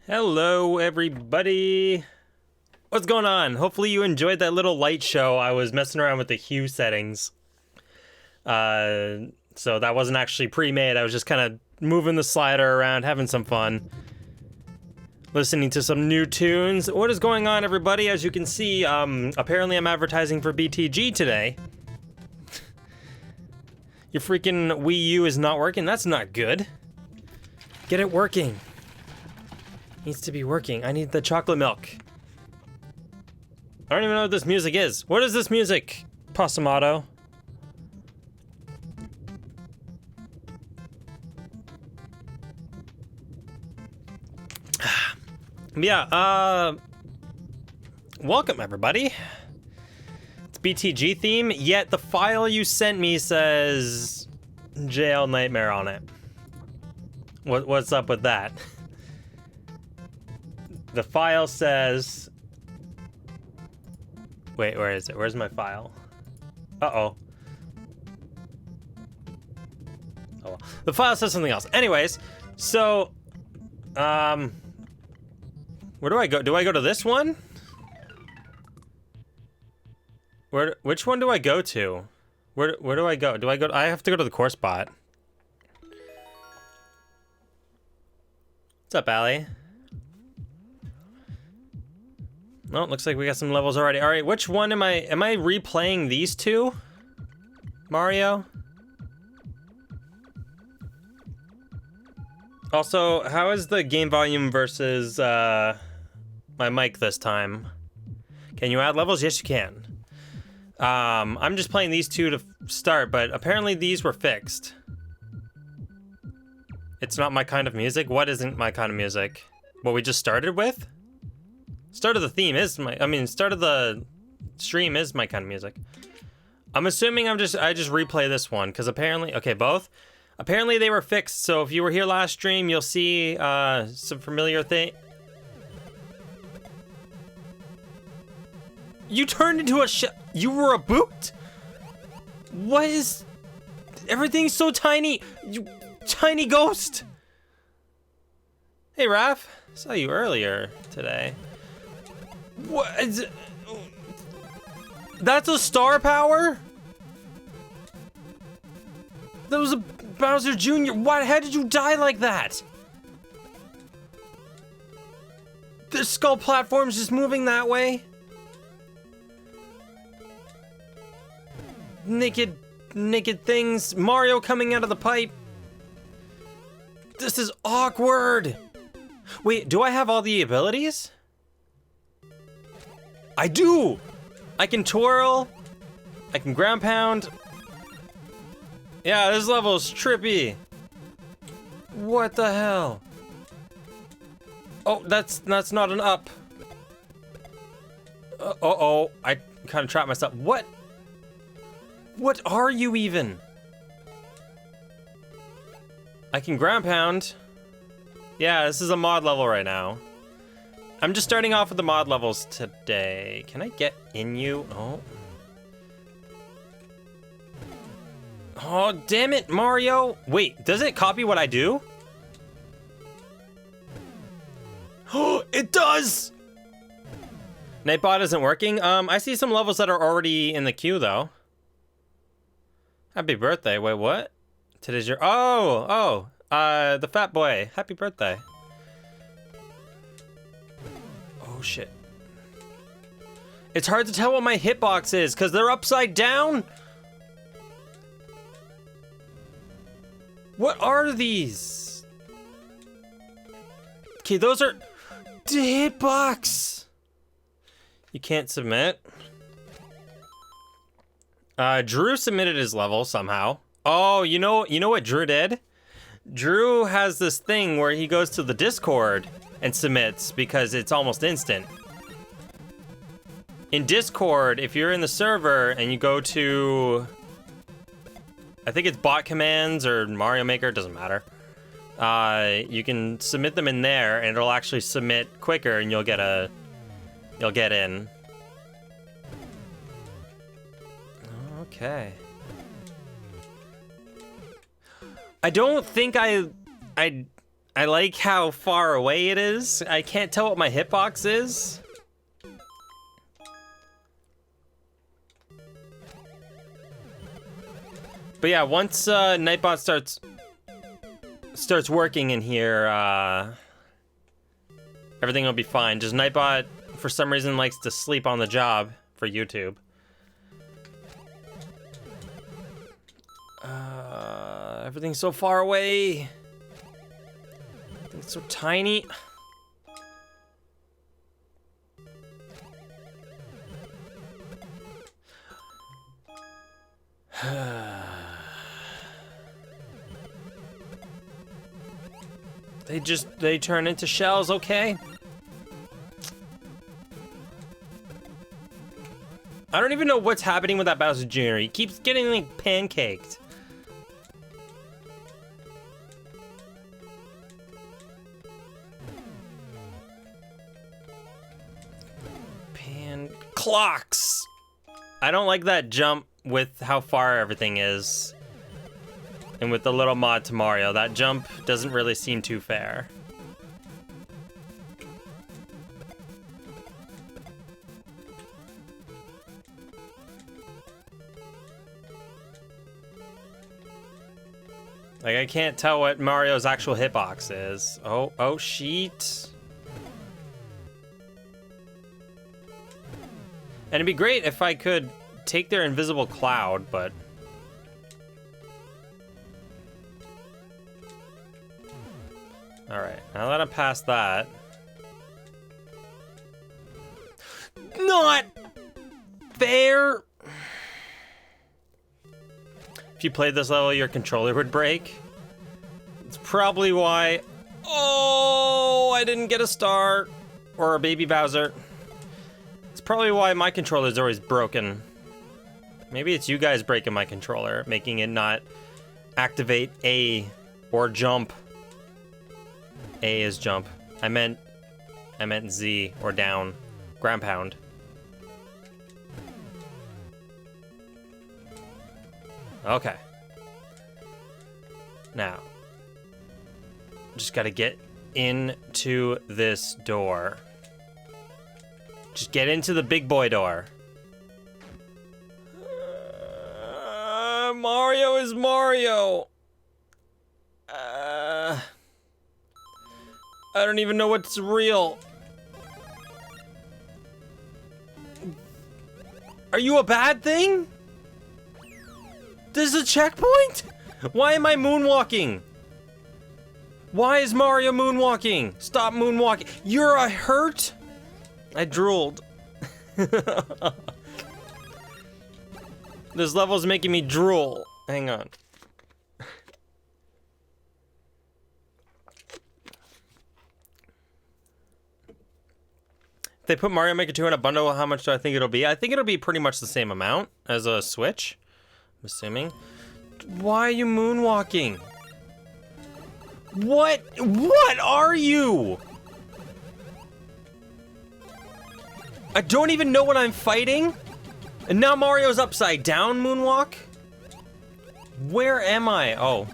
Hello, everybody. What's going on? Hopefully you enjoyed that little light show. I was messing around with the hue settings. So that wasn't actually pre-made. I was just kind of moving the slider around, having some fun. Listening to some new tunes. What is going on, everybody? As you can see, apparently I'm advertising for BTG today. Your freaking Wii U is not working. That's not good. Get it working. Needs to be working. I need the chocolate milk. I don't even know what this music is. What is this music, Pasamato? Yeah, welcome everybody. It's BTG theme, yet the file you sent me says Jail Nightmare on it. What's up with that? The file says... Wait, where is it? Where's my file? Uh-oh. Oh, well. The file says something else. Anyways, so... Where do I go? Do I go to this one? Which one do I go to? Where do I go? I have to go to the core spot. What's up, Allie? Oh, looks like we got some levels already. All right, which one am I replaying these two? Mario? Also, how is the game volume versus my mic this time? Can you add levels? Yes, you can. I'm just playing these two to start, but apparently these were fixed. It's not my kind of music? What isn't my kind of music? What we just started with? Start of the theme is start of the stream is my kind of music. I'm assuming I just replay this one, because apparently, okay, both. Apparently they were fixed, so if you were here last stream, you'll see some familiar thing. You turned into a you were a boot? What is... Everything's so tiny. You tiny ghost. Hey, Raph. I saw you earlier today. What is it? That's a star power? That was a Bowser Jr. What? How did you die like that? The skull platform's just moving that way? Naked things. Mario coming out of the pipe. This is awkward. Wait, do I have all the abilities? I do! I can twirl. I can ground pound. Yeah, this level is trippy. What the hell? Oh, that's not an up. Uh-oh, I kind of trapped myself. What? What are you even? I can ground pound. Yeah, this is a mod level right now. I'm just starting off with the mod levels today. Can I get in you? Oh. Oh, damn it, Mario. Wait, does it copy what I do? Oh, it does! Nightbot isn't working. I see some levels that are already in the queue, though. Happy birthday. Wait, what? Today's your... Oh, the fat boy. Happy birthday. Oh, shit. It's hard to tell what my hitbox is, because they're upside down. What are these? Okay, those are... The hitbox! You can't submit. Drew submitted his level somehow. Oh, you know what Drew did? Drew has this thing where he goes to the Discord and submits because it's almost instant. In Discord, if you're in the server and you go to... I think it's bot commands or Mario Maker, it doesn't matter. You can submit them in there and it'll actually submit quicker and you'll get in. Okay. I don't think I I like how far away it is. I can't tell what my hitbox is. But yeah, once Nightbot starts working in here, everything will be fine. Just Nightbot, for some reason, likes to sleep on the job for YouTube. Everything's so far away. It's so tiny. They turn into shells, okay? I don't even know what's happening with that Bowser Jr. He keeps getting like pancaked. Clocks! I don't like that jump with how far everything is. And with the little mod to Mario, that jump doesn't really seem too fair. Like, I can't tell what Mario's actual hitbox is. Oh, sheet. And it'd be great if I could take their invisible cloud, but... Alright, now that I'm past that... Not fair! If you played this level, your controller would break. It's probably why... Oh, I didn't get a star. Or a baby Bowser. It's probably why my controller's always broken. Maybe it's you guys breaking my controller, making it not activate A or jump. A is jump. I meant Z or down. Ground pound. Okay. Now, just gotta get into this door. Just get into the big boy door. Mario is Mario. I don't even know what's real. Are you a bad thing? This is a checkpoint? Why am I moonwalking? Why is Mario moonwalking? Stop moonwalking. You're a hurt? I drooled. This level's making me drool. Hang on. If they put Mario Maker 2 in a bundle, how much do I think it'll be? I think it'll be pretty much the same amount as a Switch, I'm assuming. Why are you moonwalking? What are you? I don't even know what I'm fighting. And now Mario's upside down moonwalk? Where am I? Oh.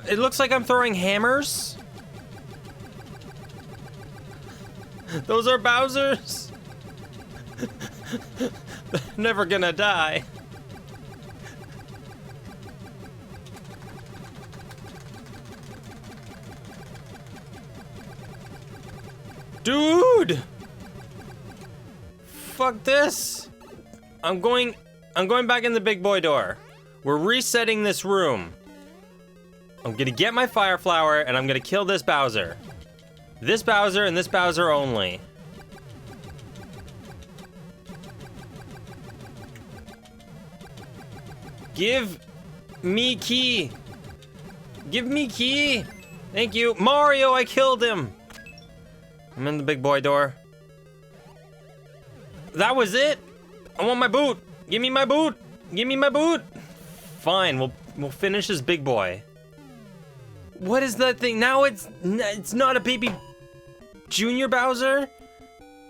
It looks like I'm throwing hammers. Those are Bowsers. They're never gonna die. Dude! Fuck this. I'm going back in the big boy door. We're resetting this room. I'm gonna get my fire flower and I'm gonna kill this Bowser. This Bowser and this Bowser only. Give me key. Give me key. Thank you. Mario, I killed him. I'm in the big boy door. That was it? I want my boot. Give me my boot. Give me my boot. Fine, we'll finish this big boy. What is that thing? Now it's not a baby Junior Bowser.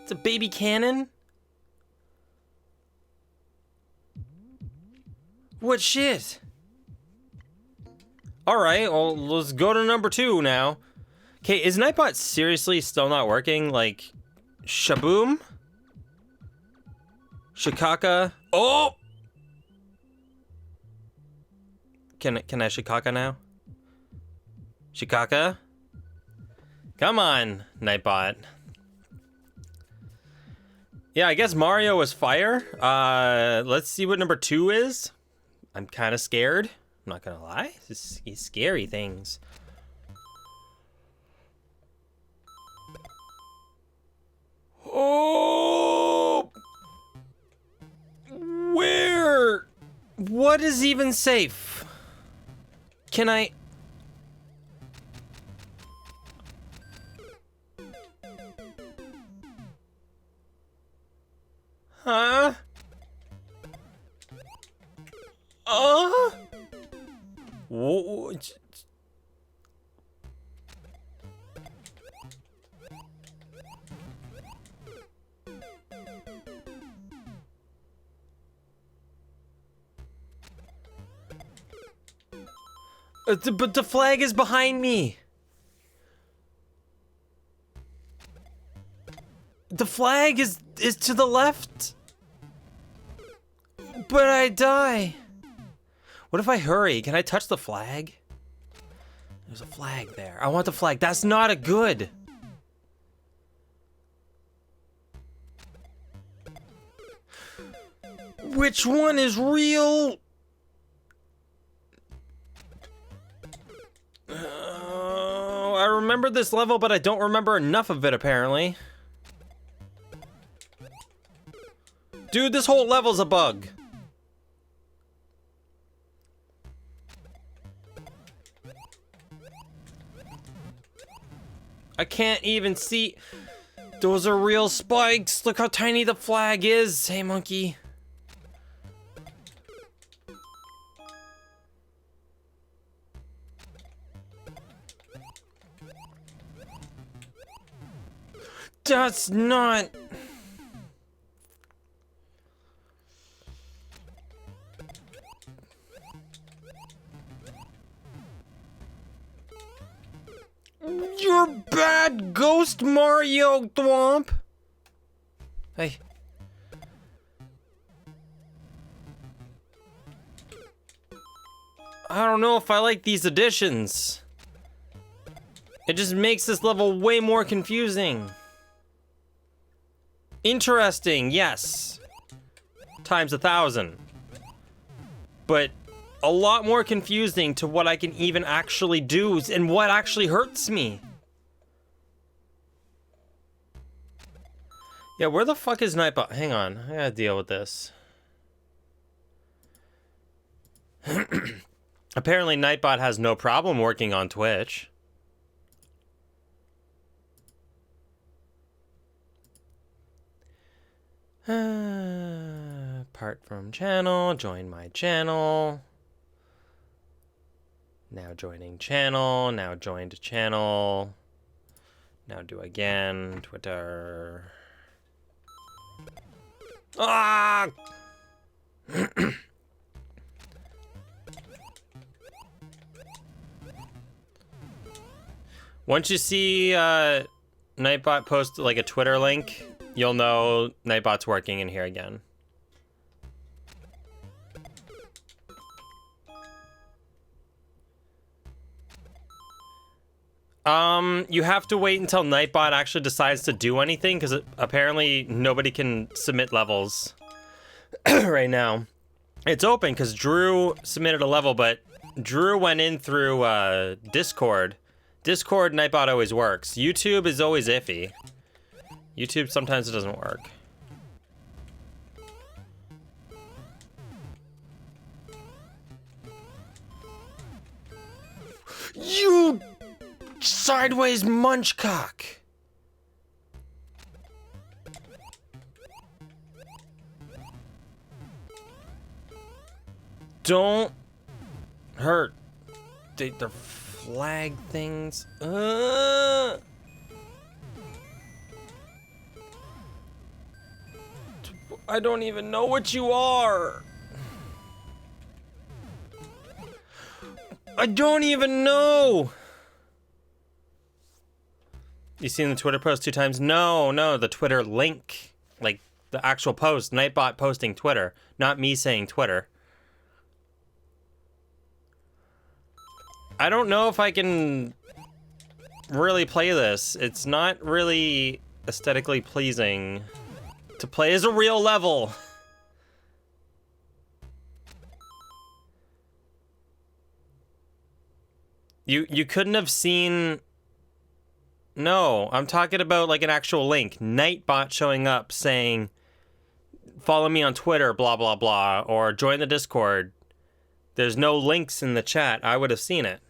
It's a baby cannon. What shit? Alright, well, let's go to number 2 now. Okay, is Nightbot seriously still not working? Like, Shaboom? Shikaka? Oh! Can I Shikaka now? Shikaka? Come on, Nightbot. Yeah, I guess Mario was fire. Let's see what number 2 is. I'm kind of scared. I'm not gonna lie. These scary things. Oh! Where? What is even safe? Can I... Huh? Whoa. But the flag is behind me. The flag is to the left. But I die. What if I hurry? Can I touch the flag? There's a flag there. I want the flag. That's not a good. Which one is real? I remember this level, but I don't remember enough of it, apparently. Dude, this whole level's a bug. I can't even see. Those are real spikes. Look how tiny the flag is. Hey, monkey. That's not... You're bad, Ghost Mario Thwomp! Hey. I don't know if I like these additions. It just makes this level way more confusing. Interesting, yes. Times 1,000. But a lot more confusing to what I can even actually do and what actually hurts me. Yeah, where the fuck is Nightbot? Hang on, I gotta deal with this. Apparently Nightbot has no problem working on Twitch. Apart from channel, join my channel. Now joining channel, now joined channel. Now do again, Twitter. Ah! Once you see Nightbot post like a Twitter link, you'll know Nightbot's working in here again. You have to wait until Nightbot actually decides to do anything, because apparently nobody can submit levels right now. It's open because Drew submitted a level, but Drew went in through Discord. Discord, Nightbot always works. YouTube is always iffy. YouTube sometimes it doesn't work. You sideways munchcock! Don't hurt. The flag things. I don't even know what you are. I don't even know. You seen the Twitter post 2 times? No, the Twitter link. Like, the actual post. Nightbot posting Twitter. Not me saying Twitter. I don't know if I can really play this. It's not really aesthetically pleasing to play as a real level. You couldn't have seen... No, I'm talking about like an actual link. Nightbot showing up saying, follow me on Twitter, blah, blah, blah, or join the Discord. There's no links in the chat. I would have seen it.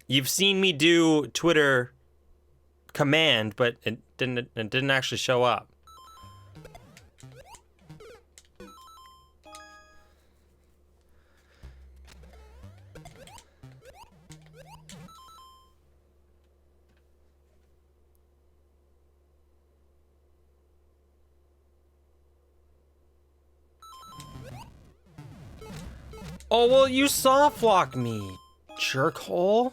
You've seen me do Twitter command, but it didn't actually show up. Oh, well, you soft lock me, jerkhole.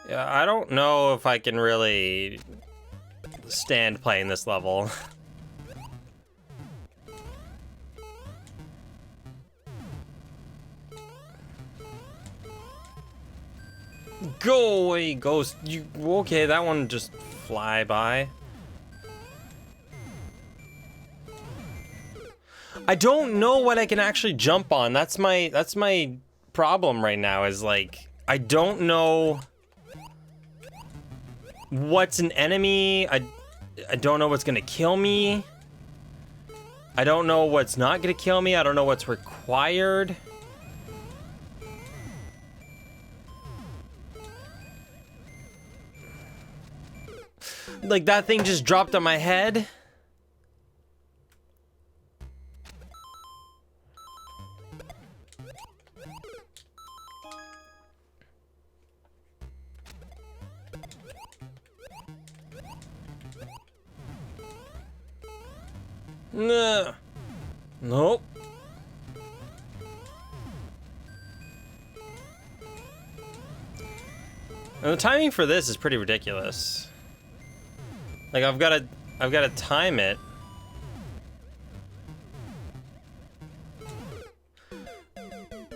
Yeah, I don't know if I can really stand playing this level. Go away, ghost. You okay? That one just fly by. I don't know what I can actually jump on. That's my problem right now, is like I don't know what's an enemy. I don't know what's gonna kill me. I don't know what's not gonna kill me. I don't know what's required. Like that thing just dropped on my head. Nah. Nope. And the timing for this is pretty ridiculous. Like I've got to time it.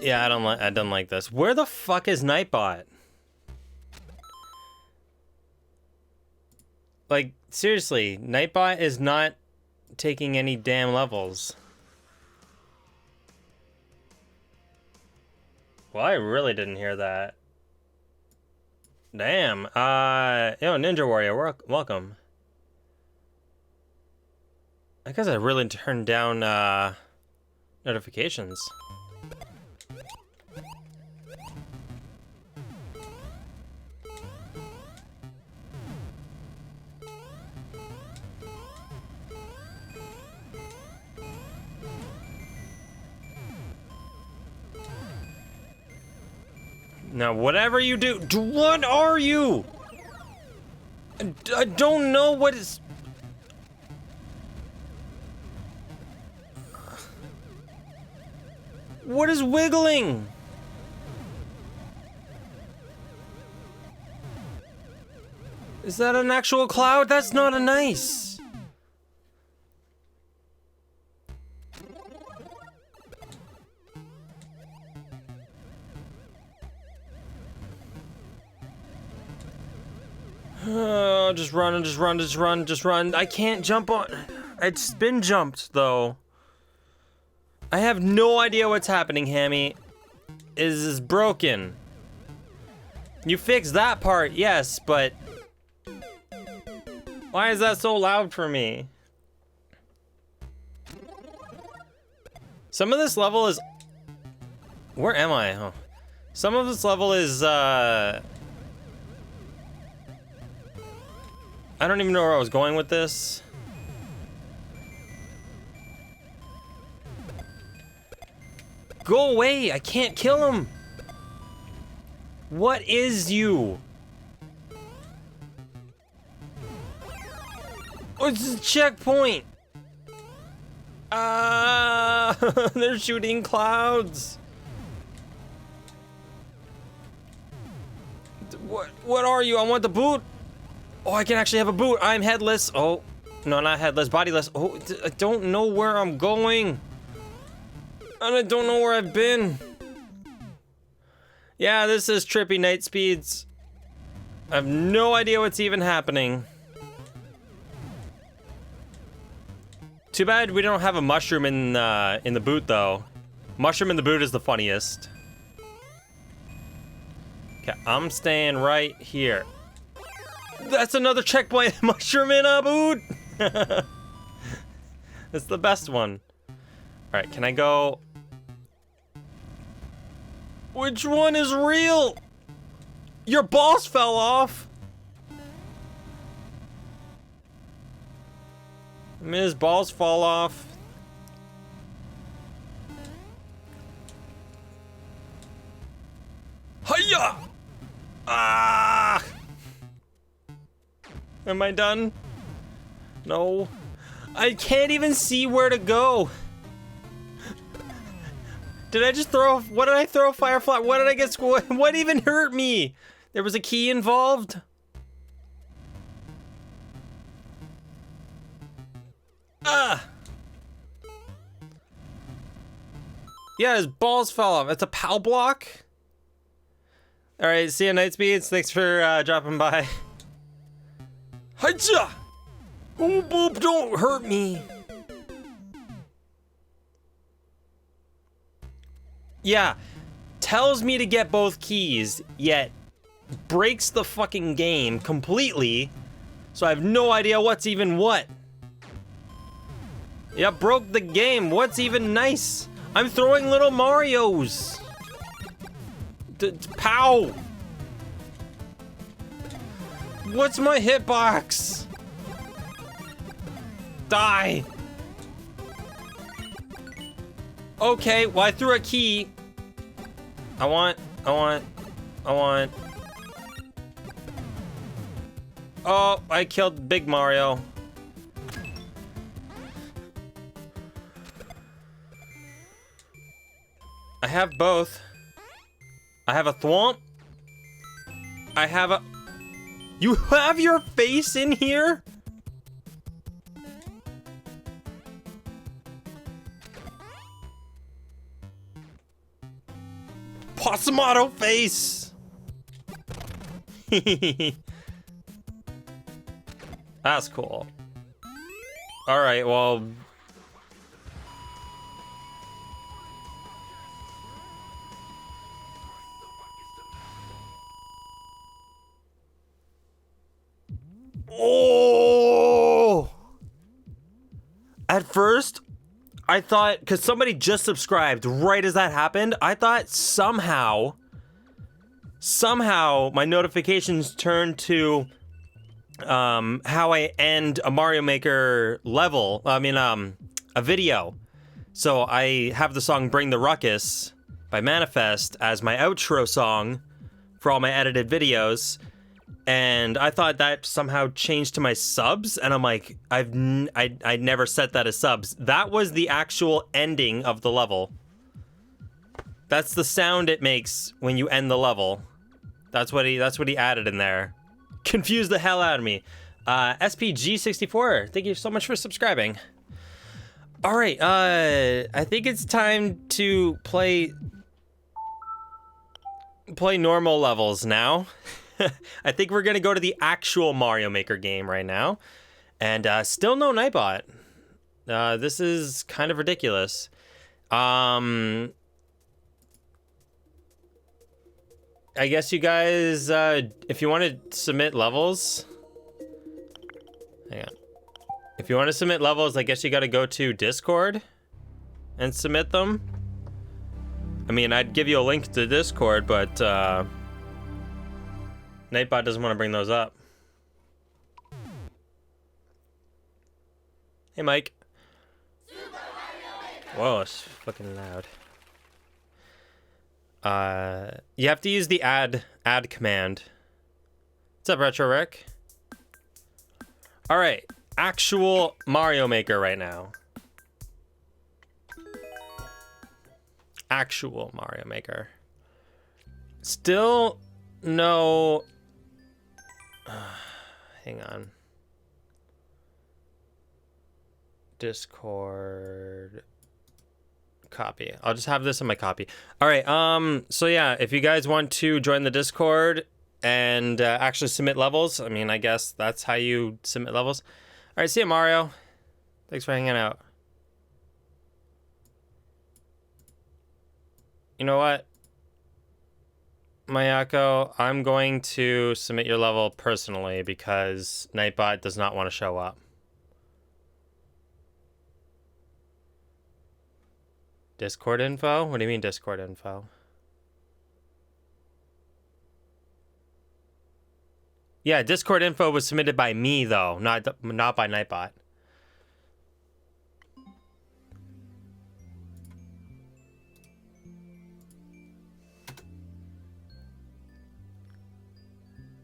Yeah, I don't like this. Where the fuck is Nightbot? Like seriously, Nightbot is not taking any damn levels. Well, I really didn't hear that. Damn. Yo, Ninja Warrior, welcome. I guess I really turned down notifications. Now, whatever you do, what are you? I don't know what is... What is wiggling? Is that an actual cloud? That's not a nice. Oh, just run, just run, just run, just run. I can't jump on... It's spin jumped, though. I have no idea what's happening, Hammy. Is broken. You fixed that part, yes, but... Why is that so loud for me? Some of this level is... Where am I? Oh. Some of this level is, I don't even know where I was going with this. Go away! I can't kill him! What is you? Oh, it's a checkpoint! Ah, they're shooting clouds. What are you? I want the boot. Oh, I can actually have a boot. I'm headless. Oh, no, not headless, bodiless. Oh, I don't know where I'm going. And I don't know where I've been. Yeah, this is trippy night speeds. I have no idea what's even happening. Too bad we don't have a mushroom in the boot, though. Mushroom in the boot is the funniest. Okay, I'm staying right here. That's another checkpoint. Mushroom in a boot. It's the best one. All right, can I go? Which one is real? Your balls fell off. I mean, his balls fall off. Hiya! Ah! Am I done? No. I can't even see where to go. Did I just throw? What did I throw? Firefly? What did I get? What even hurt me? There was a key involved. Ah. Yeah, his balls fell off. It's a POW block. All right, see you, Night Speeds. Thanks for dropping by. Hiya! Oh, boop! Don't hurt me. Yeah, tells me to get both keys, yet breaks the fucking game completely, so I have no idea what's even what. Yeah, broke the game. What's even nice? I'm throwing little Marios. Pow! What's my hitbox? Die! Okay, well, I threw a key. I want. Oh, I killed Big Mario. I have both. I have a thwomp. I have a... You have your face in here? Possumato face! That's cool. Alright, well... Oh! At first, I thought, because somebody just subscribed right as that happened, I thought somehow my notifications turned to how I end a Mario Maker level, a video. So I have the song Bring the Ruckus by Manifest as my outro song for all my edited videos. And I thought that somehow changed to my subs, and I'm like, I never set that as subs. That was the actual ending of the level. That's the sound it makes when you end the level. That's what he added in there. Confused the hell out of me. SPG64, thank you so much for subscribing. All right, I think it's time to play normal levels now. I think we're gonna go to the actual Mario Maker game right now, and still no Nightbot. This is kind of ridiculous. I guess you guys, if you want to submit levels, hang on. If you want to submit levels, I guess you got to go to Discord and submit them. I mean, I'd give you a link to Discord, but Nightbot doesn't want to bring those up. Hey, Mike. Whoa, it's fucking loud. You have to use the add command. What's up, Retro Rick? All right, actual Mario Maker right now. actual Mario Maker. Still no... hang on. Discord... copy. I'll just have this in my copy. All right. So yeah, if you guys want to join the Discord and actually submit levels, I mean, I guess that's how you submit levels. All right. See you, Mario. Thanks for hanging out. You know what, Mayako? I'm going to submit your level personally because Nightbot does not want to show up. Discord info? What do you mean Discord info? Yeah, Discord info was submitted by me though, not by Nightbot.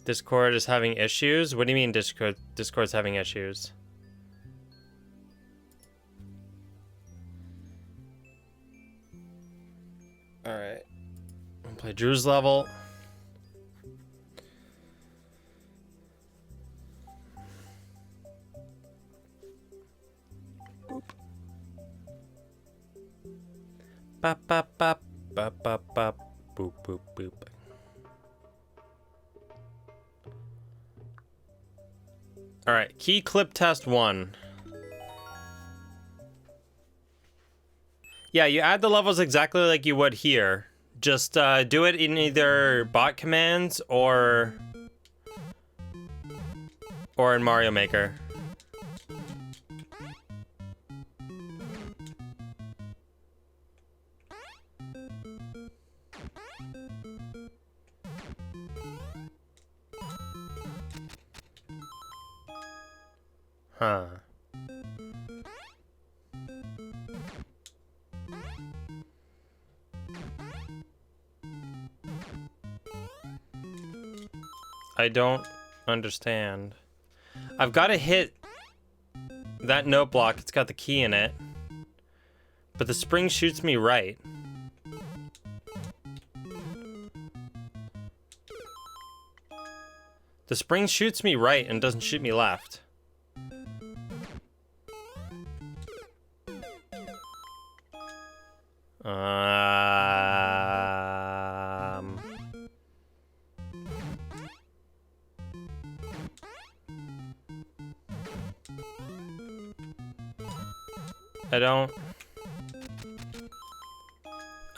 Discord is having issues? What do you mean Discord's having issues? Alright. I'll play Drew's level. Bop bop bop bop bop bop boop boop boop. Alright, key clip test 1. Yeah, you add the levels exactly like you would here. Just do it in either bot commands or in Mario Maker. Huh. I don't understand. I've got to hit that note block. It's got the key in it. But the spring shoots me right. The spring shoots me right and doesn't shoot me left.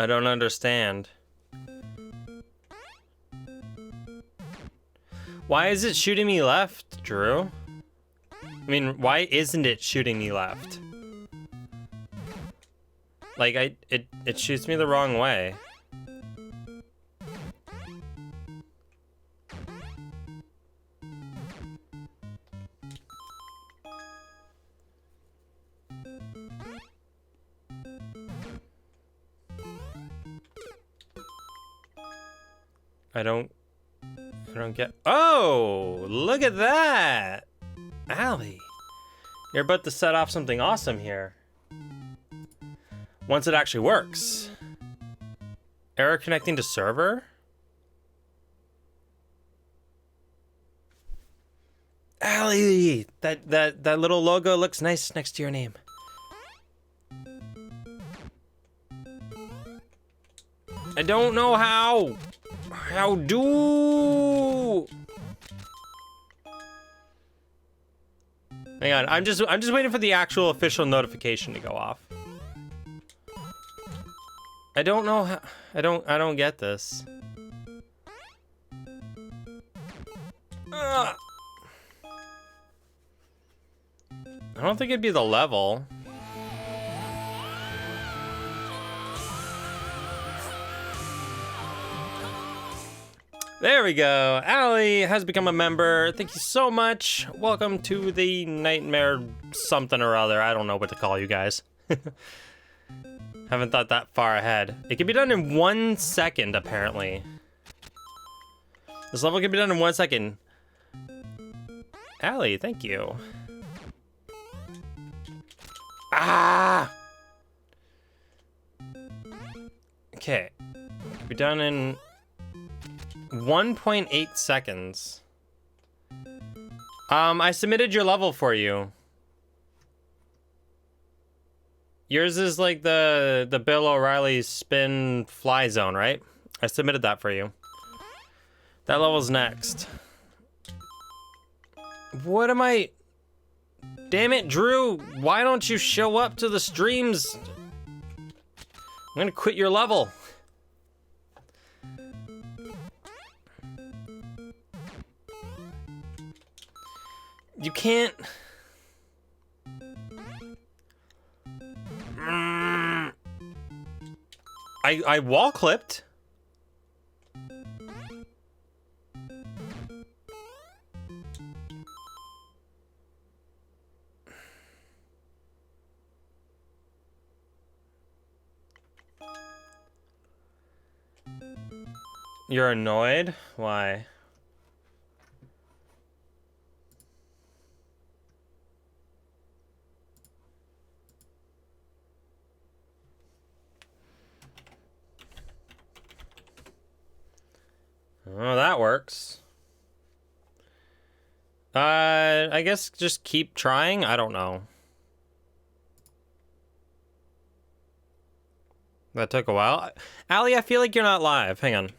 I don't understand. Why is it shooting me left, Drew? I mean, why isn't it shooting me left? Like, it shoots me the wrong way. I don't get... Oh, look at that! Allie, you're about to set off something awesome here. Once it actually works. Error connecting to server? Allie, that little logo looks nice next to your name. I don't know how. How do? Hang on, I'm just waiting for the actual official notification to go off. I don't know how. I don't get this. I don't think it'd be the level. There we go. Allie has become a member. Thank you so much. Welcome to the Nightmare something or other. I don't know what to call you guys. Haven't thought that far ahead. It can be done in 1 second, apparently. This level can be done in 1 second. Allie, thank you. Ah! Okay. Be done in 1.8 seconds. I submitted your level for you. Yours is like the Bill O'Reilly spin fly zone, right? I submitted that for you. That level's next. What am I... Damn it, Drew! Why don't you show up to the streams? I'm gonna quit your level. You can't... I wall clipped. You're annoyed? Why? Oh, that works. I guess just keep trying? I don't know. That took a while. Allie, I feel like you're not live. Hang on.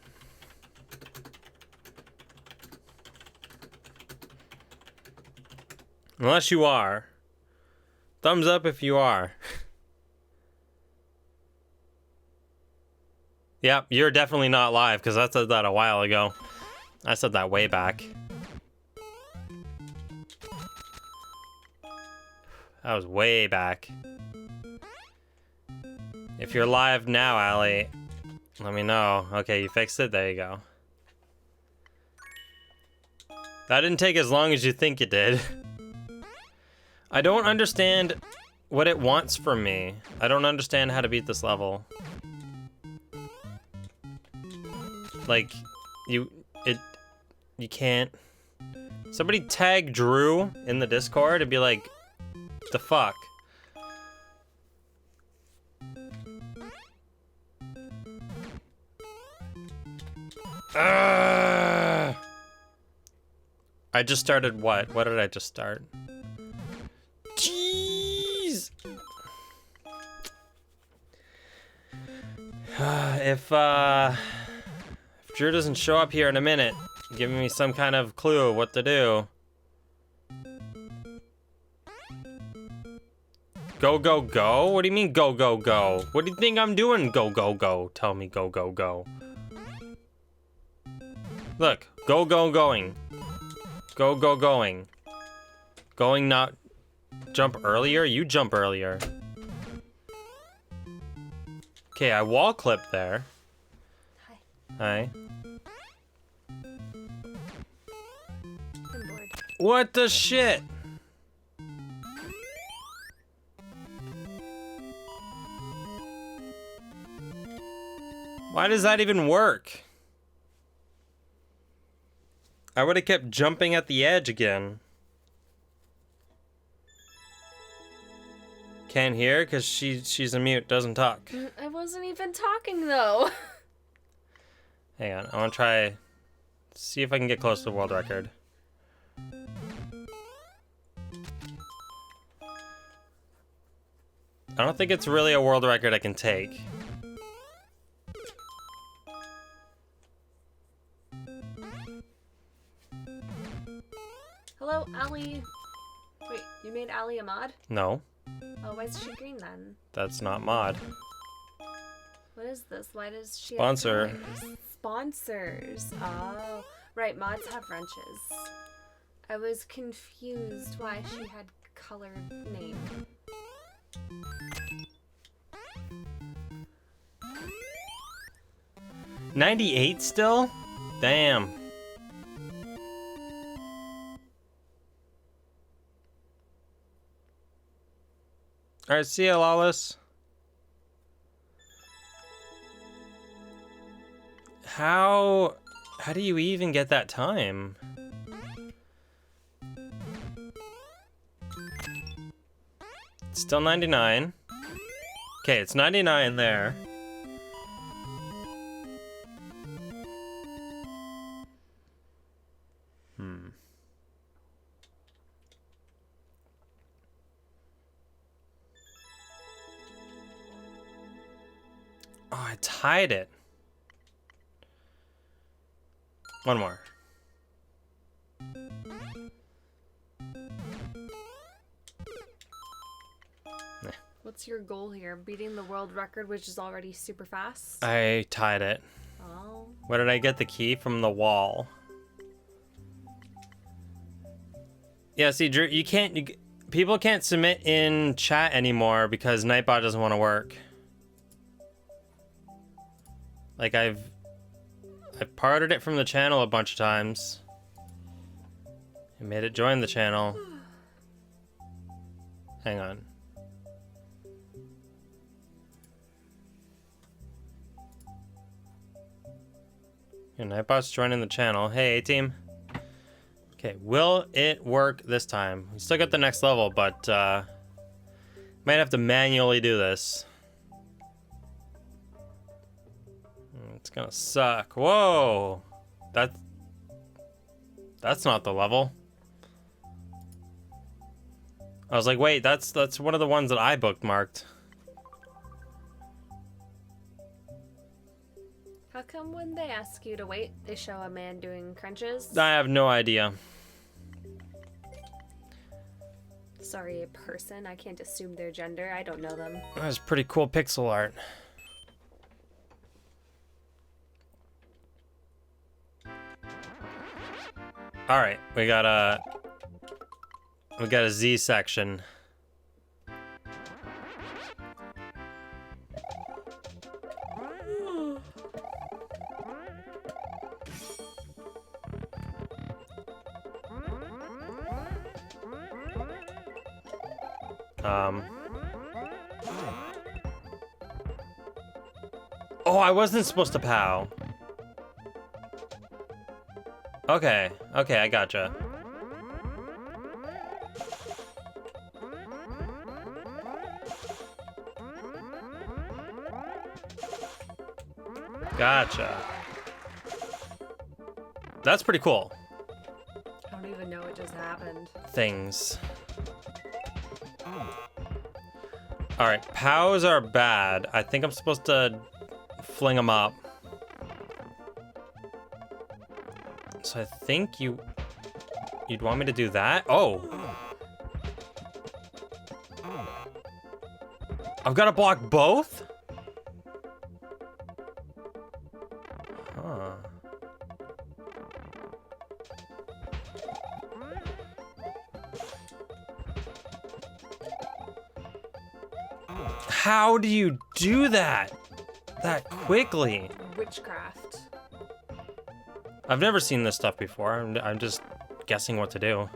Unless you are. Thumbs up if you are. Yep, you're definitely not live, because I said that a while ago. I said that way back. That was way back. If you're live now, Allie, let me know. Okay, you fixed it? There you go. That didn't take as long as you think it did. I don't understand what it wants from me. I don't understand how to beat this level. Like, you can't. Somebody tag Drew in the Discord and be like, the fuck? I just started what? What did I just start? Jeez! If Drew doesn't show up here in a minute, giving me some kind of clue of what to do. Go, go, go? What do you mean go, go, go? What do you think I'm doing? Go, go, go. Tell me go, go, go. Look, go, go, going. Go, go, going. Going, not jump earlier? You jump earlier. Okay, I wall clipped there. Hi. Hi. I'm bored. What the shit? Why does that even work? I would have kept jumping at the edge again. Can't hear because she's a mute, doesn't talk. I wasn't even talking though. Hang on, I want to try, see if I can get close to the world record. I don't think it's really a world record I can take. Hello, Allie. Wait, you made Allie a mod? No, Oh, why is she green then? that's not mod. What is this? Why does she Sponsor. have colors? Sponsors. Oh, right. Mods have wrenches. I was confused why she had colored name. $98 still? Damn. Alright, see ya, Lawless. How do you even get that time? It's still 99. Okay, it's 99 there. Oh, I tied it. One more. What's your goal here? Beating the world record, which is already super fast? I tied it. Oh. Where did I get the key? From the wall. Yeah, see, Drew, you can't... people can't submit in chat anymore because Nightbot doesn't want to work. Like, I've parted it from the channel a bunch of times. I made it join the channel. Hang on. Yeah, Nightbot's joining the channel. Hey, A-Team. Okay, will it work this time? We still got the next level, but might have to manually do this. It's gonna suck. Whoa! That's not the level. I was like, wait, that's one of the ones that I bookmarked. How come when they ask you to wait, they show a man doing crunches? I have no idea. Sorry, a person. I can't assume their gender. I don't know them. That's pretty cool pixel art. All right, we got a Z section. Oh, I wasn't supposed to pow. Okay, I gotcha. Gotcha. That's pretty cool. I don't even know what just happened. Things. Alright, POWs are bad. I think I'm supposed to fling them up. So I think you'd want me to do that? Oh! I've got to block both? Huh. How do you do that quickly? Witchcraft. I've never seen this stuff before. I'm just guessing what to do.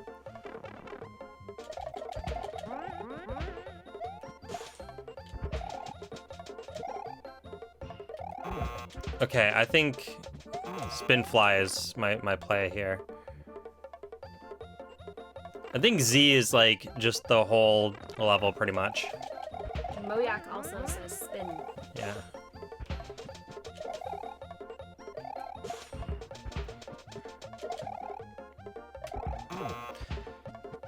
Okay, I think spin fly is my play here. I think Z is like just the whole level pretty much. Moyak also says spin. Yeah.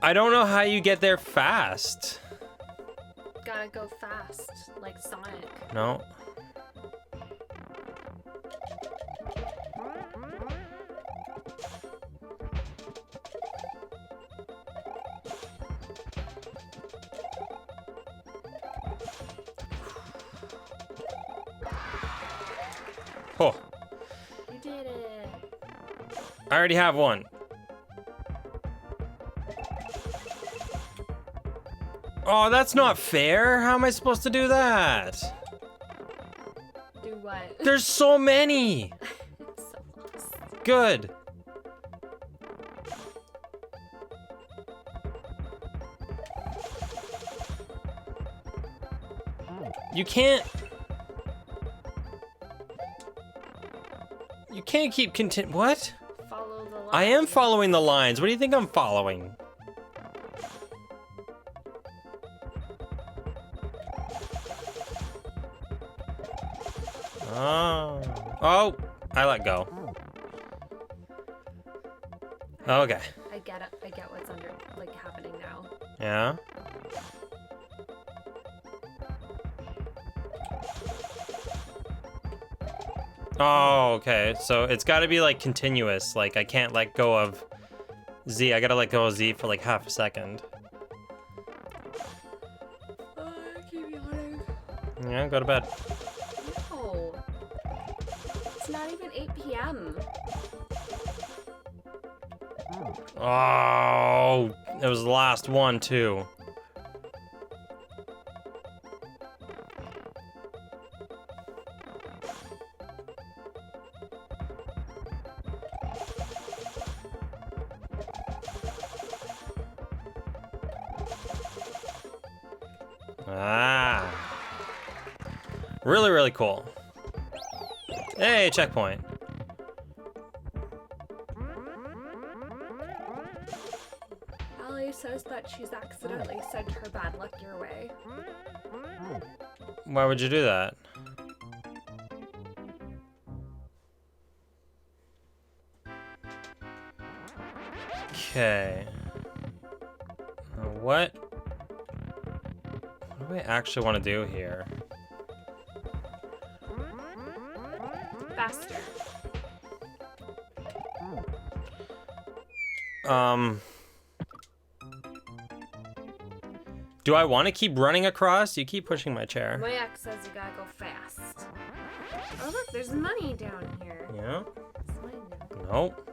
I don't know how you get there fast. Gotta go fast, like Sonic. No. Oh, You did it. I already have one. Oh, that's not fair. How am I supposed to do that? Do what? There's so many. It's so lost. Good. You can't keep what? Follow the line. I am following the lines. What do you think I'm following? Oh, I let go. Okay. I get it. I get what's happening now. Yeah. Oh, okay. So it's got to be like continuous. Like I can't let go of Z. I gotta let go of Z for like half a second. I keep yawning. Yeah, go to bed. No. It's not even 8 p.m. Oh, it was the last one too. Ah. Really, really cool. Hey, checkpoint. Allie says that she's accidentally sent her bad luck your way. Why would you do that? Okay. Now what do I actually want to do here? Faster. Do I want to keep running across? You keep pushing my chair. My ex says you gotta go fast. Oh look, there's money down here. Yeah. It's mine now. Nope.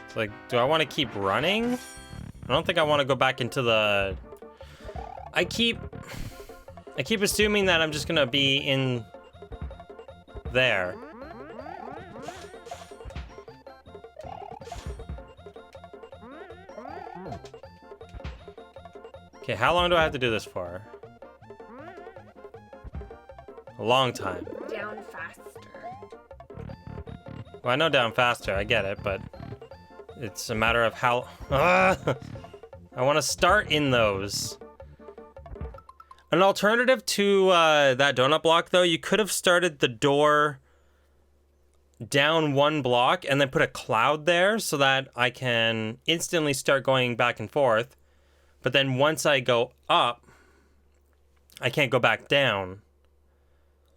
It's like, do I want to keep running? I don't think I want to go back into the... I keep assuming that I'm just gonna be in there. Okay, how long do I have to do this for? A long time. Down faster. Well, I know down faster, I get it, but it's a matter of how... I want to start in those. An alternative to that donut block, though, you could have started the door down one block and then put a cloud there so that I can instantly start going back and forth. But then once I go up, I can't go back down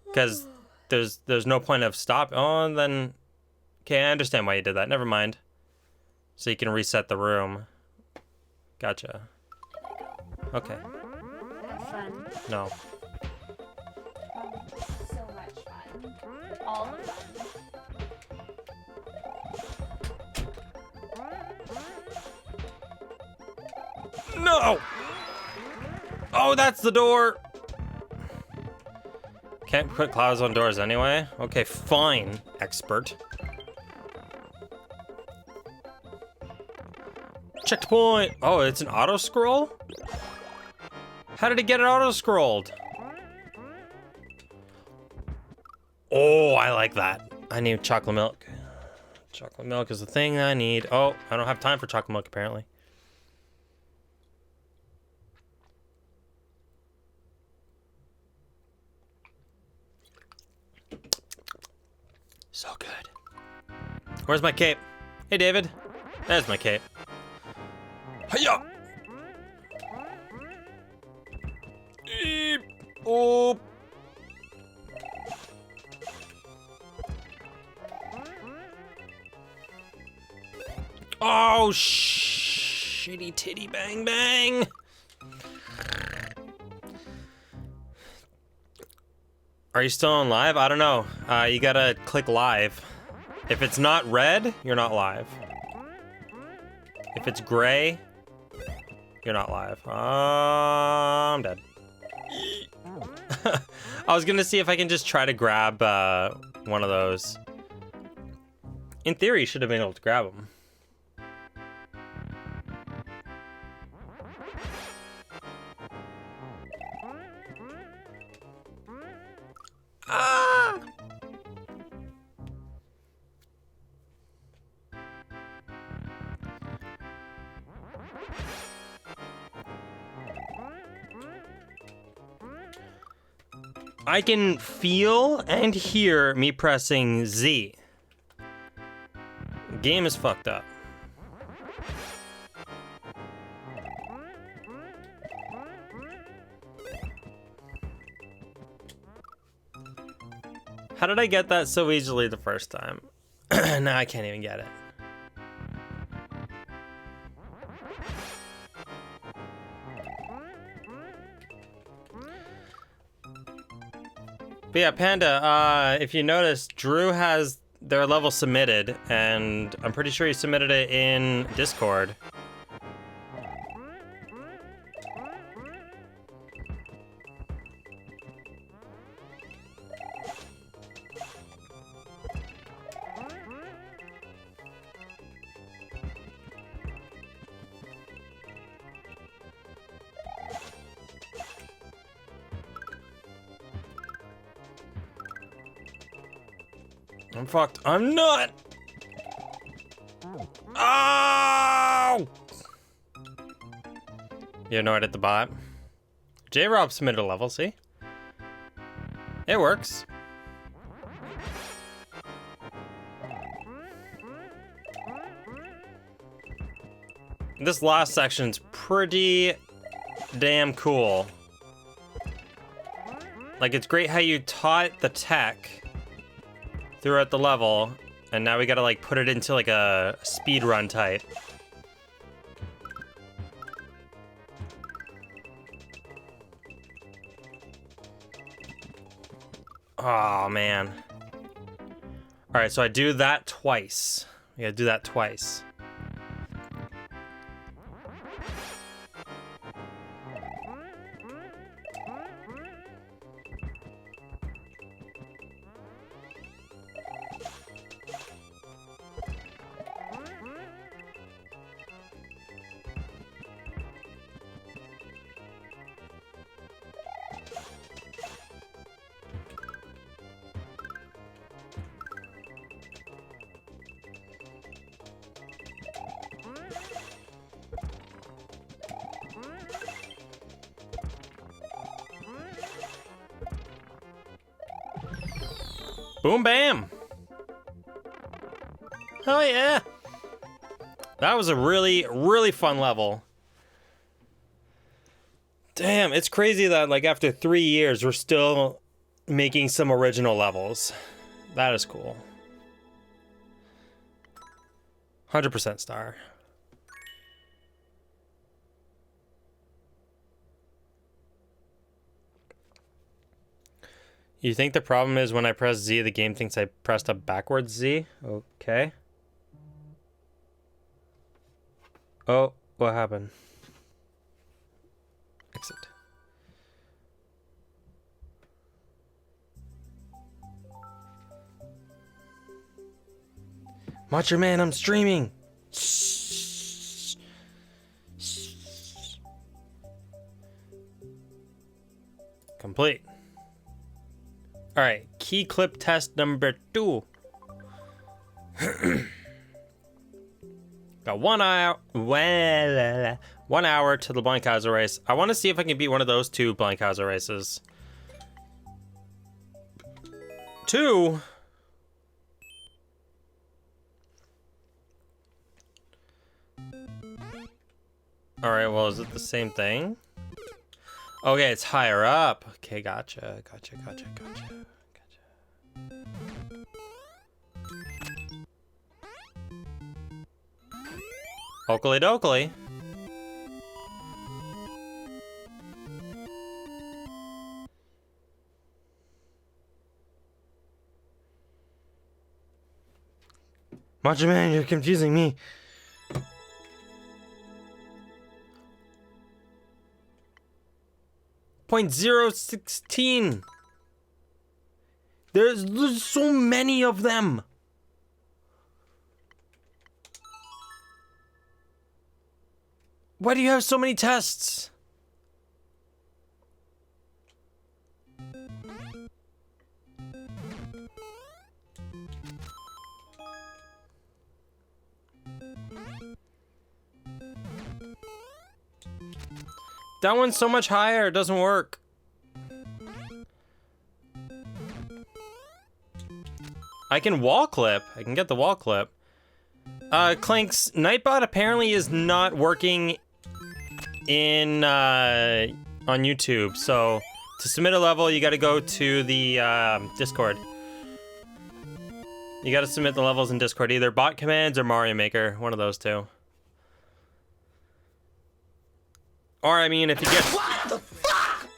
because there's no point of stop. Oh, and then... Okay, I understand why you did that. Never mind. So you can reset the room. Gotcha. Okay. Have fun. No. So much fun. All the fun. No! Oh, that's the door! Can't put clouds on doors anyway? Okay, fine, expert. Checkpoint! Oh, it's an auto-scroll? How did it get it auto-scrolled? Oh, I like that. I need chocolate milk. Chocolate milk is the thing I need. Oh, I don't have time for chocolate milk, apparently. So good. Where's my cape? Hey, David. There's my cape. Hiya! Eep. Oh. Oh, shitty titty bang bang. Are you still on live? I don't know. You gotta click live. If it's not red, you're not live. If it's gray, you're not live. I'm dead. I was gonna see if I can just try to grab one of those. In theory, you should have been able to grab them. Ah! I can feel and hear me pressing Z. Game is fucked up. How did I get that so easily the first time? Now I can't even get it. But yeah, Panda, if you notice, Drew has their level submitted, and I'm pretty sure he submitted it in Discord. I'm fucked. I'm not! Oh! You annoyed at the bot? J-Rob submitted a level, see? It works. This last section's pretty damn cool. Like, it's great how you taught the tech throughout the level, and now we gotta like put it into like a speed run type. Oh man. All right, so I do that twice. We gotta do that twice. Boom, bam. Oh yeah. That was a really, really fun level. Damn, it's crazy that like after 3 years, we're still making some original levels. That is cool. 100% star. You think the problem is when I press Z, the game thinks I pressed a backwards Z? Okay. Oh, what happened? Exit. Macho Man, I'm streaming! Complete. Alright, key clip test number 2. Got 1 hour. Well, 1 hour to the Blankhauser race. I want to see if I can beat one of those 2 Blankhauser races. 2? Alright, well, is it the same thing? Okay, it's higher up. Okay, gotcha. Oakley dokley. Macho Man, you're confusing me. .016. There's so many of them. Why do you have so many tests? That one's so much higher, it doesn't work. I can wall clip. I can get the wall clip. Clank's Nightbot apparently is not working in on YouTube. So to submit a level, you got to go to the Discord. You gotta submit the levels in Discord, either Bot Commands or Mario Maker, one of those two. Or I mean, if you get... What the fuck?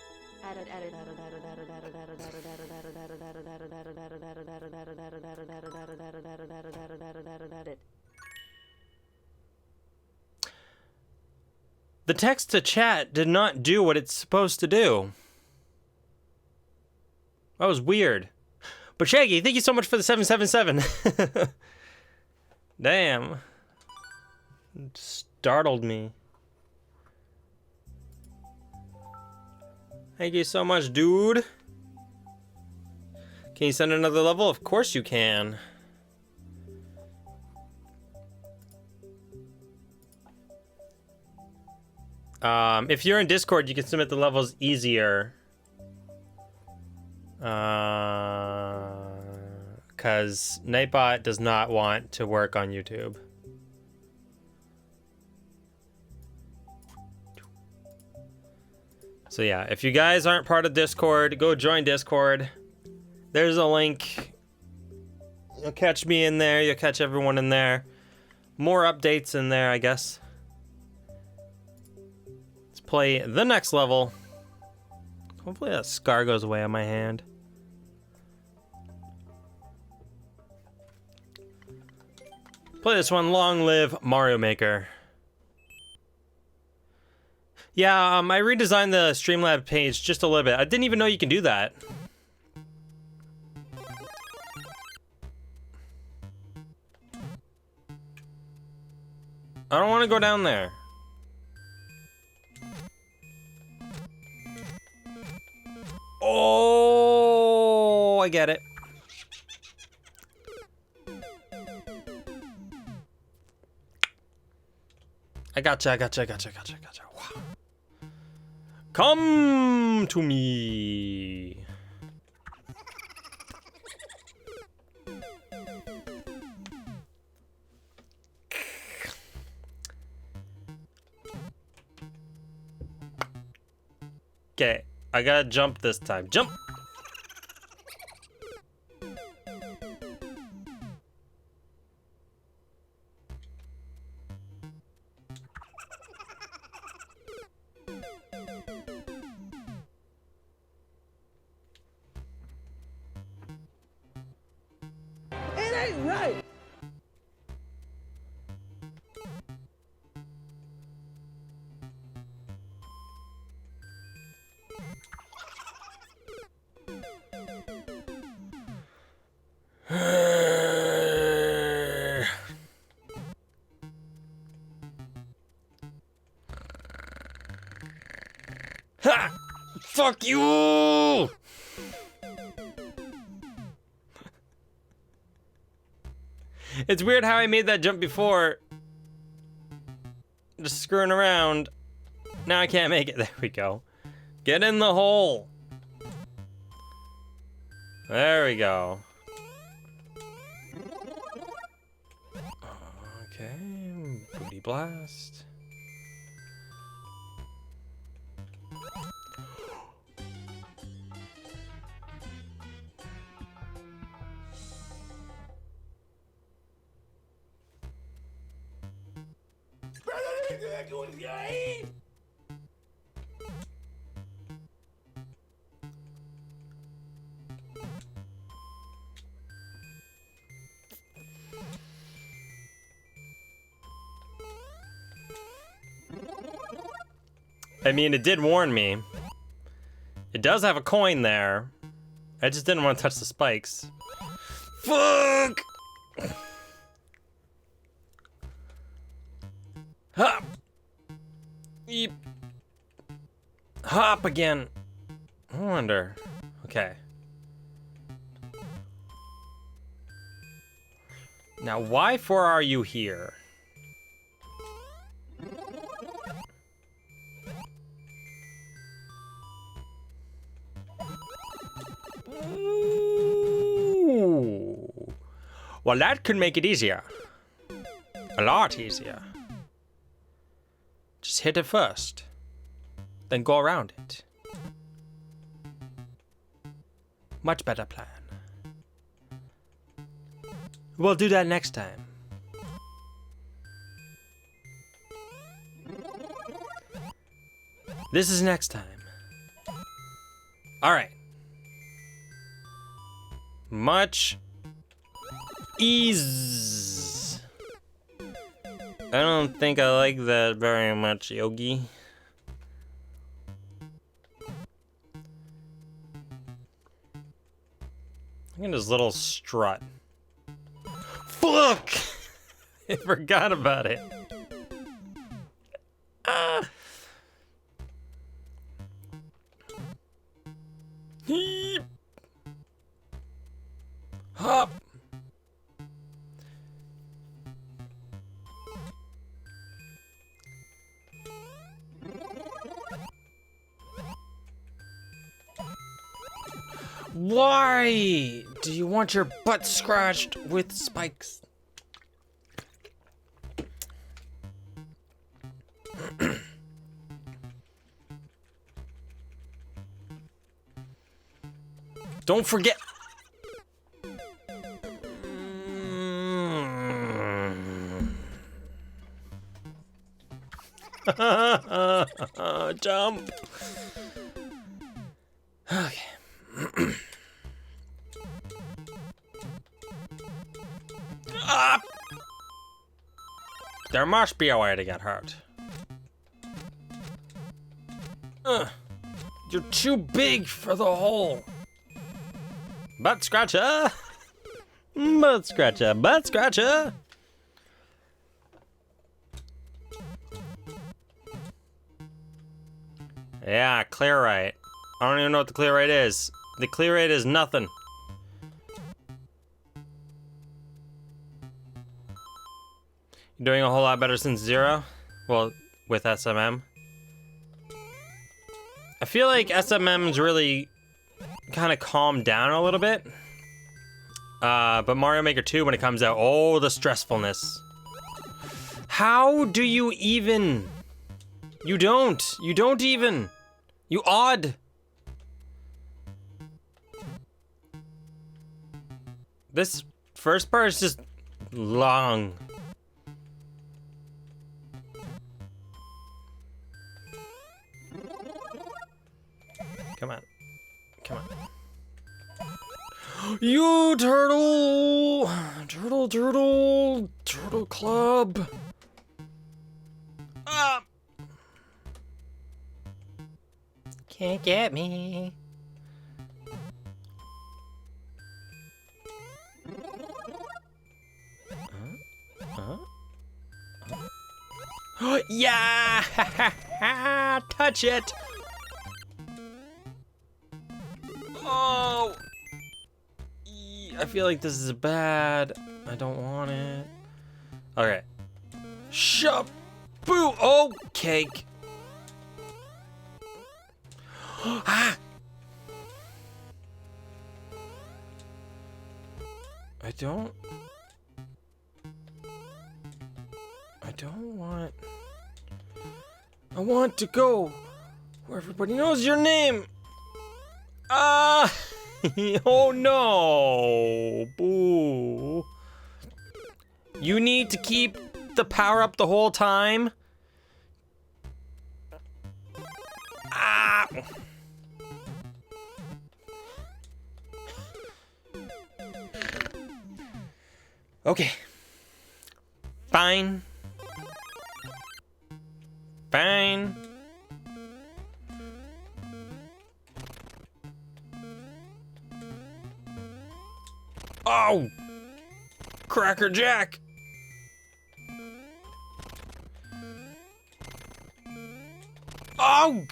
The text to chat did not do what it's supposed to do. That was weird. But Shaggy, thank you so much for the 777. Damn. It startled me. Thank you so much, dude. Can you send another level? Of course you can. If you're in Discord, you can submit the levels easier. Because Nightbot does not want to work on YouTube. So yeah, if you guys aren't part of Discord, go join Discord. There's a link. You'll catch me in there. You'll catch everyone in there. More updates in there, I guess. Let's play the next level. Hopefully that scar goes away on my hand. Play this one, Long Live Mario Maker. Yeah, I redesigned the Streamlabs page just a little bit. I didn't even know you can do that. I don't want to go down there. Oh, I get it. I gotcha. Wow. Come to me. Okay, I gotta jump this time. Jump! It ain't right. Ha! Fuck you! It's weird how I made that jump before. Just screwing around. Now I can't make it. There we go. Get in the hole. There we go. Okay. Booty blast. I mean, it did warn me. It does have a coin there. I just didn't want to touch the spikes. Fuck! Hop! Eep. Hop again. I wonder. Okay. Now, why for are you here? Ooh. Well, that could make it easier. A lot easier. Just hit it first, then go around it. Much better plan. We'll do that next time. This is next time. All right. Much ease. I don't think I like that very much, Yogi. Look at his little strut. Fuck! I forgot about it. Ah. Heep. Hop. Why do you want your butt scratched with spikes? Don't forget. Jump. Okay. Ah! There must be a way to get hurt. You're too big for the hole. Butt scratcher! Butt scratcher, butt scratcher! Yeah, clearite. I don't even know what the clearite is. The clearite is nothing. You're doing a whole lot better since 0? Well, with SMM. I feel like SMM's really kind of calmed down a little bit. But Mario Maker 2, when it comes out, oh, the stressfulness. How do you even? You don't even. You odd. This first part is just long. Come on. Come on. You turtle! Turtle club! Ah! Can't get me. Yeah! Touch it! Oh! I feel like this is bad. I don't want it. Okay. Shove! Boo! Oh, cake! Ah! I don't want... I want to go where everybody knows your name! Ah! Oh no! Boo! You need to keep the power up the whole time? Ah! Okay. Fine. Fine. Oh! Cracker Jack! Oh!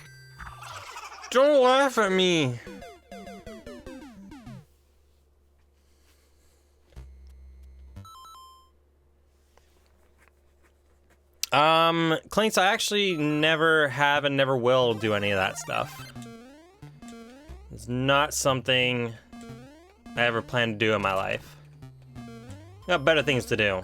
Don't laugh at me! Clinks, I actually never have and never will do any of that stuff. It's not something I ever plan to do in my life. Got better things to do.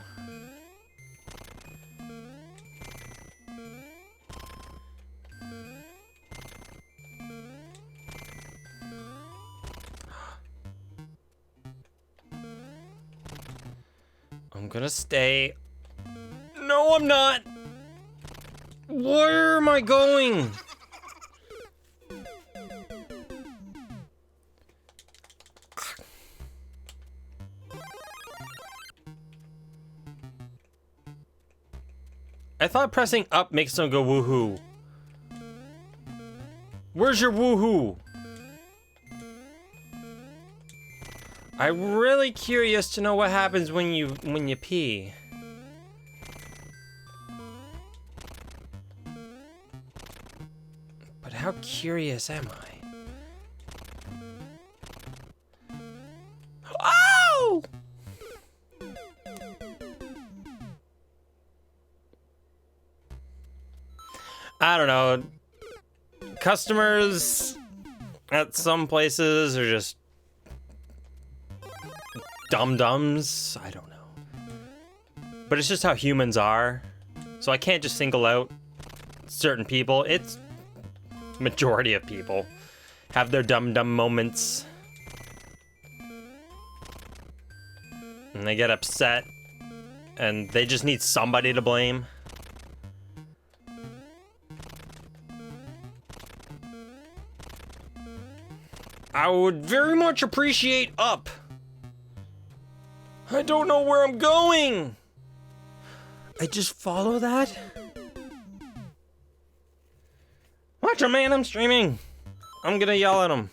I'm gonna stay. No, I'm not. Where am I going? I thought pressing up makes them go woohoo. Where's your woohoo? I'm really curious to know what happens when you pee. But how curious am I? Oh! I don't know. Customers at some places are just dum-dums. I don't know. But it's just how humans are. So I can't just single out certain people. It's majority of people have their dum-dum moments. And they get upset. And they just need somebody to blame. I would very much appreciate up. I don't know where I'm going. I just follow that? Watch a man, I'm streaming. I'm gonna yell at him.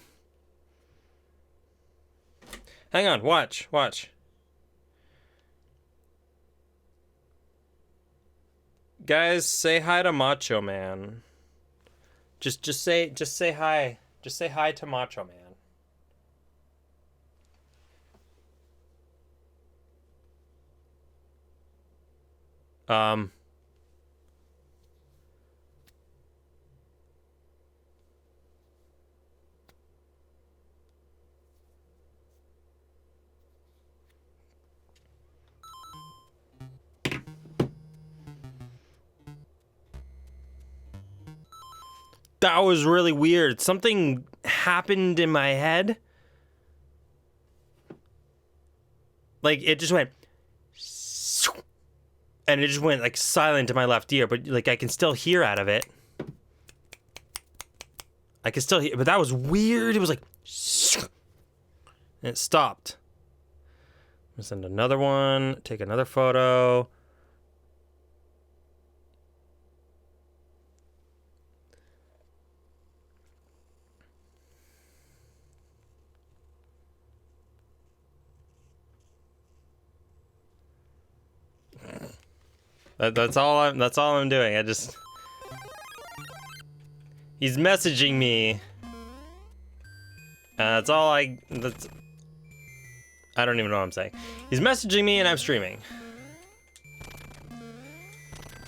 Hang on, watch. Guys, say hi to Macho Man. Just say hi. Just say hi to Macho Man. That was really weird. Something happened in my head. Like, it just went... And it just went, like, silent in my left ear. But, like, I can still hear out of it. I can still hear... But that was weird. It was like... And it stopped. I'm gonna send another one. Take another photo. That's all I'm doing. He's messaging me. I don't even know what I'm saying. He's messaging me and I'm streaming.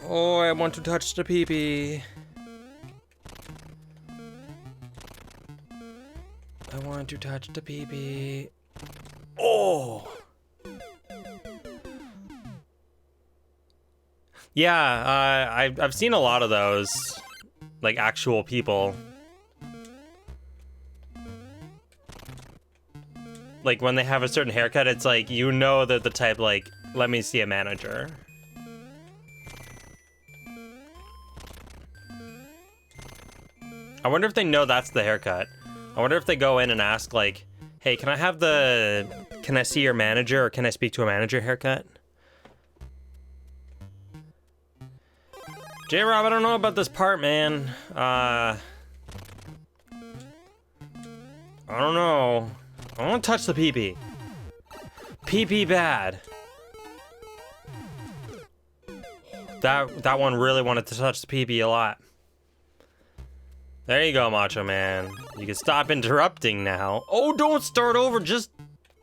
Oh, I want to touch the pee-pee. I want to touch the pee-pee. Oh! Yeah, I've seen a lot of those, like actual people. Like when they have a certain haircut, it's like, you know, they're the type like, let me see a manager. I wonder if they know that's the haircut. I wonder if they go in and ask like, hey, can I see your manager, or can I speak to a manager haircut? J-Rob, I don't know about this part, man. I don't know. I want to touch the pee-pee. Pee-pee bad. That one really wanted to touch the pee-pee a lot. There you go, Macho Man. You can stop interrupting now. Oh, don't start over. Just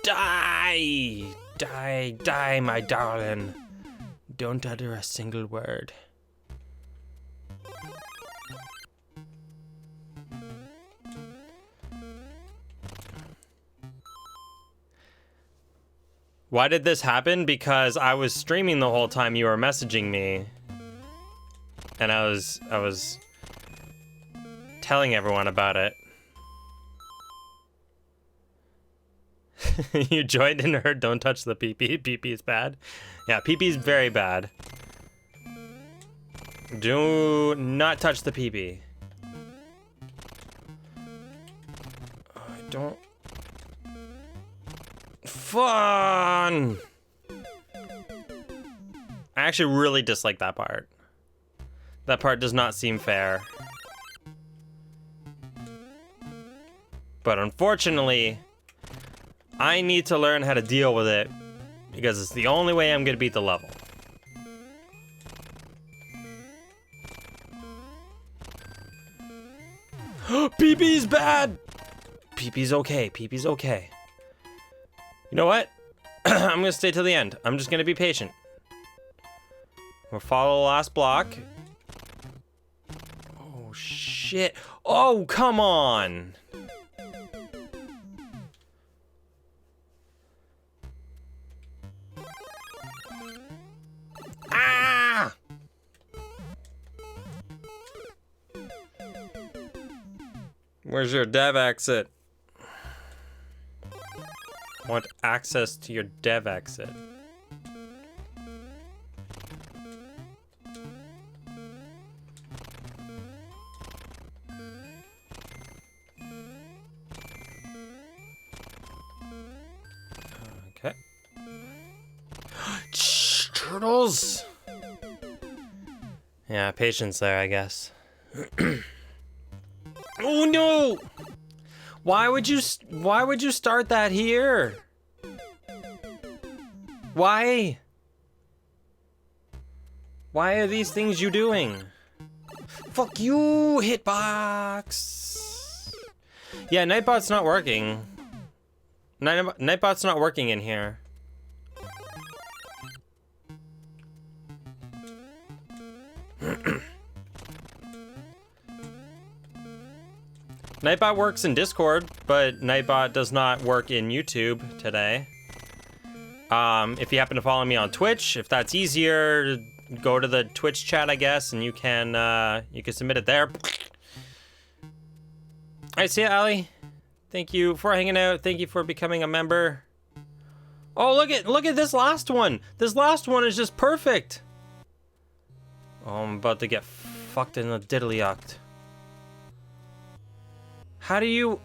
die. Die, my darling. Don't utter a single word. Why did this happen? Because I was streaming the whole time you were messaging me. And I was telling everyone about it. You joined and heard don't touch the pee-pee. Pee-pee is bad. Yeah, pee-pee is very bad. Do not touch the pee-pee. I don't... Fun! I actually really dislike that part. That part does not seem fair. But unfortunately, I need to learn how to deal with it because it's the only way I'm gonna beat the level. Pee-pee's bad! Pee-pee's okay, pee-pee's okay. You know what? I'm gonna stay till the end. I'm just gonna be patient. We'll follow the last block. Oh, shit. Oh, come on! Ah! Where's your dev exit? I want access to your dev exit. Okay. Turtles! Yeah, patience there, I guess. Oh no! Why would you start that here? Why? Why are these things you doing? Fuck you, hitbox! Yeah, Nightbot's not working. Nightbot's not working in here. Nightbot works in Discord, but Nightbot does not work in YouTube today. If you happen to follow me on Twitch, if that's easier, go to the Twitch chat, I guess, and you can submit it there. Alright, see ya, Ali. Thank you for hanging out. Thank you for becoming a member. Oh, look at this last one. This last one is just perfect. Oh, I'm about to get fucked in the diddly-yucked. How do you...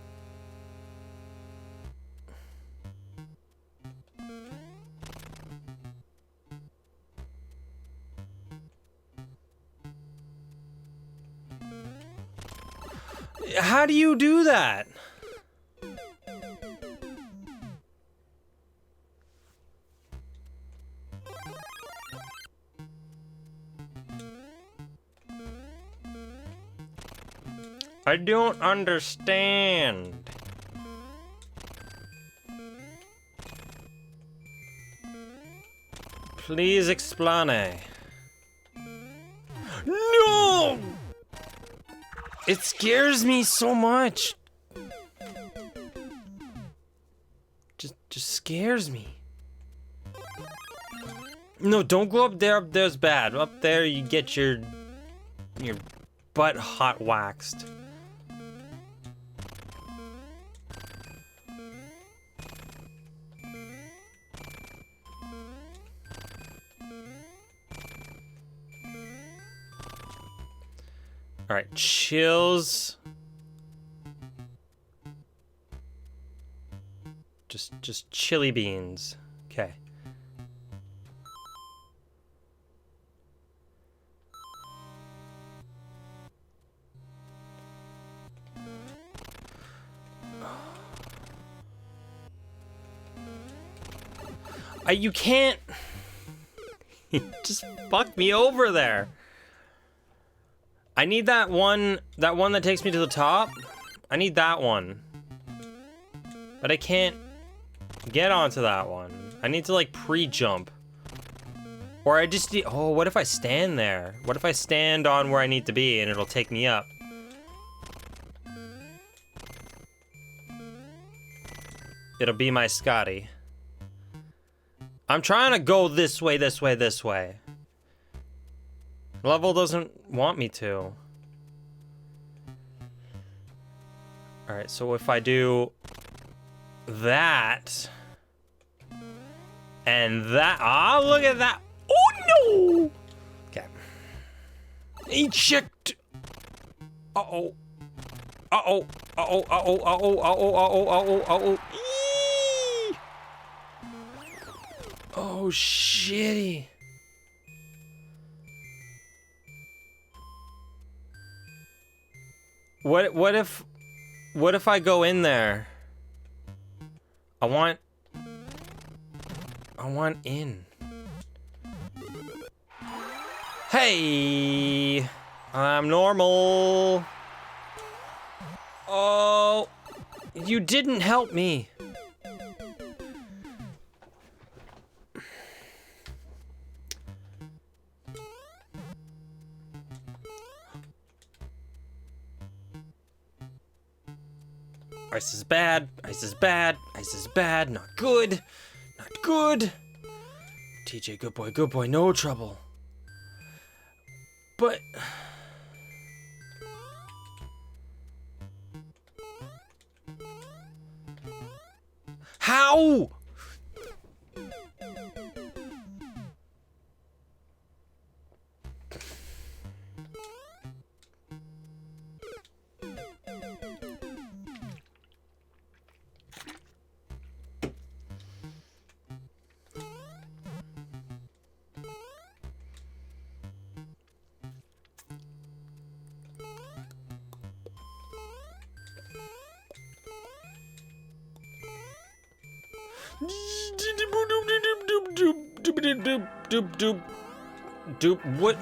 How do you do that? I don't understand. Please explain. No! It scares me so much. Just scares me. No, don't go up there. Up there's bad. Up there you get your butt hot waxed. All right, chills. Just chili beans. Okay. You can't just fuck me over there. I need that one that takes me to the top. I need that one. But I can't get onto that one. I need to like pre-jump. Or I just need, oh, what if I stand there? What if I stand on where I need to be and it'll take me up? It'll be my Scotty. I'm trying to go this way, this way, this way. Level doesn't want me to. Alright, so if I do that. And that. Ah, look at that. Oh, no. Okay. Eject. Uh-oh. Uh-oh. Uh-oh. Uh-oh. Uh-oh. Uh-oh. Uh-oh. Uh-oh. Uh-oh. Eee! Oh, shitty. What if I go in there? I want in. Hey, I'm normal. Oh, you didn't help me. Ice is bad, ice is bad, ice is bad, not good, not good. TJ, good boy, no trouble. But... how?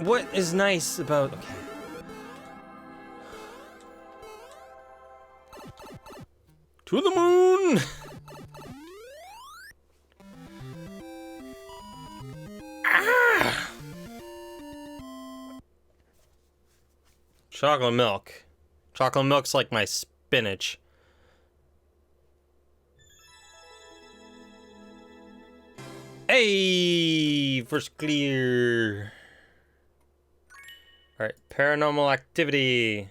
What is nice about... okay. To the moon! Ah! Chocolate milk. Chocolate milk's like my spinach. Hey, first clear. All right, paranormal activity.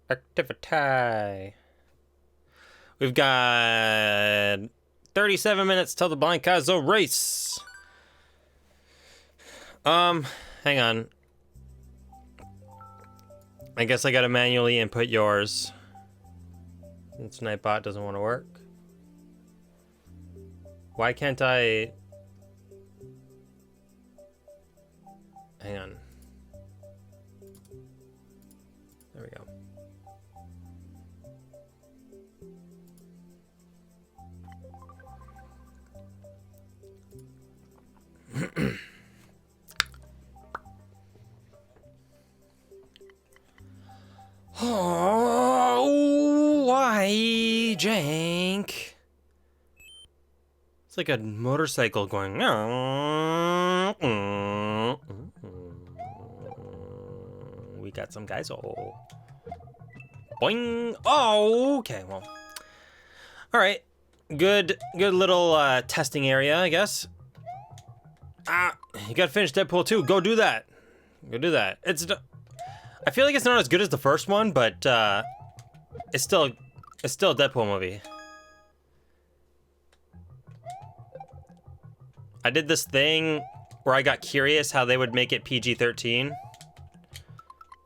Activity. We've got 37 minutes till the Blancazo race. Hang on. I guess I gotta manually input yours. Since Nightbot doesn't want to work. Why can't I... hang on. There we go. Oh, why, Jank? It's like a motorcycle going. We got some guys. Oh, boing. Oh, okay. Well, all right. Good little testing area, I guess. You gotta finish Deadpool 2. Go do that. Go do that. I feel like it's not as good as the first one, but it's still a Deadpool movie. I did this thing where I got curious how they would make it PG-13.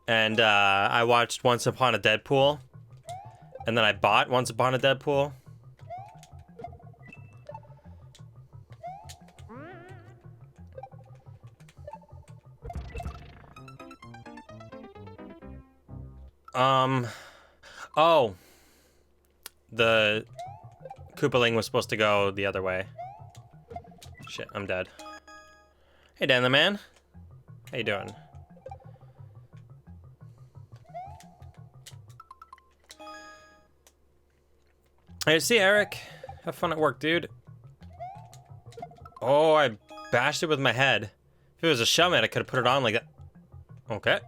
And I watched Once Upon a Deadpool. And then I bought Once Upon a Deadpool. Oh. The Koopaling was supposed to go the other way. Shit, I'm dead. Hey, Dan the Man. How you doing? Hey, see Eric. Have fun at work, dude. Oh, I bashed it with my head. If it was a Shellman, I could have put it on like that. Okay.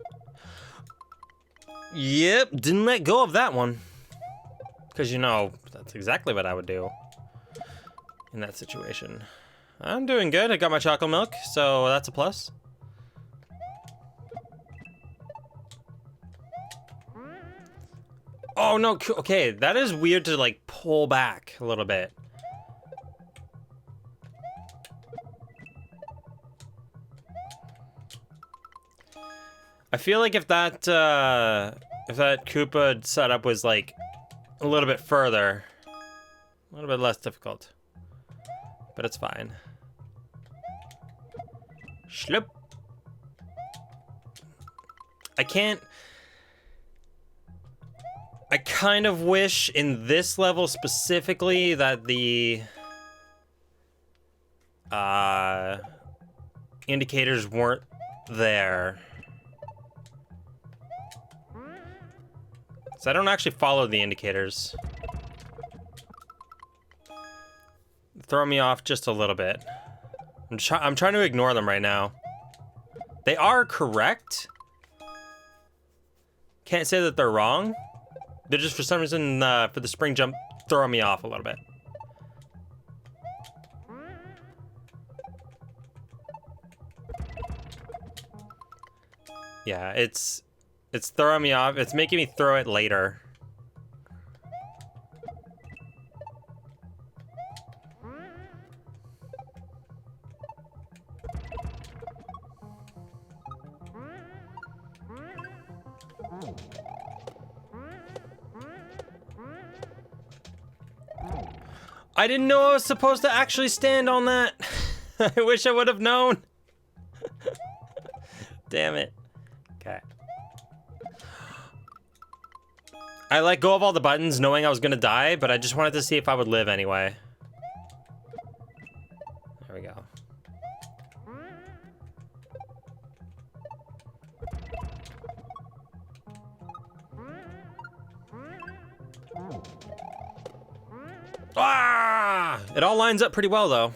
Yep, didn't let go of that one. Because, you know, that's exactly what I would do in that situation. I'm doing good. I got my chocolate milk, so that's a plus. Oh, no. Okay, that is weird to, like, pull back a little bit. I feel like if that Koopa setup was, like, a little bit further, a little bit less difficult. But it's fine. Schlup. I can't... I kind of wish in this level specifically that the indicators weren't there. So I don't actually follow the indicators. Throw me off just a little bit. I'm trying to ignore them right now. They are correct. Can't say that they're wrong. They're just, for some reason, for the spring jump, throwing me off a little bit. Yeah, it's throwing me off. It's making me throw it later. I didn't know I was supposed to actually stand on that. I wish I would have known. Damn it. Okay. I let go of all the buttons knowing I was gonna die, but I just wanted to see if I would live anyway. There we go. Ah! It all lines up pretty well, though.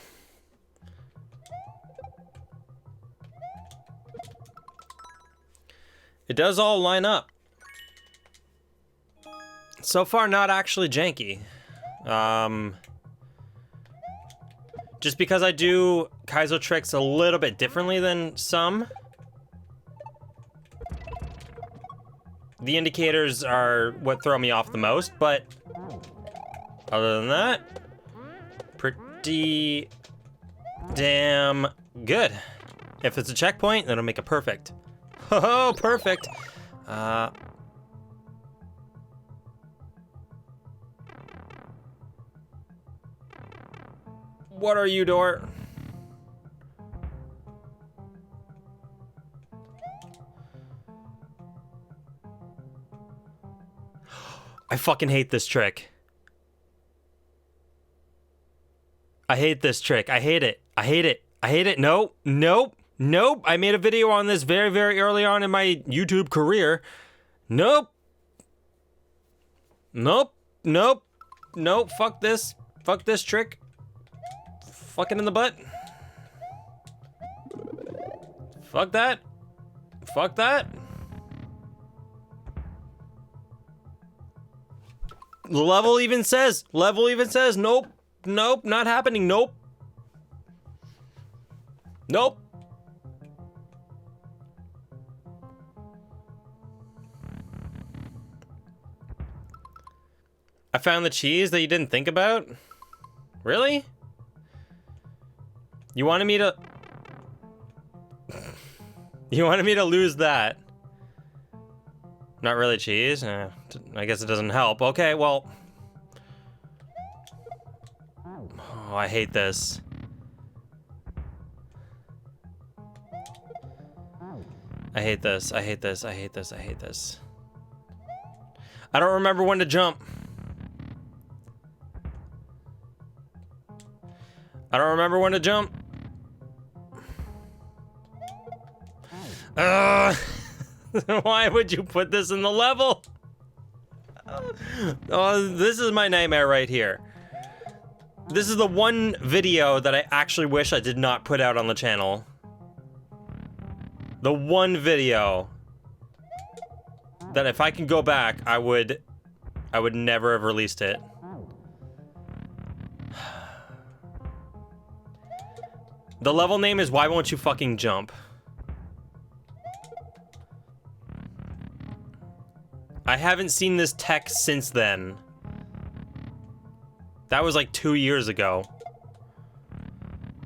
It does all line up. So far, not actually janky. Just because I do Kaizo tricks a little bit differently than some. The indicators are what throw me off the most, but other than that, pretty damn good. If it's a checkpoint, that'll make it perfect. Oh, perfect. What are you, door? I fucking hate this trick. I hate this trick. I hate it. I hate it. I hate it. Nope. Nope. Nope. I made a video on this very, very early on in my YouTube career. Nope. Nope. Nope. Nope. Fuck this. Fuck this trick. Fucking in the butt. Fuck that. Fuck that. Level even says, nope. Nope, not happening. Nope. Nope. I found the cheese that you didn't think about? Really? You wanted me to... You wanted me to lose that? Not really cheese? I guess it doesn't help. Okay, well... Oh, I hate this. I hate this. I hate this. I hate this. I hate this. I don't remember when to jump. I don't remember when to jump. Why would you put this in the level? Oh, this is my nightmare right here. This is the one video that I actually wish I did not put out on the channel. The one video that if I can go back, I would never have released it. The level name is Why Won't You Fucking Jump? I I haven't seen this tech since then. That was like 2 years ago.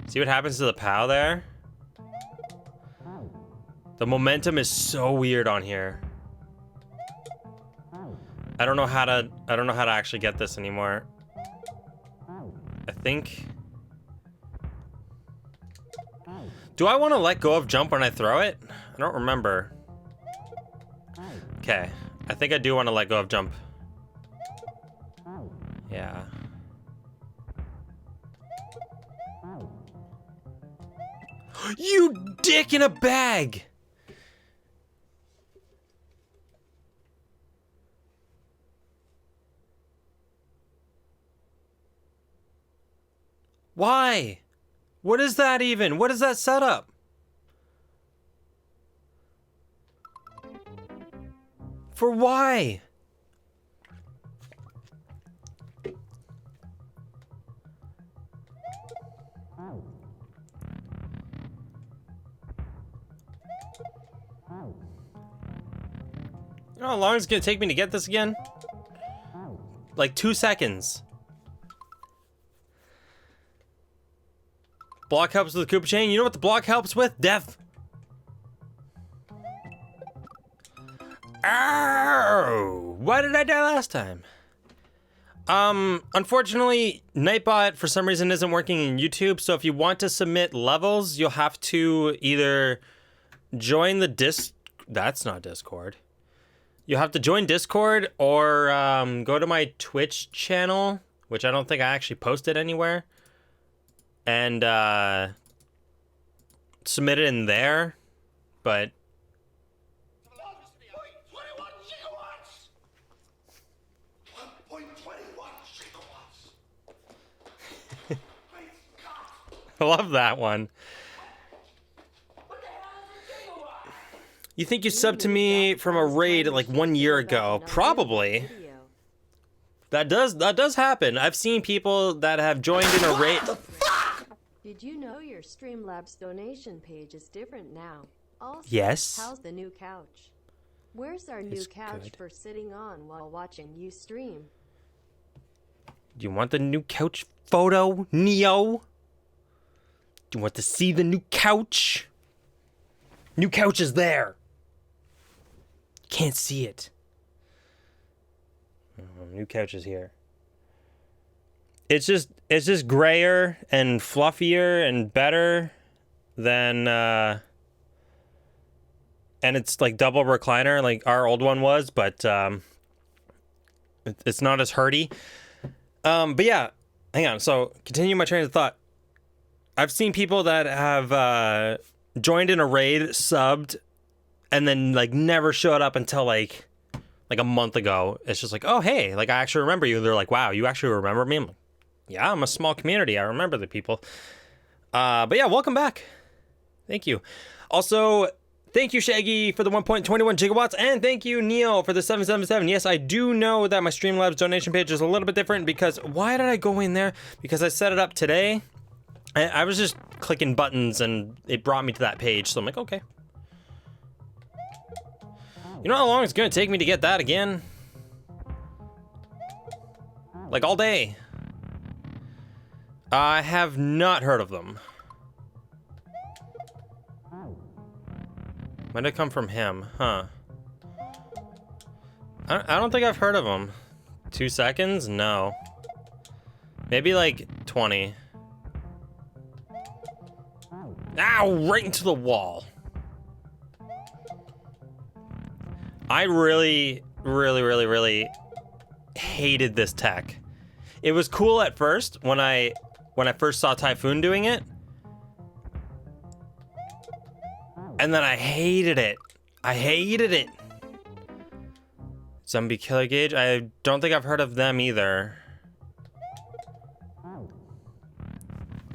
See what happens to the POW there? The momentum is so weird on here. I don't know how to actually get this anymore. I think. Do I want to let go of jump when I throw it? I don't remember. Okay. I think I do want to let go of jump. Yeah. You dick in a bag! Why? What is that even? What is that setup? For why? You know how long it's gonna take me to get this again? Like 2 seconds. Block helps with the Koopa chain. You know what the block helps with? Death. Ow! Why did I die last time? Unfortunately, Nightbot for some reason isn't working in YouTube, so if you want to submit levels, you'll have to either join the that's not Discord. You have to join Discord or go to my Twitch channel, which I don't think I actually posted anywhere, and submit it in there, but 1.21 gigawatts. I love that one. You think you subbed to me from a raid like 1 year ago? Probably. That does happen. I've seen people that have joined in a raid. Did you know your Streamlabs donation page is different now? Also, Yes. how's the new couch? Where's our new It's couch good. for sitting on while watching you stream? Do you want the new couch photo, Neo? Do you want to see the new couch? New couch is there. Can't see it. Oh, new couch is here. It's just grayer and fluffier and better than and it's like double recliner like our old one was, but it's not as hurdy. But yeah, hang on. So continue my train of thought. I've seen people that have joined in a raid, subbed, and then like never showed up until like a month ago. It's just like, oh hey, like I actually remember you. They're like, wow, you actually remember me? I'm like, yeah, I'm a small community. I remember the people. But yeah, welcome back. Thank you. Also, thank you, Shaggy, for the 1.21 gigawatts, and thank you, Neo, for the 777. Yes, I do know that my Streamlabs donation page is a little bit different because why did I go in there? Because I set it up today. I was just clicking buttons and it brought me to that page. So I'm like, okay. You know how long it's gonna take me to get that again? Like all day. I have not heard of them. Might have come from him, huh? I don't think I've heard of them. 2 seconds? No. Maybe like 20. Ow! Right into the wall. I really hated this tech. It was cool at first when I first saw Typhoon doing it. And then I hated it. I hated it. Zombie Killer Gauge? I don't think I've heard of them either.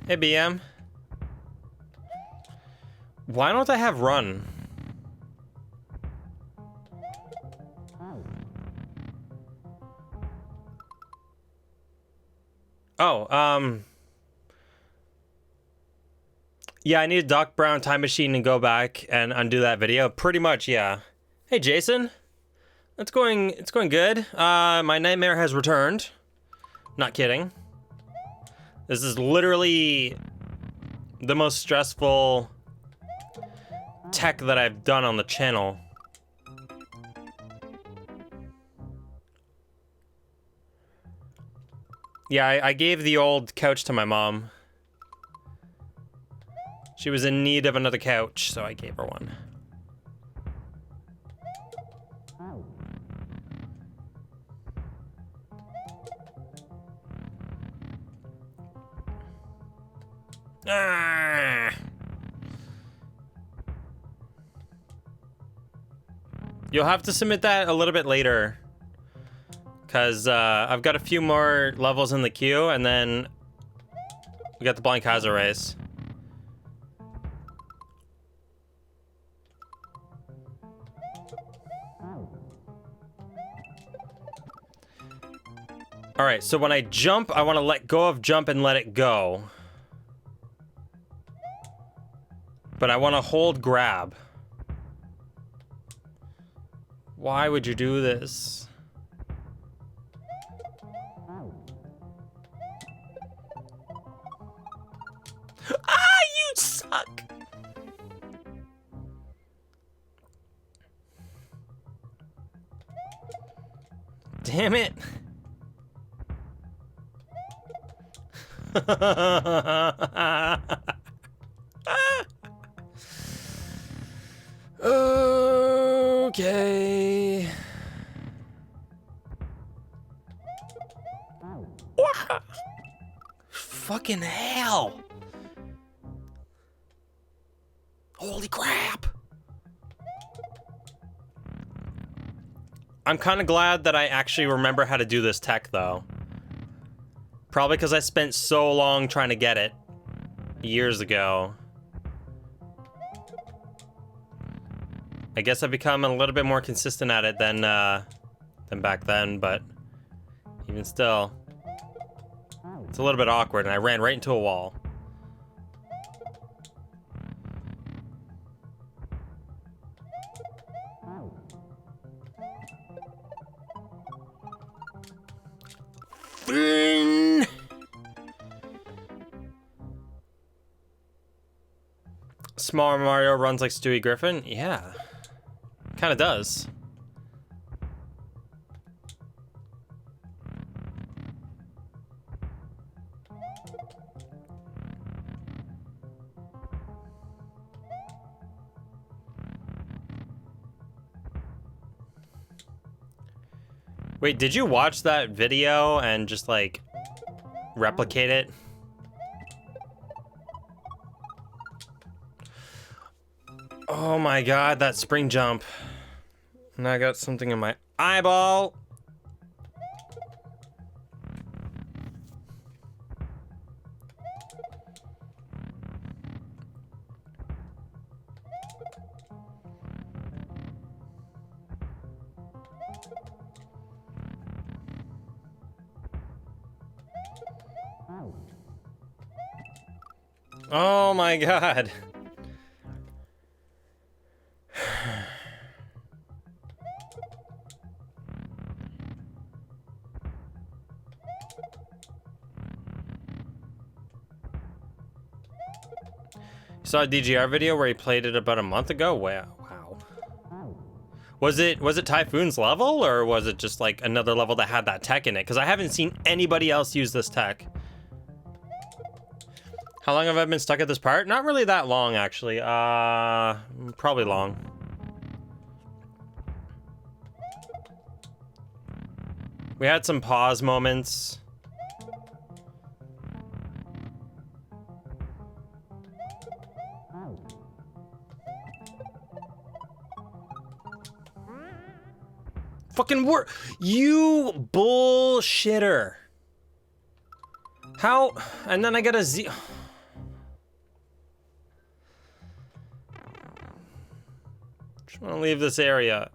Hey, BM. Why don't I have run? Oh, yeah, I need a Doc Brown time machine and go back and undo that video. Pretty much, yeah. Hey, Jason. It's going good. My nightmare has returned. Not kidding. This is literally the most stressful tech that I've done on the channel. Yeah, I gave the old couch to my mom. She was in need of another couch, so I gave her one. Ah. You'll have to submit that a little bit later, because I've got a few more levels in the queue, and then we got the Blind Kaiser race. All right, so when I jump, I want to let go of jump and let it go. But I want to hold grab. Why would you do this? Ah, you suck! Damn it! Okay. Fucking hell. Holy crap. I'm kind of glad that I actually remember how to do this tech, though. Probably because I spent so long trying to get it years ago. I guess I've become a little bit more consistent at it than back then, but even still, it's a little bit awkward, and I ran right into a wall. Small Mario runs like Stewie Griffin? Yeah. Kind of does. Wait, did you watch that video and just like replicate it? Oh my god, that spring jump. And I got something in my eyeball. Oh my god. Saw a DGR video where he played it about a month ago. Wow. Was it Typhoon's level, or was it just like another level that had that tech in it? Because I haven't seen anybody else use this tech. How long have I been stuck at this part? Not really that long, actually. Probably long. We had some pause moments. Fucking work. You bullshitter. How? And then I got a Z. Just want to leave this area.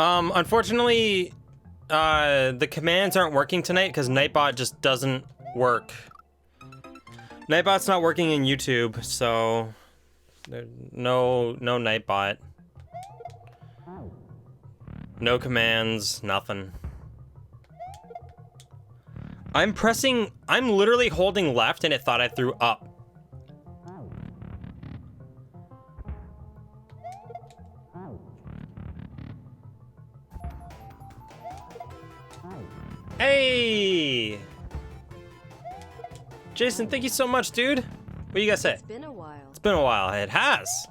Unfortunately, the commands aren't working tonight because Nightbot just doesn't work. Nightbot's not working in YouTube, so no Nightbot. No commands, nothing. I'm literally holding left and it thought I threw up. Hey! Jason, thank you so much, dude. What do you guys say? It's been a while. It's been a while. It has.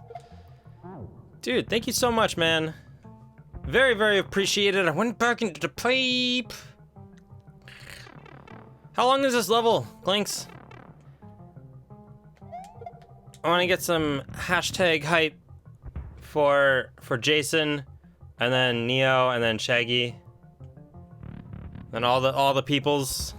Dude, thank you so much, man. Very, very appreciated. I went back into the pipe. How long is this level, Clinks? I want to get some hashtag hype for Jason, and then Neo, and then Shaggy, and all the peoples.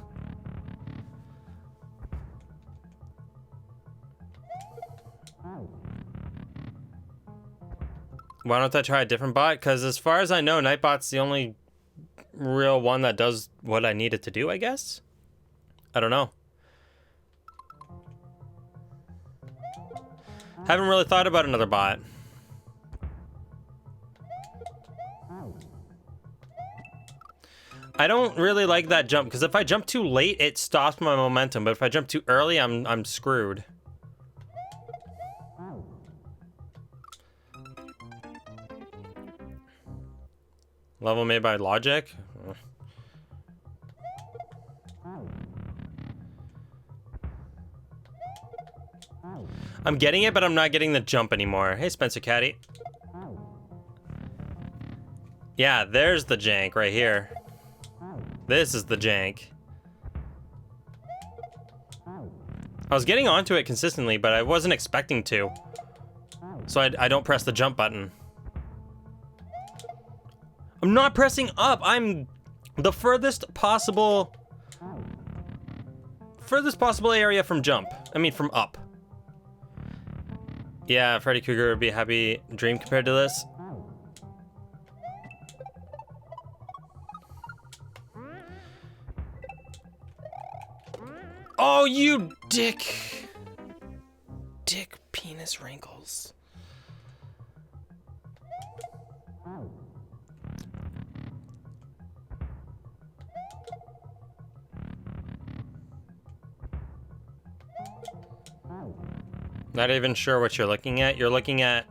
Why don't I try a different bot? Because as far as I know, Nightbot's the only real one that does what I need it to do, I guess? I don't know. Haven't really thought about another bot. I don't really like that jump, because if I jump too late, it stops my momentum, but if I jump too early, I'm screwed. Level made by Logic? I'm getting it, but I'm not getting the jump anymore. Hey, Spencer Caddy. Yeah, there's the jank right here. This is the jank. I was getting onto it consistently, but I wasn't expecting to. So I don't press the jump button. I'm not pressing up. I'm the furthest possible area from jump. I mean, from up. Yeah, Freddy Krueger would be a happy dream compared to this. Oh, you dick. Dick penis wrinkles. Not even sure what you're looking at. You're looking at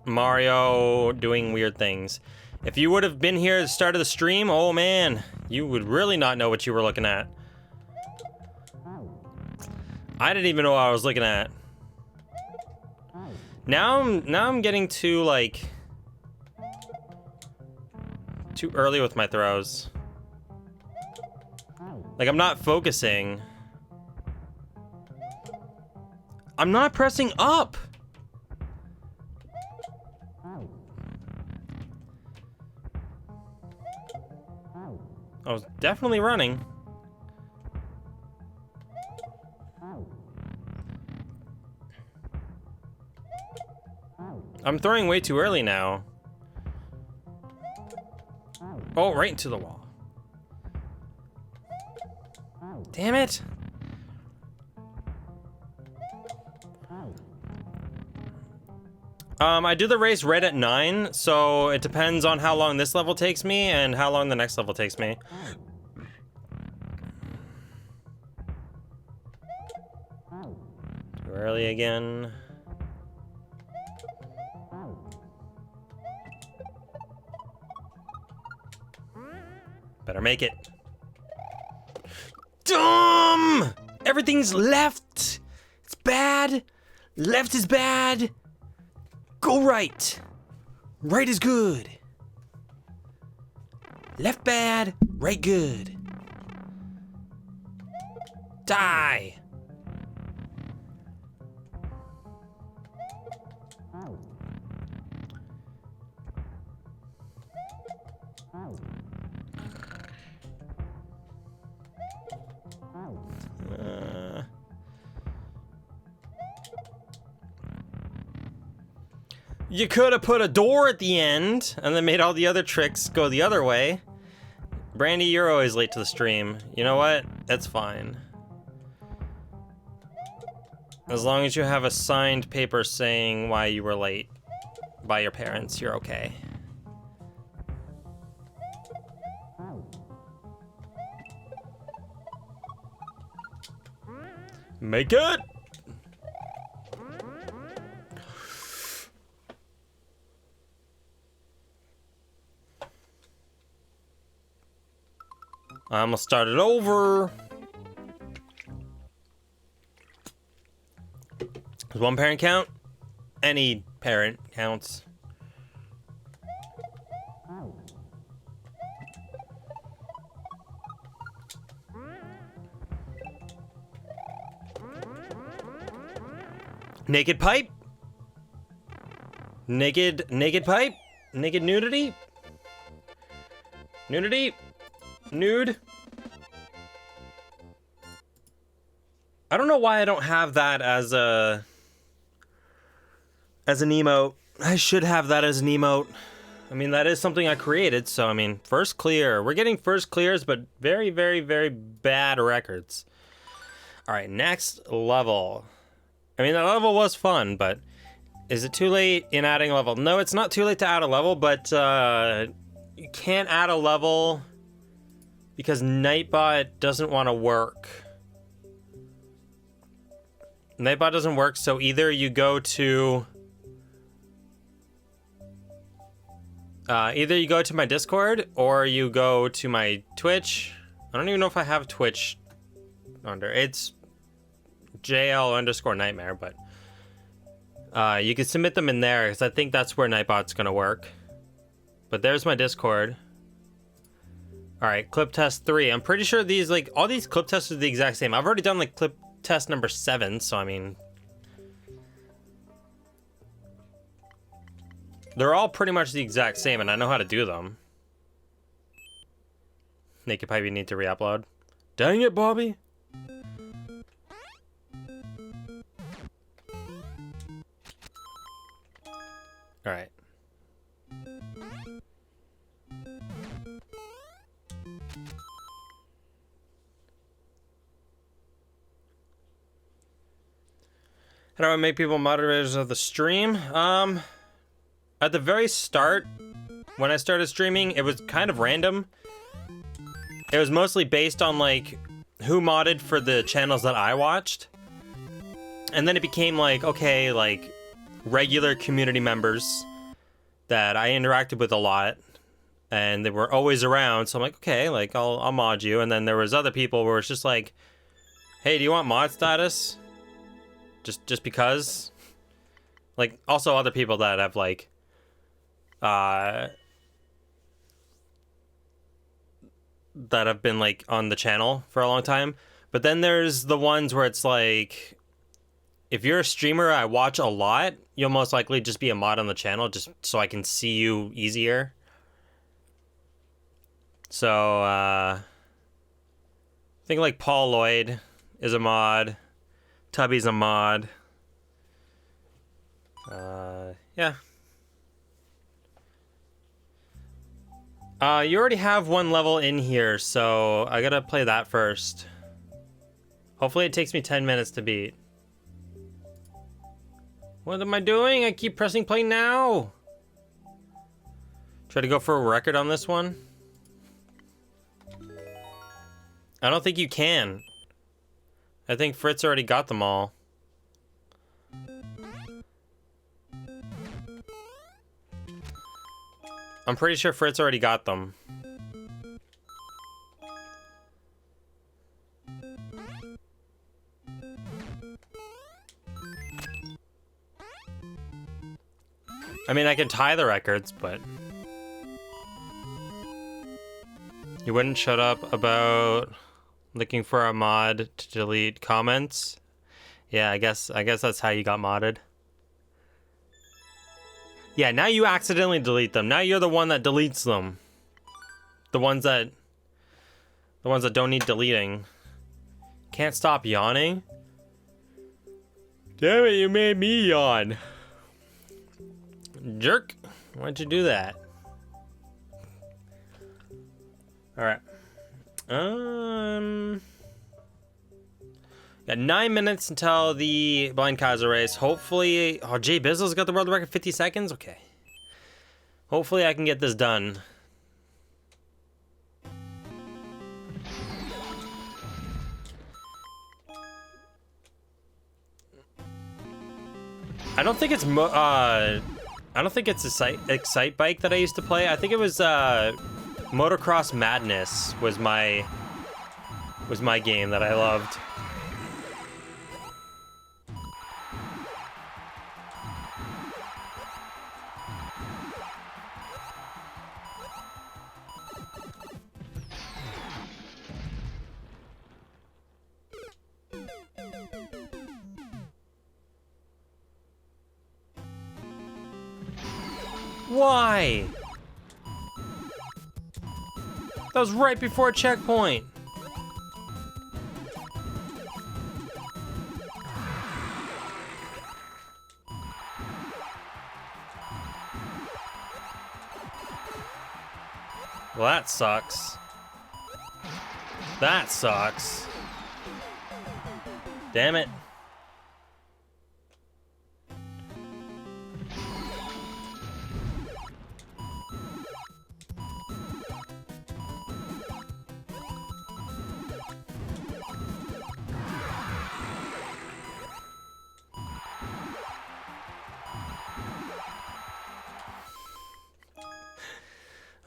Mario doing weird things. If you would have been here at the start of the stream, oh man, you would really not know what you were looking at. I didn't even know what I was looking at. Now I'm getting too too early with my throws. Like I'm not focusing. I'm not pressing up. I was definitely running. I'm throwing way too early now. Oh, right into the wall. Damn it. I do the race right at 9, so it depends on how long this level takes me and how long the next level takes me. Too early again. Better make it. Dumb! Everything's left. It's bad. Left is bad. Go right. Right is good. Left bad, right good. Die. You could have put a door at the end and then made all the other tricks go the other way. Brandy, you're always late to the stream. You know what? That's fine. As long as you have a signed paper saying why you were late by your parents, you're okay. Make it! I'm gonna start it over. Does one parent count? Any parent counts. Naked pipe? Naked pipe? Naked nudity? Nudity? Nude? I don't know why I don't have that as an emote. I should have that as an emote. I mean, that is something I created, so I mean, first clear. We're getting first clears, but very, very, very bad records. All right, next level. I mean, that level was fun, but is it too late in adding a level? No, it's not too late to add a level, but you can't add a level because Nightbot doesn't want to work. Nightbot doesn't work, so either you go to my Discord or you go to my Twitch. I don't even know if I have Twitch under. It's JL_nightmare, but you can submit them in there because I think that's where Nightbot's gonna work. But there's my Discord. All right, clip test 3. I'm pretty sure these, like, all these clip tests are the exact same. I've already done like clip test number 7, so I mean, they're all pretty much the exact same, and I know how to do them. Naked Pipe, you need to re-upload. Dang it, Bobby. All right. How do I make people moderators of the stream? At the very start, when I started streaming, it was kind of random. It was mostly based on like who modded for the channels that I watched. And then it became like, okay, like regular community members that I interacted with a lot and they were always around. So I'm like, okay, like I'll mod you. And then there was other people where it's just like, hey, do you want mod status? Just because. Like also other people that have like that have been like on the channel for a long time. But then there's the ones where it's like, if you're a streamer I watch a lot, you'll most likely just be a mod on the channel just so I can see you easier. So I think like Paul Lloyd is a mod. Tubby's a mod. Yeah. You already have one level in here, so I gotta play that first. Hopefully it takes me 10 minutes to beat. What am I doing? I keep pressing play now. Try to go for a record on this one. I don't think you can. I think Fritz already got them all. I'm pretty sure Fritz already got them. I mean, I can tie the records, but you wouldn't shut up about looking for a mod to delete comments. Yeah, I guess that's how you got modded. Yeah, now you accidentally delete them. Now you're the one that deletes them. The ones that don't need deleting. Can't stop yawning. Damn it, you made me yawn. Jerk. Why'd you do that? Alright. Got 9 minutes until the Blind Kaiser race. Hopefully... Oh, Jay Bizzle's got the world record 50 seconds? Okay. Hopefully I can get this done. I don't think it's I don't think it's Excite Bike that I used to play. I think it was Motocross Madness was my game that I loved. Why? That was right before a checkpoint. Well, that sucks. That sucks. Damn it.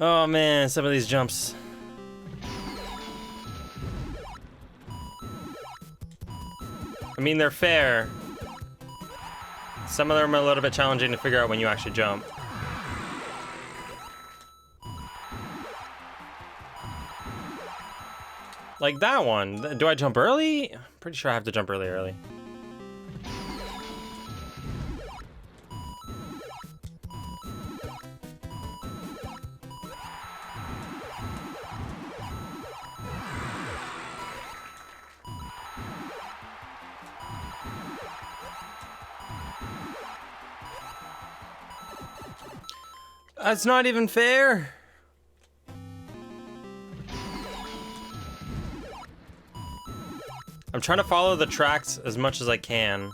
Oh man, some of these jumps. I mean, they're fair. Some of them are a little bit challenging to figure out when you actually jump. Like that one. Do I jump early? Pretty sure I have to jump really early. That's not even fair. I'm trying to follow the tracks as much as I can.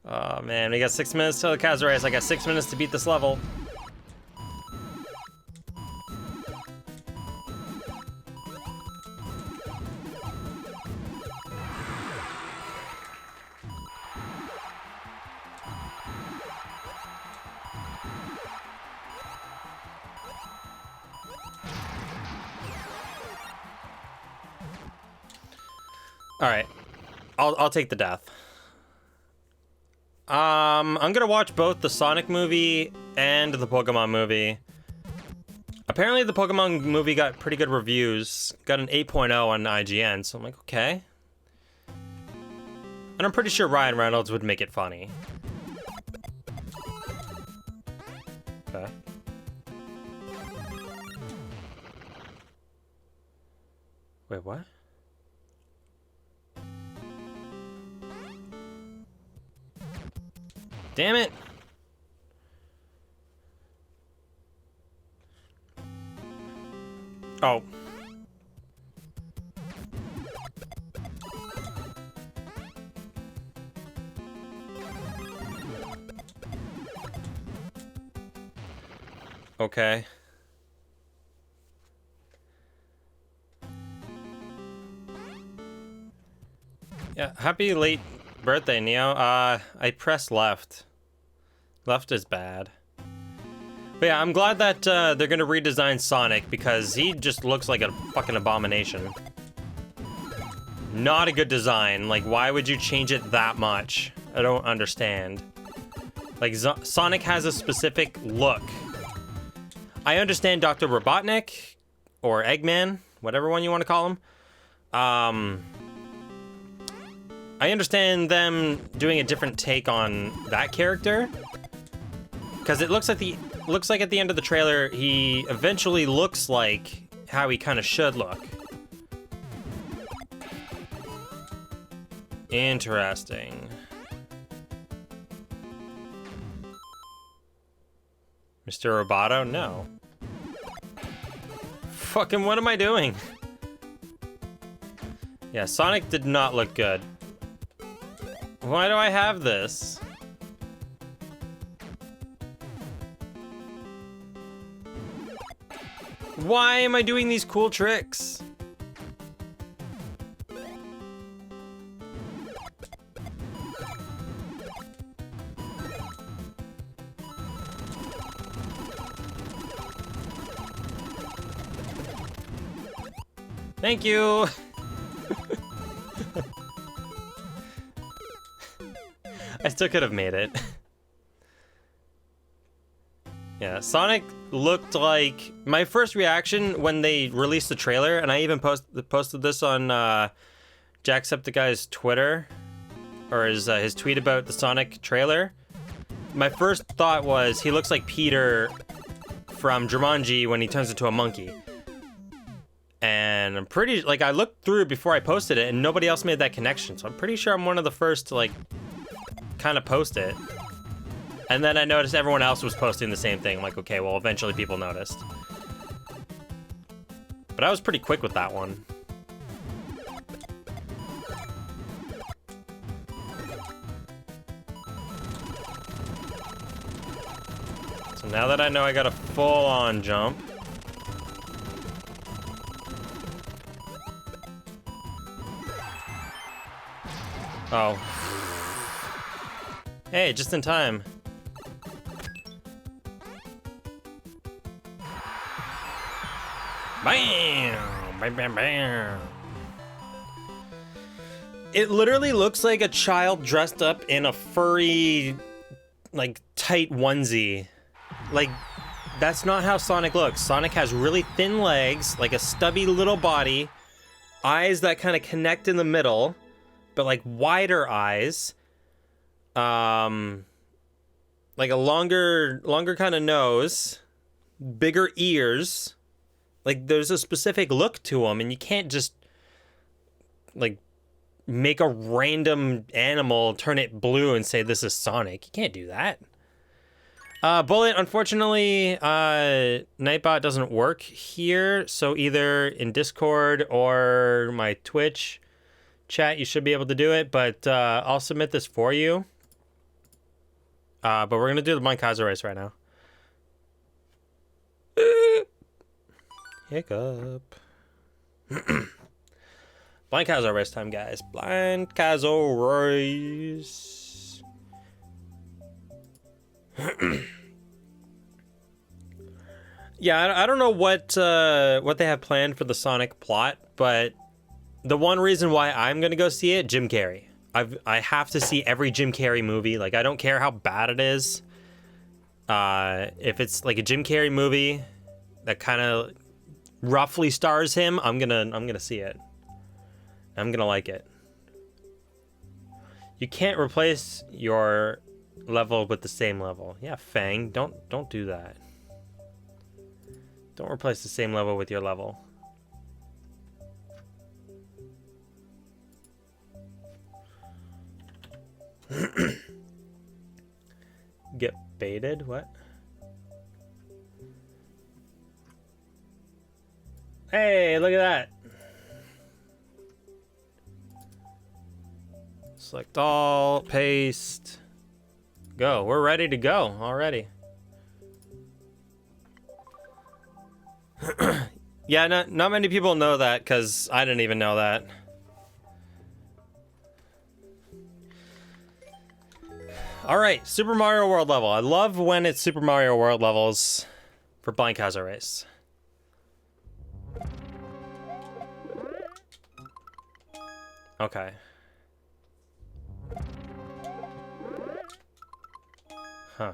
Oh man, we got 6 minutes till the Kaiser race. I got 6 minutes to beat this level. All right, I'll take the death. I'm gonna watch both the Sonic movie and the Pokemon movie. Apparently the Pokemon movie got pretty good reviews. Got an 8.0 on IGN, so I'm like, okay. And I'm pretty sure Ryan Reynolds would make it funny. Okay. Wait, what? Damn it! Oh. Okay. Yeah, happy late birthday, Neo. I pressed left. Left is bad. But yeah, I'm glad that they're gonna redesign Sonic because he just looks like a fucking abomination. Not a good design. Like, why would you change it that much? I don't understand. Like, Sonic has a specific look. I understand Dr. Robotnik, or Eggman, whatever one you want to call him. I understand them doing a different take on that character, because it looks like at the end of the trailer he eventually looks like how he kind of should look. Interesting. Mr. Roboto? No. Fucking what am I doing? Yeah, Sonic did not look good. Why do I have this? Why am I doing these cool tricks? Thank you. I still could have made it. Yeah, Sonic looked like... My first reaction when they released the trailer, and I even posted this on Jacksepticeye's Twitter, or his tweet about the Sonic trailer. My first thought was, he looks like Peter from Jumanji when he turns into a monkey. And I'm pretty... Like, I looked through it before I posted it, and nobody else made that connection, so I'm pretty sure I'm one of the first to, like, kind of post it. And then I noticed everyone else was posting the same thing. I'm like, okay, well, eventually people noticed. But I was pretty quick with that one. So now that I know I got a full-on jump. Oh. Hey, just in time. Bam! Bam, bam, bam. It literally looks like a child dressed up in a furry, like, tight onesie. Like, that's not how Sonic looks. Sonic has really thin legs, like a stubby little body, eyes that kind of connect in the middle, but like wider eyes. Like a longer kind of nose, bigger ears. Like, there's a specific look to him, and you can't just, like, make a random animal, turn it blue, and say this is Sonic. You can't do that. Bullet, unfortunately, Nightbot doesn't work here, so either in Discord or my Twitch chat, you should be able to do it, but I'll submit this for you. But we're going to do the Blind Kaiser race right now. Hiccup. Blind Kaiser race time, guys. Blind Kaiser race. Yeah, I don't know what they have planned for the Sonic plot, but the one reason why I'm gonna go see it, Jim Carrey. I have to see every Jim Carrey movie. Like, I don't care how bad it is. If it's like a Jim Carrey movie that kind of roughly stars him, I'm gonna see it. I'm gonna like it. You can't replace your level with the same level. Yeah, Fang, don't do that. Don't replace the same level with your level. Get baited? What? Hey, look at that. Select all, paste, go. We're ready to go already. Yeah, not many people know that, because I didn't even know that. Alright, Super Mario World level. I love when it's Super Mario World levels for Blind Kaiser Race. Okay. Huh.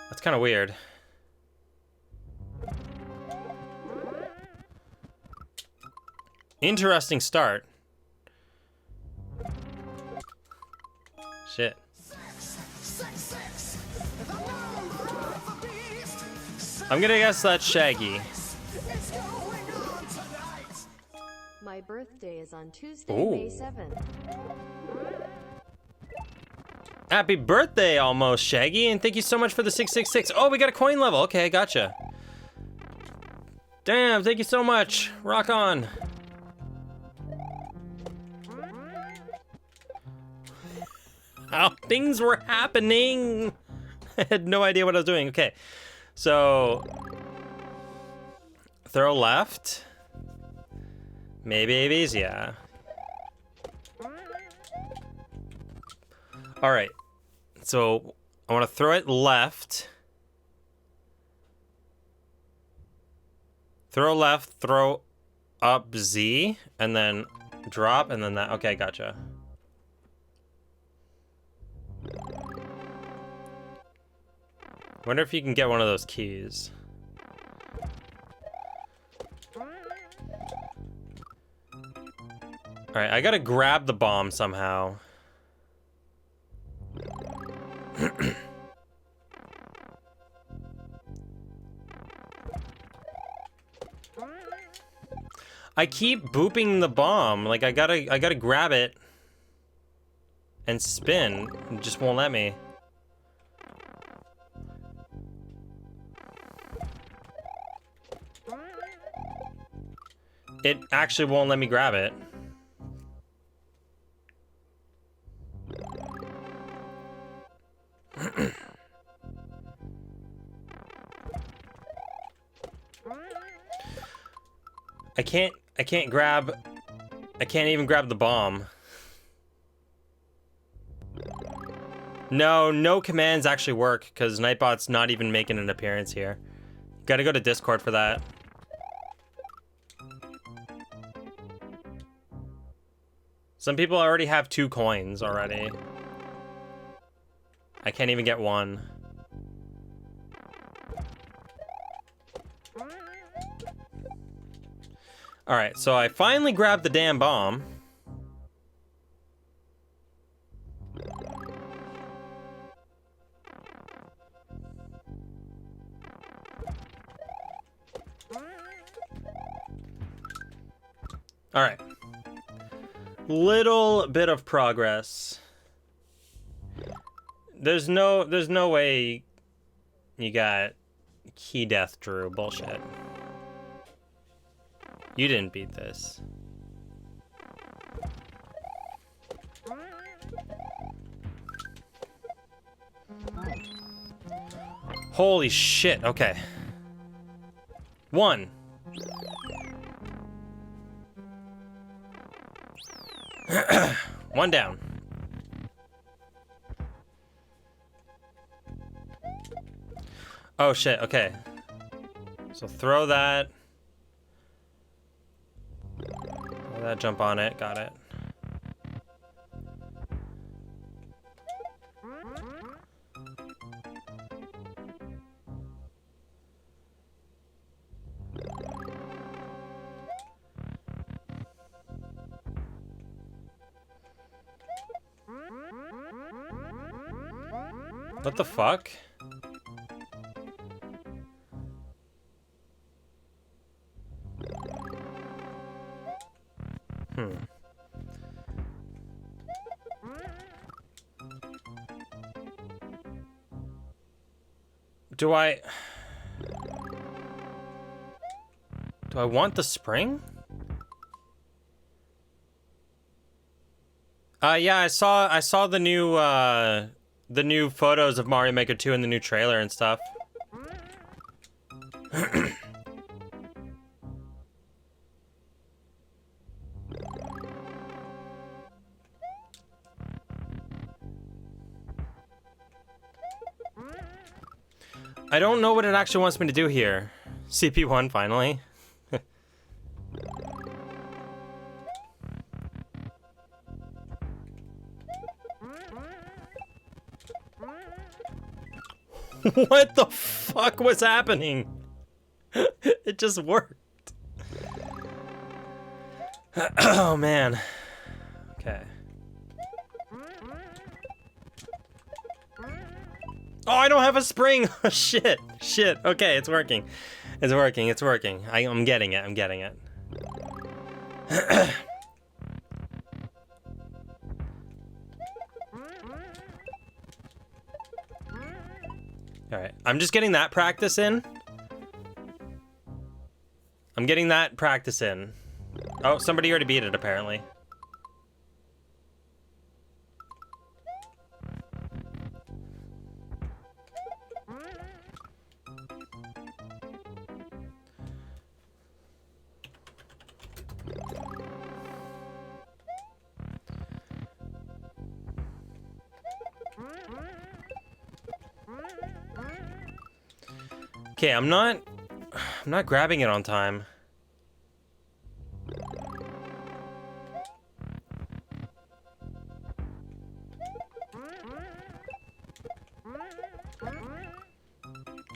That's kind of weird. Interesting start. Shit. I'm gonna guess that's Shaggy. My birthday is on Tuesday, Ooh. May 7th. Happy birthday, almost, Shaggy, and thank you so much for the 666. Oh, we got a coin level. Okay, gotcha. Damn, thank you so much. Rock on. How things were happening. I had no idea what I was doing. Okay, so throw left. Maybe, yeah. All right, so I want to throw it left. Throw left, throw up Z, and then drop, and then that. Okay, gotcha. Wonder if you can get one of those keys. All right, I gotta grab the bomb somehow. I keep booping the bomb. Like I gotta grab it and spin. It just won't let me. It actually won't let me grab it. I can't even grab the bomb. No commands actually work because Nightbot's not even making an appearance here. Gotta go to Discord for that. Some people already have 2 coins already. I can't even get 1. Alright, so I finally grabbed the damn bomb. Alright. Little bit of progress. There's no way you got key death, Drew. Bullshit. You didn't beat this. Holy shit, okay. 1. One down. Oh shit, okay. So throw that. Throw that, jump on it, got it. What the fuck? Do I want the spring? Yeah, I saw the new photos of Mario Maker 2 in the new trailer and stuff. I don't know what it actually wants me to do here. CP1 finally. What the fuck was happening? It just worked. Oh man. Okay. Oh, I don't have a spring. Shit. Shit. Okay, it's working. It's working. It's working. I'm getting it. I'm getting it. All right. I'm just getting that practice in. I'm getting that practice in. Oh, somebody already beat it, apparently. Okay, I'm not grabbing it on time.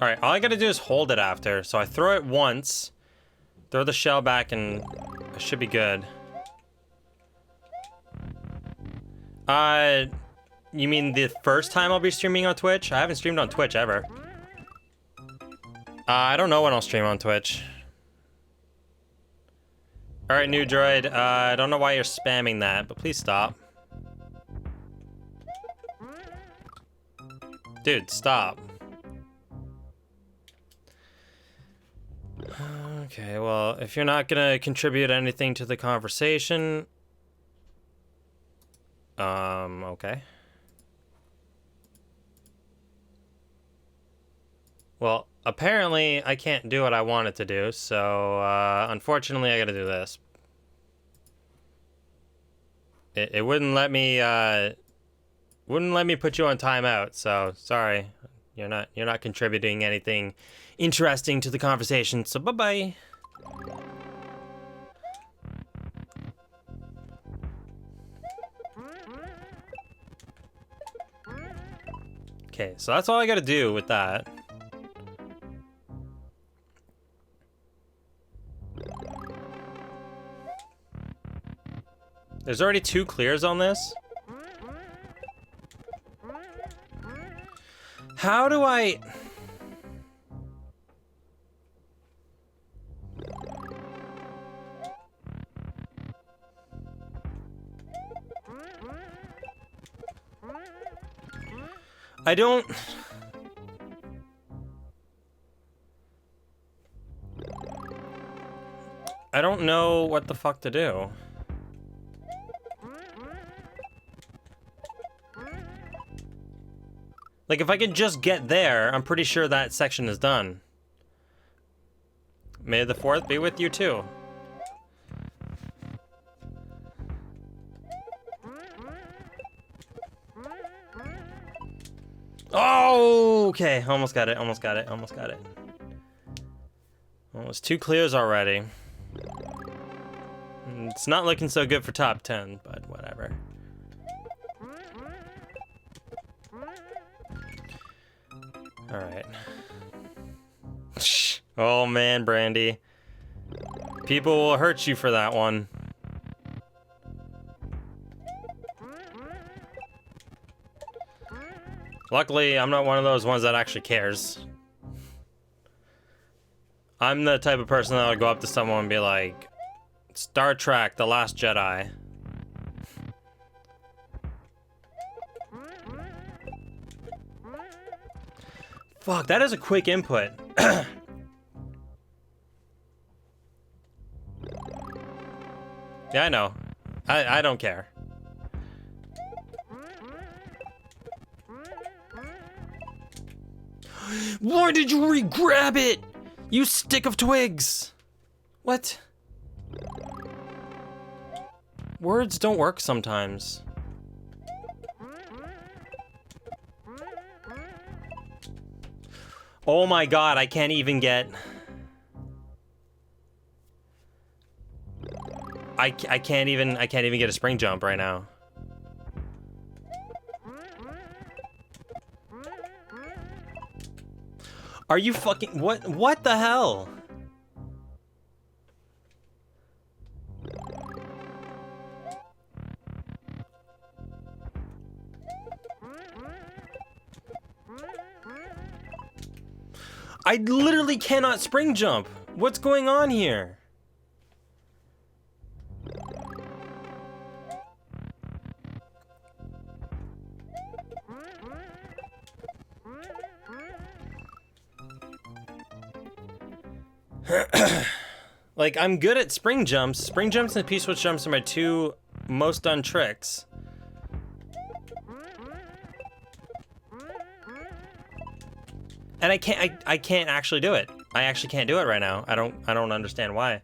All right, all I gotta do is hold it after. So I throw it once, throw the shell back, and I should be good. You mean the first time I'll be streaming on Twitch? I haven't streamed on Twitch ever. I don't know when I'll stream on Twitch. All right, new droid. I don't know why you're spamming that, but please stop. Dude, stop. Okay, well, if you're not gonna contribute anything to the conversation, okay. Well, apparently I can't do what I wanted to do, so unfortunately I gotta do this. It wouldn't let me put you on timeout, so sorry. You're not contributing anything interesting to the conversation, so bye-bye. Okay, so that's all I gotta do with that. There's already 2 clears on this. How do I... I don't... I don't know what the fuck to do. Like, if I can just get there, I'm pretty sure that section is done. May the 4th be with you too. Oh, okay. Almost got it. Almost got it. Almost got it. Almost 2 clears already. It's not looking so good for top 10, but whatever. All right. Oh man, Brandy. People will hurt you for that one. Luckily, I'm not one of those ones that actually cares. I'm the type of person that would go up to someone and be like, Star Trek: The Last Jedi. Fuck, that is a quick input. Yeah, I know. I don't care. Why did you re-grab it? You stick of twigs! What? Words don't work sometimes. Oh my god, I can't even get... I can't even get a spring jump right now. Are you fucking... What the hell? I literally cannot spring jump. What's going on here? Like, I'm good at spring jumps. Spring jumps and P-switch jumps are my two most done tricks. And I can't actually do it. I actually can't do it right now. I don't understand why.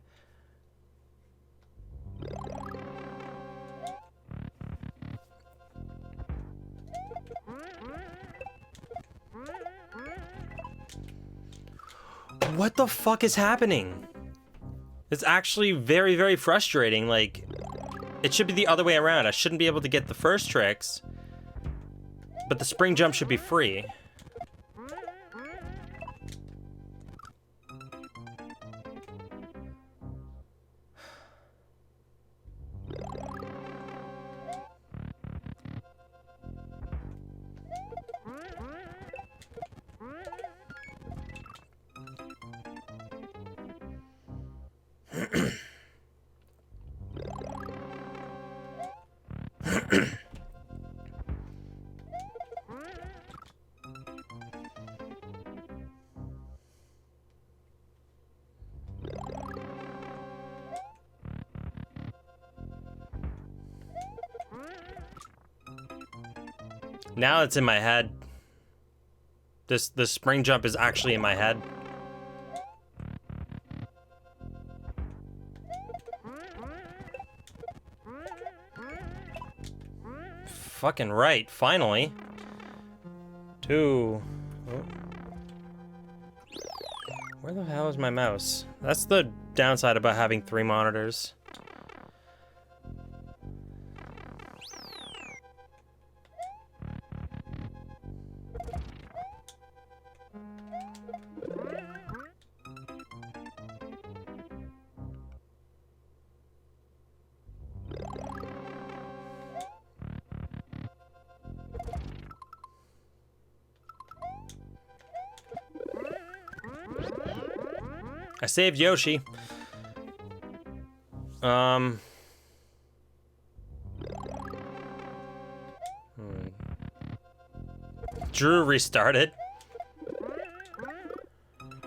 What the fuck is happening? It's actually very, very frustrating. Like, it should be the other way around. I shouldn't be able to get the first tricks, but the spring jump should be free. Now it's in my head. This spring jump is actually in my head. Fucking right, finally. Two. Oh. Where the hell is my mouse? That's the downside about having 3 monitors. I saved Yoshi. Drew restarted.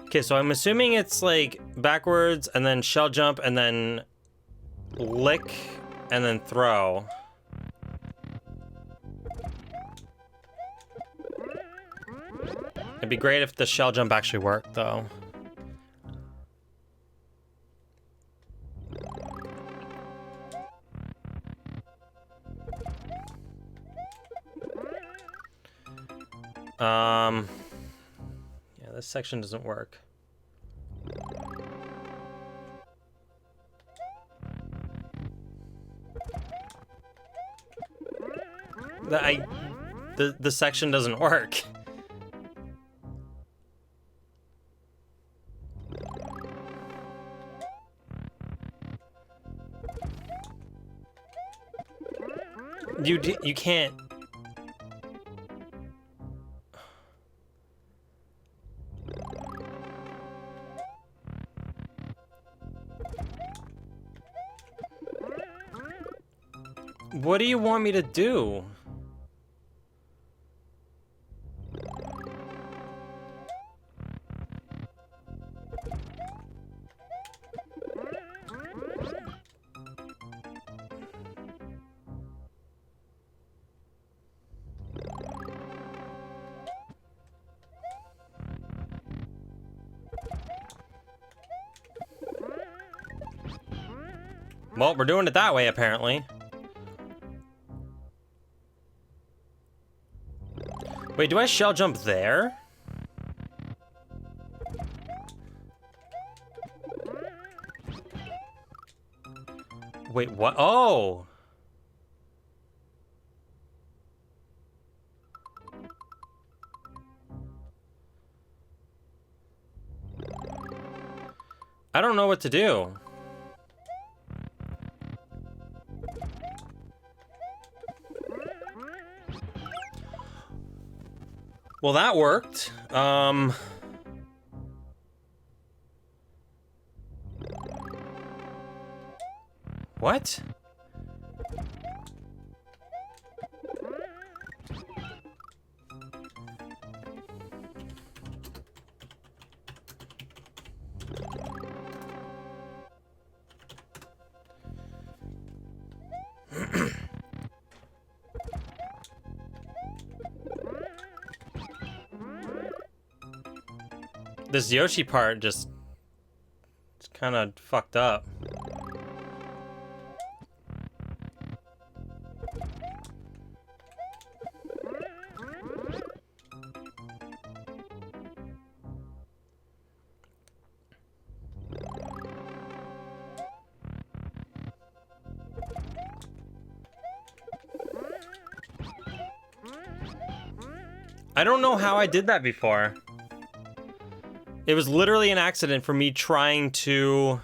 Okay, so I'm assuming it's like backwards and then shell jump and then lick and then throw. It'd be great if the shell jump actually worked though. Yeah, this section doesn't work. The section doesn't work. You can't. What do you want me to do? Well, we're doing it that way, apparently. Wait, do I shell jump there? Wait, what? Oh! I don't know what to do. Well, that worked. What? This Yoshi part just... it's kind of fucked up. I don't know how I did that before. It was literally an accident for me trying to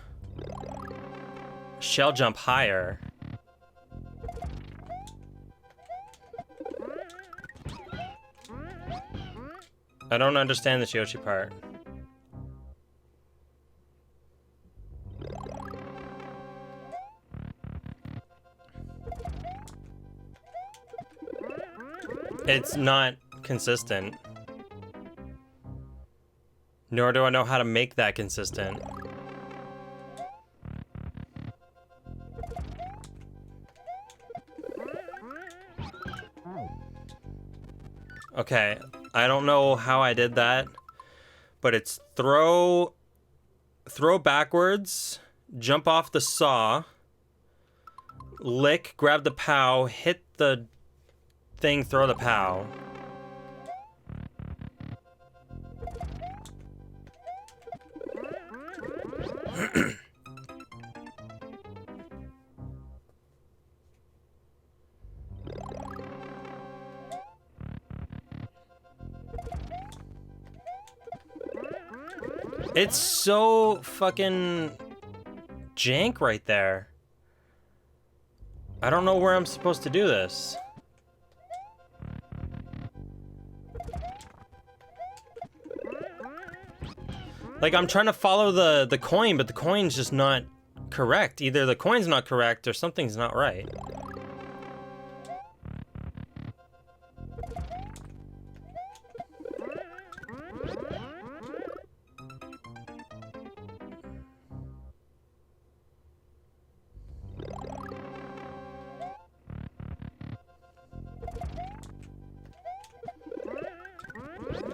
shell jump higher. I don't understand this Yoshi part. It's not consistent. Nor do I know how to make that consistent. Okay, I don't know how I did that, but it's throw backwards, jump off the saw, lick, grab the POW, hit the thing, throw the POW. It's so fucking jank right there. I don't know where I'm supposed to do this. Like, I'm trying to follow the coin, but the coin's just not correct. Either the coin's not correct or something's not right.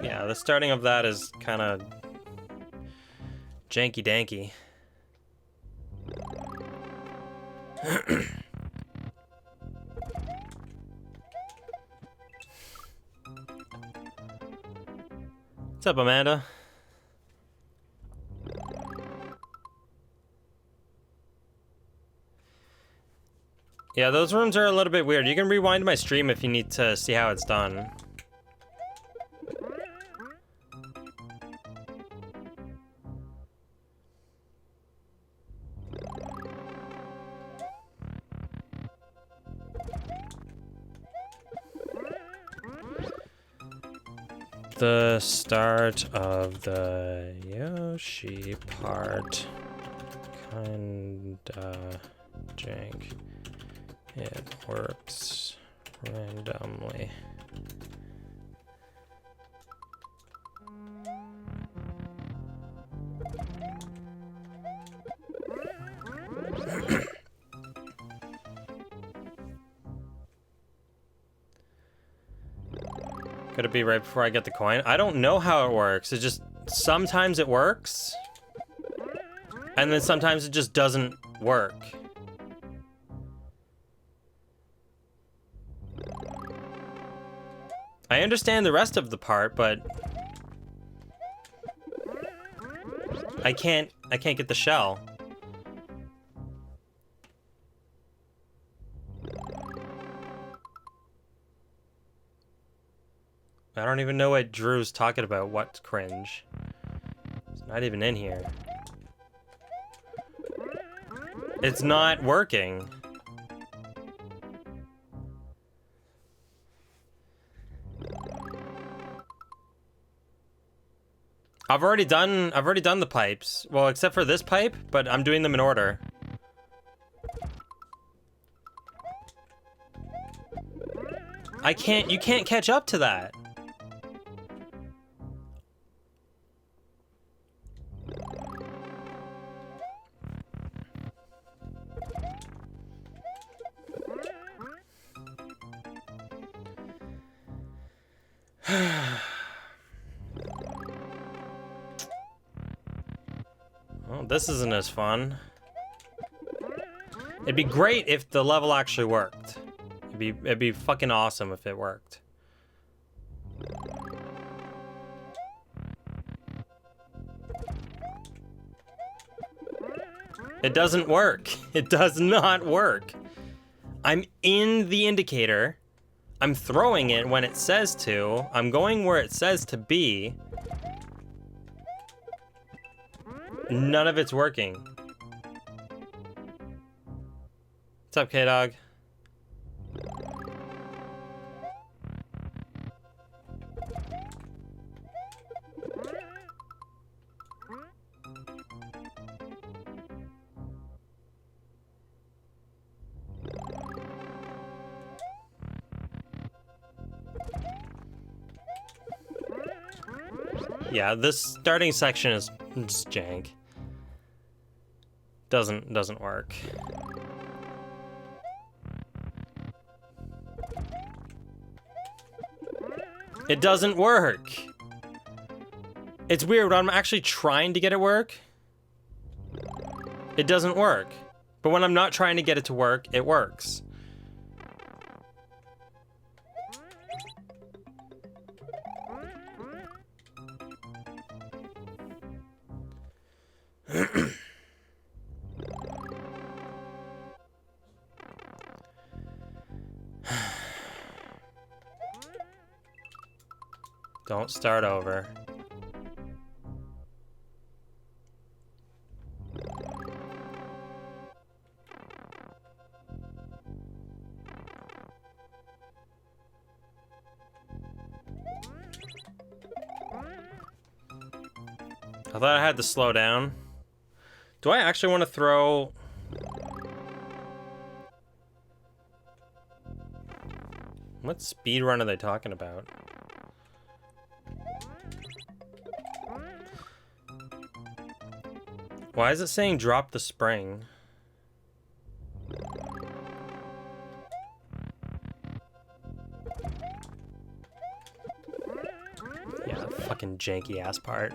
Yeah, the starting of that is kind of janky danky. What's up, Amanda? Yeah, those rooms are a little bit weird. You can rewind my stream if you need to see how it's done. The start of the Yoshi part kinda jank. It works randomly. Could it be right before I get the coin? I don't know how it works. It just, sometimes it works. And then sometimes it just doesn't work. I understand the rest of the part, but I can't get the shell. I don't even know what Drew's talking about. What's cringe? It's not even in here. It's not working. I've already done the pipes. Well, except for this pipe, but I'm doing them in order. I can't, you can't catch up to that. Well, this isn't as fun. It'd be great if the level actually worked. It'd be fucking awesome if it worked. It doesn't work. It does not work. I'm in the indicator. I'm throwing it when it says to. I'm going where it says to be. None of it's working. What's up, K-Dog? Yeah, this starting section is just jank. Doesn't work. It doesn't work. It's weird, when I'm actually trying to get it work, it doesn't work. But when I'm not trying to get it to work, it works. Don't start over. I thought I had to slow down. Do I actually want to throw... What speed run are they talking about? Why is it saying drop the spring? Yeah, fucking janky ass part.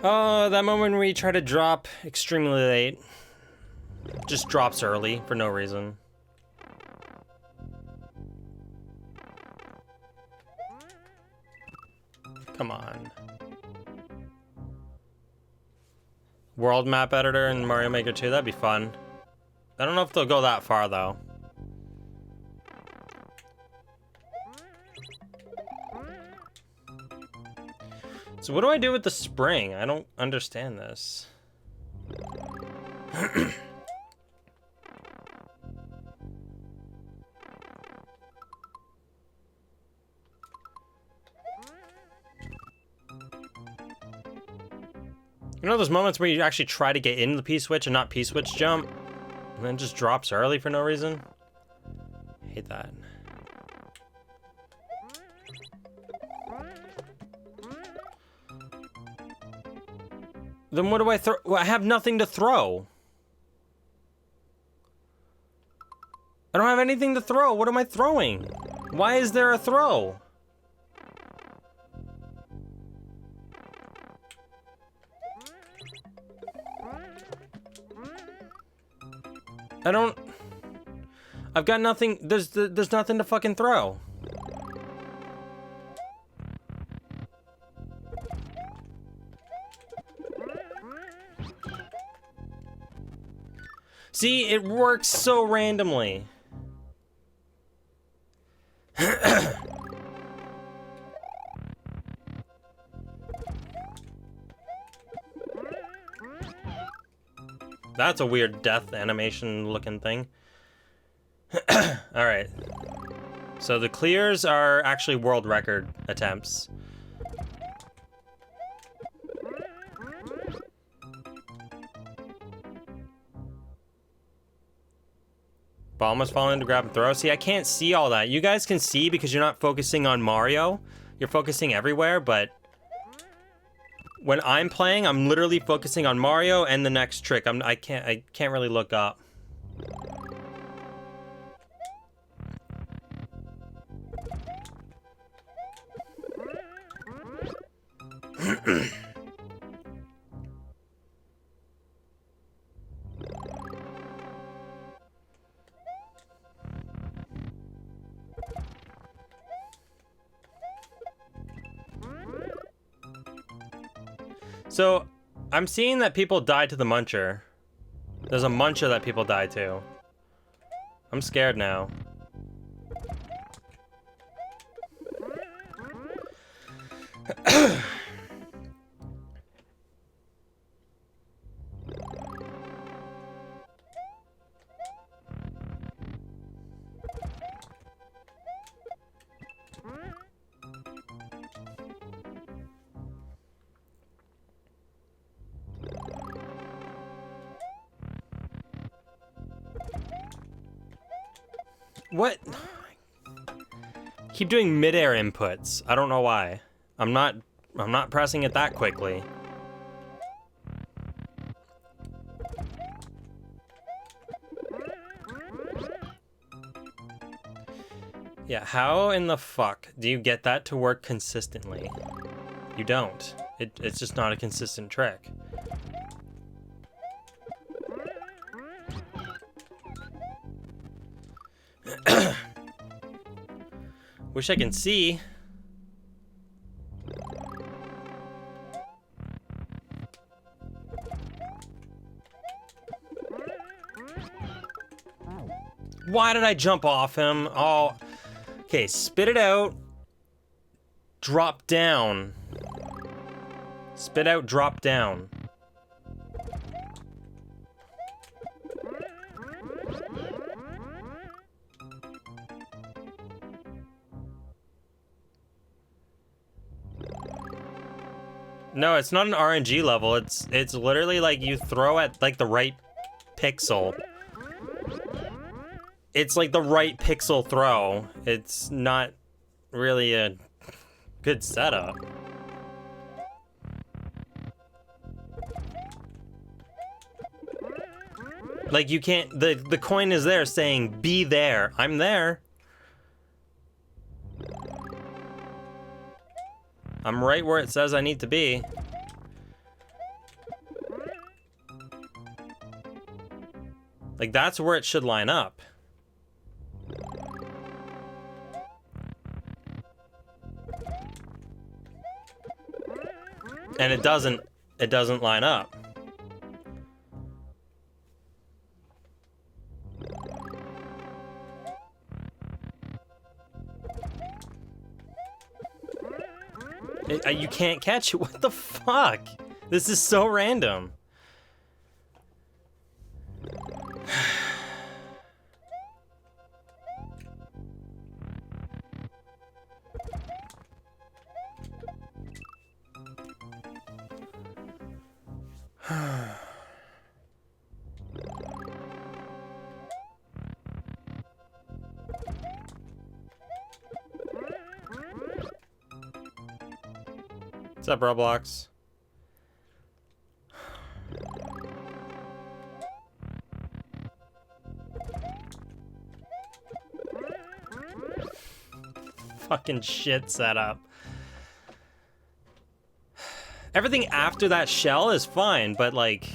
Oh, that moment where you try to drop extremely late. Just drops early for no reason. Come on. World map editor in Mario Maker 2, that'd be fun. I don't know if they'll go that far though. So what do I do with the spring? I don't understand this. You know those moments where you actually try to get into the P-switch and not P-switch jump? And then it just drops early for no reason? I hate that. Then what do I throw? Well, I have nothing to throw. I don't have anything to throw. What am I throwing? Why is there a throw? I don't... I've got nothing... There's nothing to fucking throw. See, it works so randomly. That's a weird death animation looking thing. Alright. So the clears are actually world record attempts. Ball must fall in to grab and throw. See, I can't see all that. You guys can see because you're not focusing on Mario. You're focusing everywhere, but when I'm playing, I'm literally focusing on Mario and the next trick. I can't really look up. So, I'm seeing that people die to the Muncher. There's a Muncher that people die to. I'm scared now. What? Keep doing mid-air inputs. I don't know why. I'm not pressing it that quickly. Yeah, how in the fuck do you get that to work consistently? You don't. It's just not a consistent trick. Wish I can see. Why did I jump off him? Oh, okay, spit it out. Drop down. Spit out, drop down. No, it's not an RNG level. It's literally like you throw at like the right pixel. It's like the right pixel throw. It's not really a good setup. Like you can't, the coin is there saying be there. I'm there. I'm right where it says I need to be. Like, that's where it should line up. And it doesn't line up. You can't catch it. What the fuck? This is so random. What's up, Roblox? Fucking shit setup. Everything after that shell is fine, but like,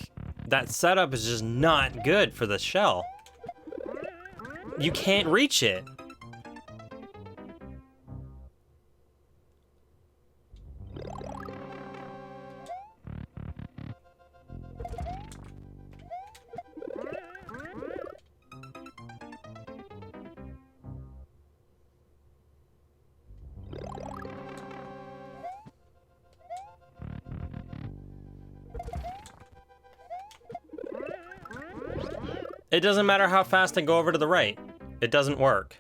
that setup is just not good for the shell. You can't reach it. It doesn't matter how fast I go over to the right. It doesn't work.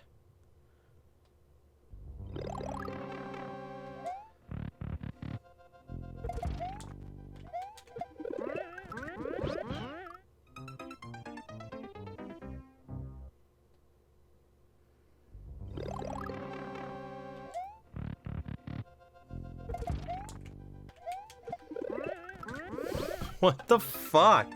What the fuck?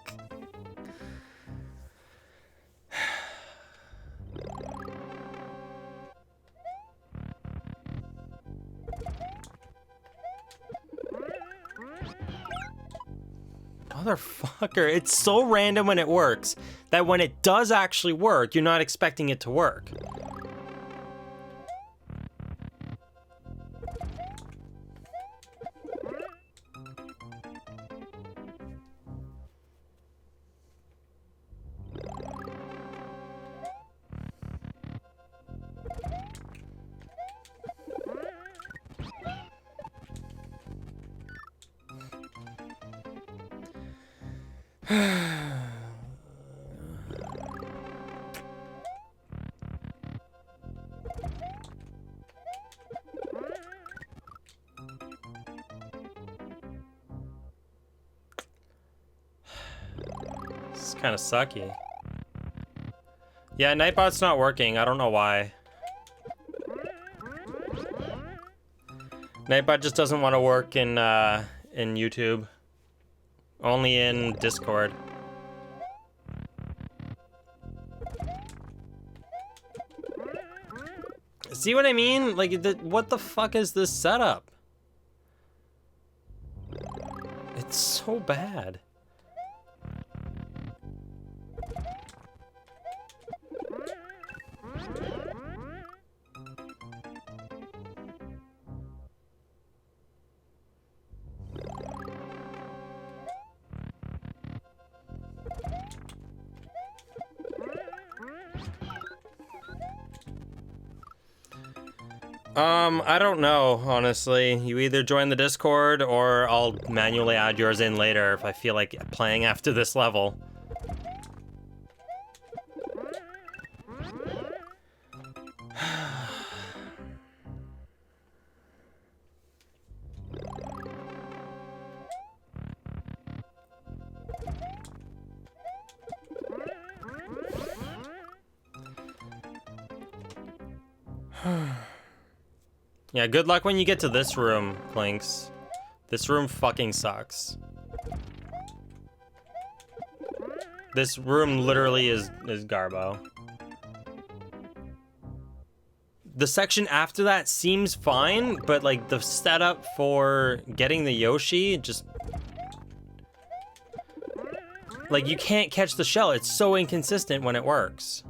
Motherfucker, it's so random when it works that when it does actually work, you're not expecting it to work. This is kind of sucky. Yeah, Nightbot's not working. I don't know why. Nightbot just doesn't want to work in YouTube. Only in Discord. See what I mean? Like, what the fuck is this setup? It's so bad. I don't know, honestly. You either join the Discord or I'll manually add yours in later if I feel like playing after this level. Yeah, good luck when you get to this room, Clinks. This room fucking sucks. This room literally is garbo. The section after that seems fine, but like the setup for getting the Yoshi just... Like you can't catch the shell. It's so inconsistent when it works.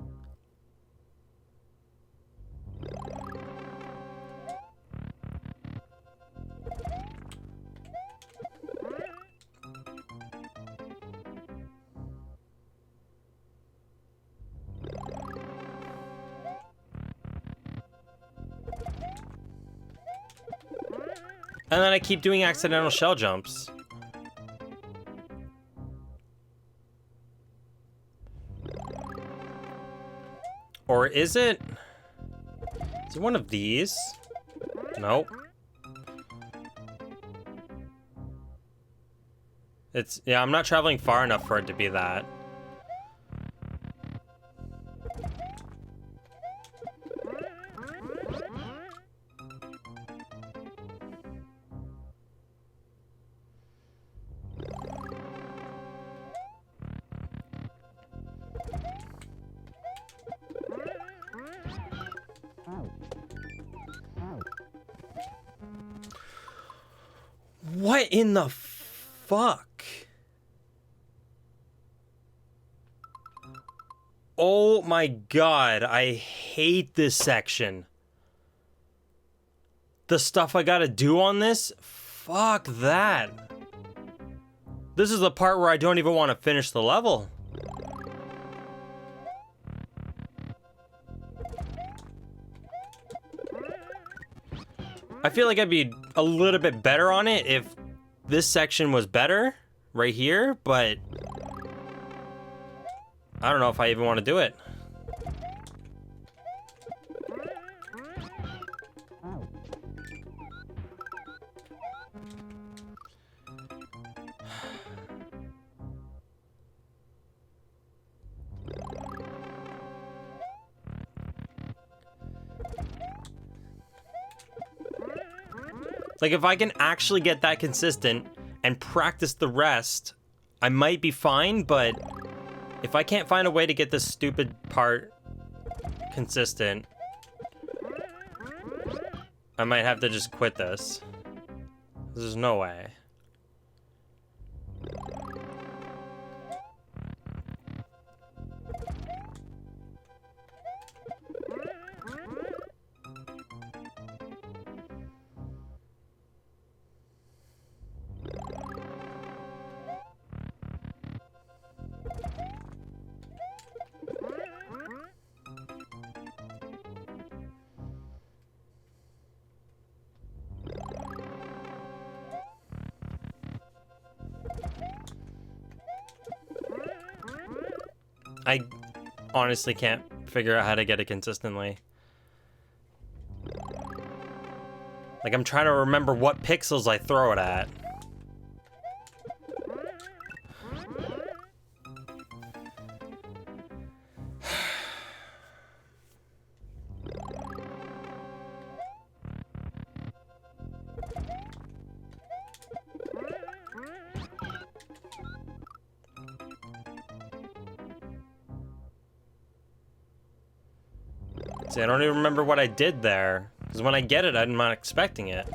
And then I keep doing accidental shell jumps. Or is it? Is it one of these? Nope. It's, yeah, I'm not traveling far enough for it to be that. What in the fuck? Oh my god, I hate this section. The stuff I gotta do on this? Fuck that. This is the part where I don't even want to finish the level. I feel like I'd be a little bit better on it if this section was better right here, but I don't know if I even want to do it. Like, if I can actually get that consistent and practice the rest, I might be fine, but if I can't find a way to get this stupid part consistent, I might have to just quit this. There's no way. I honestly can't figure out how to get it consistently. Like, I'm trying to remember what pixels I throw it at. See, I don't even remember what I did there. Because when I get it, I'm not expecting it.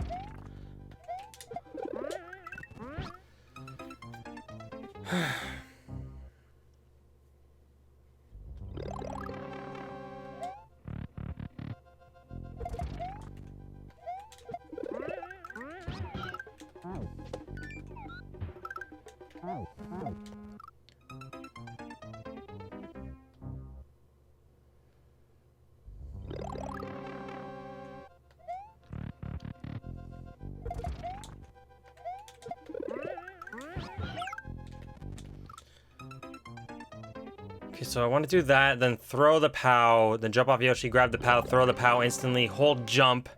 Okay, so I want to do that, then throw the POW, then jump off Yoshi, grab the POW, throw the POW instantly, hold jump,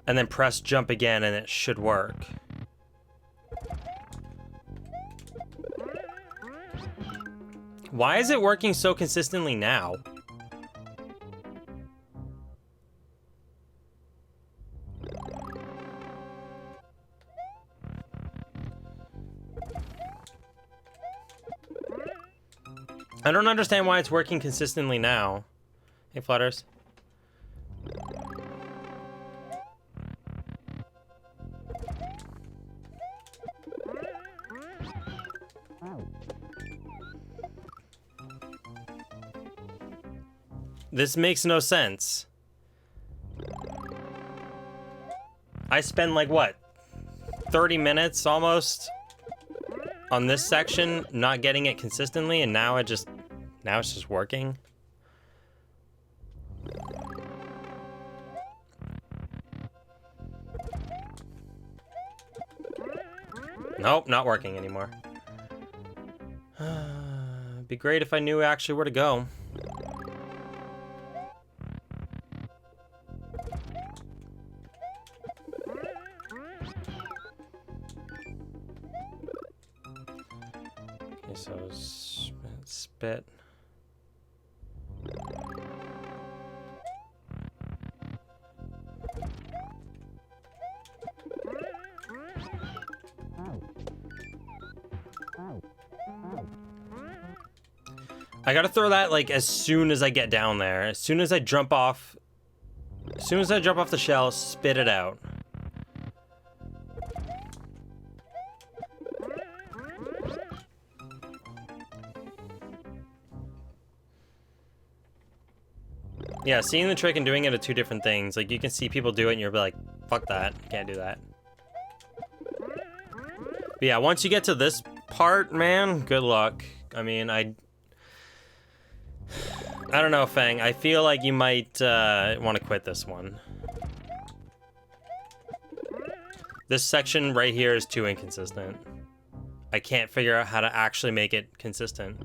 and then press jump again, and it should work. Why is it working so consistently now? I don't understand why it's working consistently now. Hey, Flutters. This makes no sense. I spend like what? 30 minutes almost on this section not getting it consistently, and now it's just working. Nope, not working anymore. It'd be great if I knew actually where to go. Okay, so spit. I gotta throw that like as soon as I get down there. As soon as I jump off the shell, spit it out. Yeah, seeing the trick and doing it are two different things. Like, you can see people do it and you're like, fuck that, can't do that. But yeah, once you get to this part, man, good luck. I mean, I don't know, Fang. I feel like you might want to quit this one. This section right here is too inconsistent. I can't figure out how to actually make it consistent.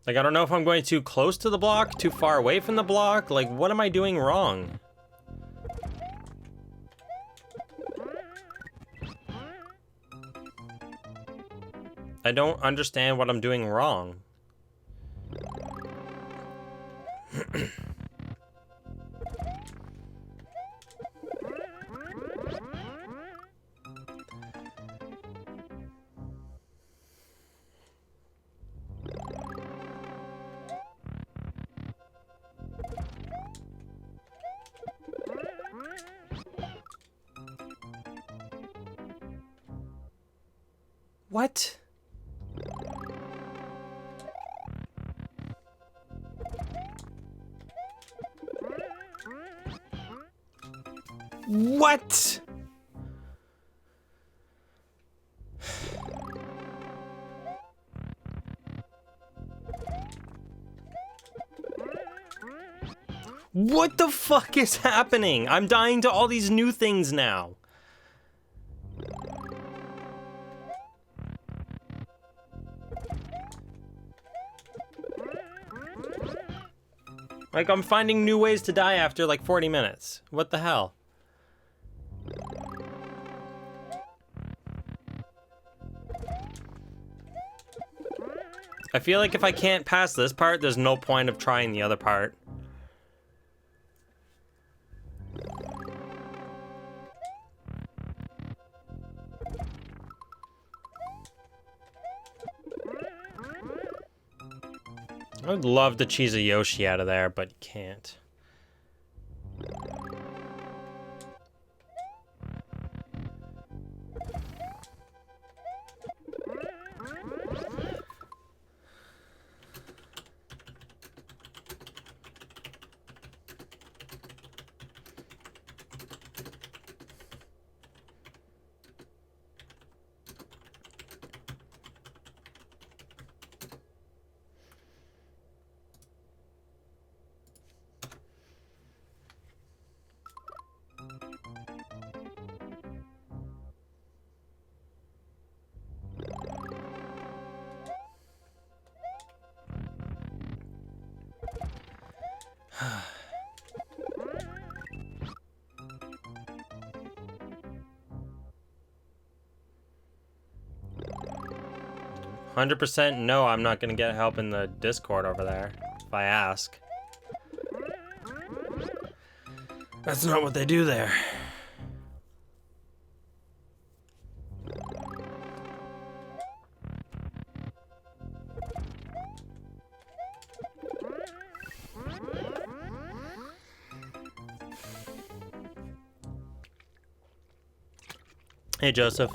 Like, I don't know if I'm going too close to the block, too far away from the block. Like, what am I doing wrong? I don't understand what I'm doing wrong. What? What? What the fuck is happening? I'm dying to all these new things now. Like, I'm finding new ways to die after like 40 minutes. What the hell? I feel like if I can't pass this part, there's no point of trying the other part. I would love to cheese a Yoshi out of there, but you can't. %, no, I'm not gonna get help in the Discord over there if I ask. That's not what they do there. Hey, Joseph.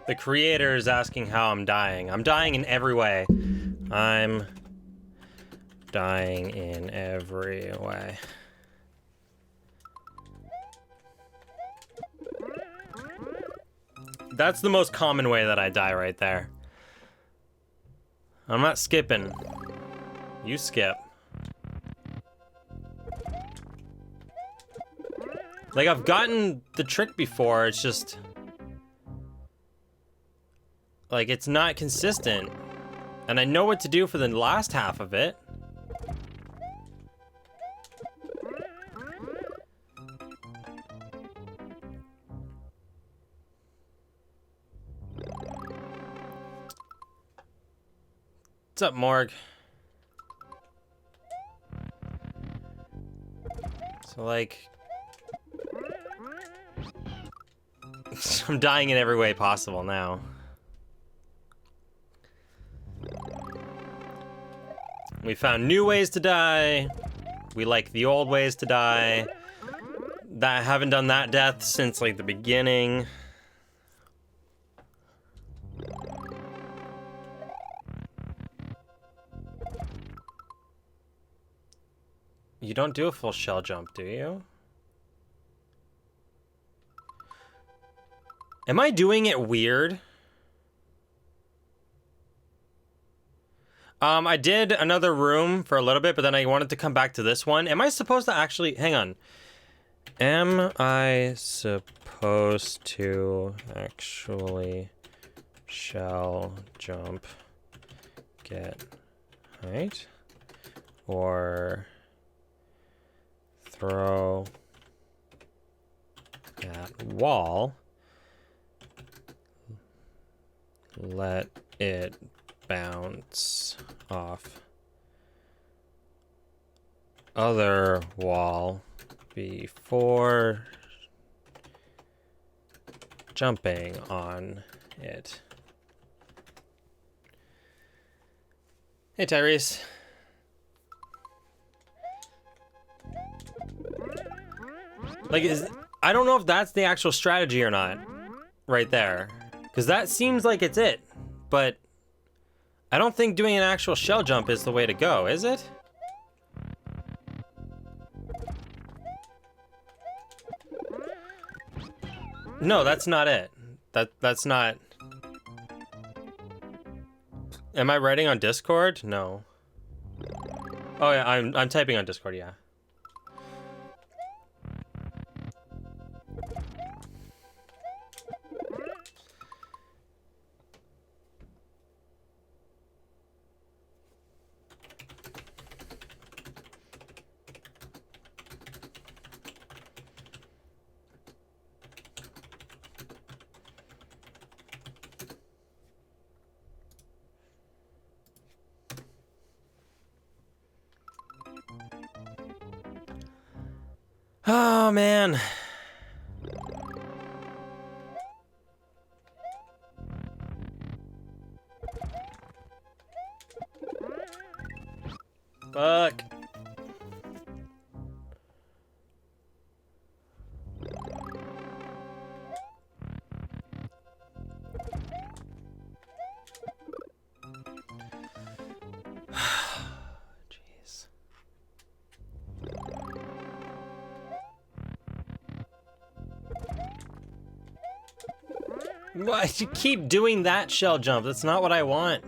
The creator is asking how I'm dying. I'm dying in every way. I'm dying in every way. That's the most common way that I die right there. I'm not skipping. You skip. Like, I've gotten the trick before, it's just... like, it's not consistent. And I know what to do for the last half of it. What's up, Morg? So, like... I'm dying in every way possible now. We found new ways to die. We like the old ways to die. I haven't done that death since, like, the beginning. You don't do a full shell jump, do you? Am I doing it weird? I did another room for a little bit, but then I wanted to come back to this one. Am I supposed to actually... Hang on. Am I supposed to actually shell jump get height? Or throw that wall, let it bounce off other wall before jumping on it. Hey, Tyrese. Like, I don't know if that's the actual strategy or not, right there. Because that seems like it's it, but I don't think doing an actual shell jump is the way to go, is it? No, that's not it. That's not... Am I writing on Discord? No. Oh yeah, I'm typing on Discord, yeah. Oh, man. Fuck. Jeez. Why you keep doing that shell jump? That's not what I want.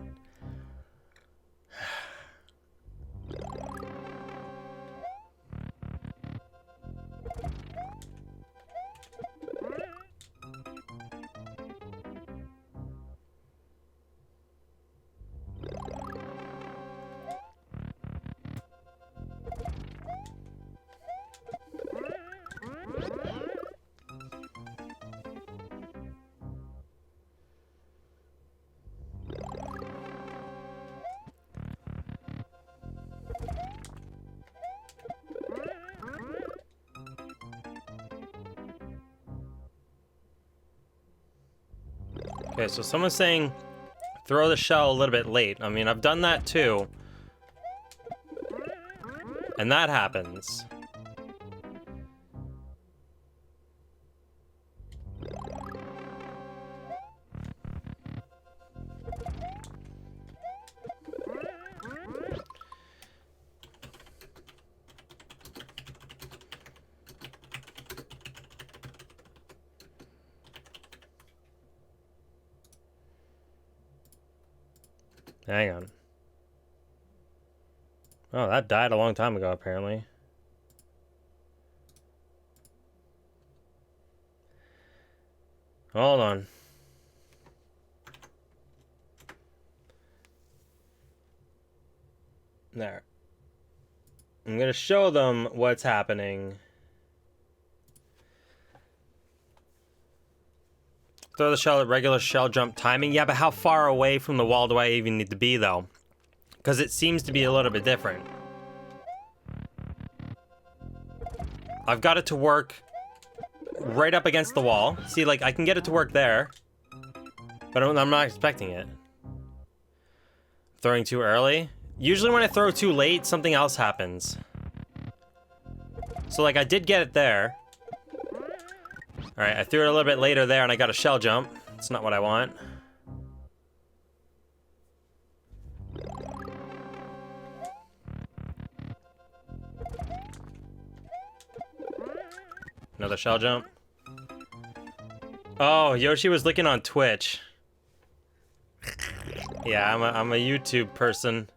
Okay, so someone's saying throw the shell a little bit late. I mean, I've done that too. And that happens. Hang on. Oh, that died a long time ago, apparently. Hold on. There. I'm gonna show them what's happening. Throw the shell at regular shell jump timing. Yeah, but how far away from the wall do I even need to be, though? Because it seems to be a little bit different. I've got it to work right up against the wall. See, like, I can get it to work there. But I'm not expecting it. Throwing too early? Usually when I throw too late, something else happens. So, like, I did get it there. Alright, I threw it a little bit later there and I got a shell jump. That's not what I want. Another shell jump. Oh, Yoshi was looking on Twitch. Yeah, I'm a YouTube person.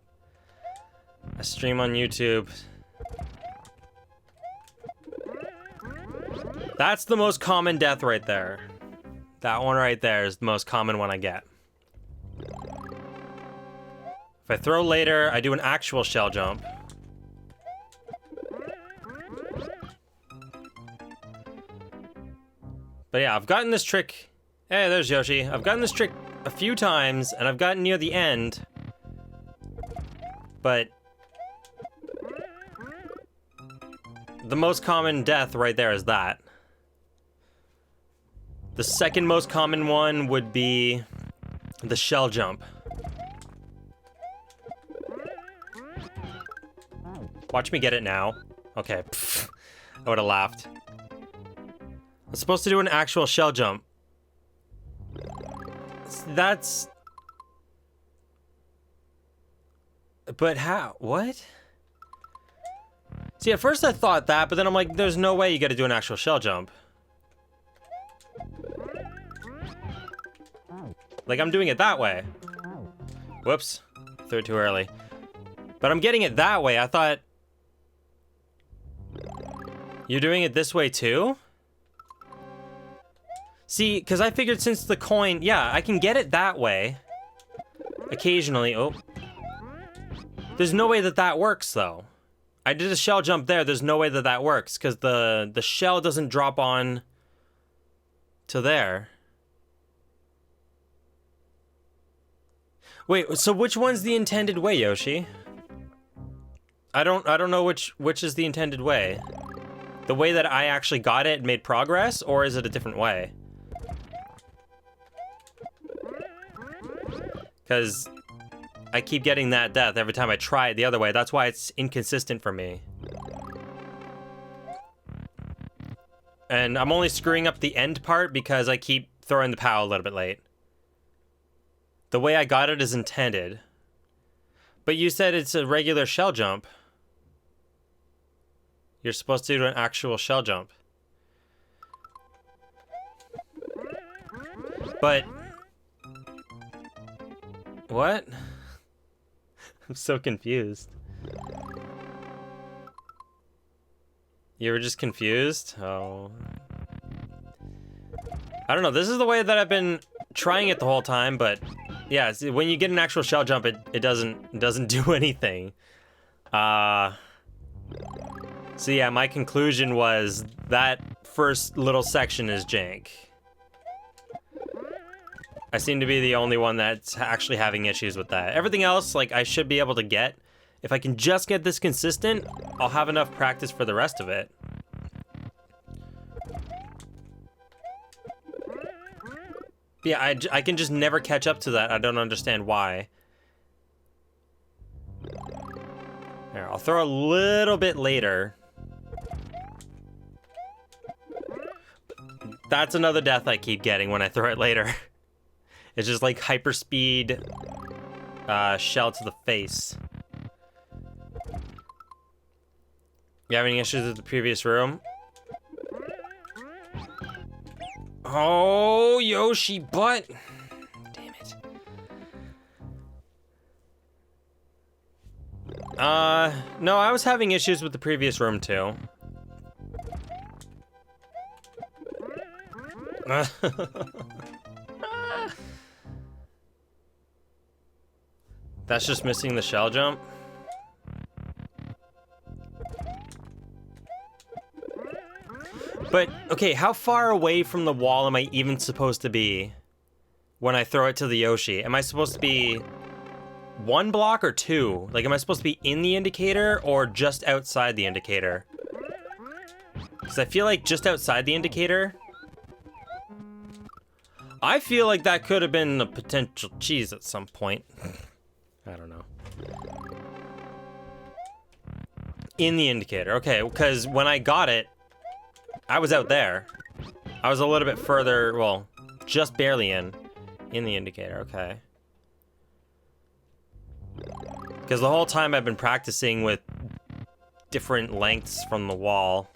I stream on YouTube. That's the most common death right there. That one right there is the most common one I get. If I throw later, I do an actual shell jump. But yeah, I've gotten this trick. Hey, there's Yoshi. I've gotten this trick a few times, and I've gotten near the end. But the most common death right there is that. The second most common one would be the shell jump. Watch me get it now. Okay, pfft. I would have laughed. I'm supposed to do an actual shell jump. That's... But how? What? See, at first I thought that, but then I'm like, there's no way you gotta do an actual shell jump. Like, I'm doing it that way. Whoops. Threw it too early. But I'm getting it that way. I thought... You're doing it this way too? See, because I figured since the coin... Yeah, I can get it that way. Occasionally. Oh. There's no way that that works, though. I did a shell jump there. There's no way that that works, because the shell doesn't drop on to there. Wait, so which one's the intended way, Yoshi? I don't know which is the intended way. The way that I actually got it and made progress, or is it a different way? Because I keep getting that death every time I try it the other way. That's why it's inconsistent for me. And I'm only screwing up the end part because I keep throwing the POW a little bit late. The way I got it is intended. But you said it's a regular shell jump. You're supposed to do an actual shell jump. But... What? I'm so confused. You were just confused? Oh. I don't know, this is the way that I've been trying it the whole time, but... Yeah, see, when you get an actual shell jump, it doesn't do anything. So yeah, my conclusion was that first little section is jank. I seem to be the only one that's actually having issues with that. Everything else, like, I should be able to get. If I can just get this consistent, I'll have enough practice for the rest of it. Yeah, I can just never catch up to that. I don't understand why. Here, I'll throw a little bit later. That's another death I keep getting when I throw it later. It's just like hyperspeed shell to the face. You have any issues with the previous room? Oh, Yoshi butt. Damn it. No, I was having issues with the previous room too. That's just missing the shell jump. But, okay, how far away from the wall am I even supposed to be when I throw it to the Yoshi? Am I supposed to be one block or two? Like, am I supposed to be in the indicator or just outside the indicator? Because I feel like just outside the indicator... I feel like that could have been a potential cheese at some point. I don't know. In the indicator. Okay, because when I got it, I was out there. I was a little bit further, well, just barely in the indicator. Okay. Because the whole time I've been practicing with different lengths from the wall.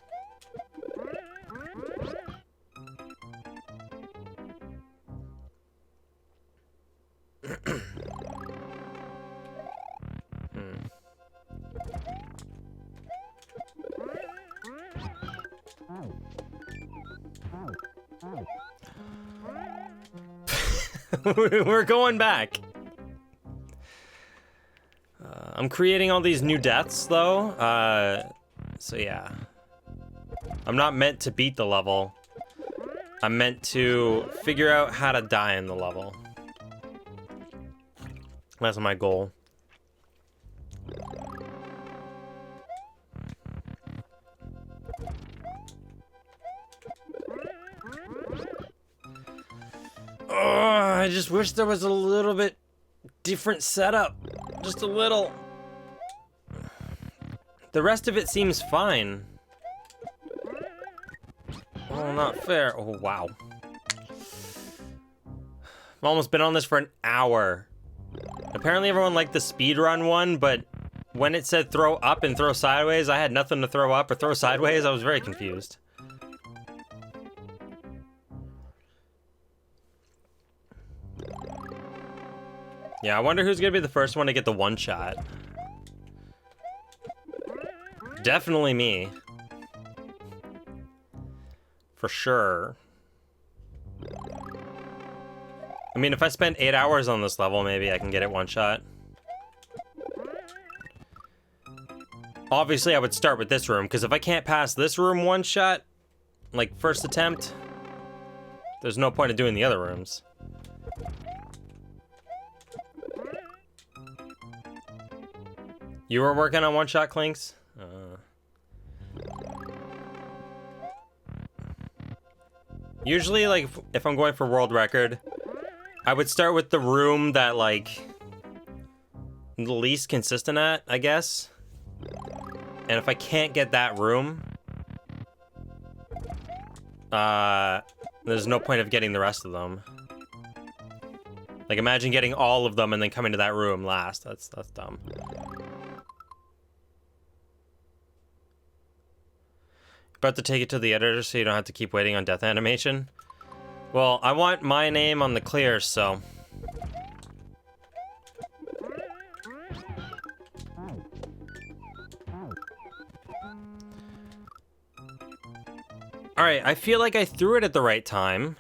We're going back. I'm creating all these new deaths, though. So yeah. I'm not meant to beat the level. I'm meant to figure out how to die in the level. That's my goal. I just wish there was a little bit different setup. Just a little. The rest of it seems fine. Oh, not fair. Oh, wow. I've almost been on this for an hour. Apparently everyone liked the speedrun one, but when it said throw up and throw sideways, I had nothing to throw up or throw sideways. I was very confused. Yeah, I wonder who's gonna be the first one to get the one shot. Definitely me. For sure. I mean, if I spend 8 hours on this level, maybe I can get it one shot. Obviously, I would start with this room, because if I can't pass this room one shot, like first attempt, there's no point of doing the other rooms. You were working on one-shot clinks? Usually, like, if I'm going for world record, I would start with the room that, like, the least consistent at, I guess. And if I can't get that room, there's no point of getting the rest of them. Like, imagine getting all of them and then coming to that room last. That's dumb. About to take it to the editor so you don't have to keep waiting on death animation. Well, I want my name on the clear, so... Alright, I feel like I threw it at the right time.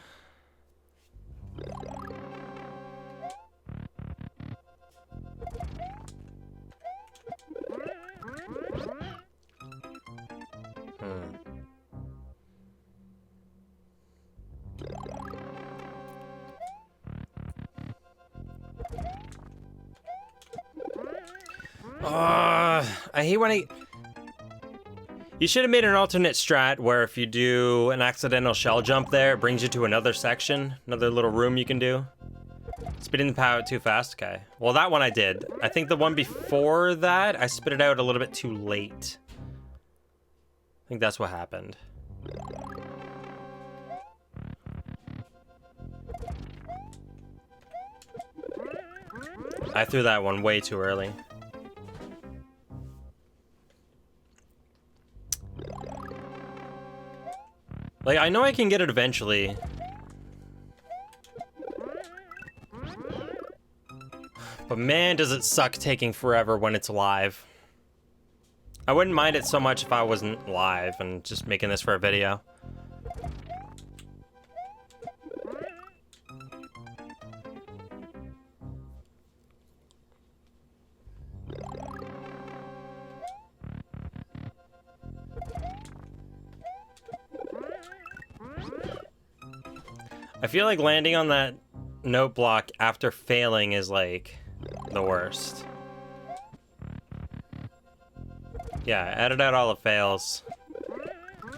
I hate when You should have made an alternate strat where if you do an accidental shell jump there, it brings you to another section, another little room you can do. Spitting the power out too fast? Okay. Well, that one I did. I think the one before that, I spit it out a little bit too late. I think that's what happened. I threw that one way too early. Like, I know I can get it eventually. But man, does it suck taking forever when it's live. I wouldn't mind it so much if I wasn't live and just making this for a video. I feel like landing on that note block after failing is like the worst. Yeah, edit out all the fails.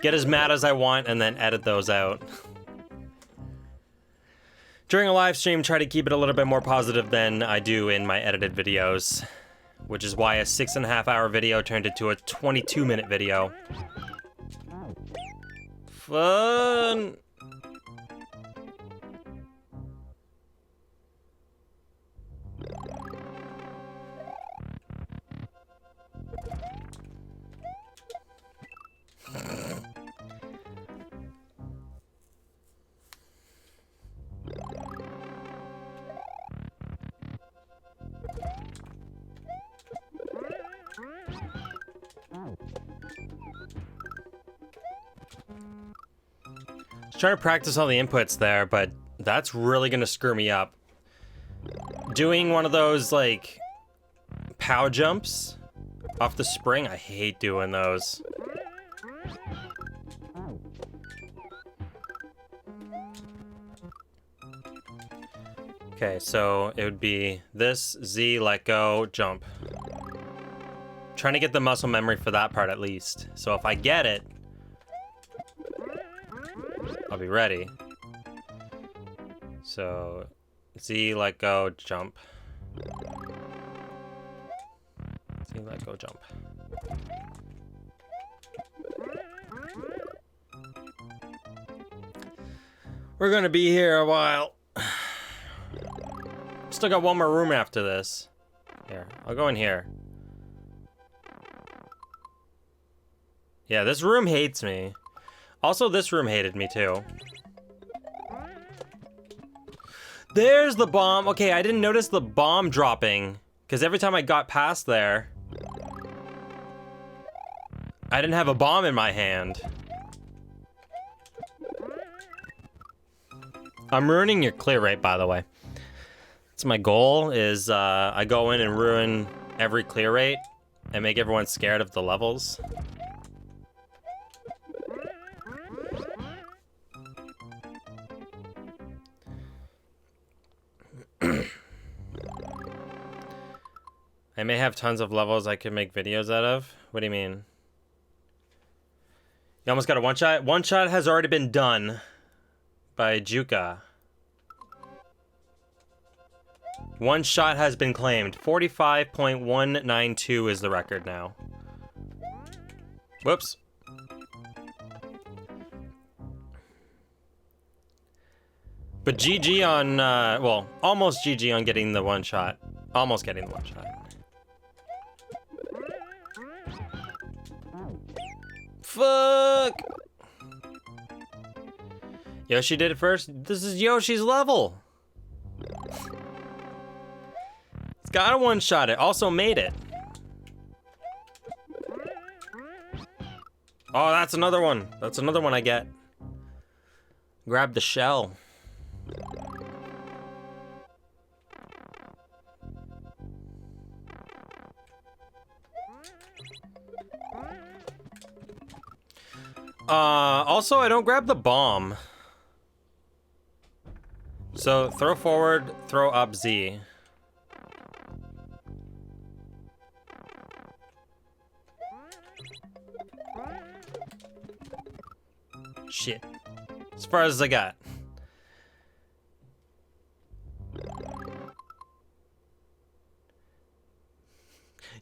Get as mad as I want and then edit those out. During a live stream, try to keep it a little bit more positive than I do in my edited videos, which is why a 6.5-hour video turned into a 22-minute video. Fun! Trying to practice all the inputs there, but that's really gonna screw me up. Doing one of those, like, pow jumps off the spring, I hate doing those. Okay, so it would be this, Z, let go, jump. Trying to get the muscle memory for that part at least. So if I get it, I'll be ready. So, Z, let go, jump. Z, let go, jump. We're gonna be here a while. Still got one more room after this. Here, I'll go in here. Yeah, this room hates me. Also, this room hated me too. There's the bomb. Okay, I didn't notice the bomb dropping, because every time I got past there, I didn't have a bomb in my hand. I'm ruining your clear rate, by the way. That's my goal, is I go in and ruin every clear rate and make everyone scared of the levels. I may have tons of levels I could make videos out of. What do you mean? You almost got a one shot? One shot has already been done by Juka. One shot has been claimed. 45.192 is the record now. Whoops. But GG on, well, almost GG on getting the one shot. Almost getting the one shot. Fuck! Yoshi did it first. This is Yoshi's level. It's got a one-shot it. Also made it. Oh, that's another one. That's another one I get. Grab the shell. Also, I don't grab the bomb. So, throw forward, throw up Z. Shit. As far as I got.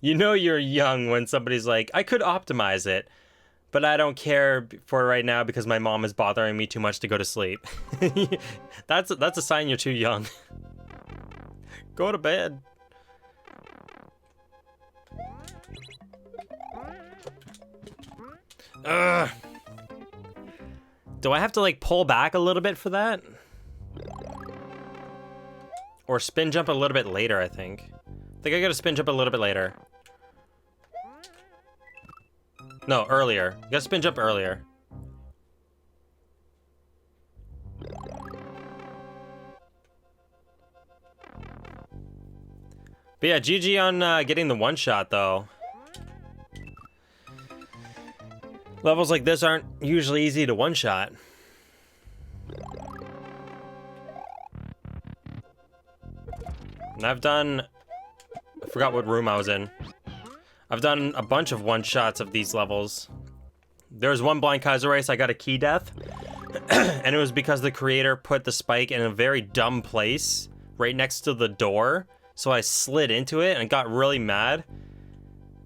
You know you're young when somebody's like, I could optimize it, but I don't care for right now because my mom is bothering me too much to go to sleep. That's a sign you're too young. Go to bed. Ugh. Do I have to like pull back a little bit for that? Or spin jump a little bit later, I think. I think I gotta spin jump a little bit later. No, earlier. You gotta spin jump earlier. But yeah, GG on getting the one shot though. Levels like this aren't usually easy to one shot. And I've done I forgot what room I was in. I've done a bunch of one-shots of these levels. There was one Blind Kaiser race, I got a key death. And it was because the creator put the spike in a very dumb place, right next to the door. So I slid into it and got really mad.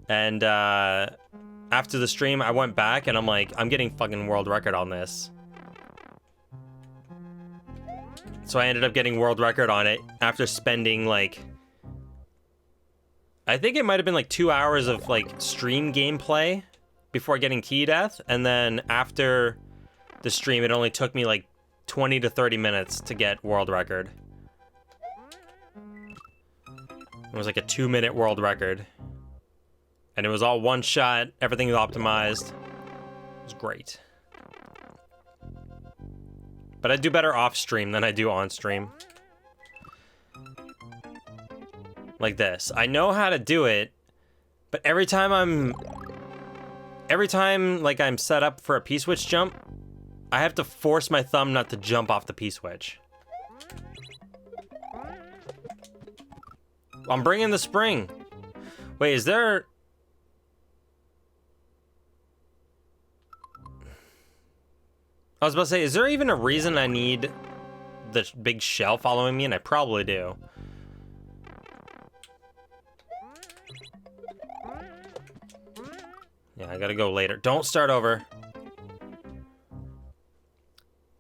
And after the stream, I went back and I'm like, I'm getting fucking world record on this. So I ended up getting world record on it after spending like, I think it might have been like 2 hours of like stream gameplay before getting key death. And then after the stream, it only took me like 20 to 30 minutes to get world record. It was like a 2-minute world record. And it was all one shot, everything was optimized. It was great. But I do better off stream than I do on stream. Like this. I know how to do it, but every time like I'm set up for a P-switch jump, I have to force my thumb not to jump off the P-switch. I'm bringing the spring. Wait, is there... I was about to say, is there even a reason I need the big shell following me? And I probably do. Yeah, I gotta go later. Don't start over.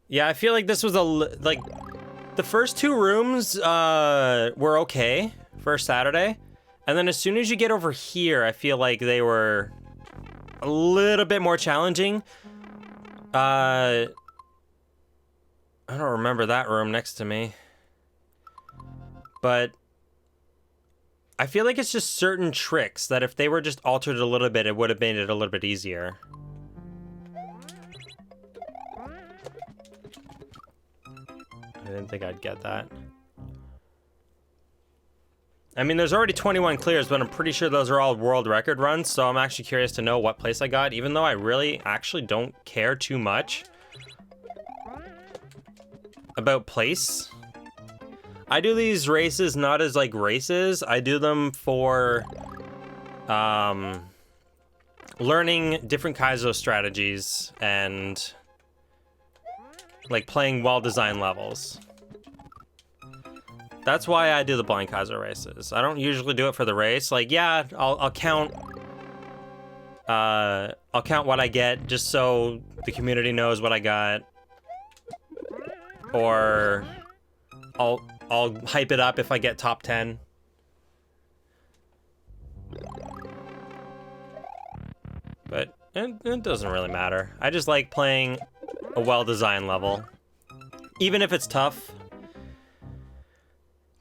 Yeah, I feel like this was like the first 2 rooms were okay for Saturday. And then as soon as you get over here, I feel like they were a little bit more challenging. I don't remember that room next to me. But I feel like it's just certain tricks that if they were just altered a little bit, it would have made it a little bit easier. I didn't think I'd get that. I mean, there's already 21 clears, but I'm pretty sure those are all world record runs, so I'm actually curious to know what place I got, even though I really actually don't care too much about place. I do these races not as like races. I do them for learning different Kaizo strategies and like playing well-designed levels. That's why I do the Blind Kaiser races. I don't usually do it for the race. Like, yeah, I'll count what I get just so the community knows what I got. Or I'll hype it up if I get top 10. But it doesn't really matter. I just like playing a well-designed level. Even if it's tough.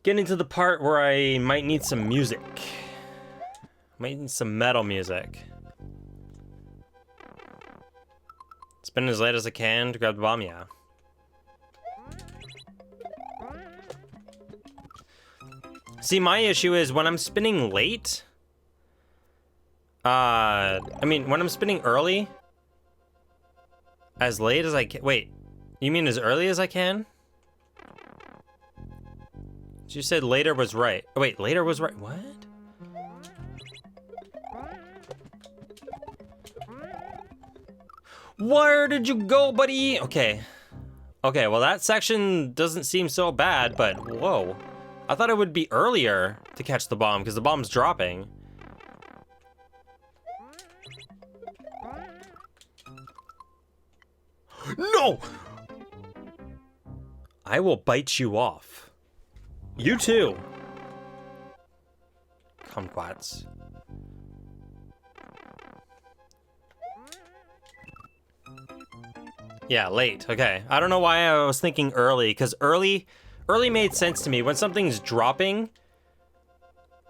Getting to the part where I might need some music. Might need some metal music. Spin as late as I can to grab the bomb, yeah. See, my issue is when I'm spinning late... I mean, when I'm spinning early... As late as I can... Wait, you mean as early as I can? You said later was right. Oh, wait, later was right. What? Where did you go, buddy? Okay. Okay, well, that section doesn't seem so bad, but whoa. I thought it would be earlier to catch the bomb because the bomb's dropping. No! I will bite you off. You too. Kumquats. Yeah, late. Okay. I don't know why I was thinking early, because early made sense to me. When something's dropping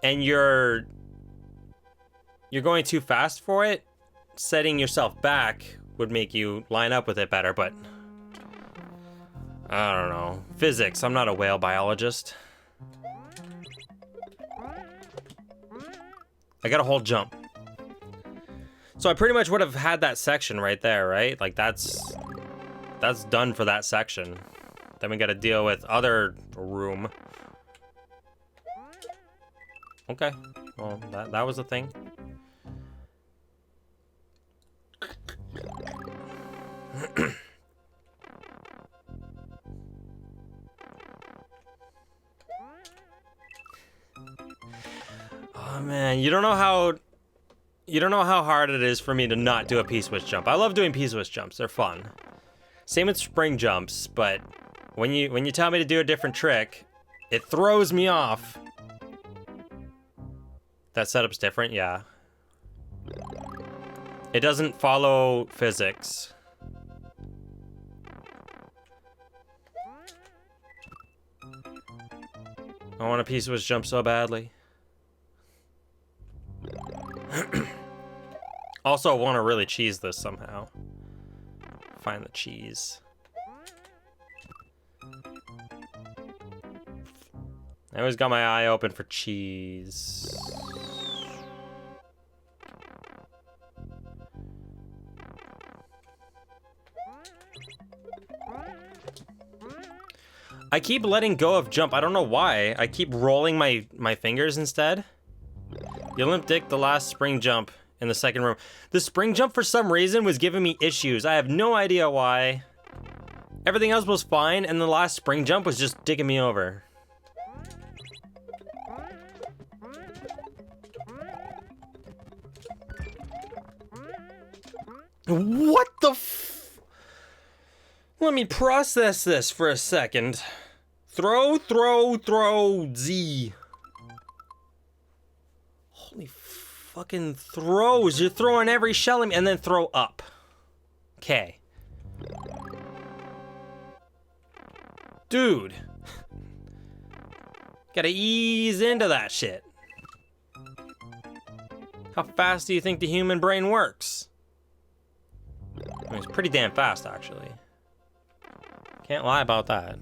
and you're going too fast for it, setting yourself back would make you line up with it better, but I don't know. Physics. I'm not a whale biologist. I got a whole jump. So I pretty much would have had that section right there, right? Like that's done for that section. Then we got to deal with other room. Okay. Well, that was a thing. Oh man, you don't know how hard it is for me to not do a P-switch jump. I love doing P-switch jumps. They're fun. Same with spring jumps, but when you tell me to do a different trick, it throws me off. That setup's different, yeah. It doesn't follow physics. I want a P-switch jump so badly. Also, I want to really cheese this somehow. Find the cheese. I always got my eye open for cheese. I keep letting go of jump. I don't know why. I keep rolling my fingers instead. You limped the last spring jump in the second room. The spring jump for some reason was giving me issues. I have no idea why. Everything else was fine, and the last spring jump was just dicking me over. What the f... Let me process this for a second. Throw, Z. Holy fucking throws. You're throwing every shell at me, and then throw up. Okay. Dude. Gotta ease into that shit. How fast do you think the human brain works? I mean, it's pretty damn fast, actually. Can't lie about that.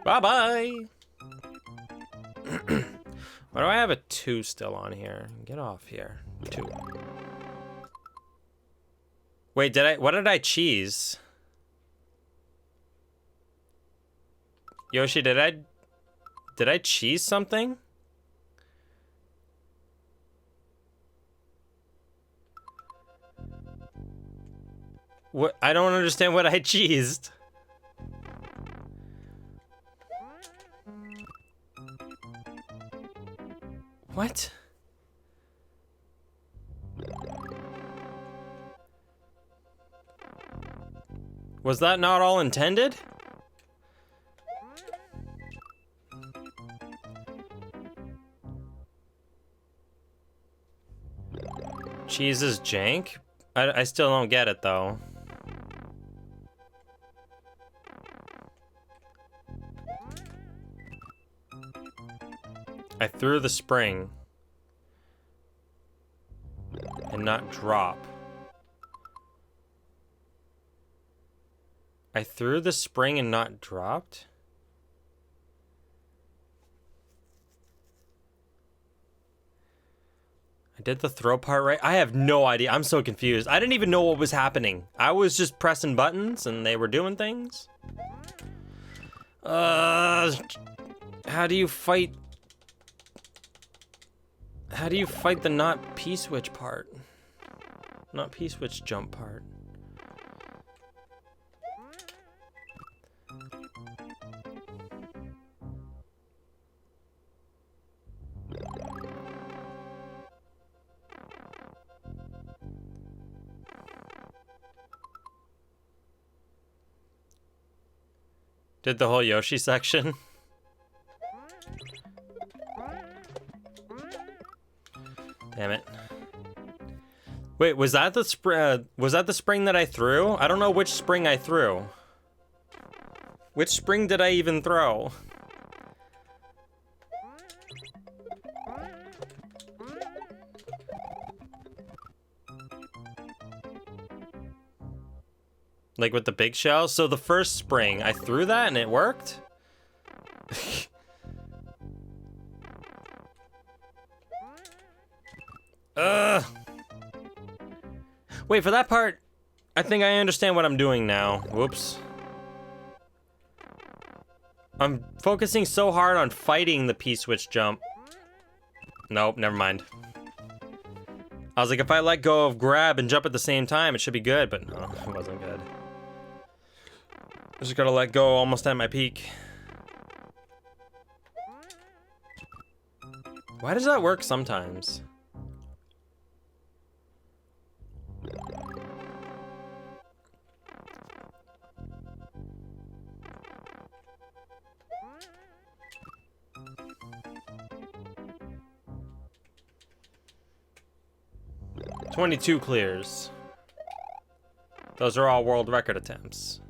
Bye-bye! Why do I have a 2 still on here? Get off here. 2. Wait, what did I cheese? Yoshi, did I cheese something? What? I don't understand what I cheesed. What? Was that not all intended? Cheese is jank? I still don't get it though. I threw the spring and not drop. I threw the spring and not dropped? I did the throw part right? I have no idea. I'm so confused. I didn't even know what was happening. I was just pressing buttons and they were doing things. How do you fight? How do you fight the not P-switch part? Not P-switch jump part. Did the whole Yoshi section? Damn it. Wait, was that the spring that I threw? I don't know which spring I threw. Which spring did I even throw? Like with the big shell? So the first spring, I threw that and it worked? Wait, for that part, I think I understand what I'm doing now. Whoops. I'm focusing so hard on fighting the P-switch jump. Nope, never mind. I was like, if I let go of grab and jump at the same time, it should be good, but no, it wasn't good. I just gotta let go almost at my peak. Why does that work sometimes? "22 clears. Those are all world record attempts.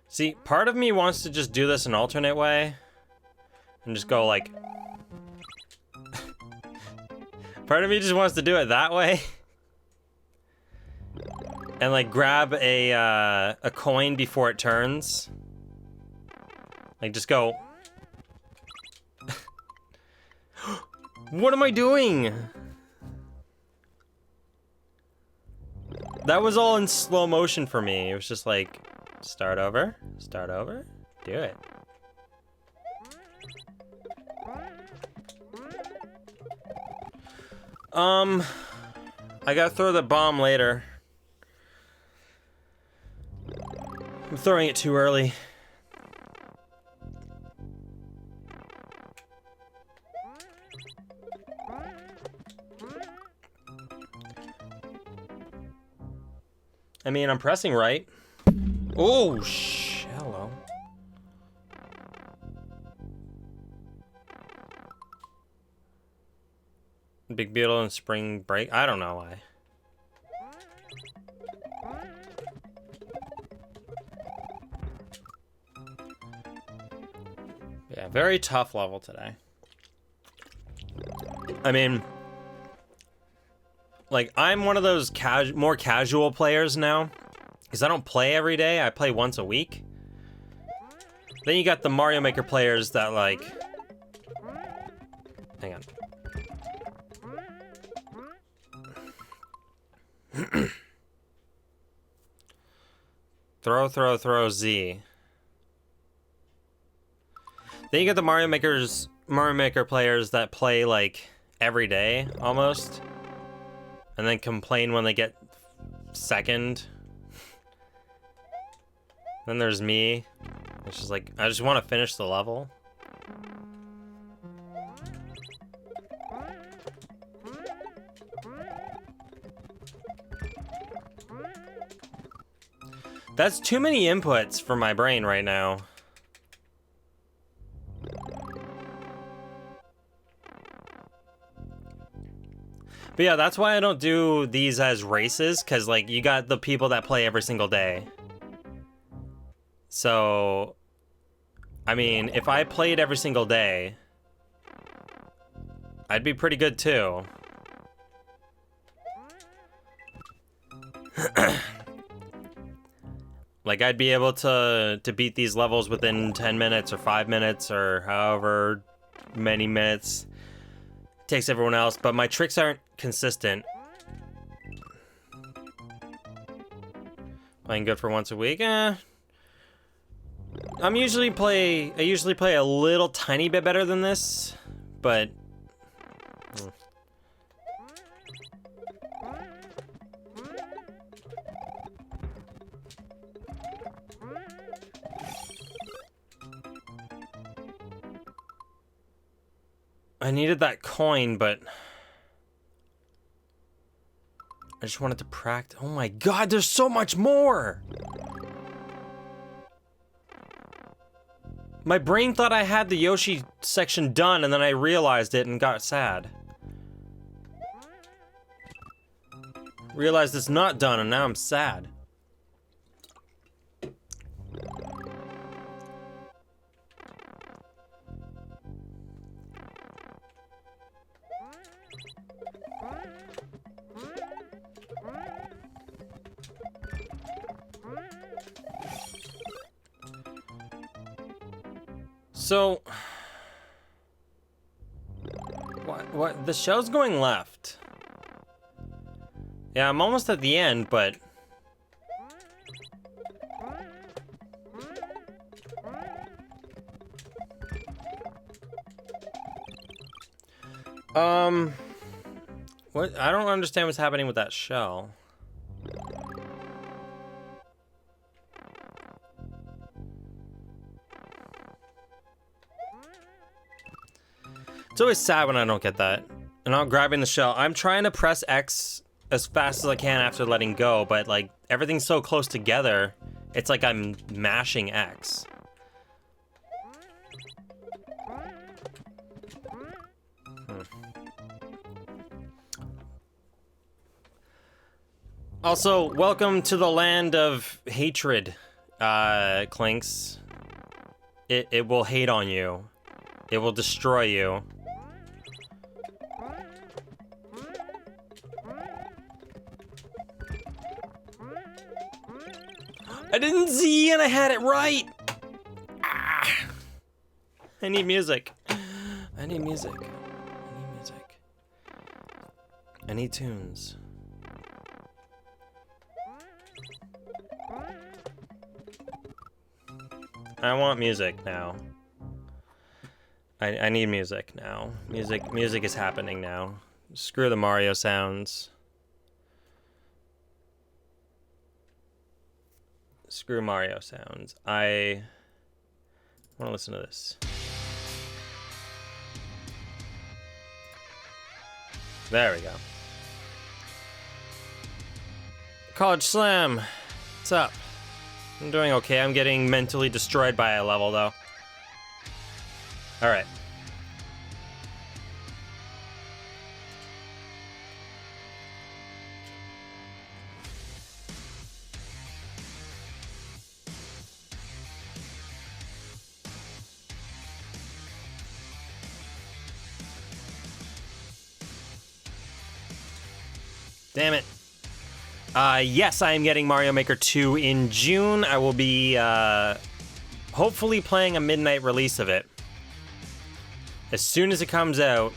See, part of me wants to just do this an alternate way and just go like... Part of me just wants to do it that way. And like grab a coin before it turns. Like just go... What am I doing? That was all in slow motion for me. It was just like, start over, do it. I gotta throw the bomb later. I'm throwing it too early. I mean, I'm pressing right. Oh, hello. Big Beetle and Spring Break. I don't know why. Yeah, very tough level today. I mean, like, I'm one of those more casual players now, because I don't play every day. I play once a week. Then you got the Mario Maker players that, like... Hang on. Throw, Z. Then you got the Mario Maker players that play, like, every day, almost. And then complain when they get second. Then there's me. It's just like, I just want to finish the level. That's too many inputs for my brain right now. But yeah, that's why I don't do these as races, because, like, you got the people that play every single day. So, I mean, if I played every single day, I'd be pretty good too. Like, I'd be able to beat these levels within 10 minutes or 5 minutes or however many minutes it takes everyone else, but my tricks aren't consistent. Playing good for once a week? I usually play a little tiny bit better than this, but... I needed that coin, but I just wanted to practice. Oh my god, there's so much more! My brain thought I had the Yoshi section done, and then I realized it and got sad. Realized it's not done, and now I'm sad. So, what? The show's going left. Yeah, I'm almost at the end, but what? I don't understand what's happening with that shell. It's always sad when I don't get that. And I'm grabbing the shell. I'm trying to press X as fast as I can after letting go, but like everything's so close together, it's like I'm mashing X. Also, welcome to the land of hatred, Clinks. It will hate on you. It will destroy you. I didn't see and I had it right. Ah. I need music. I need music. I need music. I need tunes. I want music now. I need music now. Music is happening now. Screw the Mario sounds. Screw Mario sounds. I want to listen to this. There we go. College Slam. What's up? I'm doing okay. I'm getting mentally destroyed by a level, though. All right. Damn it. Yes, I am getting Mario Maker 2 in June. I will be hopefully playing a midnight release of it. As soon as it comes out.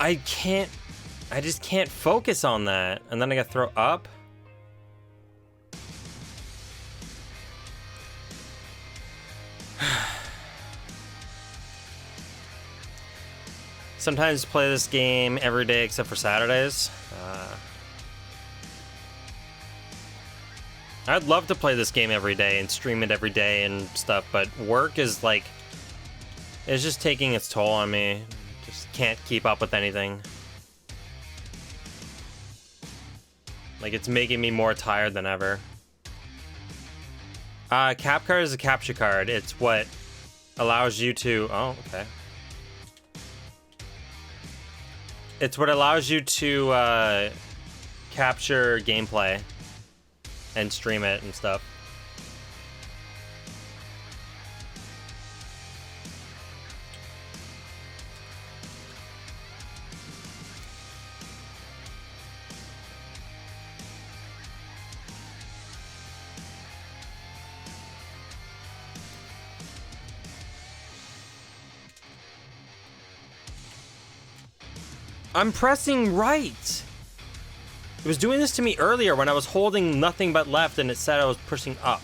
I just can't focus on that. And then I gotta throw up. Sometimes play this game every day except for Saturdays. I'd love to play this game every day and stream it every day and stuff, but work is like, it's just taking its toll on me. Just can't keep up with anything. Like, it's making me more tired than ever. Cap card is a capture card. It's what allows you to... Oh, okay. It's what allows you to capture gameplay and stream it and stuff. I'm pressing right. It was doing this to me earlier when I was holding nothing but left and it said I was pushing up.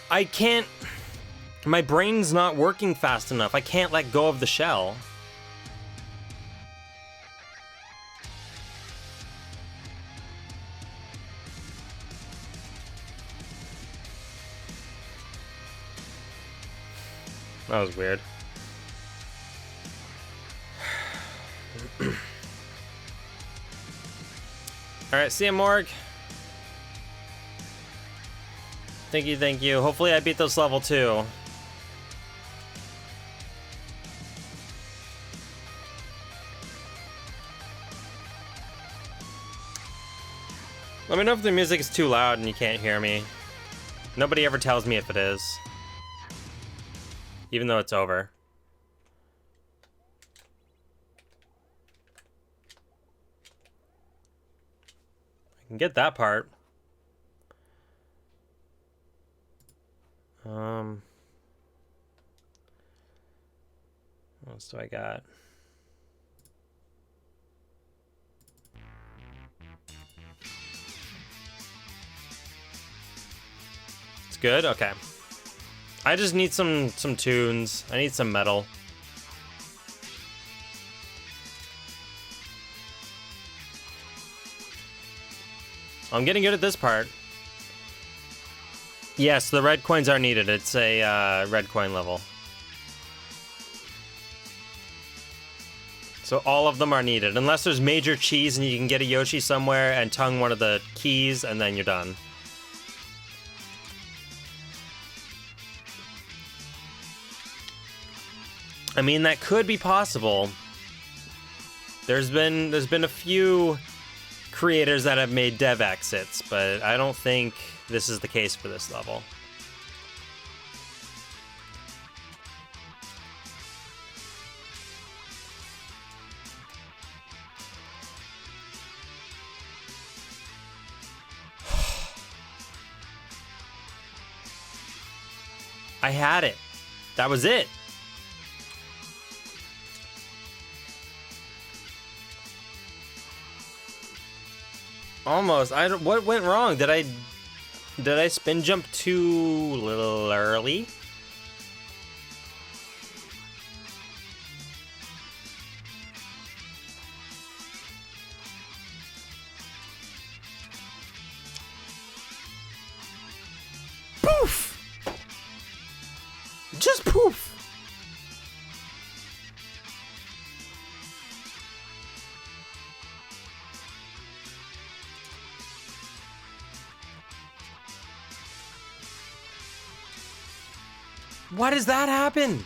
I can't... My brain's not working fast enough. I can't let go of the shell. That was weird. All right, see ya, Morg. Thank you, thank you. Hopefully I beat this level too. Let me know if the music is too loud and you can't hear me. Nobody ever tells me if it is. Even though it's over. I can get that part. What else do I got? It's good? Okay. I just need some tunes. I need some metal. I'm getting good at this part. Yes, the red coins are needed. It's a red coin level. So all of them are needed. Unless there's major cheese and you can get a Yoshi somewhere and tongue one of the keys and then you're done. I mean, that could be possible. There's been a few creators that have made dev exits, but I don't think this is the case for this level. I had it. That was it. Almost. What went wrong? Did I spin jump too little early? Poof! Just poof! Why does that happen?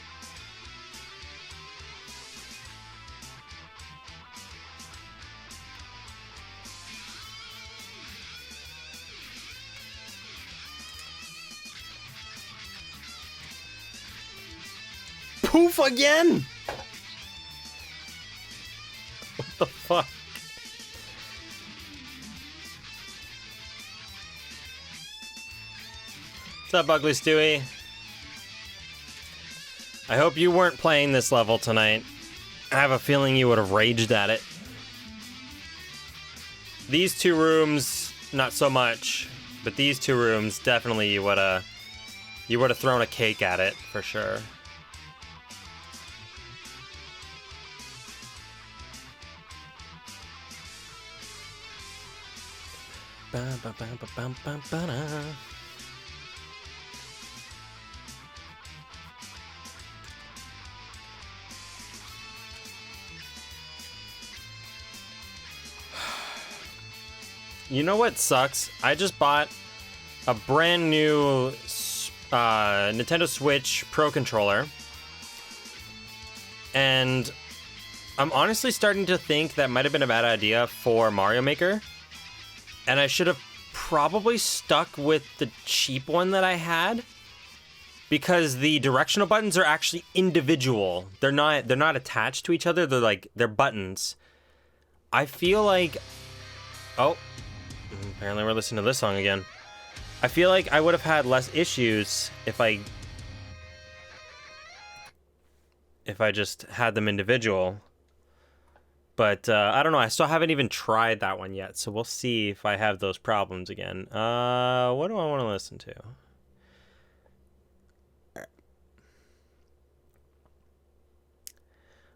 Poof again! What the fuck? What's up, Ugly Stewie? I hope you weren't playing this level tonight. I have a feeling you would have raged at it. These two rooms, not so much, but these two rooms, definitely you would have thrown a cake at it, for sure. Ba-ba-ba-ba-ba-ba-ba. You know what sucks? I just bought a brand new Nintendo Switch Pro controller. And I'm honestly starting to think that might have been a bad idea for Mario Maker. And I should have probably stuck with the cheap one that I had. Because the directional buttons are actually individual. They're not attached to each other. They're buttons. I feel like... Oh... Apparently we're listening to this song again. I feel like I would have had less issues if I just had them individual. But I don't know. I still haven't even tried that one yet. So we'll see if I have those problems again. What do I want to listen to?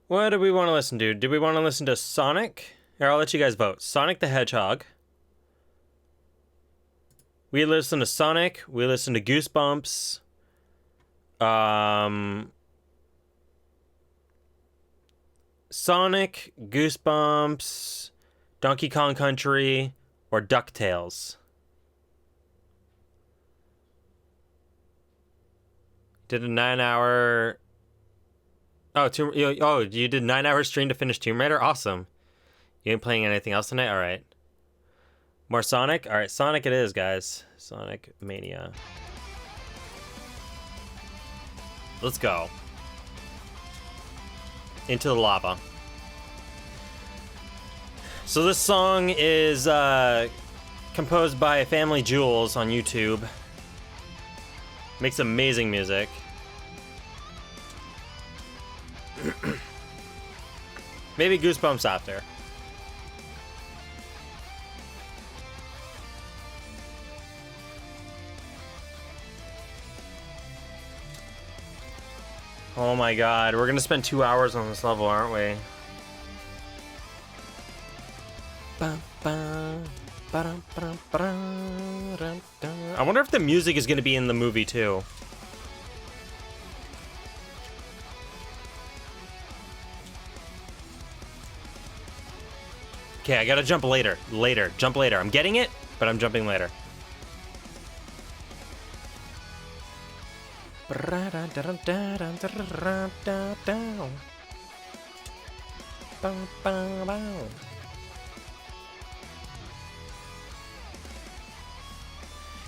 What do we want to listen to? Do we want to listen to Sonic? Here, I'll let you guys vote. Sonic the Hedgehog. We listen to Sonic. We listen to Goosebumps. Sonic, Goosebumps, Donkey Kong Country, or DuckTales? Did a 9-hour... Oh, you did 9-hour stream to finish Tomb Raider? Awesome. You ain't playing anything else tonight? All right. More Sonic? All right, Sonic it is, guys. Sonic Mania. Let's go. Into the lava. So this song is composed by Family Jewels on YouTube. Makes amazing music. Maybe Goosebumps after. Oh my god, we're gonna spend 2 hours on this level, aren't we? I wonder if the music is gonna be in the movie too. Okay, I gotta jump later. Jump later. I'm getting it, but I'm jumping later.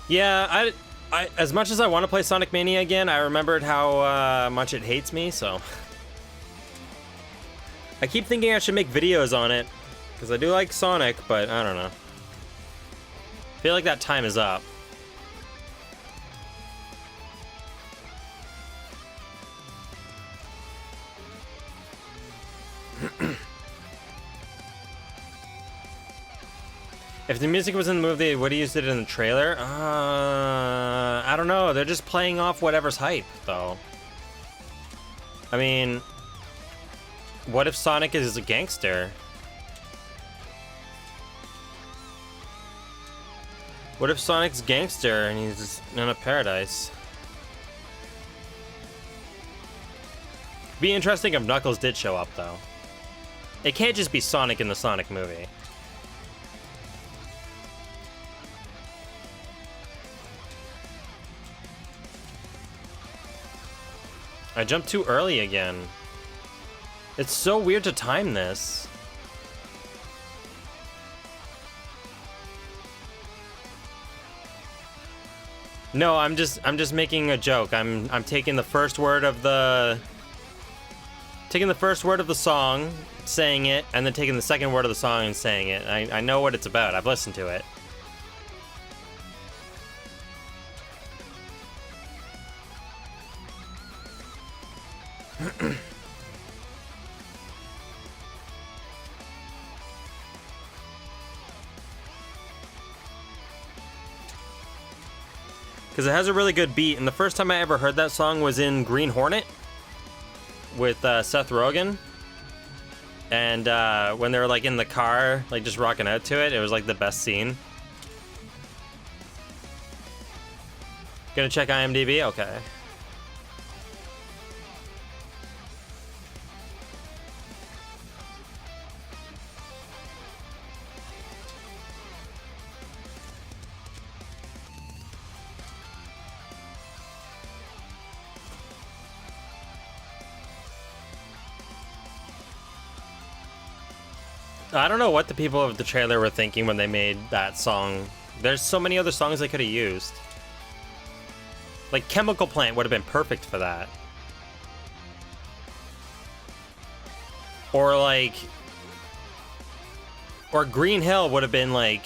Yeah, I as much as I want to play Sonic Mania again, I remembered how much it hates me, so I keep thinking I should make videos on it because I do like Sonic, but I don't know. I feel like that time is up. If the music was in the movie, they would have used it in the trailer? I don't know. They're just playing off whatever's hype, though. I mean, what if Sonic is a gangster? What if Sonic's gangster and he's in a paradise? Be interesting if Knuckles did show up, though. It can't just be Sonic in the Sonic movie. I jumped too early again. It's so weird to time this. No, I'm just making a joke. I'm taking the first word of the song, saying it, and then taking the second word of the song and saying it. I know what it's about. I've listened to it. Because it has a really good beat, and the first time I ever heard that song was in Green Hornet with Seth Rogen. And when they were like in the car, like just rocking out to it, it was like the best scene. Gonna check IMDb? Okay. I don't know what the people of the trailer were thinking when they made that song. There's so many other songs they could have used. Like Chemical Plant would have been perfect for that. Or like... Or Green Hill would have been like...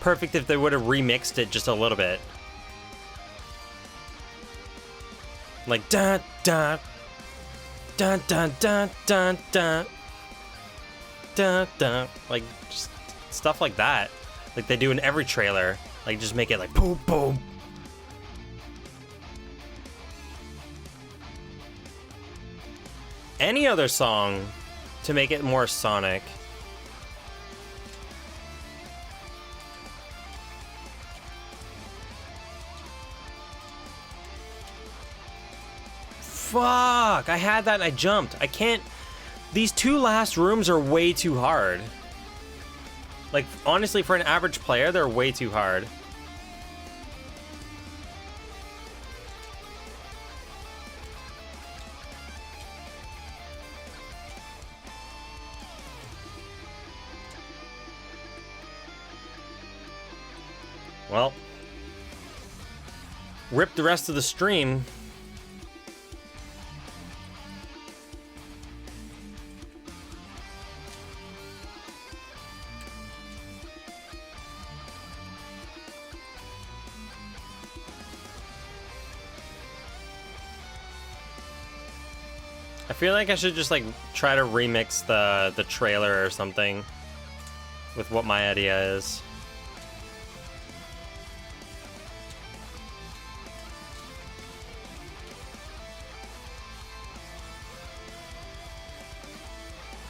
perfect if they would have remixed it just a little bit. Like dun dun dun dun dun dun dun. Dun, dun, like just stuff like that, like they do in every trailer. Like just make it like boom, boom. Any other song to make it more Sonic. Fuck! I had that and I jumped. I can't. These two last rooms are way too hard. Like, honestly, for an average player, they're way too hard. Well, rip the rest of the stream. I feel like I should just like try to remix the trailer or something with what my idea is.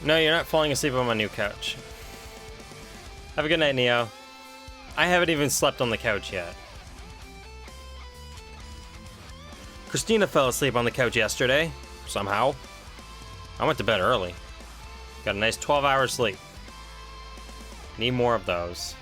No, you're not falling asleep on my new couch. Have a good night, Neo. I haven't even slept on the couch yet. Christina fell asleep on the couch yesterday, somehow. I went to bed early. Got a nice 12 hours sleep. Need more of those.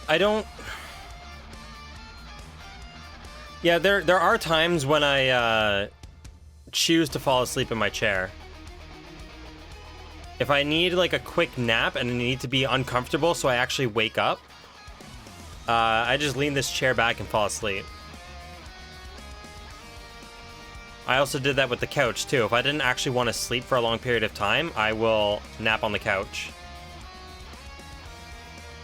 I don't... Yeah, there are times when I choose to fall asleep in my chair. If I need like a quick nap and I need to be uncomfortable so I actually wake up, I just lean this chair back and fall asleep. I also did that with the couch too. If I didn't actually want to sleep for a long period of time, I will nap on the couch.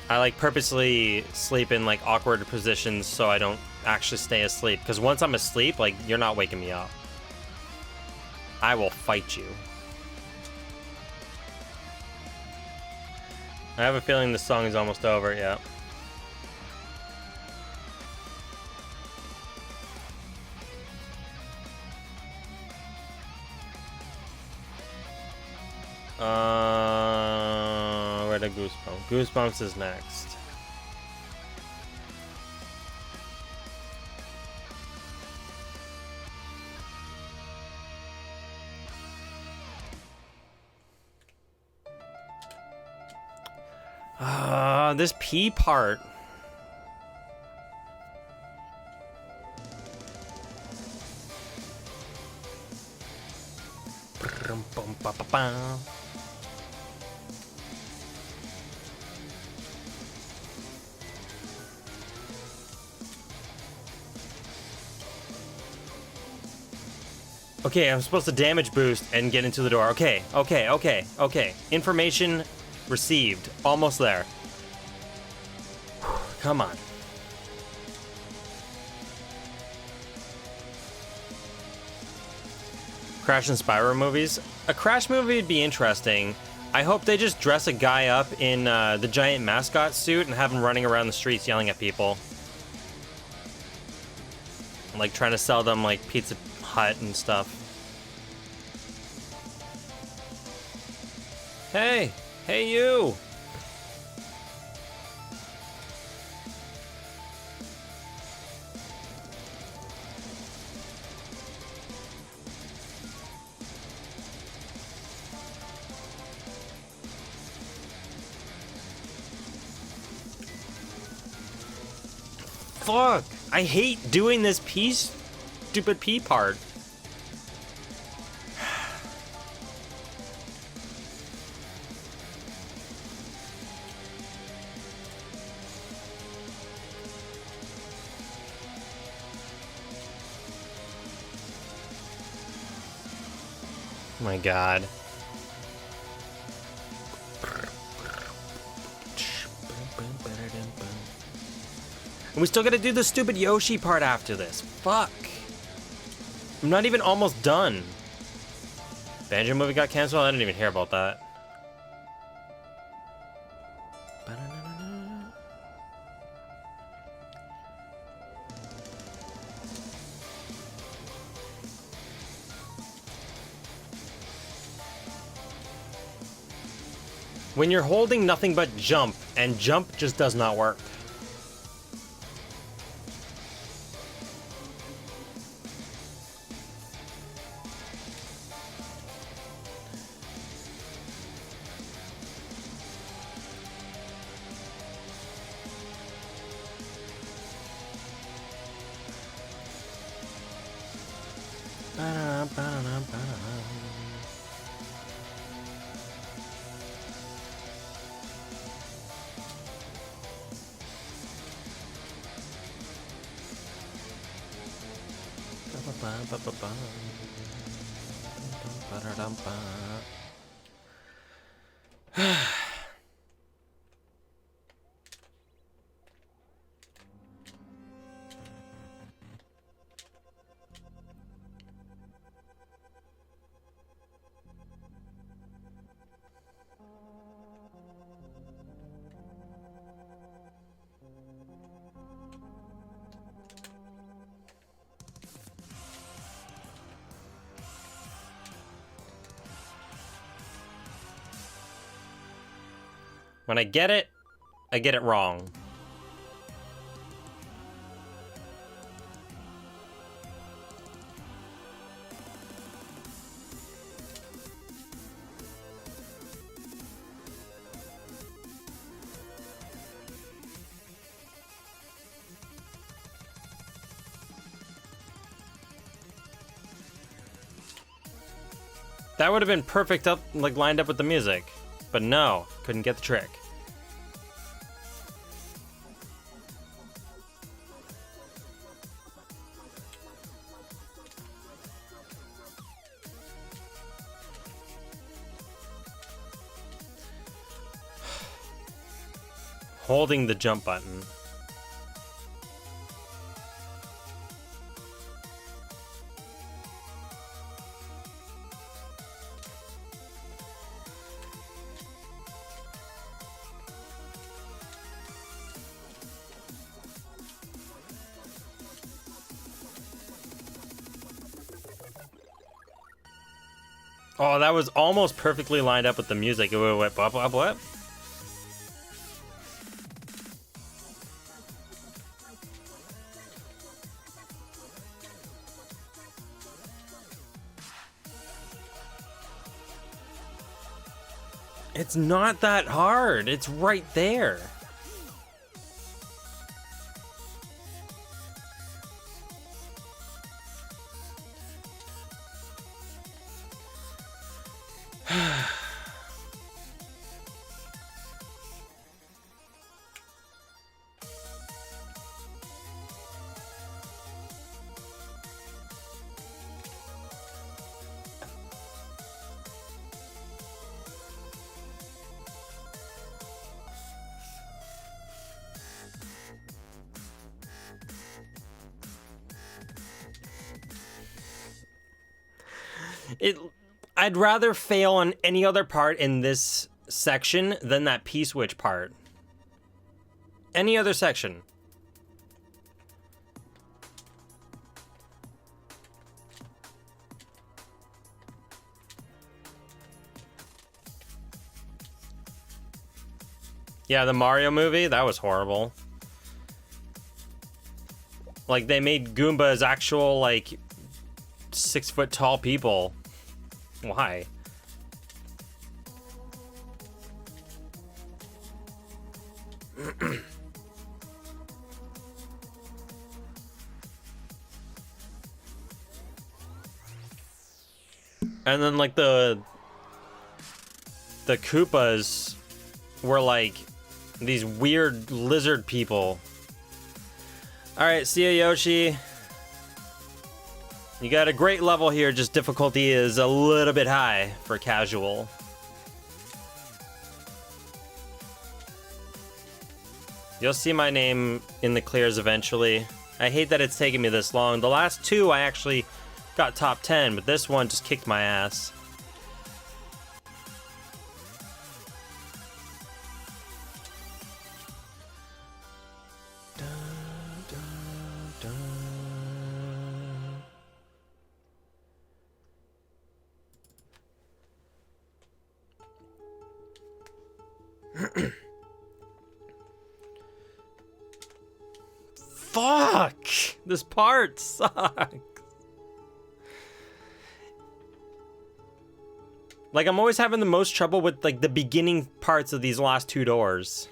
I like purposely sleep in like awkward positions so I don't actually stay asleep. Because once I'm asleep, like, you're not waking me up. I will fight you. I have a feeling this song is almost over, yeah. Where the Goosebumps? Goosebumps is next. This P part. Okay, I'm supposed to damage boost and get into the door. Okay. Information received. Almost there. Come on. Crash and Spyro movies. A Crash movie would be interesting. I hope they just dress a guy up in the giant mascot suit and have him running around the streets yelling at people. Like trying to sell them like Pizza Hut and stuff. Hey you! Fuck! I hate doing this stupid P part. Oh my god. And we still gotta do the stupid Yoshi part after this. Fuck. I'm not even almost done. Banjo movie got canceled? I didn't even hear about that. When you're holding nothing but jump, and jump just does not work. When I get it wrong. That would have been perfect up, like lined up with the music. But no, couldn't get the trick. Holding the jump button. Oh, that was almost perfectly lined up with the music. It went blah, blah, blah. It's not that hard. It's right there. I'd rather fail on any other part in this section than that P-switch part. Any other section. Yeah, the Mario movie, that was horrible. Like, they made Goombas actual, like, 6-foot tall people. Why? And then like the Koopas were like these weird lizard people. All right, see ya, Yoshi. You got a great level here, just difficulty is a little bit high for casual. You'll see my name in the clears eventually. I hate that it's taken me this long. The last two I actually got top 10, but this one just kicked my ass. Fuck! This part sucks. Like, I'm always having the most trouble with, like, the beginning parts of these last two doors.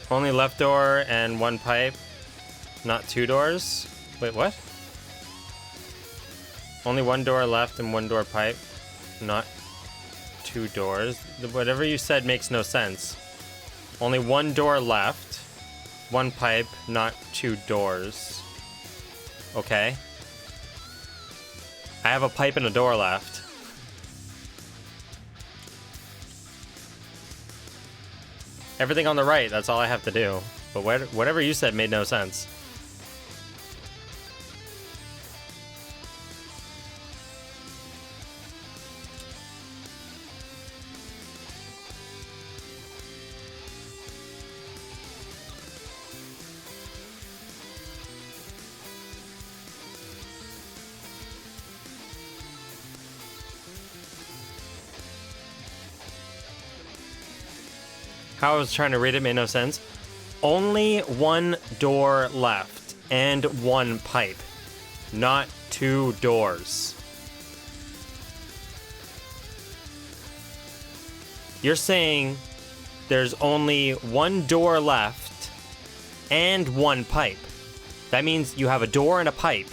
Only left door and one pipe, not two doors. Wait, what? Only one door left and one door pipe, not two doors. Whatever you said makes no sense. Only one door left, one pipe, not two doors. Okay. I have a pipe and a door left. Everything on the right, that's all I have to do. But whatever you said made no sense. How I was trying to read it made no sense. Only one door left and one pipe, not two doors. You're saying there's only one door left and one pipe. That means you have a door and a pipe.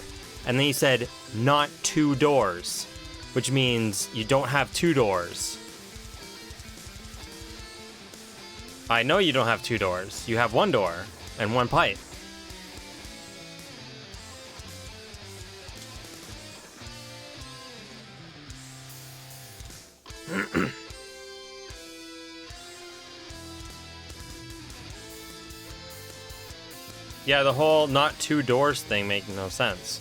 And then you said not two doors, which means you don't have two doors. I know you don't have two doors. You have one door and one pipe. Yeah, the whole not two doors thing makes no sense.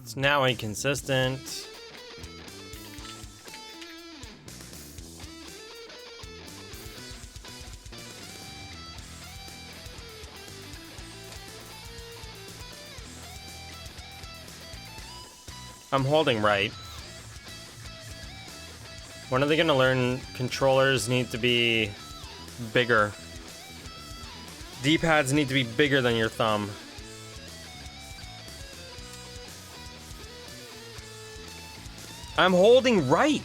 It's now inconsistent. I'm holding right. When are they gonna learn controllers need to be bigger? D-pads need to be bigger than your thumb. I'm holding right.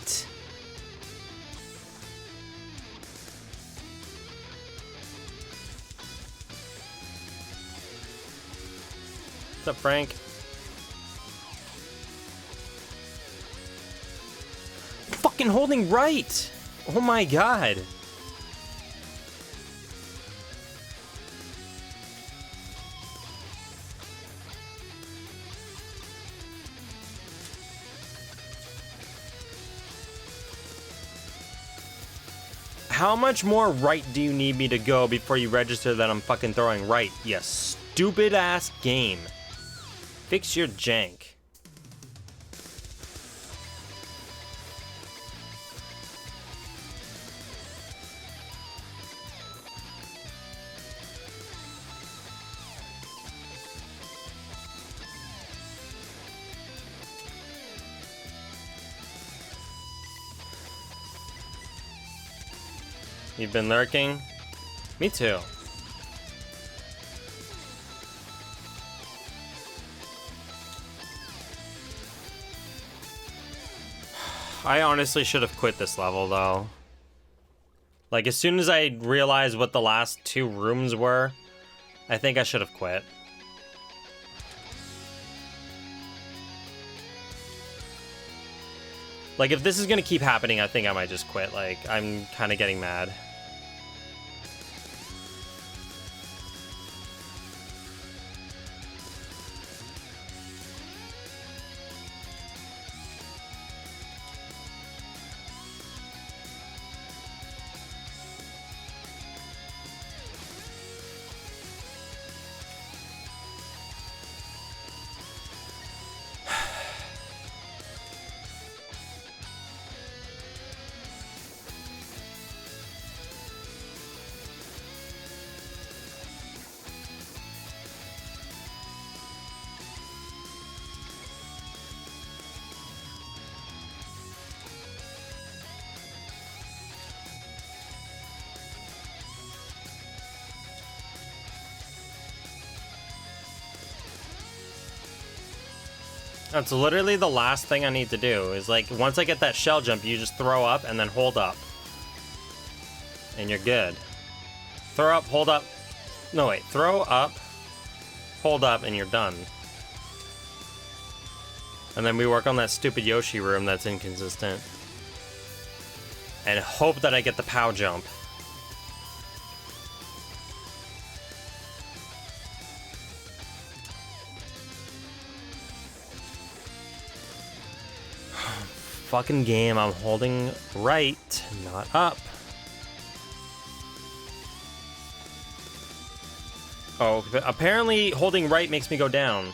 What's up, Frank? Fucking holding right. Oh my god. How much more right do you need me to go before you register that I'm fucking throwing right? You stupid ass game. Fix your jank. You've been lurking? Me too. I honestly should have quit this level, though. Like, as soon as I realized what the last 2 rooms were, I think I should have quit. Like, if this is gonna keep happening, I think I might just quit. Like, I'm kind of getting mad. That's literally the last thing I need to do, is like, once I get that shell jump, you just throw up and then hold up. And you're good. Throw up, hold up. No, wait. Throw up, hold up, and you're done. And then we work on that stupid Yoshi room that's inconsistent. And hope that I get the POW jump. Fucking game, I'm holding right, not up. Oh, apparently holding right makes me go down.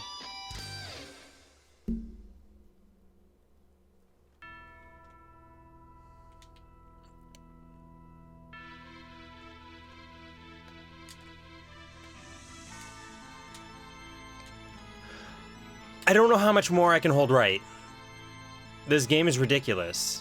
I don't know how much more I can hold right. This game is ridiculous.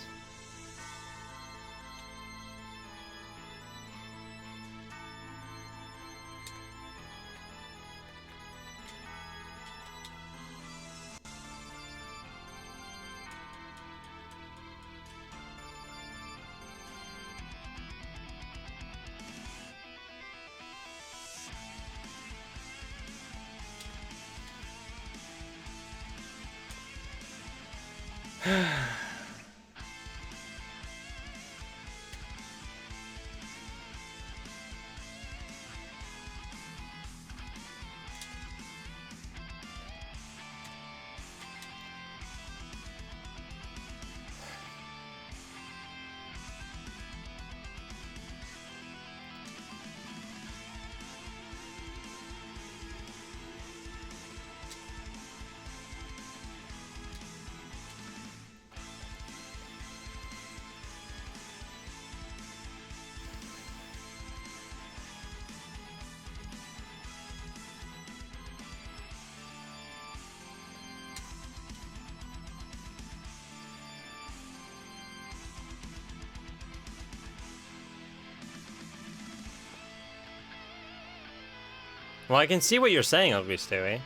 Well, I can see what you're saying, Ugly Stewie.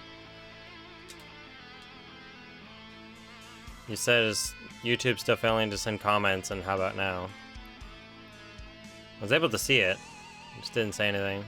You said, is YouTube still failing to send comments, and how about now? I was able to see it. Just didn't say anything.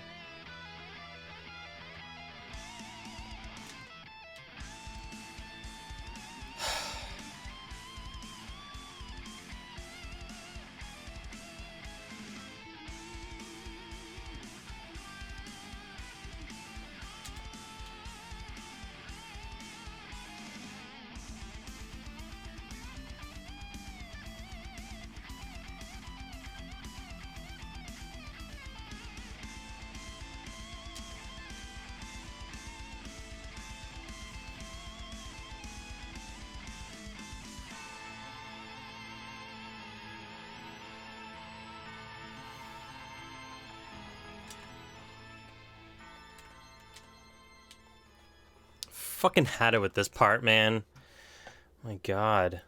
Fucking had it with this part, man. My God.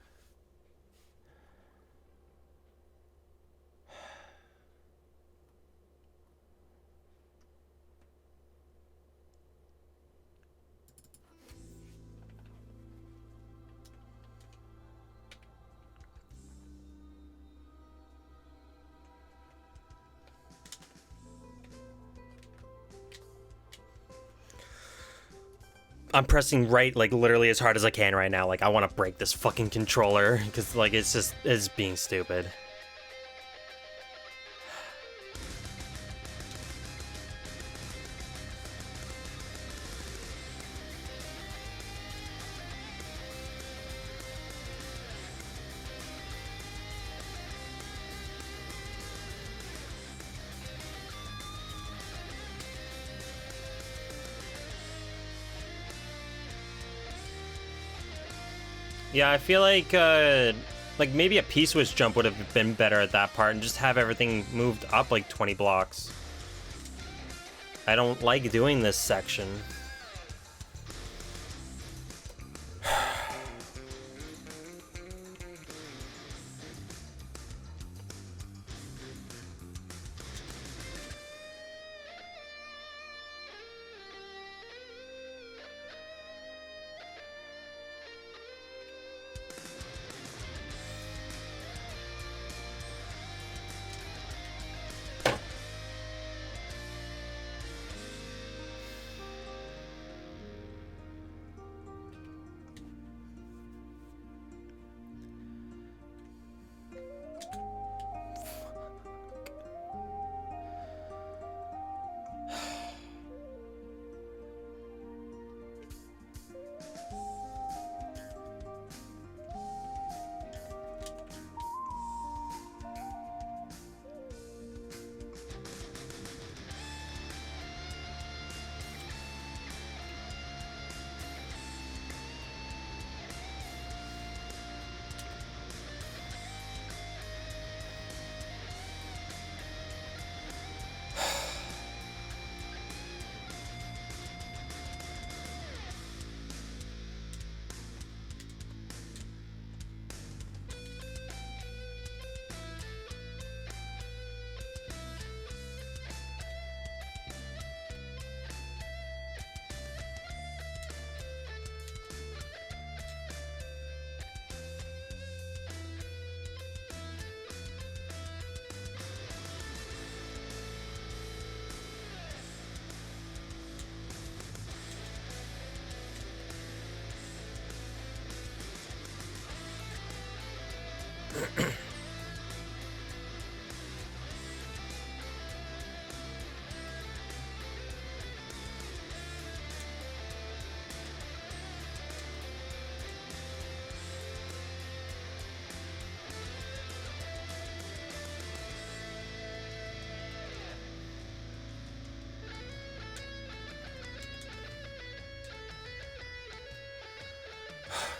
I'm pressing right, like, literally as hard as I can right now. Like, I want to break this fucking controller, because, like, it's being stupid. Yeah, I feel like maybe a P-switch jump would have been better at that part and just have everything moved up like 20 blocks. I don't like doing this section.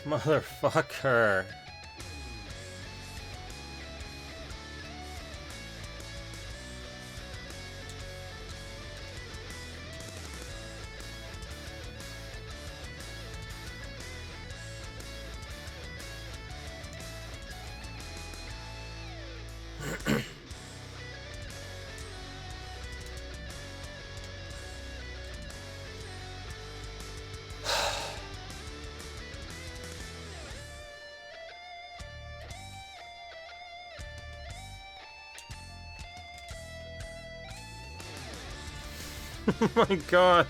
Motherfucker. Oh my god.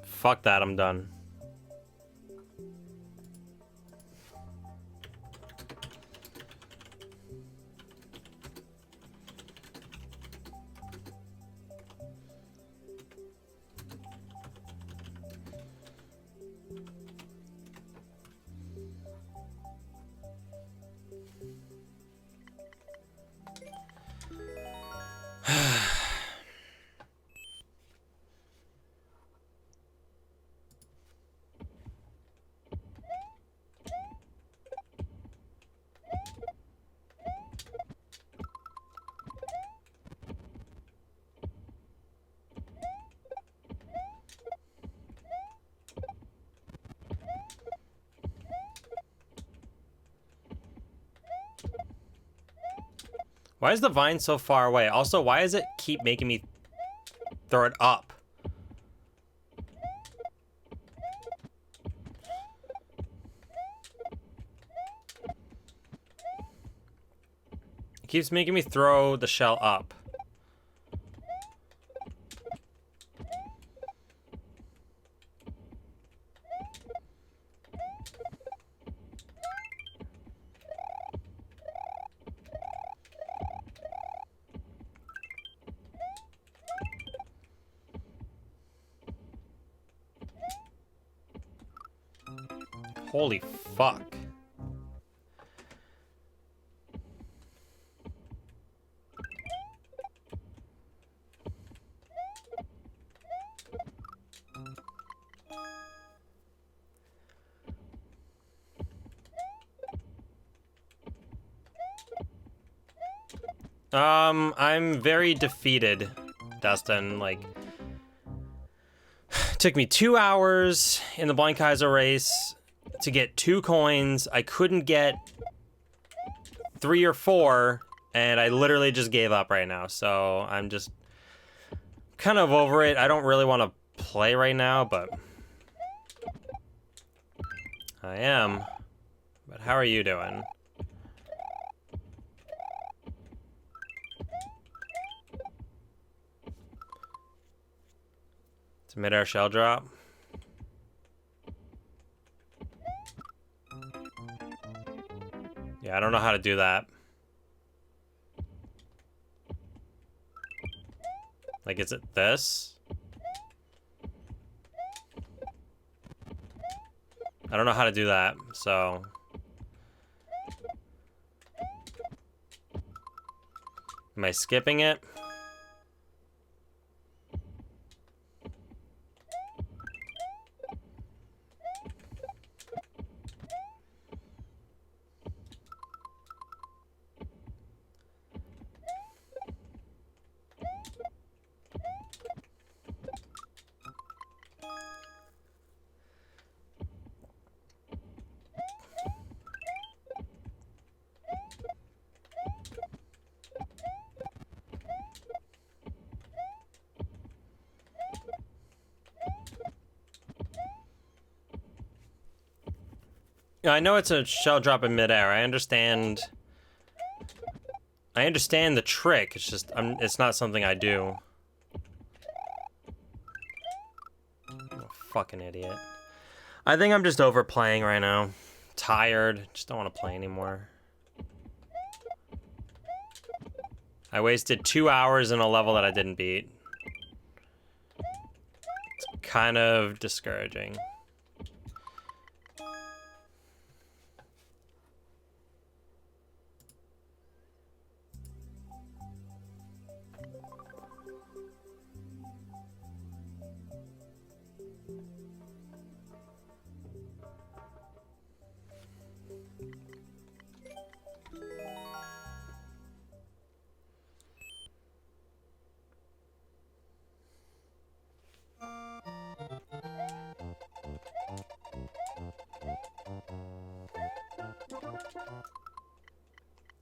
Fuck that, I'm done. Why is the vine so far away? Also, why does it keep making me throw it up? It keeps making me throw the shell up. Holy fuck. I'm very defeated, Dustin. Like, took me 2 hours in the Blind Kaiser race to get 2 coins. I couldn't get 3 or 4, and I literally just gave up right now. So I'm just kind of over it. I don't really want to play right now, but I am. But how are you doing? It's a mid-air shell drop. Yeah, I don't know how to do that. Like, is it this? I don't know how to do that, so... Am I skipping it? I know it's a shell drop in midair. I understand the trick. It's just it's not something I do. I'm a fucking idiot. I think I'm just overplaying right now. Tired. Just don't want to play anymore. I wasted 2 hours in a level that I didn't beat. It's kind of discouraging.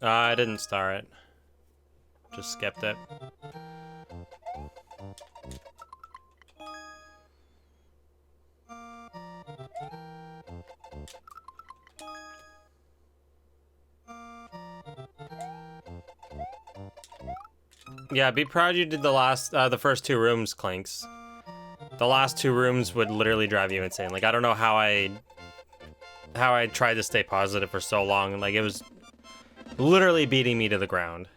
I didn't star it. Just skipped it. Yeah, be proud you did the first 2 rooms, Clinks. The last 2 rooms would literally drive you insane. Like, I don't know how I tried to stay positive for so long. Like, it was literally beating me to the ground.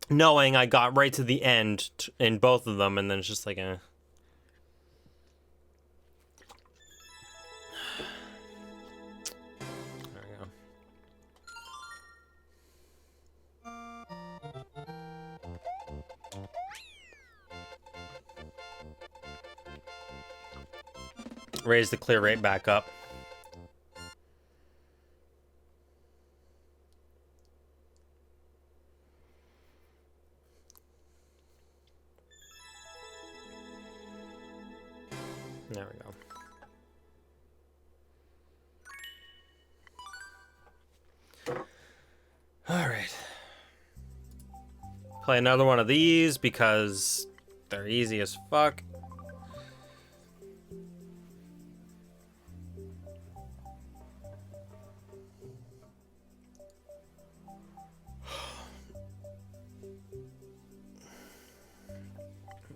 Knowing I got right to the end in both of them, and then it's just like, eh. There we go. Raise the clear rate back up. There we go. All right. Play another one of these because they're easy as fuck.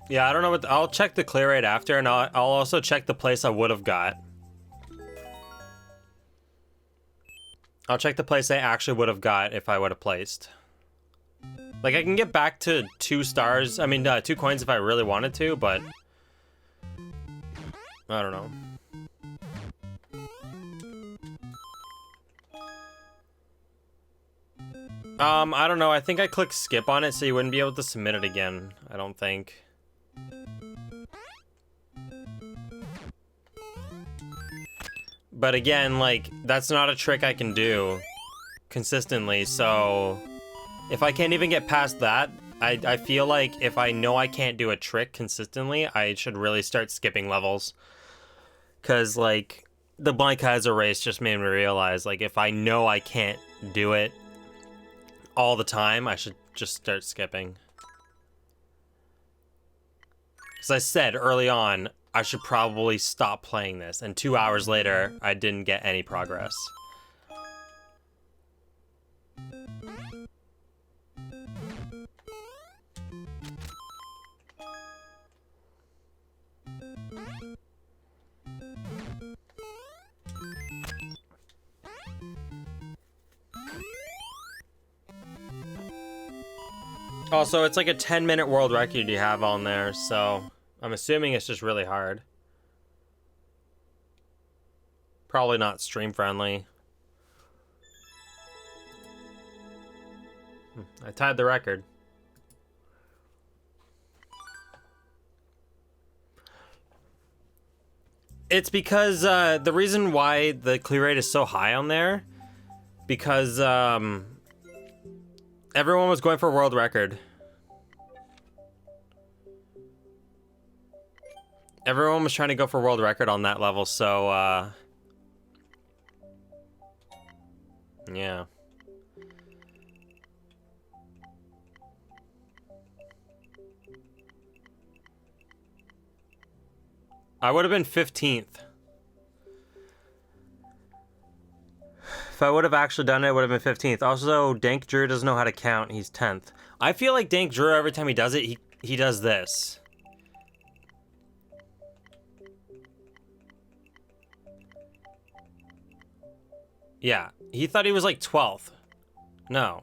Yeah, I don't know what... I'll check the clear rate after, and I'll also check the place I would have got. I'll check the place I actually would have got if I would have placed. Like, I can get back to 2 stars. I mean, 2 coins if I really wanted to, but... I don't know. I don't know. I think I clicked skip on it so you wouldn't be able to submit it again. I don't think. But again, like, that's not a trick I can do consistently, so if I can't even get past that, I feel like if I know I can't do a trick consistently, I should really start skipping levels. Because, like, the Blind Kaiser race just made me realize, like, if I know I can't do it all the time, I should just start skipping. Because I said early on, I should probably stop playing this, and 2 hours later, I didn't get any progress. Also, it's like a 10-minute world record you have on there, so I'm assuming it's just really hard. Probably not stream friendly. I tied the record. It's because the reason why the clear rate is so high on there, because everyone was going for a world record. Everyone was trying to go for world record on that level, so yeah. I would have been 15th. If I would have actually done it, I would have been 15th. Also, Dank Drew doesn't know how to count. He's 10th. I feel like Dank Drew, every time he does it, he does this. Yeah, he thought he was like 12th. No.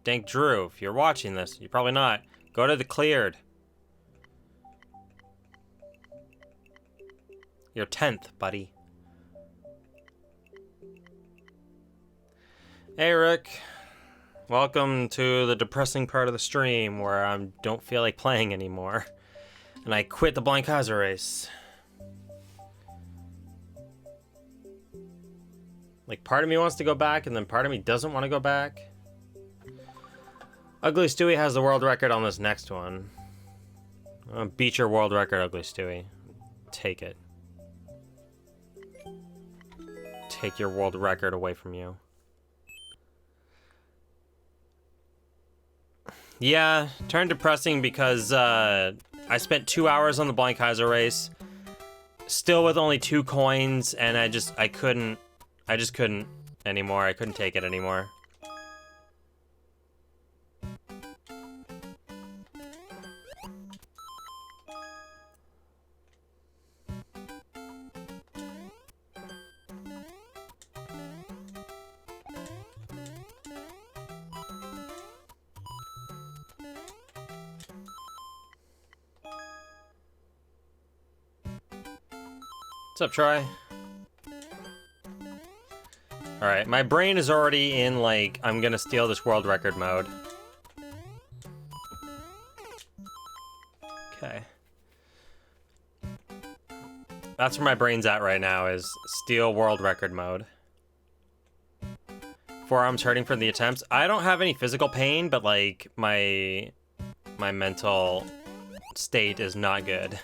Dank Drew, if you're watching this, you're probably not. Go to the cleared. You're 10th, buddy. Hey, Rick. Welcome to the depressing part of the stream where I don't feel like playing anymore. And I quit the Blind Kaiser race. Like, part of me wants to go back, and then part of me doesn't want to go back. Ugly Stewie has the world record on this next one. Beat your world record, Ugly Stewie. Take it. Take your world record away from you. Yeah, turned depressing because I spent 2 hours on the Blind Kaiser race, still with only 2 coins, and I just couldn't anymore. I couldn't take it anymore. What's up, Troy? Alright, my brain is already in, like, I'm gonna steal this world record mode. Okay. That's where my brain's at right now, is steal world record mode. Forearms hurting from the attempts. I don't have any physical pain, but, like, my mental state is not good.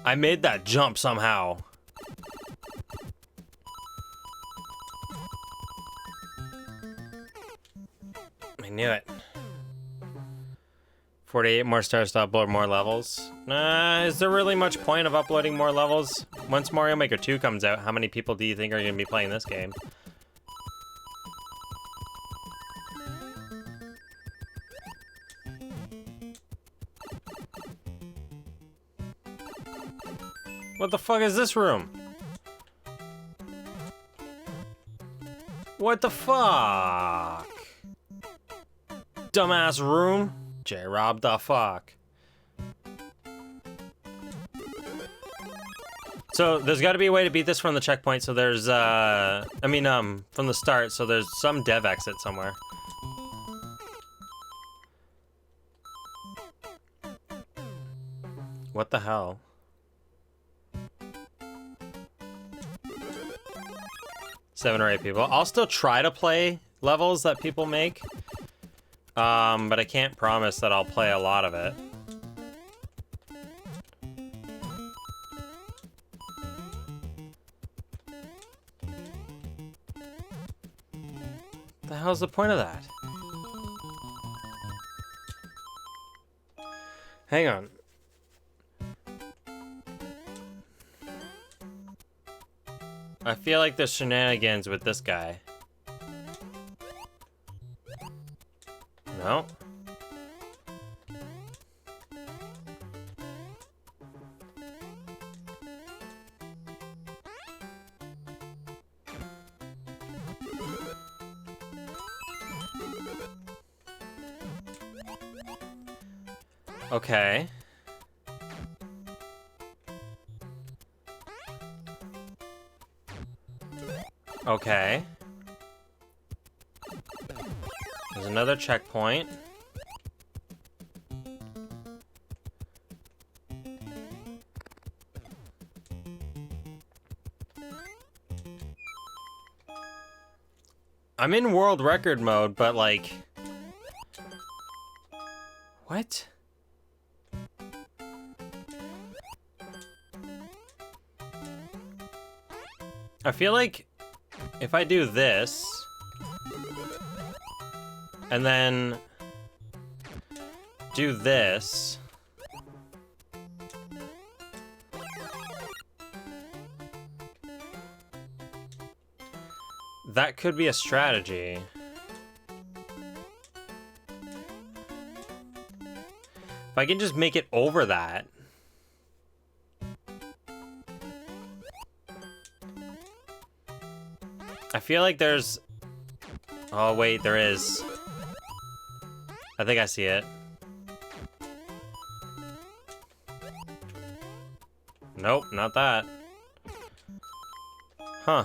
I made that jump somehow. I knew it. 48 more stars to upload more levels. Is there really much point of uploading more levels? Once Mario Maker 2 comes out, how many people do you think are going to be playing this game? What the fuck is this room? What the fuck? Dumbass room? J-Rob the fuck. So there's got to be a way to beat this from the checkpoint. So there's, from the start. So there's some dev exit somewhere. What the hell? Seven or eight people. I'll still try to play levels that people make. But I can't promise that I'll play a lot of it. The hell's the point of that? Hang on. I feel like there's shenanigans with this guy. No. Okay. Okay. There's another checkpoint. I'm in world record mode, but like... What? I feel like if I do this, and then do this, that could be a strategy. If I can just make it over that. I feel like there's... Oh, wait, there is. I think I see it. Nope, not that. Huh.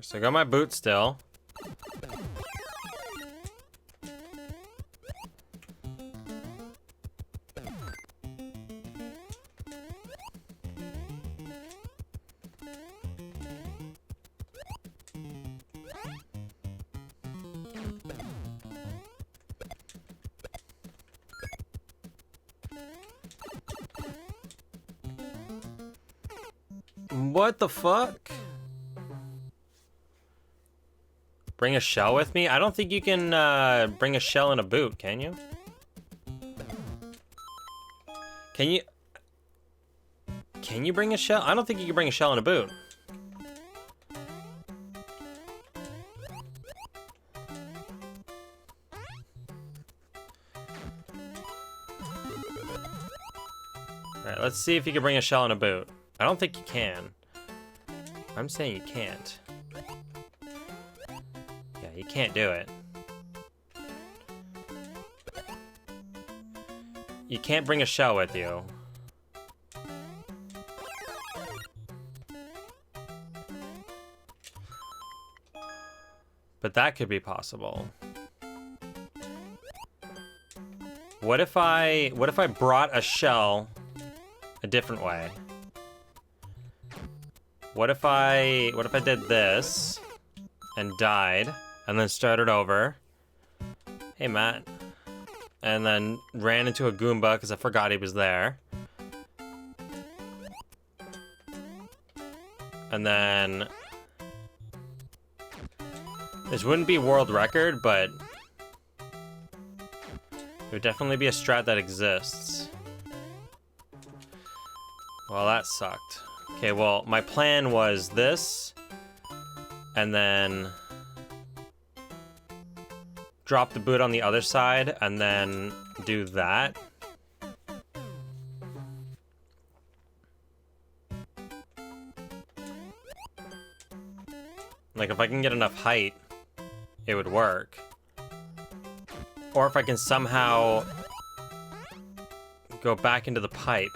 So I got my boot still. What the fuck? Bring a shell with me? I don't think you can bring a shell in a boot, can you? Can you? Can you bring a shell? I don't think you can bring a shell in a boot. Alright, let's see if you can bring a shell in a boot. I don't think you can. I'm saying you can't. Yeah, you can't do it. You can't bring a shell with you. But that could be possible. What if I brought a shell a different way? What if I did this and died and then started over? Hey, Matt. And then ran into a Goomba because I forgot he was there. And then this wouldn't be world record, but it would definitely be a strat that exists. Well, that sucked. Okay, well, my plan was this, and then drop the boot on the other side, and then do that. Like, if I can get enough height, it would work. Or if I can somehow go back into the pipe.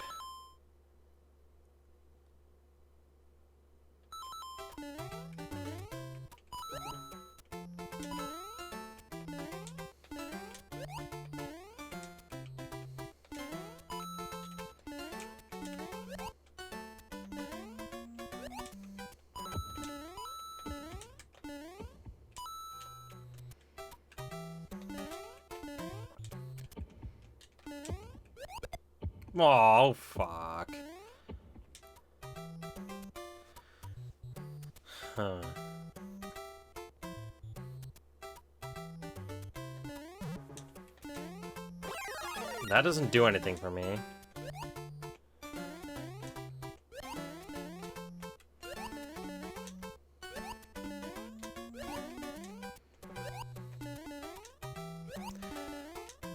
Oh, fuck. Huh. That doesn't do anything for me.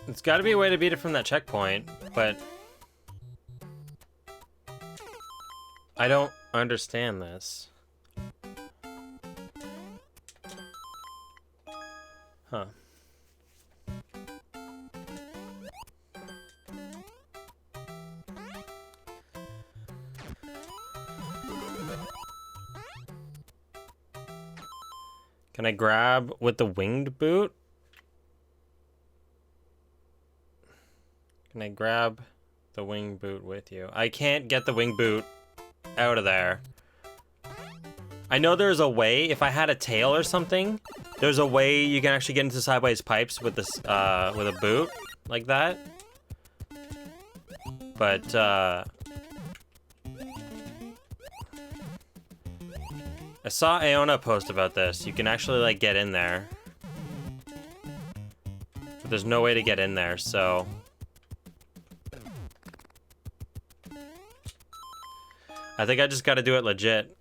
It's gotta be a way to beat it from that checkpoint, but I don't understand this. Huh. Can I grab with the winged boot? Can I grab the wing boot with you? I can't get the wing boot out of there. I know there's a way, if I had a tail or something, there's a way you can actually get into sideways pipes with this, with a boot, like that. But, I saw Aona post about this. You can actually, like, get in there. But there's no way to get in there, so... I think I just gotta do it legit.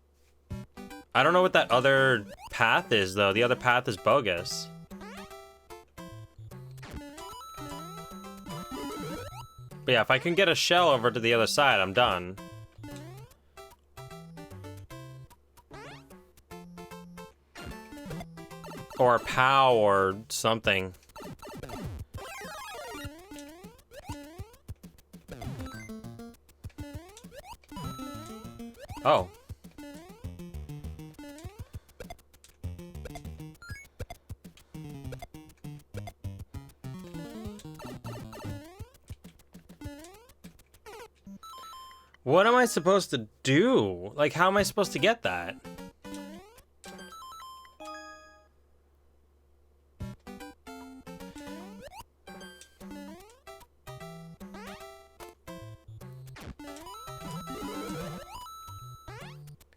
I don't know what that other path is, though. The other path is bogus. But yeah, if I can get a shell over to the other side, I'm done. Or a POW or something. Oh. What am I supposed to do? Like, how am I supposed to get that?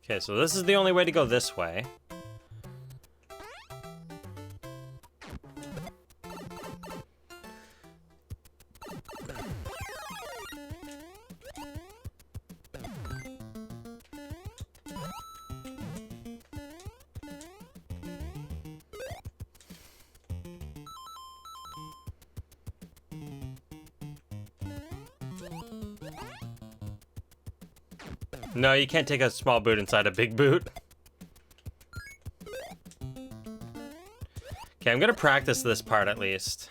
Okay, so this is the only way to go this way. No, you can't take a small boot inside a big boot. Okay, I'm gonna practice this part at least.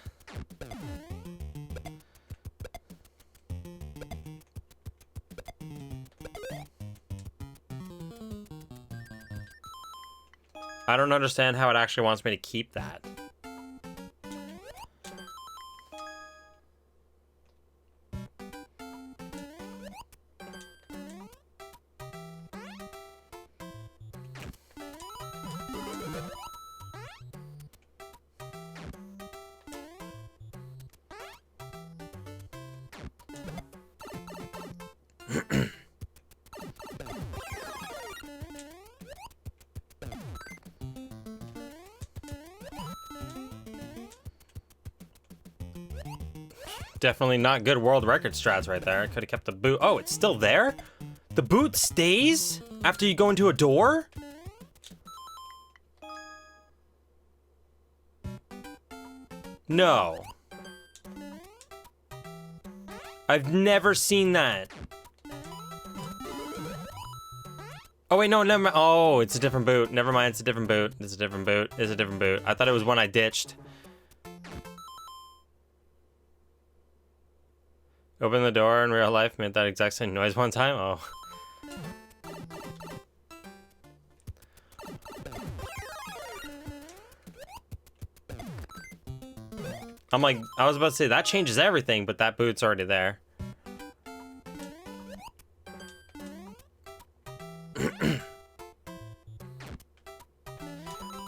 I don't understand how it actually wants me to keep that. Definitely not good world record strats right there. I could have kept the boot. Oh, it's still there? The boot stays after you go into a door? No. I've never seen that. Oh wait, no, never mind. Oh, it's a different boot. Never mind, it's a different boot. It's a different boot. It's a different boot. I thought it was one I ditched. Open the door in real life, made that exact same noise one time? Oh. I'm like, I was about to say, that changes everything, but that boot's already there.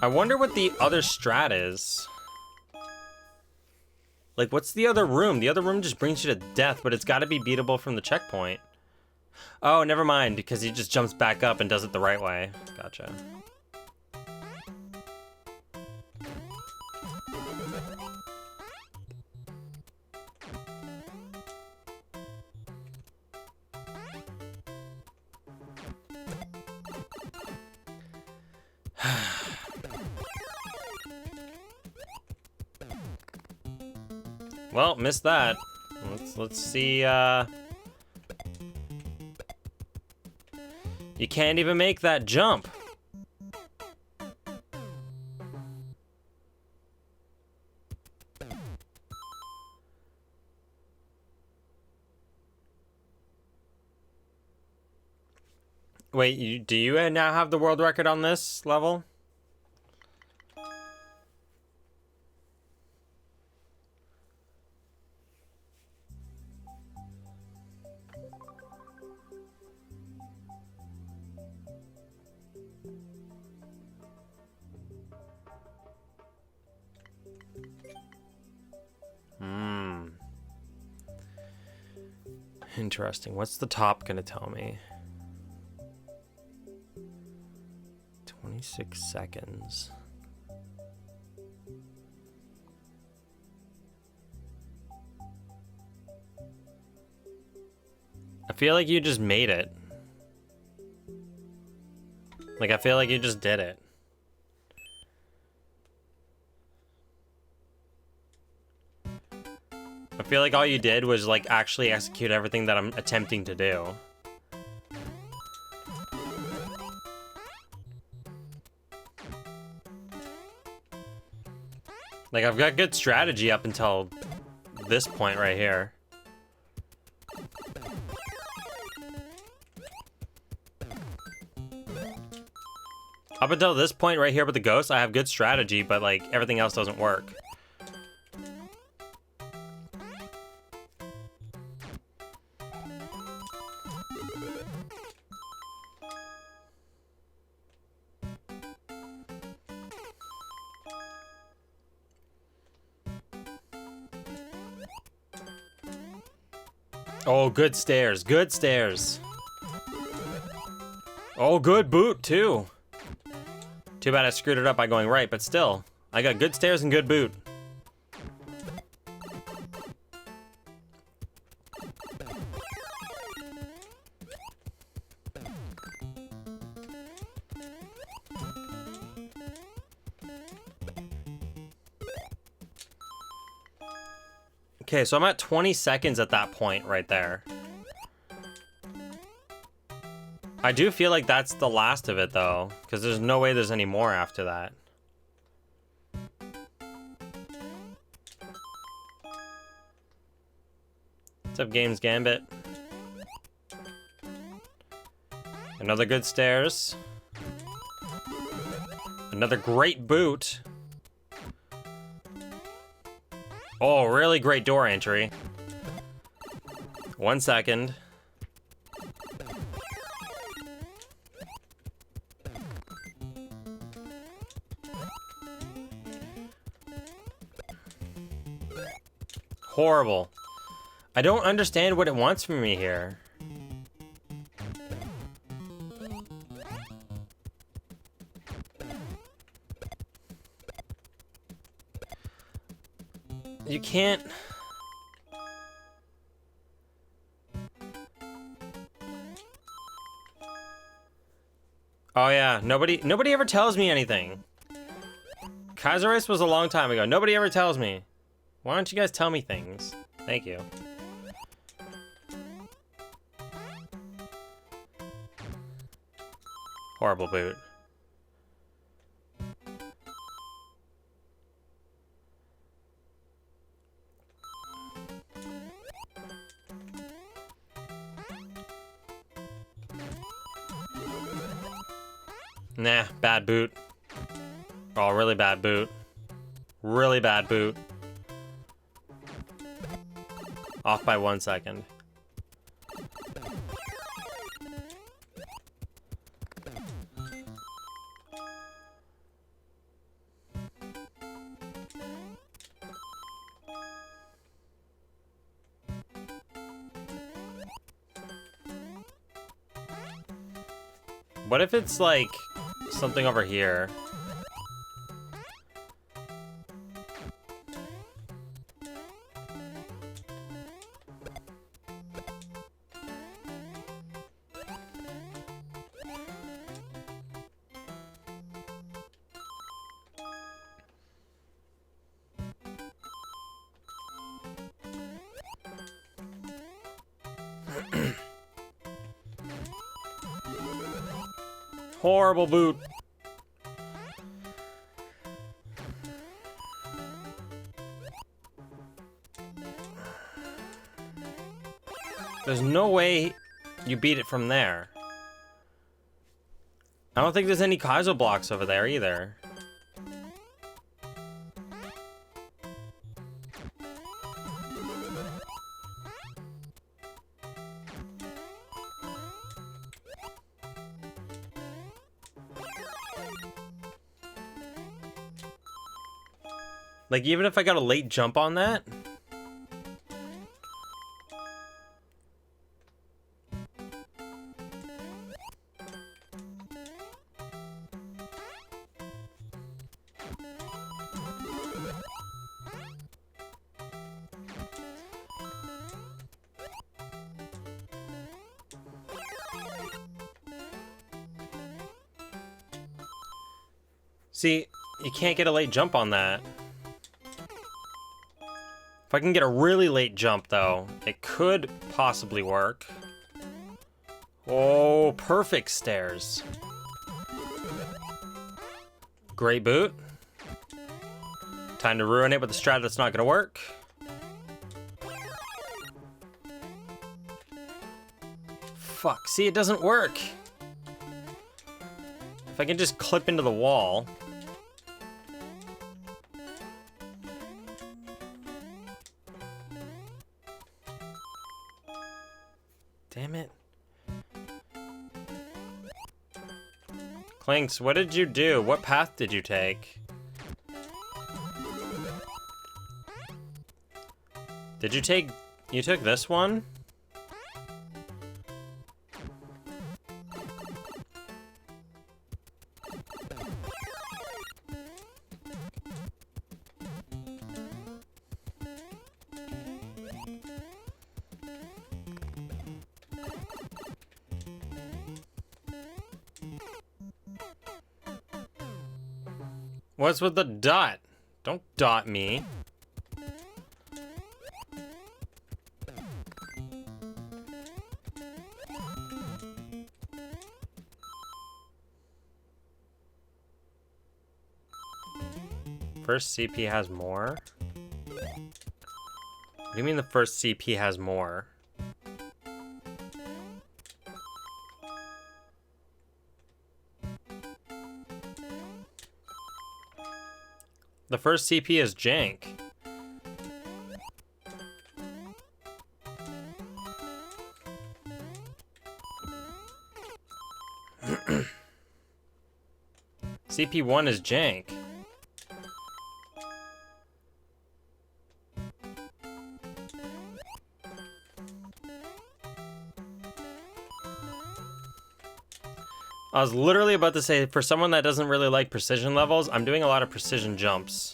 I wonder what the other strat is. Like, what's the other room? The other room just brings you to death, but it's got to be beatable from the checkpoint. Oh, never mind, because he just jumps back up and does it the right way. Gotcha. Well, missed that. Let's see, you can't even make that jump. Wait, do you now have the world record on this level? Interesting. What's the top gonna tell me? 26 seconds. I feel like you just made it. Like, I feel like you just did it. I feel like all you did was, like, actually execute everything that I'm attempting to do. Like, I've got good strategy up until this point right here. Up until this point right here with the ghost, I have good strategy, but, like, everything else doesn't work. Oh, good stairs. Good stairs. Oh, good boot, too. Too bad I screwed it up by going right, but still. I got good stairs and good boot. Okay, so I'm at 20 seconds at that point right there. I do feel like that's the last of it, though, because there's no way there's any more after that. What's up, Games Gambit? Another good stairs. Another great boot. Oh, really great door entry. 1 second. Horrible. I don't understand what it wants from me here. You can't... Oh yeah, nobody ever tells me anything. Kaiser Race was a long time ago. Nobody ever tells me. Why don't you guys tell me things? Thank you. Horrible boot. Nah, bad boot. Oh, really bad boot. Really bad boot. Off by 1 second. What if it's like something over here? Horrible boot. There's no way you beat it from there. I don't think there's any Kaizo blocks over there either. Like, even if I got a late jump on that? See, you can't get a late jump on that. If I can get a really late jump, though, it could possibly work. Oh, perfect stairs. Great boot. Time to ruin it with a strat that's not gonna work. Fuck, see, it doesn't work. If I can just clip into the wall. Damn it. Clinks, what did you do? What path did you take? Did you take... You took this one? What's with the dot? Don't dot me. First CP has more? What do you mean the first CP has more? The first CP is jank. CP1 is jank. I was literally about to say, for someone that doesn't really like precision levels, I'm doing a lot of precision jumps.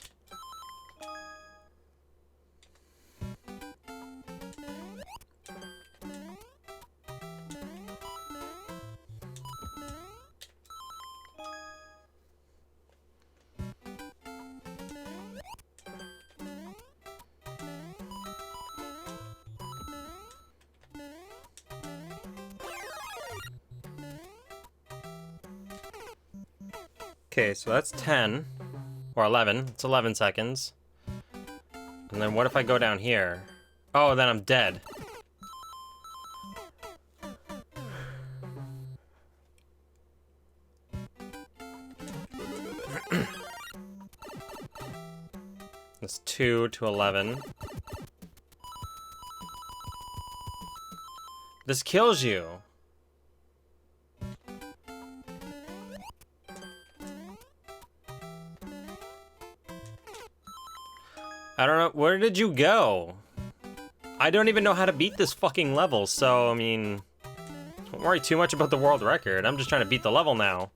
Okay, so that's 10. Or 11. It's 11 seconds. And then what if I go down here? Oh, then I'm dead. That's 2 to 11. This kills you. I don't know. Where did you go? I don't even know how to beat this fucking level, so, I mean... Don't worry too much about the world record. I'm just trying to beat the level now.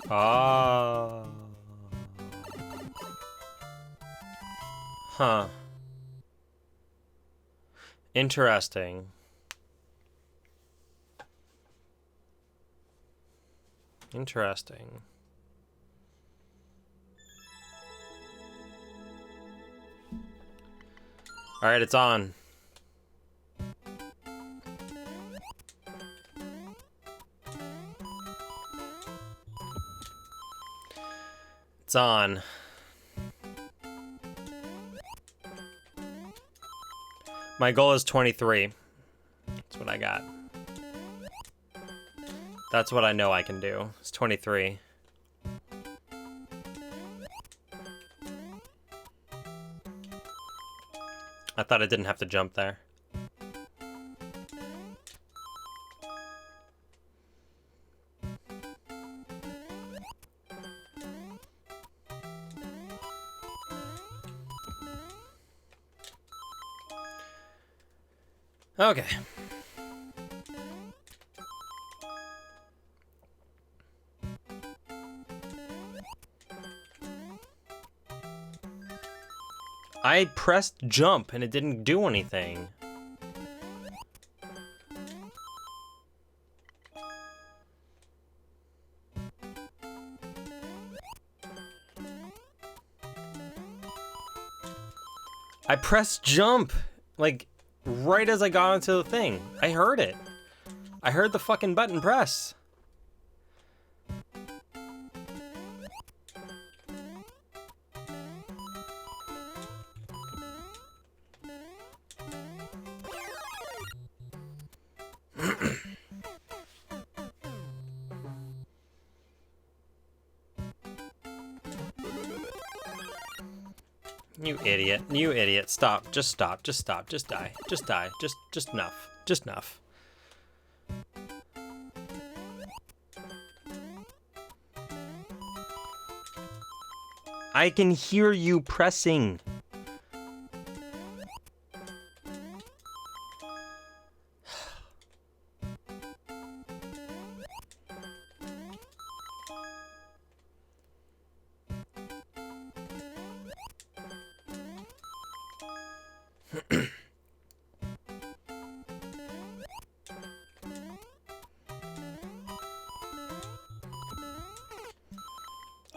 Ah. Huh. Interesting. Interesting. All right, it's on. It's on. My goal is 23. That's what I got. That's what I know I can do. It's 23. I thought I didn't have to jump there. Okay. I pressed jump and it didn't do anything. I pressed jump, like, right as I got into the thing. I heard it. I heard the fucking button press. You idiot. You idiot. Stop. Just stop. Just stop. Just die. Just die. Just enough. Just enough. I can hear you pressing.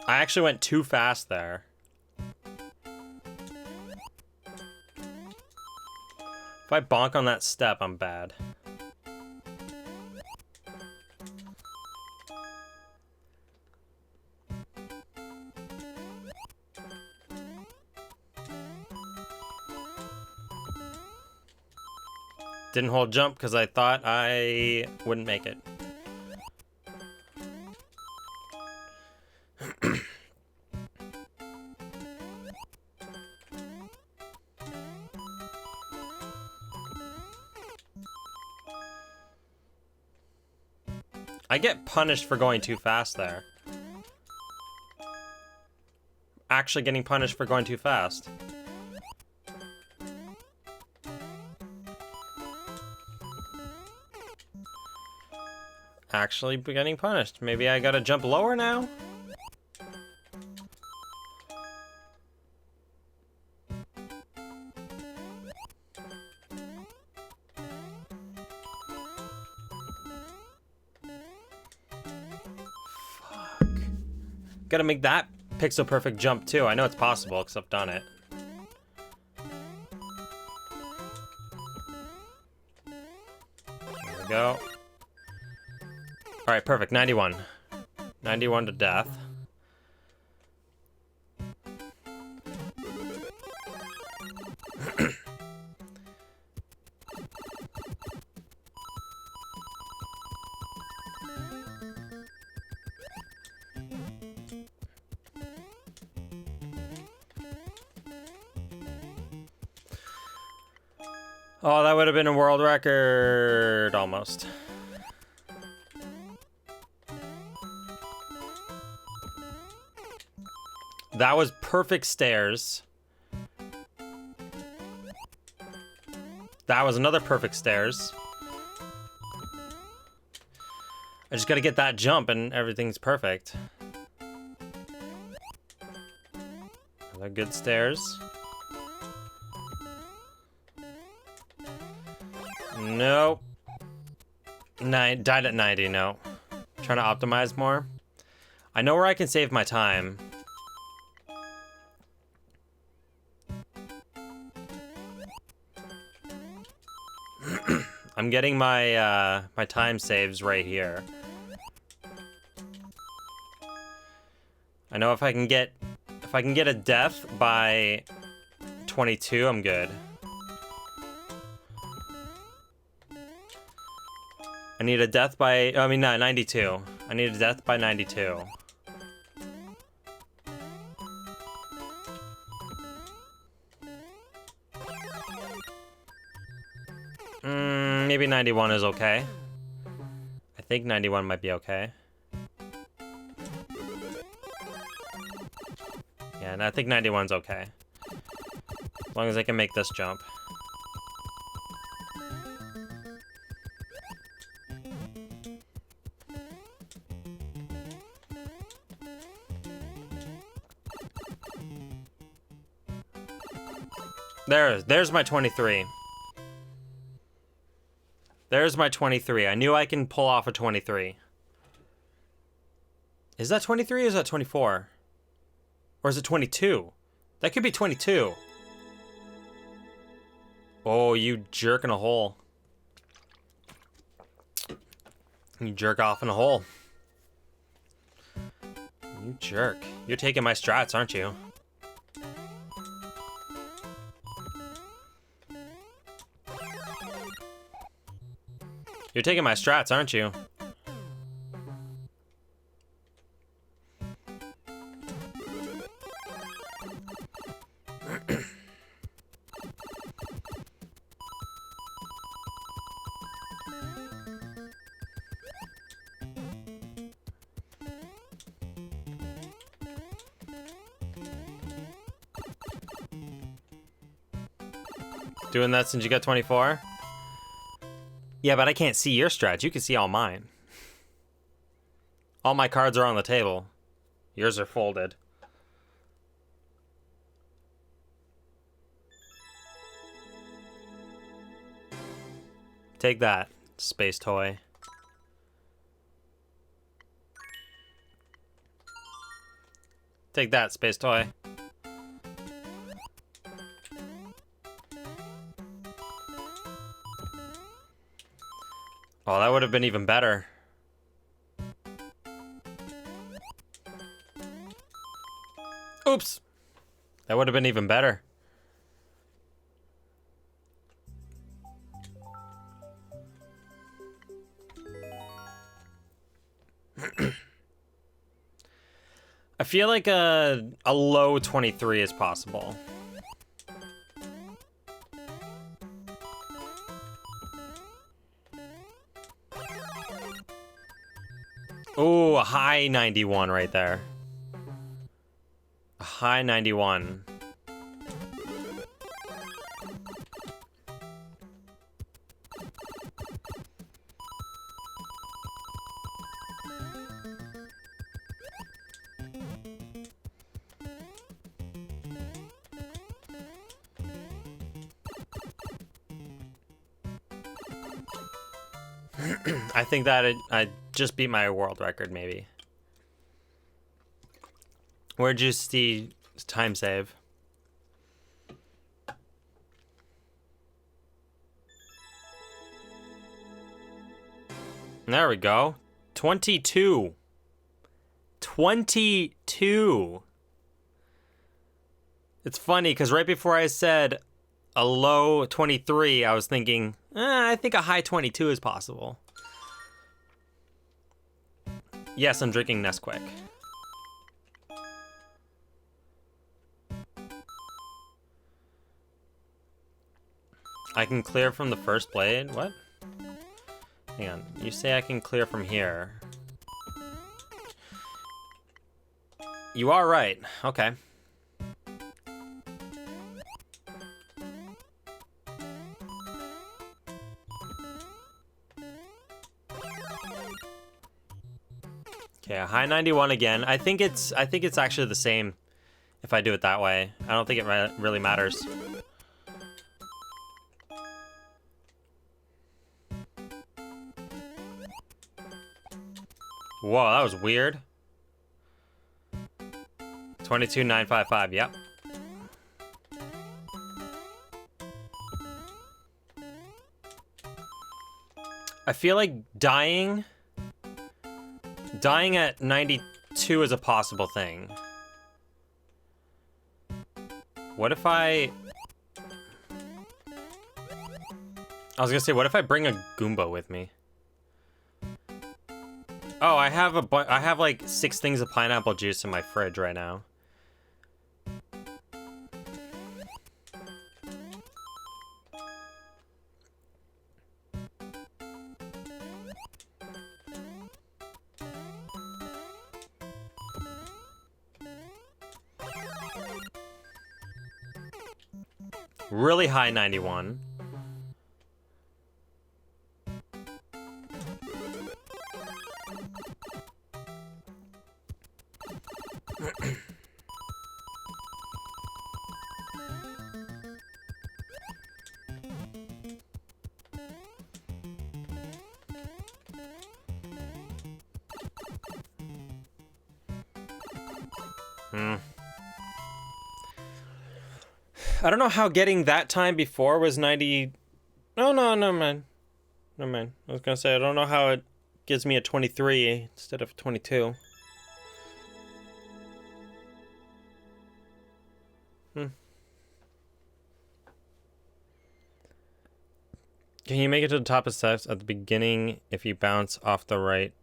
I actually went too fast there. If I bonk on that step, I'm bad. Didn't hold jump because I thought I wouldn't make it. I get punished for going too fast there. Actually getting punished for going too fast. actually getting punished. Maybe I gotta jump lower now? Fuck. Gotta make that pixel perfect jump too. I know it's possible because I've done it. There we go. Alright, perfect. 91. 91 to death. Oh, that would have been a world record, almost. That was perfect stairs. That was another perfect stairs. I just gotta get that jump and everything's perfect. Another good stairs. Nope. Died at 90, no. Trying to optimize more. I know where I can save my time. I'm getting my my time saves right here. I know if I can get a death by 22, I'm good. I need a death by, I mean, no, 92. I need a death by 92. Maybe 91 is okay. I think 91 might be okay. Yeah, and I think 91's okay. As long as I can make this jump. There's my 23. There's my 23. I knew I can pull off a 23. Is that 23 or is that 24? Or is it 22? That could be 22. Oh, you jerk in a hole. You jerk off in a hole. You jerk. You're taking my strats, aren't you? You're taking my strats, aren't you? Doing that since you got 24? Yeah, but I can't see your strats. You can see all mine. All my cards are on the table. Yours are folded. Take that, space toy. Take that, space toy. Oh, that would have been even better. Oops. That would have been even better. I feel like a low 23 is possible. Oh, a high 91 right there. A high 91. I think that I just beat my world record, maybe. Where'd you see time save? There we go. 22. 22. It's funny because right before I said a low 23, I was thinking, I think a high 22 is possible. Yes, I'm drinking Nesquik. I can clear from the first blade? What? Hang on. You say I can clear from here. You are right. Okay. Okay, a high 91 again. I think it's actually the same if I do it that way. I don't think it really matters. Whoa, that was weird. 22,955, yep. I feel like dying at 92 is a possible thing. What if I was gonna say, what if I bring a Goomba with me? Oh, I have like 6 things of pineapple juice in my fridge right now. Really high 91. I don't know how getting that time before was 90. No, man. No, man. I was gonna say, I don't know how it gives me a 23 instead of 22. Can you make it to the top of steps at the beginning if you bounce off the right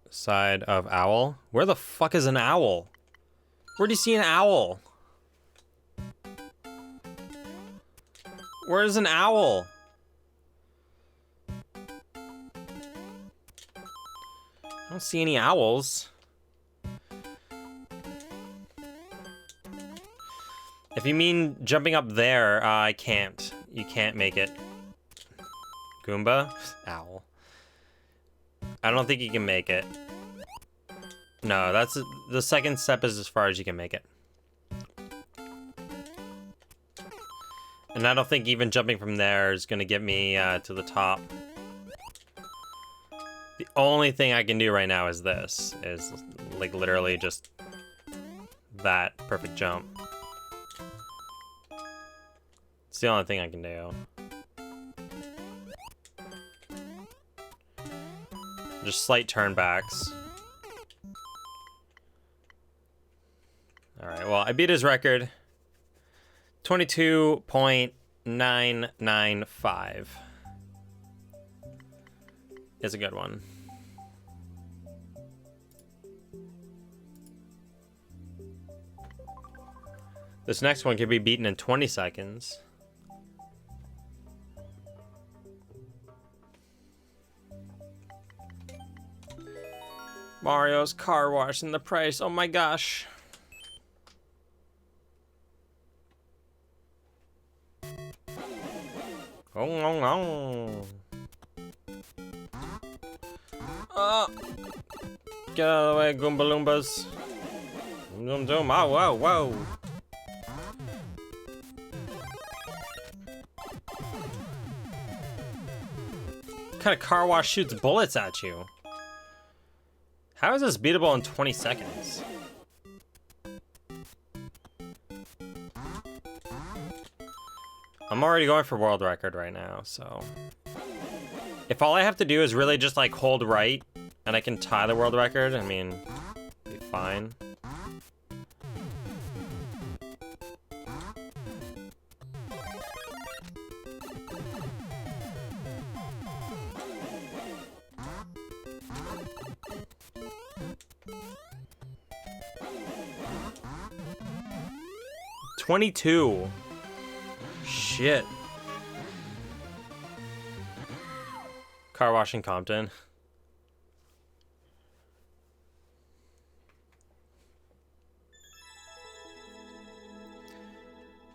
side of owl? Where the fuck is an owl? Where do you see an owl? Where is an owl? I don't see any owls. If you mean jumping up there, I can't. You can't make it. Goomba? Owl. I don't think you can make it. No, that's the second step is as far as you can make it. And I don't think even jumping from there is gonna get me to the top. The only thing I can do right now is this, is like literally just that perfect jump. It's the only thing I can do. Just slight turnbacks. Alright, well, I beat his record. 22.995 is a good one. This next one can be beaten in 20 seconds. Mario's car wash and the price. Oh my gosh. Oh. Get out of the way, Goomba Loombas. Whoa. kind of car wash shoots bullets at you? How is this beatable in 20 seconds? I'm already going for world record right now, so... If all I have to do is really just, like, hold right, and I can tie the world record, I mean, be fine. $22. Shit. Car wash in Compton.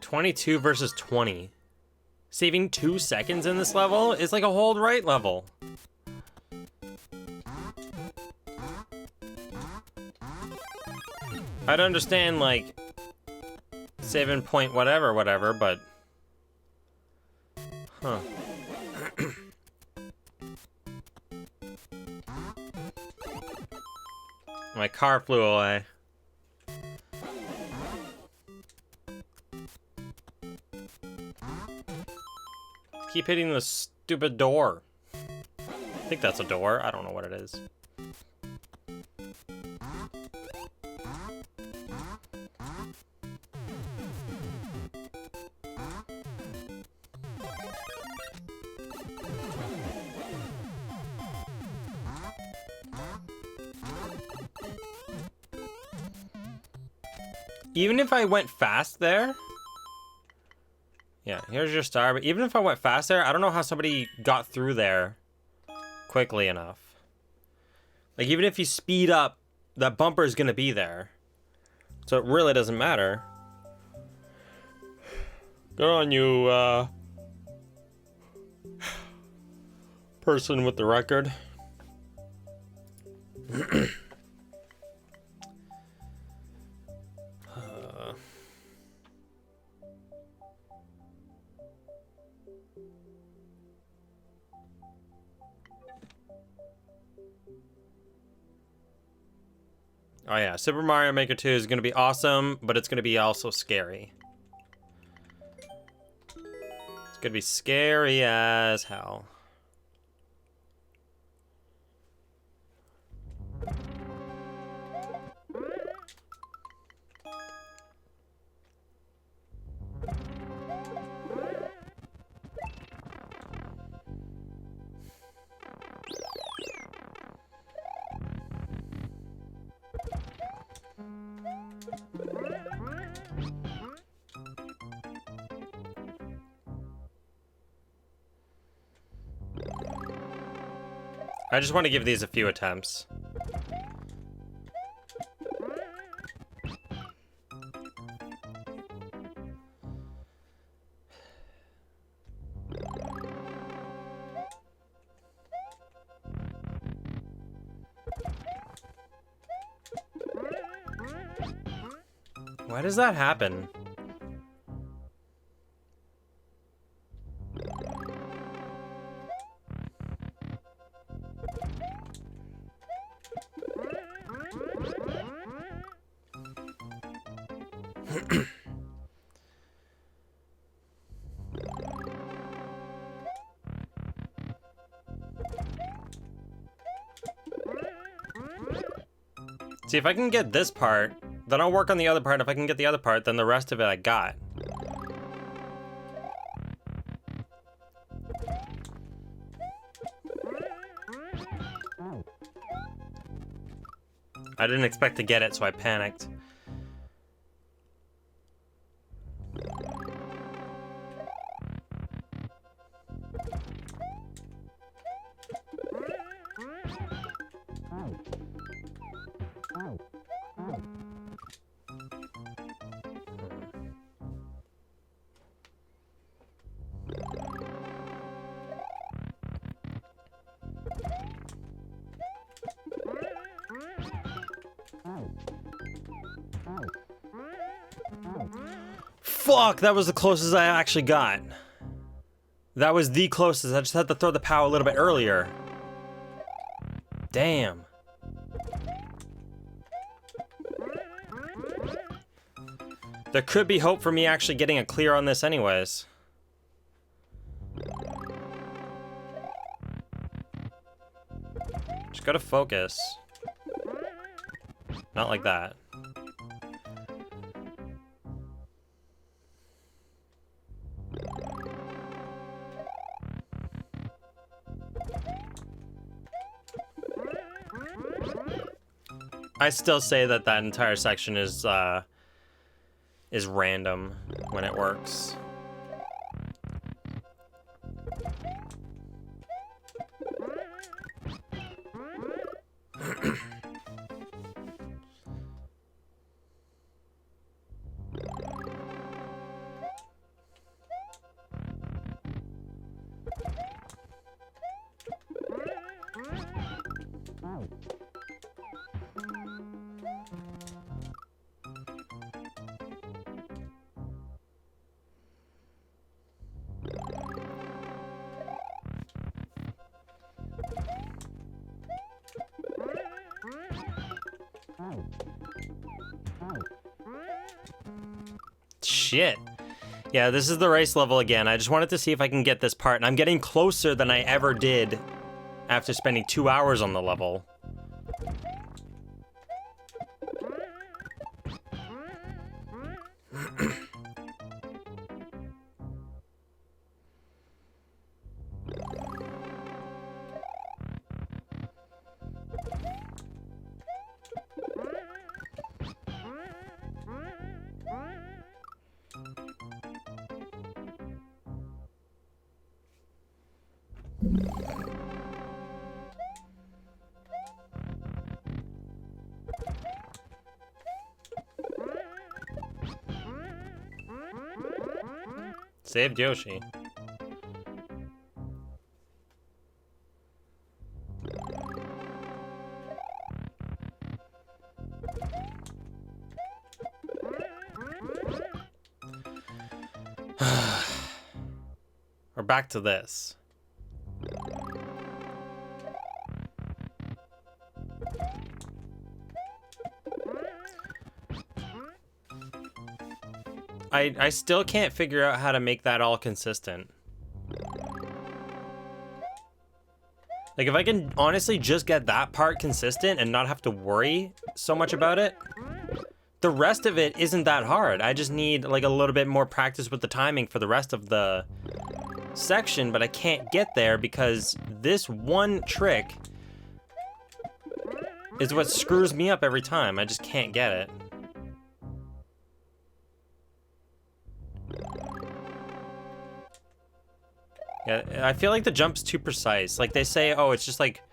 $22 versus 20. Saving 2 seconds in this level is like a hold right level. I'd understand, like, saving point whatever, but... Huh. My car flew away. Keep hitting the stupid door. I think that's a door. I don't know what it is. Even if I went fast there, yeah, here's your star, but even if I went fast there, I don't know how somebody got through there quickly enough. Like, even if you speed up, that bumper is gonna be there. So it really doesn't matter. Good on you, person with the record. Oh yeah, Super Mario Maker 2 is going to be awesome, but it's going to be also scary. It's going to be scary as hell. I just want to give these a few attempts. Why does that happen? See, if I can get this part, then I'll work on the other part. If I can get the other part, then the rest of it I got. I didn't expect to get it, so I panicked. Fuck, that was the closest I actually got. That was the closest. I just had to throw the POW a little bit earlier. Damn. There could be hope for me actually getting a clear on this anyways. Just gotta focus. Not like that. I still say that that entire section is random when it works. Shit. Yeah, this is the race level again. I just wanted to see if I can get this part, and I'm getting closer than I ever did after spending 2 hours on the level. Saved Yoshi. We're back to this. I still can't figure out how to make that all consistent. Like, if I can honestly just get that part consistent and not have to worry so much about it, the rest of it isn't that hard. I just need, like, a little bit more practice with the timing for the rest of the section, but I can't get there because this one trick is what screws me up every time. I just can't get it. Yeah, I feel like the jump's too precise. Like, they say, oh, it's just like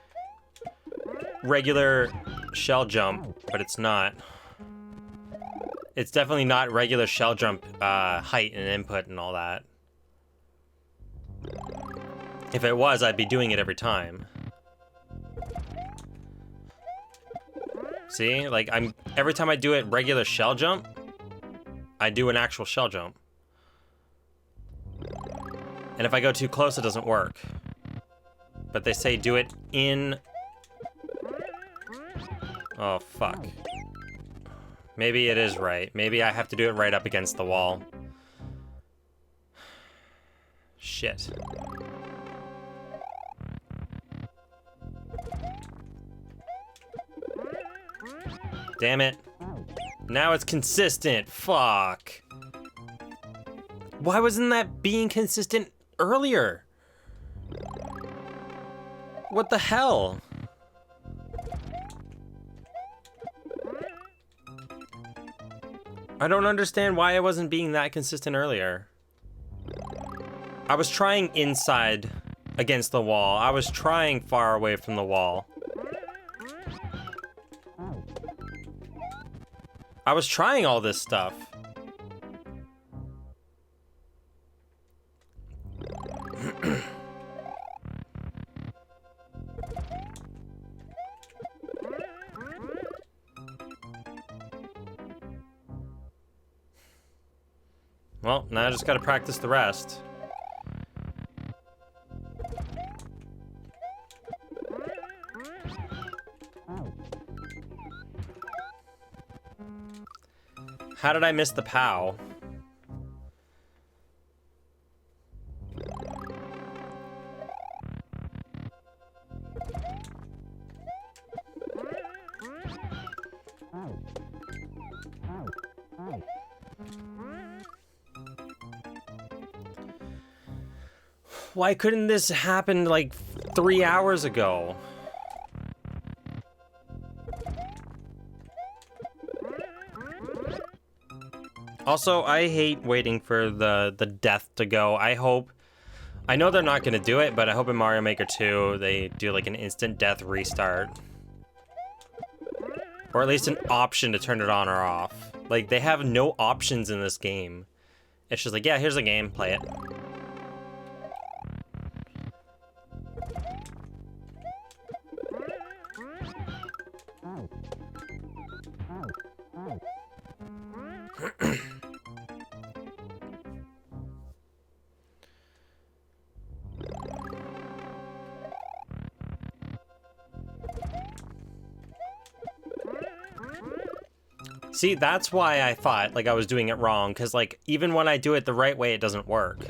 regular shell jump, but it's not. It's definitely not regular shell jump height and input and all that. If it was, I'd be doing it every time. See, like, every time I do it regular shell jump, I do an actual shell jump. And if I go too close, it doesn't work. But they say do it in... Oh, fuck. Maybe it is right. Maybe I have to do it right up against the wall. Shit. Damn it. Now it's consistent. Fuck. Why wasn't that being consistent earlier? What the hell? I don't understand why I wasn't being that consistent earlier. I was trying inside against the wall. I was trying far away from the wall. I was trying all this stuff. Well, now I just gotta practice the rest. How did I miss the POW? Why couldn't this happen like 3 hours ago? Also, I hate waiting for the death to go. I know they're not gonna do it, but I hope in Mario Maker 2 they do like an instant death restart. Or at least an option to turn it on or off. Like, they have no options in this game. It's just like, yeah, here's a game, play it. See, that's why I thought, like, I was doing it wrong, because, like, even when I do it the right way, it doesn't work.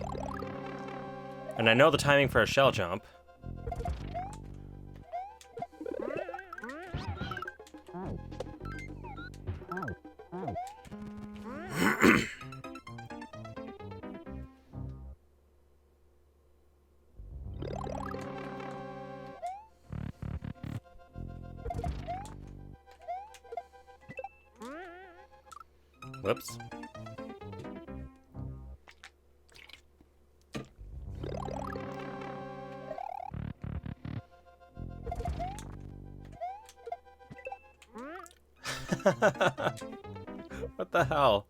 And I know the timing for a shell jump. Whoops. What the hell?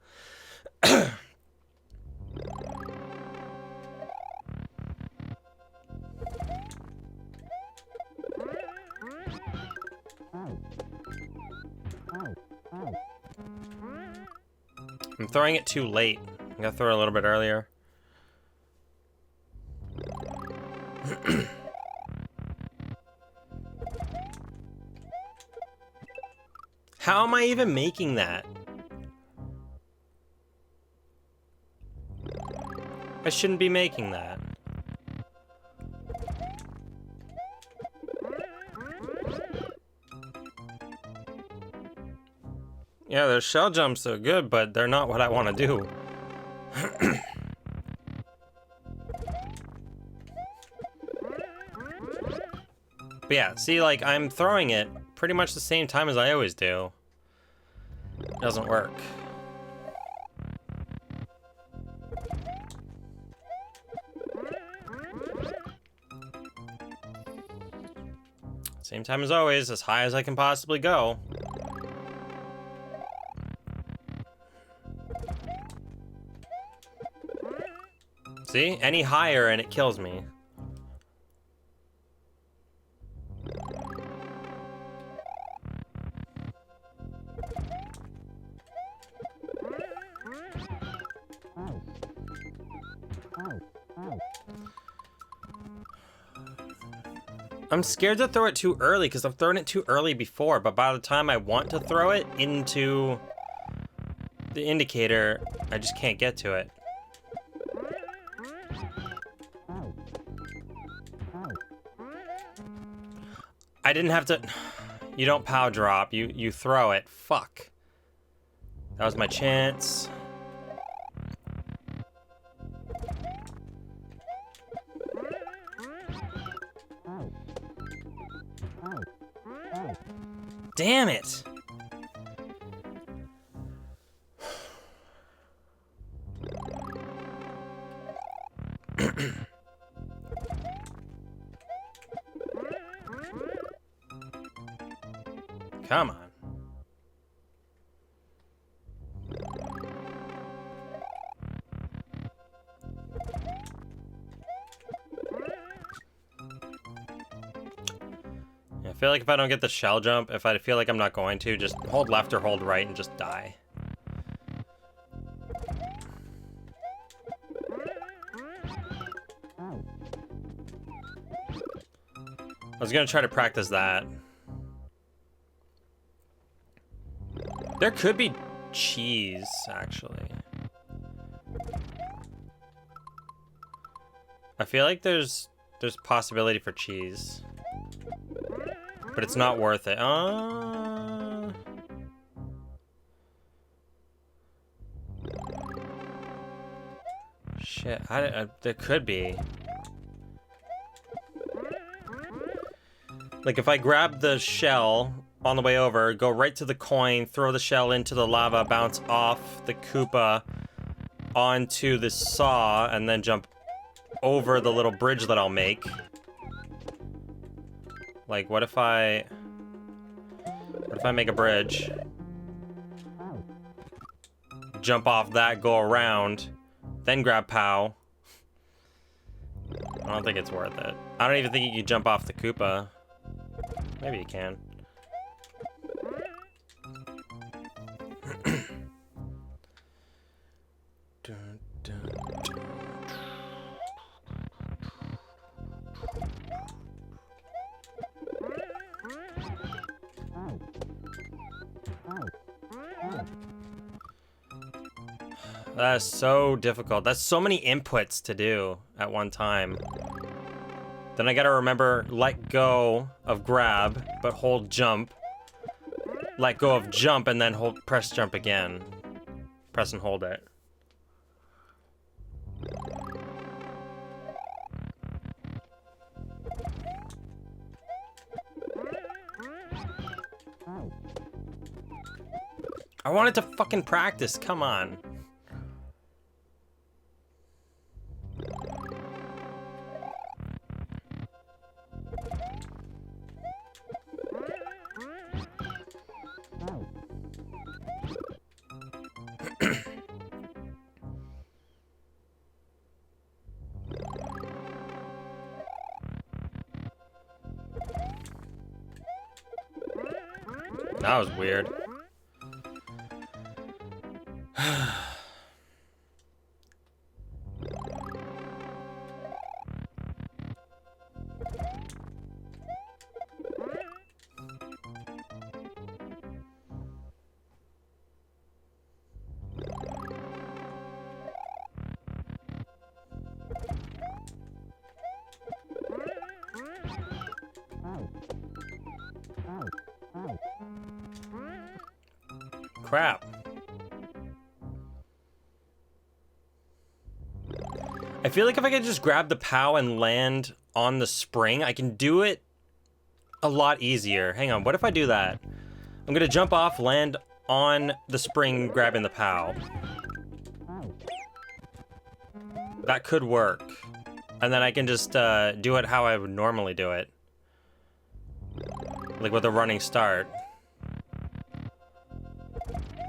I'm throwing it too late. I gotta throw it a little bit earlier. How am I even making that? I shouldn't be making that. Yeah, their shell jumps are good, but they're not what I want to do. But yeah, see, like, I'm throwing it pretty much the same time as I always do. It doesn't work. Same time as always, as high as I can possibly go. See? Any higher and it kills me. I'm scared to throw it too early because I've thrown it too early before, but by the time I want to throw it into the indicator, I just can't get to it. I didn't have to... You don't POW drop, you throw it. Fuck. That was my chance. Damn it! Come on. I feel like if I don't get the shell jump, if I feel like I'm not going to, just hold left or hold right and just die. I was gonna try to practice that. There could be cheese, actually. I feel like there's possibility for cheese. But it's not worth it. Shit, there could be. Like if I grab the shell on the way over, go right to the coin, throw the shell into the lava, bounce off the Koopa onto the saw, and then jump over the little bridge that I'll make. Like, what if I make a bridge? Jump off that, go around, then grab Pow. I don't think it's worth it. I don't even think you can jump off the Koopa. Maybe you can. Dun, dun, dun. That's so difficult. That's so many inputs to do at one time. Then I gotta remember, let go of grab, but hold jump. Let go of jump, and then press jump again. Press and hold it. I wanted to fucking practice, come on. That was weird. Crap. I feel like if I could just grab the POW and land on the spring, I can do it a lot easier. Hang on, what if I do that? I'm gonna jump off, land on the spring, grabbing the POW. That could work. And then I can just do it how I would normally do it. Like with a running start.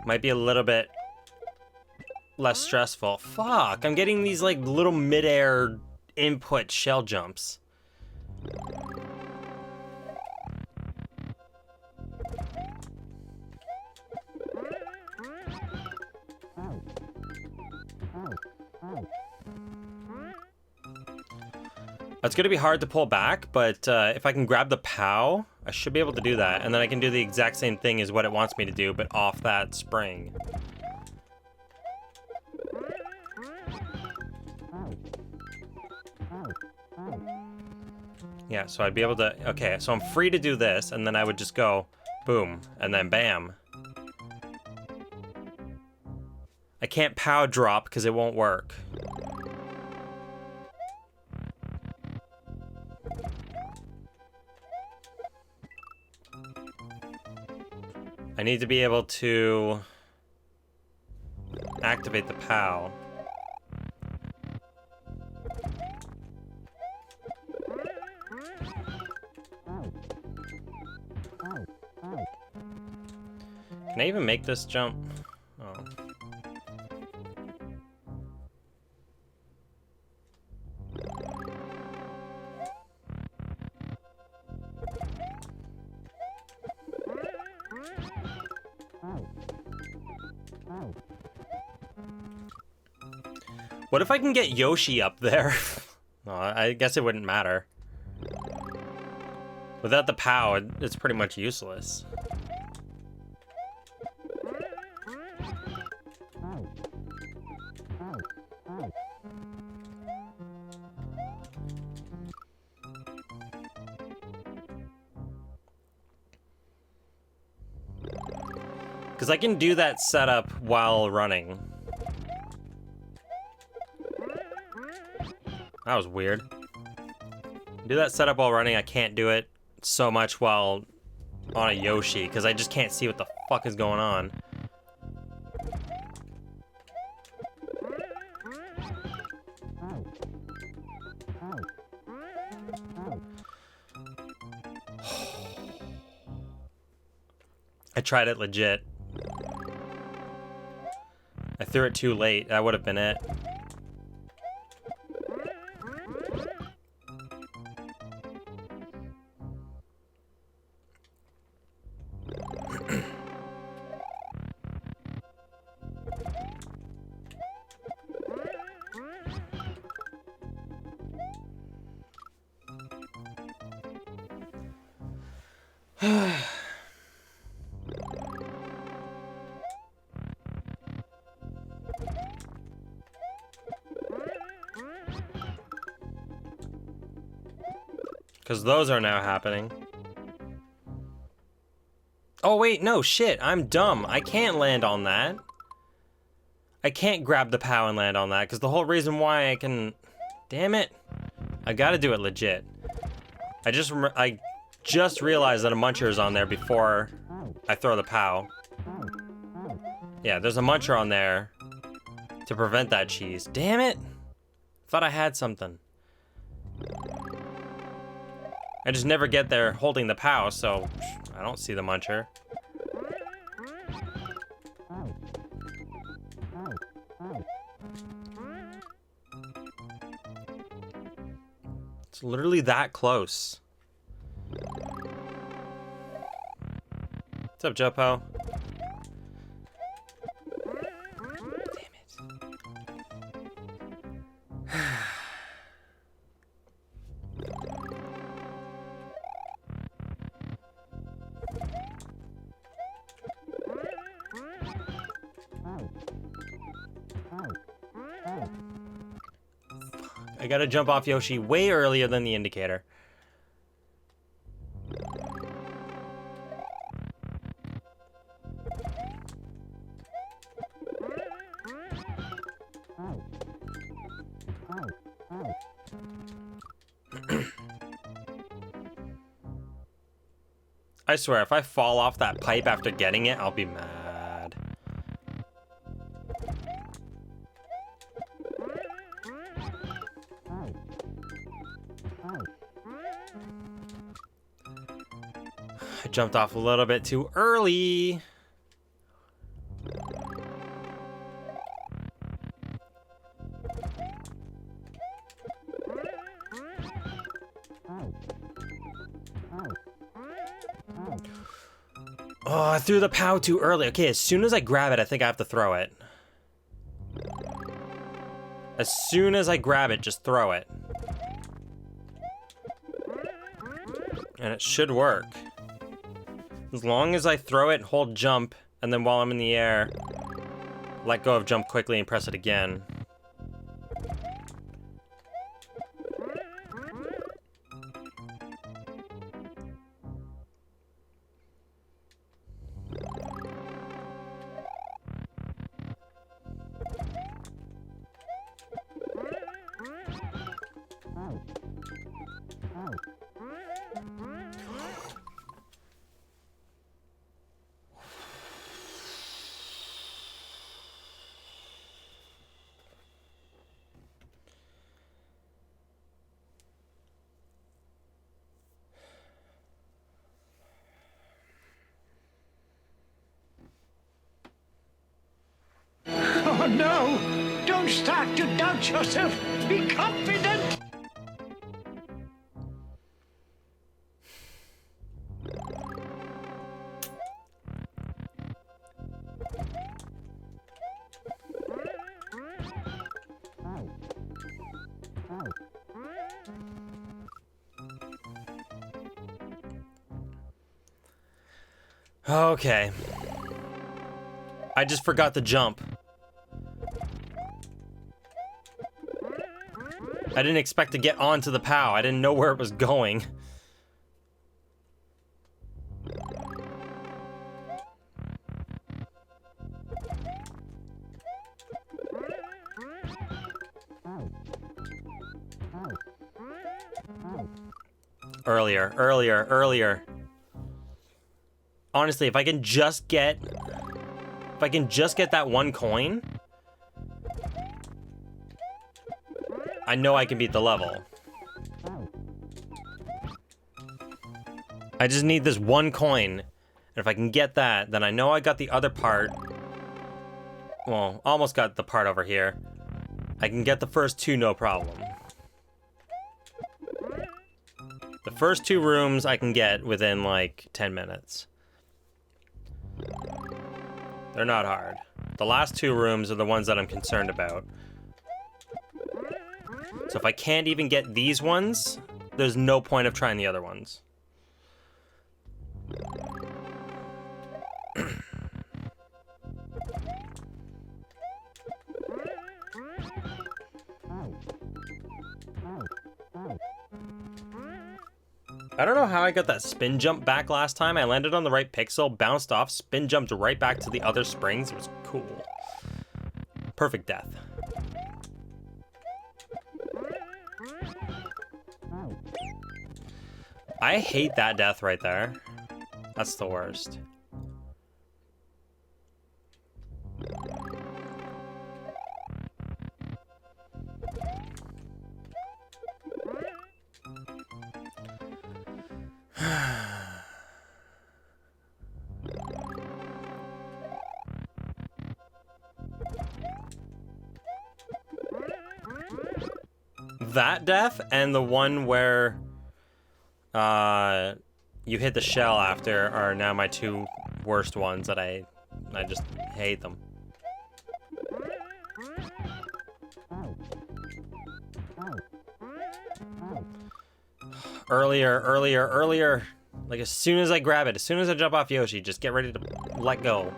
Might be a little bit less stressful. Fuck, I'm getting these like little mid-air input shell jumps. It's gonna be hard to pull back, but if I can grab the POW, I should be able to do that. And then I can do the exact same thing as what it wants me to do, but off that spring. Yeah, so I'd be able to, okay, so I'm free to do this, and then I would just go, boom, and then bam. I can't POW drop because it won't work. I need to be able to activate the POW. Can I even make this jump? Oh. What if I can get Yoshi up there? No, I guess it wouldn't matter. Without the POW, it's pretty much useless. Because I can do that setup while running. That was weird. Do that setup while running. I can't do it so much while on a Yoshi because I just can't see what the fuck is going on. I tried it legit. I threw it too late. That would have been it. Because those are now happening. Oh wait, no, shit, I'm dumb. I can't land on that. I can't grab the POW and land on that, because the whole reason why I can... Damn it. I gotta do it legit. I just realized that a muncher is on there before I throw the POW. Yeah, there's a muncher on there to prevent that cheese. Damn it! Thought I had something. I just never get there holding the POW, so I don't see the muncher. It's literally that close. What's up, Jopo? Damn it. I gotta jump off Yoshi way earlier than the indicator. I swear, if I fall off that pipe after getting it, I'll be mad. I jumped off a little bit too early. Oh, I threw the POW too early. Okay, as soon as I grab it, I think I have to throw it. As soon as I grab it, just throw it. And it should work. As long as I throw it, hold jump, and then while I'm in the air, let go of jump quickly and press it again. Oh no! Don't start to doubt yourself! Be confident! Okay. I just forgot the jump. I didn't expect to get onto the POW. I didn't know where it was going. Earlier. Honestly, if I can just get that one coin, I know I can beat the level. I just need this one coin. And if I can get that, then I know I got the other part. Well, almost got the part over here. I can get the first two, no problem. The first two rooms I can get within like 10 minutes. They're not hard. The last two rooms are the ones that I'm concerned about. So if I can't even get these ones, there's no point of trying the other ones. I don't know how I got that spin jump back last time. I landed on the right pixel, bounced off, spin jumped right back to the other springs. It was cool. Perfect death. I hate that death right there. That's the worst. That death and the one where you hit the shell after are now my two worst ones that I just hate them. Earlier. Like as soon as I grab it, as soon as I jump off Yoshi, just get ready to let go.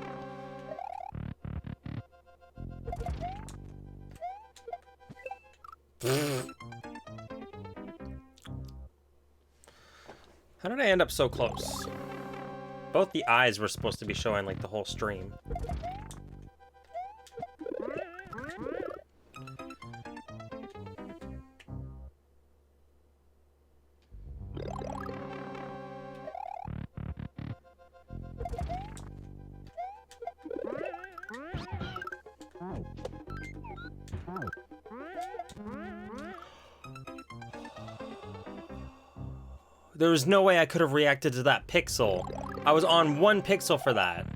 How did I end up so close? Both the eyes were supposed to be showing like the whole stream. There was no way I could have reacted to that pixel. I was on one pixel for that.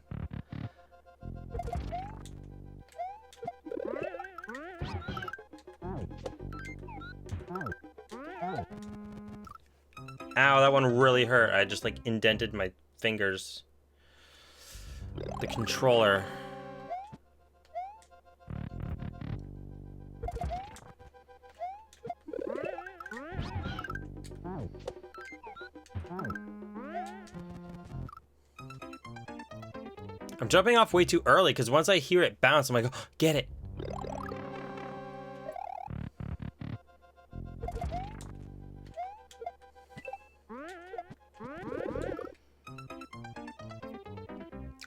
Ow, that one really hurt. I just like indented my fingers. The controller. I'm jumping off way too early because once I hear it bounce, I'm like, oh, get it.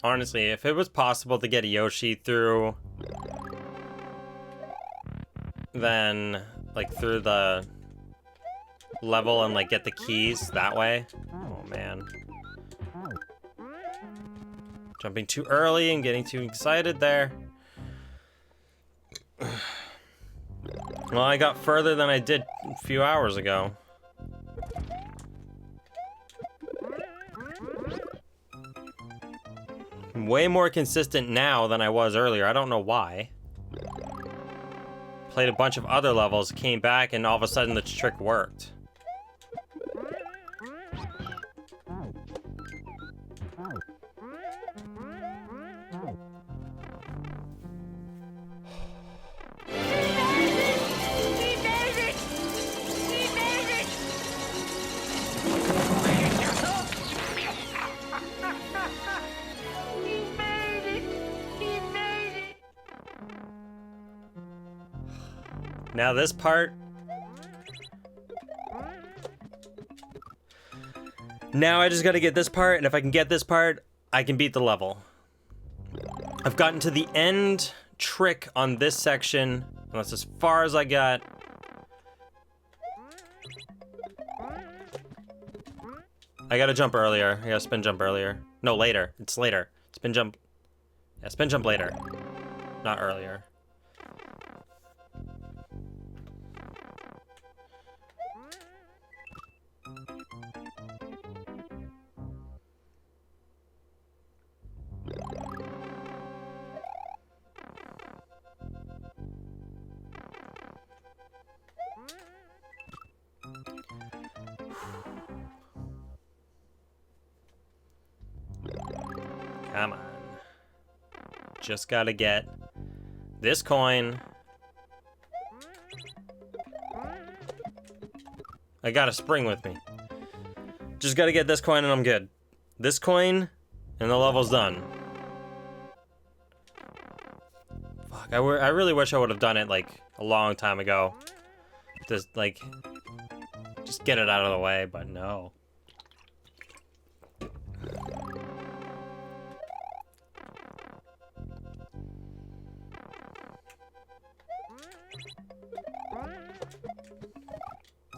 Honestly, if it was possible to get a Yoshi through, then like through the level and like get the keys that way. Oh man. Jumping too early and getting too excited there. Well, I got further than I did a few hours ago. I'm way more consistent now than I was earlier. I don't know why. Played a bunch of other levels, came back, and all of a sudden the trick worked. Now this part, Now I just gotta get this part, and if I can get this part, I can beat the level. I've gotten to the end trick on this section, and that's as far as I got. I gotta jump earlier. I gotta spin jump earlier. No, later. It's later. Spin jump. Yeah, spin jump later. Not earlier. Come on. Just gotta get this coin. I got a spring with me. Just gotta get this coin and I'm good. This coin and the level's done. Fuck, I really wish I would have done it like a long time ago. Just like, just get it out of the way, but no.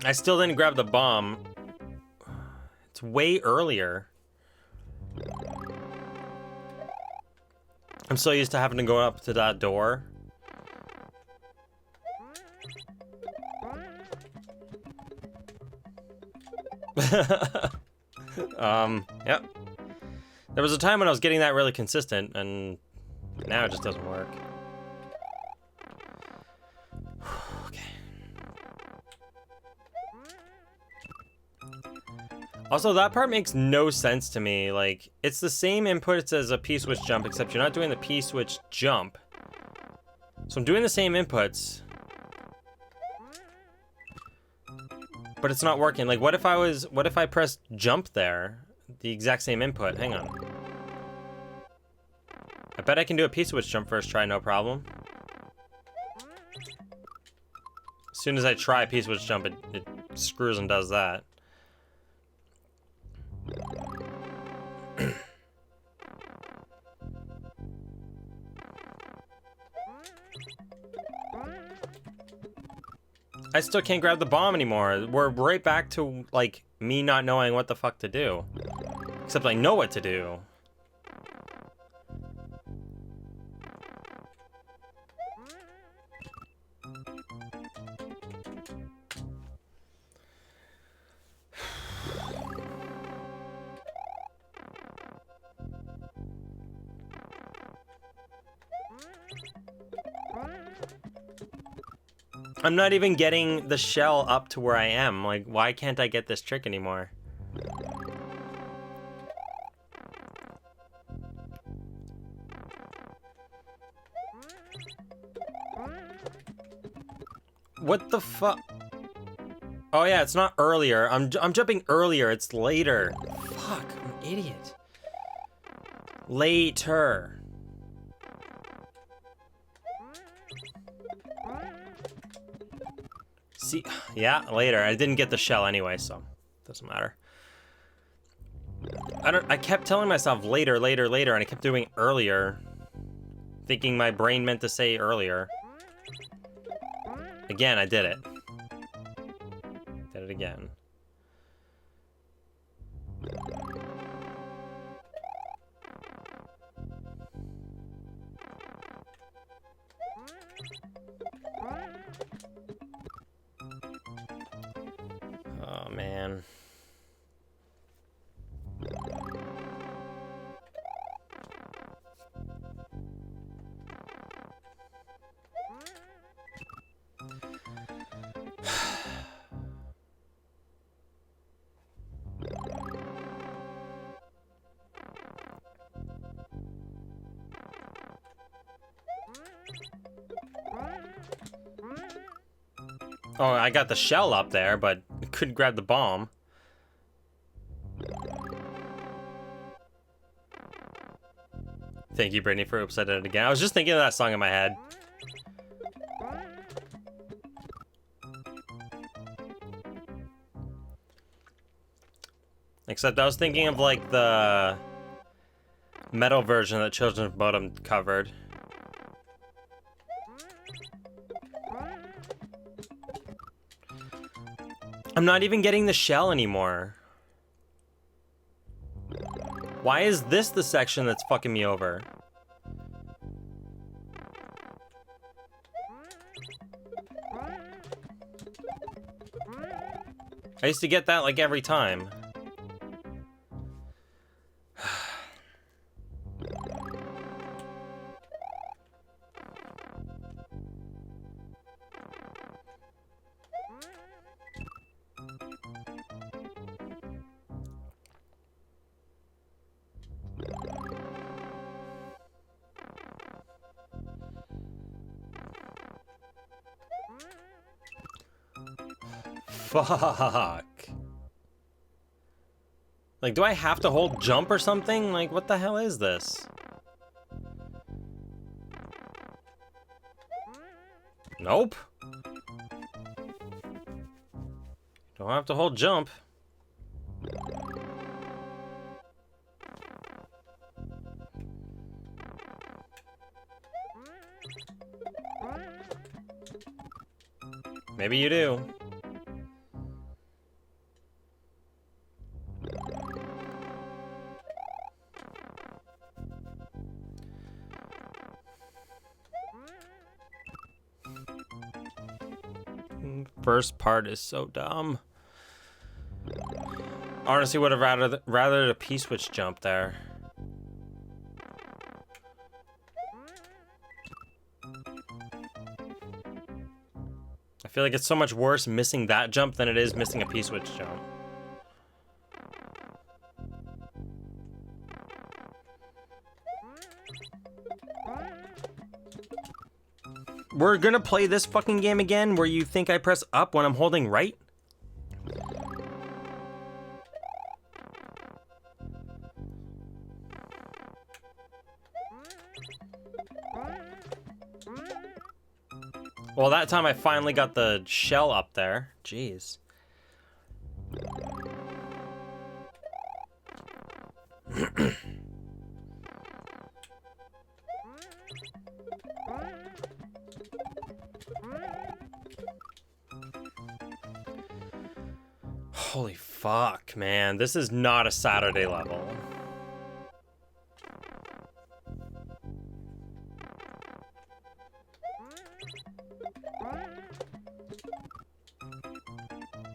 I still didn't grab the bomb. It's way earlier. I'm so used to having to go up to that door. Yep. There was a time when I was getting that really consistent, and now it just doesn't work. Also, that part makes no sense to me. Like, it's the same inputs as a P-switch jump, except you're not doing the P-switch jump. So I'm doing the same inputs, but it's not working. Like, what if I pressed jump there? The exact same input. Hang on. I bet I can do a P-switch jump first try, no problem. As soon as I try a P-switch jump, it screws and does that. I still can't grab the bomb anymore. We're right back to, like, me not knowing what the fuck to do. Except I know what to do. I'm not even getting the shell up to where I am. Like, why can't I get this trick anymore? What the fuck? Oh yeah, it's not earlier. I'm jumping earlier. It's later. Fuck, I'm an idiot. Later. See, yeah, later. I didn't get the shell anyway, so it doesn't matter. I kept telling myself later, later, later, and I kept doing earlier, thinking my brain meant to say earlier. Again, I did it. Did it again. Oh, man. Oh, I got the shell up there, but couldn't grab the bomb. Thank you, Brittany, for upset it again. I was just thinking of that song in my head. Except I was thinking of like the metal version that Children of Bodom covered. I'm not even getting the shell anymore. Why is this the section that's fucking me over? I used to get that like every time. Fuck. Like, do I have to hold jump or something? Like, what the hell is this? Nope. Don't have to hold jump. Maybe you do. First part is so dumb. Honestly, would have rather the P-switch jump there. I feel like it's so much worse missing that jump than it is missing a P-switch jump. We're gonna play this fucking game again where you think I press up when I'm holding right? Well, that time I finally got the shell up there. Jeez. Holy fuck, man. This is not a Saturday level.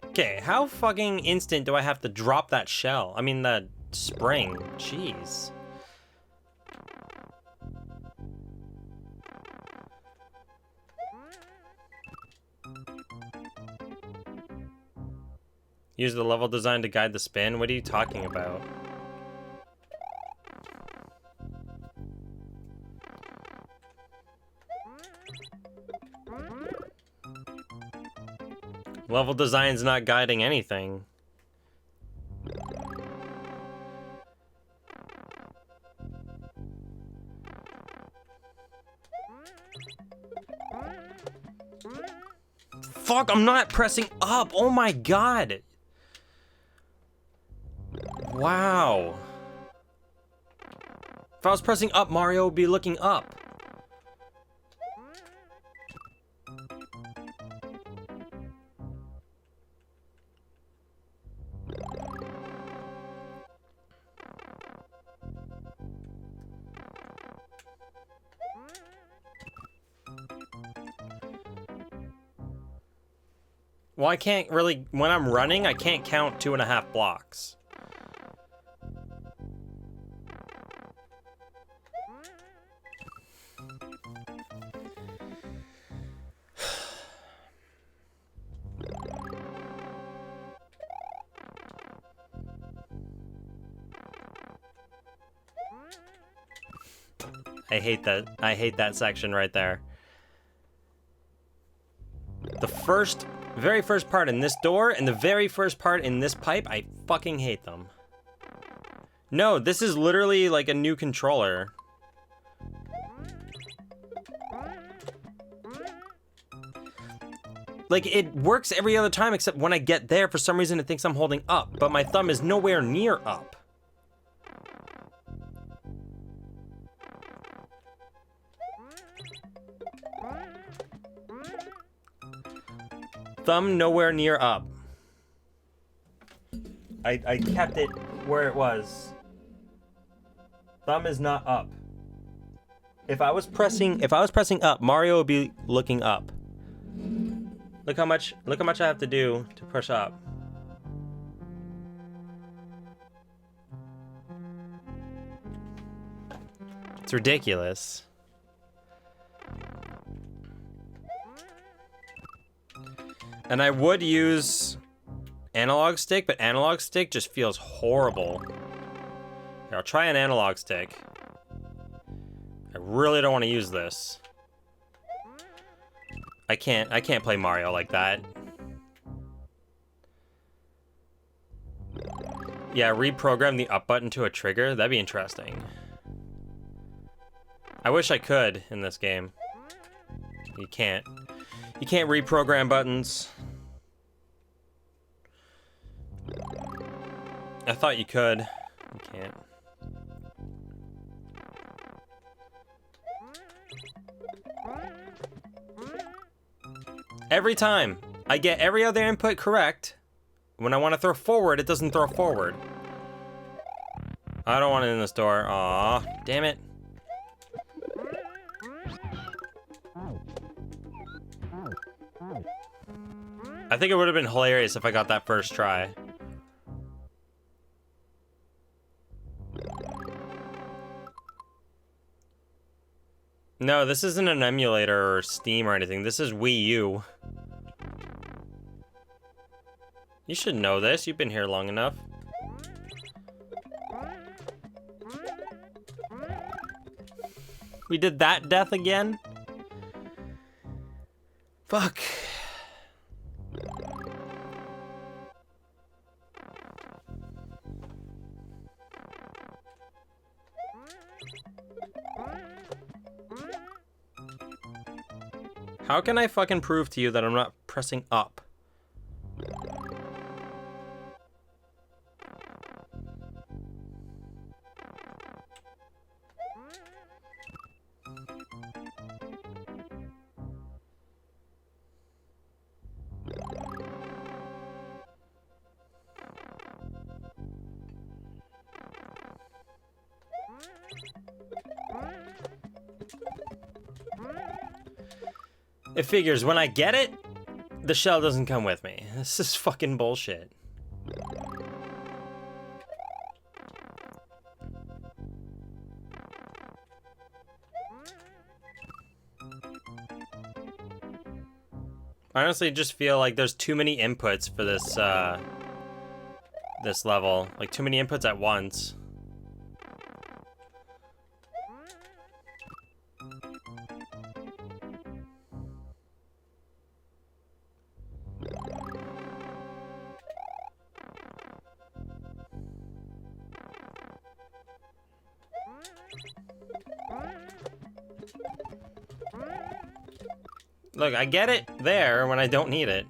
Okay, how fucking instant do I have to drop that shell? I mean, the spring. Jeez. Use the level design to guide the spin? What are you talking about? Level design's not guiding anything. Fuck, I'm not pressing up. Oh my god. Wow. If I was pressing up, Mario would be looking up. Well, I can't really, when I'm running, I can't count 2.5 blocks. I hate that. I hate that section right there. The very first part in this door and the very first part in this pipe, I fucking hate them. No, this is literally like a new controller. Like, it works every other time except when I get there, for some reason it thinks I'm holding up, but my thumb is nowhere near up. Thumb nowhere near up. I kept it where it was. Thumb is not up. If I was pressing up, Mario would be looking up. Look how much I have to do to push up. It's ridiculous. And I would use analog stick, but analog stick just feels horrible. Here, I'll try an analog stick. I really don't want to use this. I can't play Mario like that. Yeah, reprogram the up button to a trigger. That'd be interesting. I wish I could in this game. You can't. You can't reprogram buttons. I thought you could. You can't. Every time I get every other input correct, when I want to throw forward, it doesn't throw forward. I don't want it in this door. Aw, damn it. I think it would have been hilarious if I got that first try. No, this isn't an emulator or Steam or anything. This is Wii U. You should know this. You've been here long enough. We did that death again? Fuck. How can I fucking prove to you that I'm not pressing up? It figures when I get it, the shell doesn't come with me. This is fucking bullshit. I honestly just feel like there's too many inputs for this this level. Like too many inputs at once. Look, I get it there when I don't need it.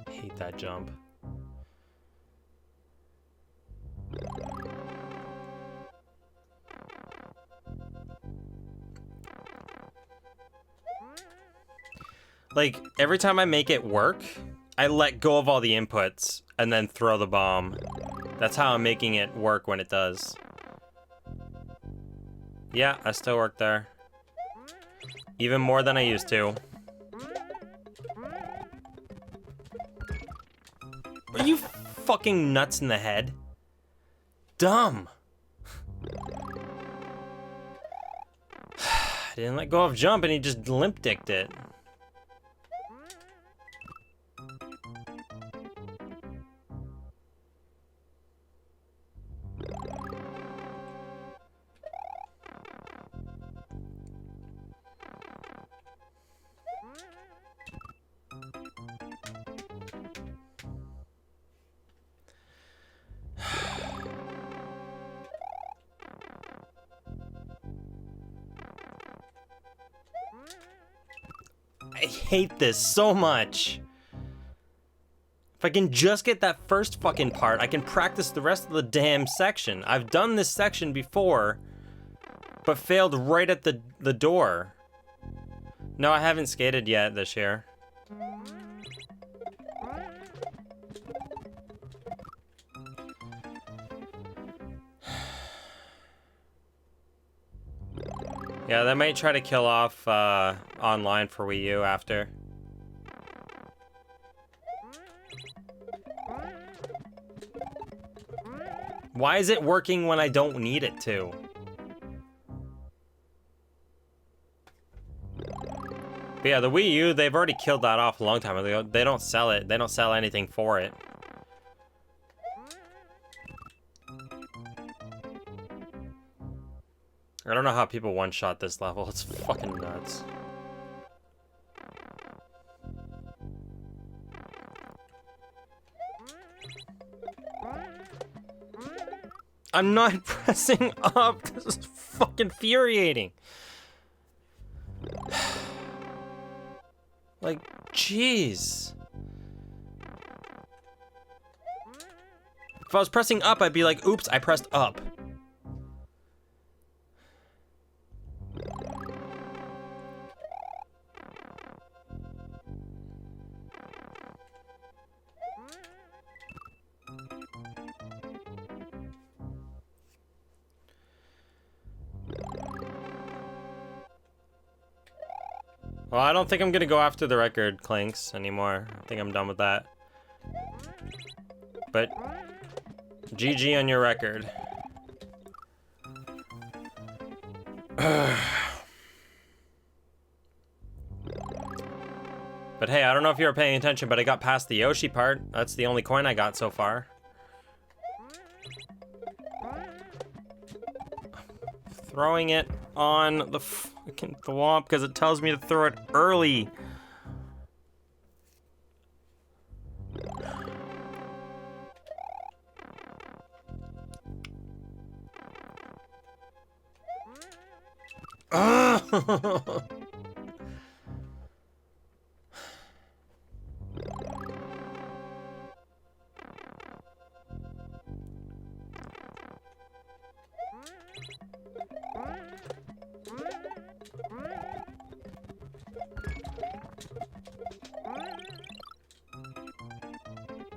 Hate that jump. Like, every time I make it work, I let go of all the inputs and then throw the bomb. That's how I'm making it work when it does. Yeah, I still work there. Even more than I used to. Are you fucking nuts in the head? Dumb. I didn't let go of jump and he just limp-dicked it. I hate this so much. If I can just get that first fucking part, I can practice the rest of the damn section. I've done this section before, but failed right at the door. No, I haven't skated yet this year. Yeah, they might try to kill off online for Wii U after. Why is it working when I don't need it to? But yeah, the Wii U, they've already killed that off a long time ago. They don't sell it. They don't sell anything for it. I don't know how people one-shot this level. It's fucking nuts. I'm not pressing up. This is fucking infuriating. Like, jeez. If I was pressing up, I'd be like, oops, I pressed up. Well, I don't think I'm gonna go after the record clinks anymore. I think I'm done with that. But GG on your record. But hey, I don't know if you were paying attention, but I got past the Yoshi part. That's the only coin I got so far. Throwing it on the fucking thwomp because it tells me to throw it early.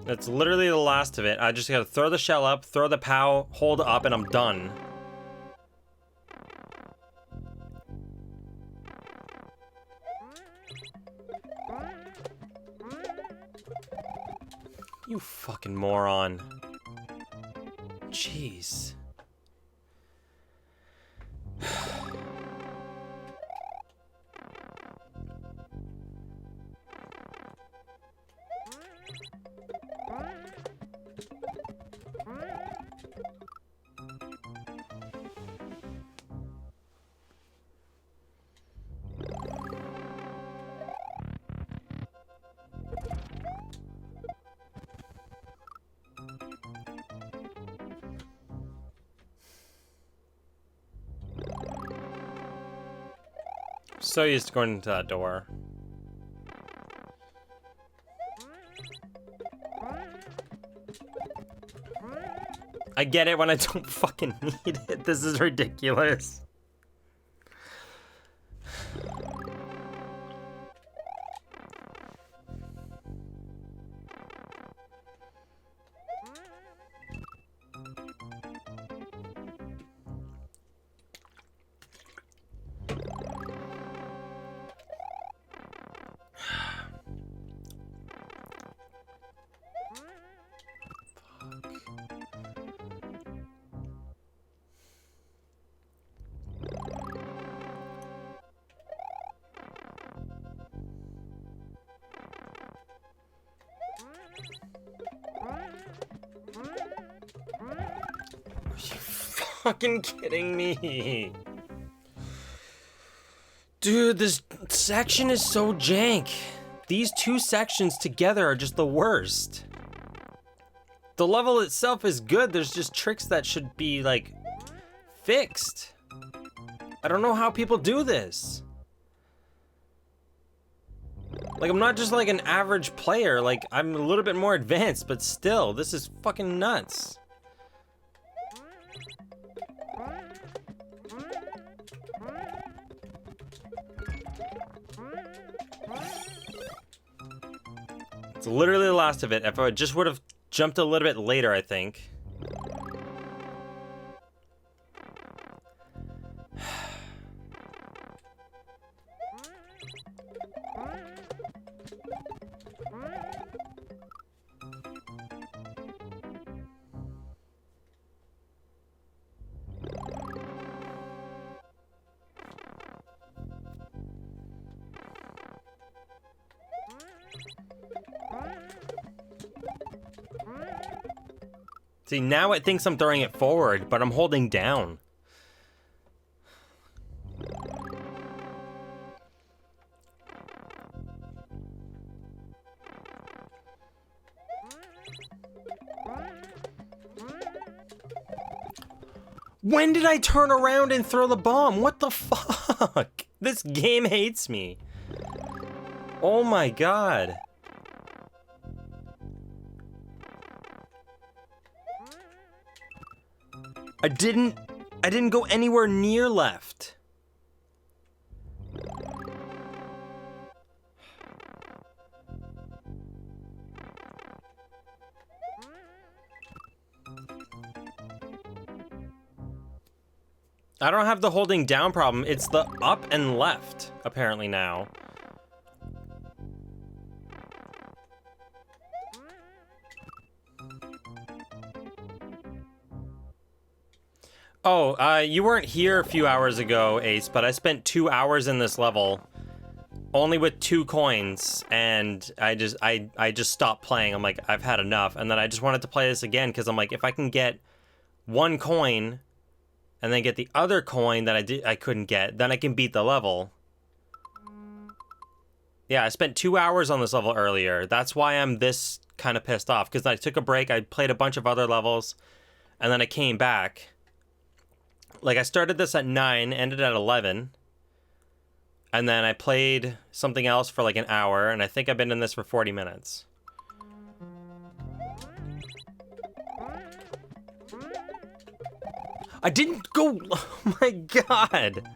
That's literally the last of it. I just gotta throw the shell up, throw the POW, hold up, and I'm done. You fucking moron. Jeez. So used to going into that door. I get it when I don't fucking need it. This is ridiculous. Fucking kidding me. Dude, this section is so jank. These two sections together are just the worst. The level itself is good. There's just tricks that should be, like, fixed. I don't know how people do this. Like, I'm not just like an average player, like, I'm a little bit more advanced, but still, this is fucking nuts. It's literally the last of it. If I just would have jumped a little bit later, I think. See, now it thinks I'm throwing it forward, but I'm holding down. When did I turn around and throw the bomb? What the fuck? This game hates me. Oh my god. I didn't go anywhere near left. I don't have the holding down problem. It's the up and left, apparently now. Oh, you weren't here a few hours ago, Ace, but I spent 2 hours in this level, only with 2 coins, and I just stopped playing. I'm like, I've had enough, and then I just wanted to play this again, because I'm like, if I can get 1 coin, and then get the other coin that I couldn't get, then I can beat the level. Yeah, I spent 2 hours on this level earlier. That's why I'm this kind of pissed off, because I took a break, I played a bunch of other levels, and then I came back. Like, I started this at 9, ended at 11, and then I played something else for like an hour, and I think I've been in this for 40 minutes. I didn't go... Oh my god!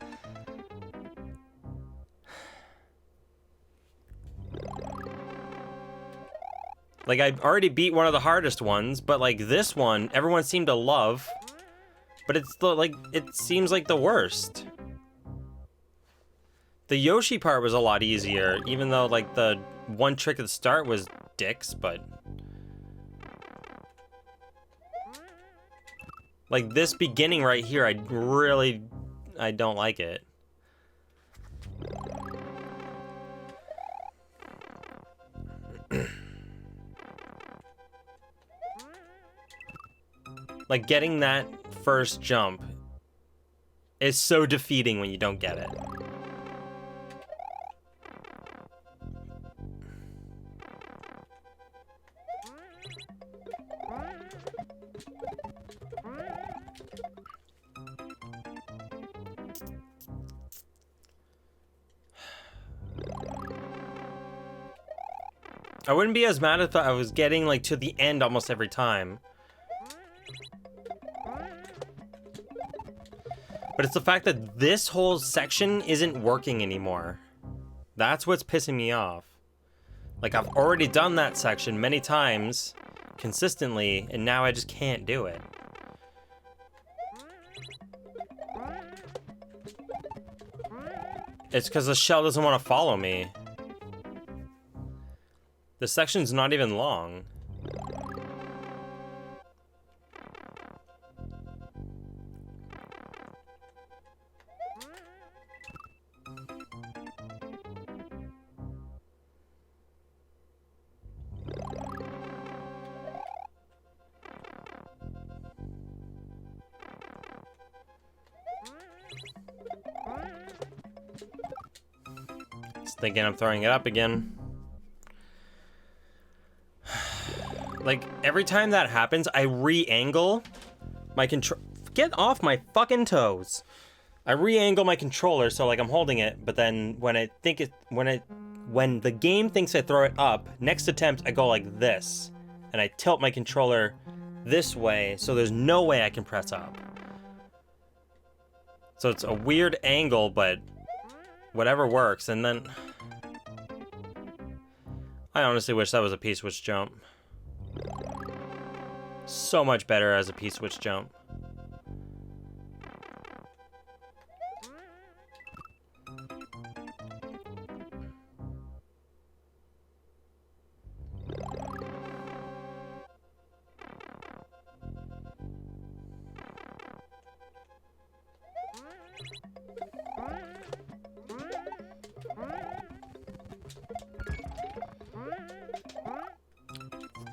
Like, I already beat one of the hardest ones, but like this one, everyone seemed to love. But it's the, like, it seems like the worst. The Yoshi part was a lot easier, even though, like, the one trick at the start was dicks, but... Like, this beginning right here, I don't like it. Like, getting that first jump is so defeating when you don't get it. I wouldn't be as mad if I was getting, like, to the end almost every time. But it's the fact that this whole section isn't working anymore. That's what's pissing me off. Like, I've already done that section many times, consistently, and now I just can't do it. It's because the shell doesn't want to follow me. The section's not even long. Just thinking I'm throwing it up again. Like, every time that happens, I re-angle my control. Get off my fucking toes. I re-angle my controller so, like, I'm holding it, but then when I when the game thinks I throw it up, next attempt I go like this. And I tilt my controller this way, so there's no way I can press up. So it's a weird angle, but whatever works. And then I honestly wish that was a P-switch jump. So much better as a P-switch jump.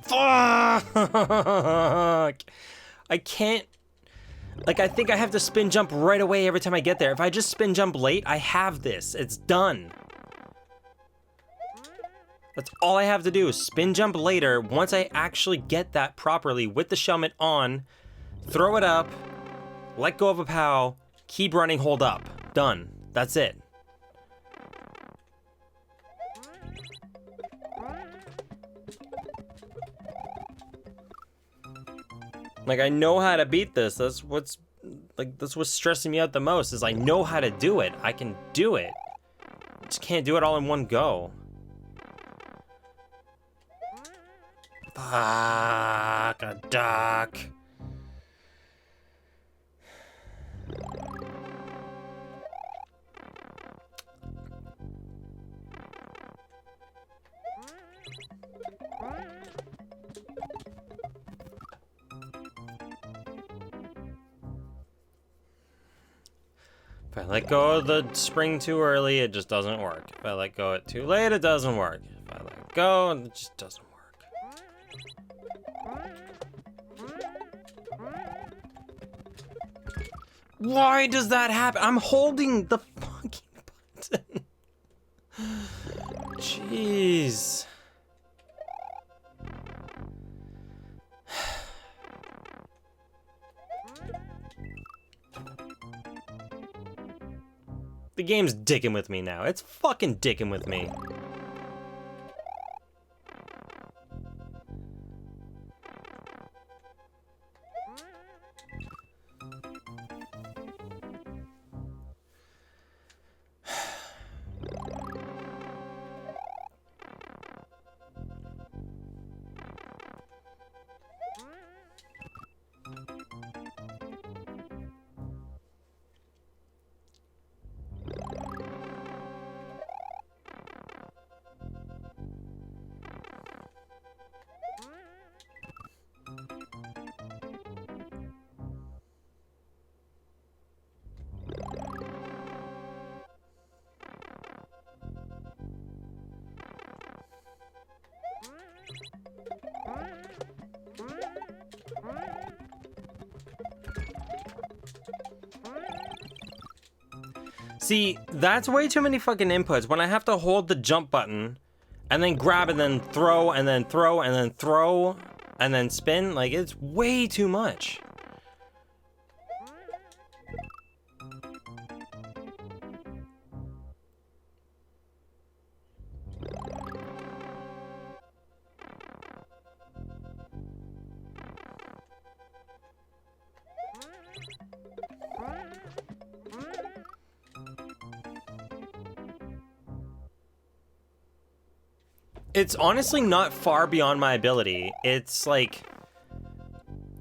Fuck! I can't... Like, I think I have to spin jump right away every time I get there. If I just spin jump late, I have this. It's done. That's all I have to do is spin jump later once I actually get that properly with the Shelmet on, throw it up, let go of a POW, keep running, hold up. Done. That's it. Like, I know how to beat this. That's what's stressing me out the most, is I know how to do it. I can do it. Just can't do it all in one go. Fuck a duck. If I let go of the spring too early, it just doesn't work. If I let go of it too late, it doesn't work. If I let go, it just doesn't work. Why does that happen? I'm holding the fucking button. Jeez. The game's dicking with me now. It's fucking dicking with me. See, that's way too many fucking inputs when I have to hold the jump button and then grab and then throw and then throw and then throw and then spin. Like, it's way too much. It's honestly not far beyond my ability. It's like,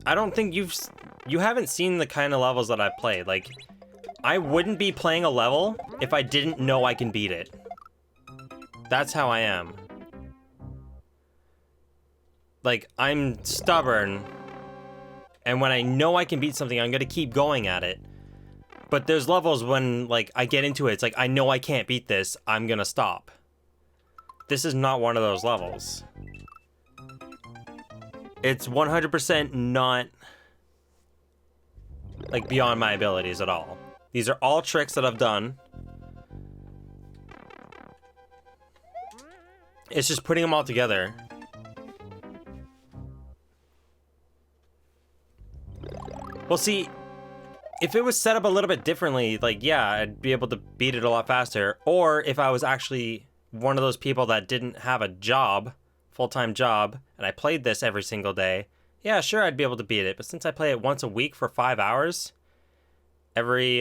I don't think you haven't seen the kind of levels that I've played. Like, I wouldn't be playing a level if I didn't know I can beat it. That's how I am. Like, I'm stubborn, and when I know I can beat something, I'm gonna keep going at it. But there's levels when, like, I get into it, it's like, I know I can't beat this, I'm gonna stop. This is not one of those levels. It's 100% not, like, beyond my abilities at all. These are all tricks that I've done. It's just putting them all together. Well, see, if it was set up a little bit differently, like, yeah, I'd be able to beat it a lot faster. Or if I was actually one of those people that didn't have a job, full-time job, and I played this every single day, yeah, sure, I'd be able to beat it. But since I play it once a week for 5 hours, every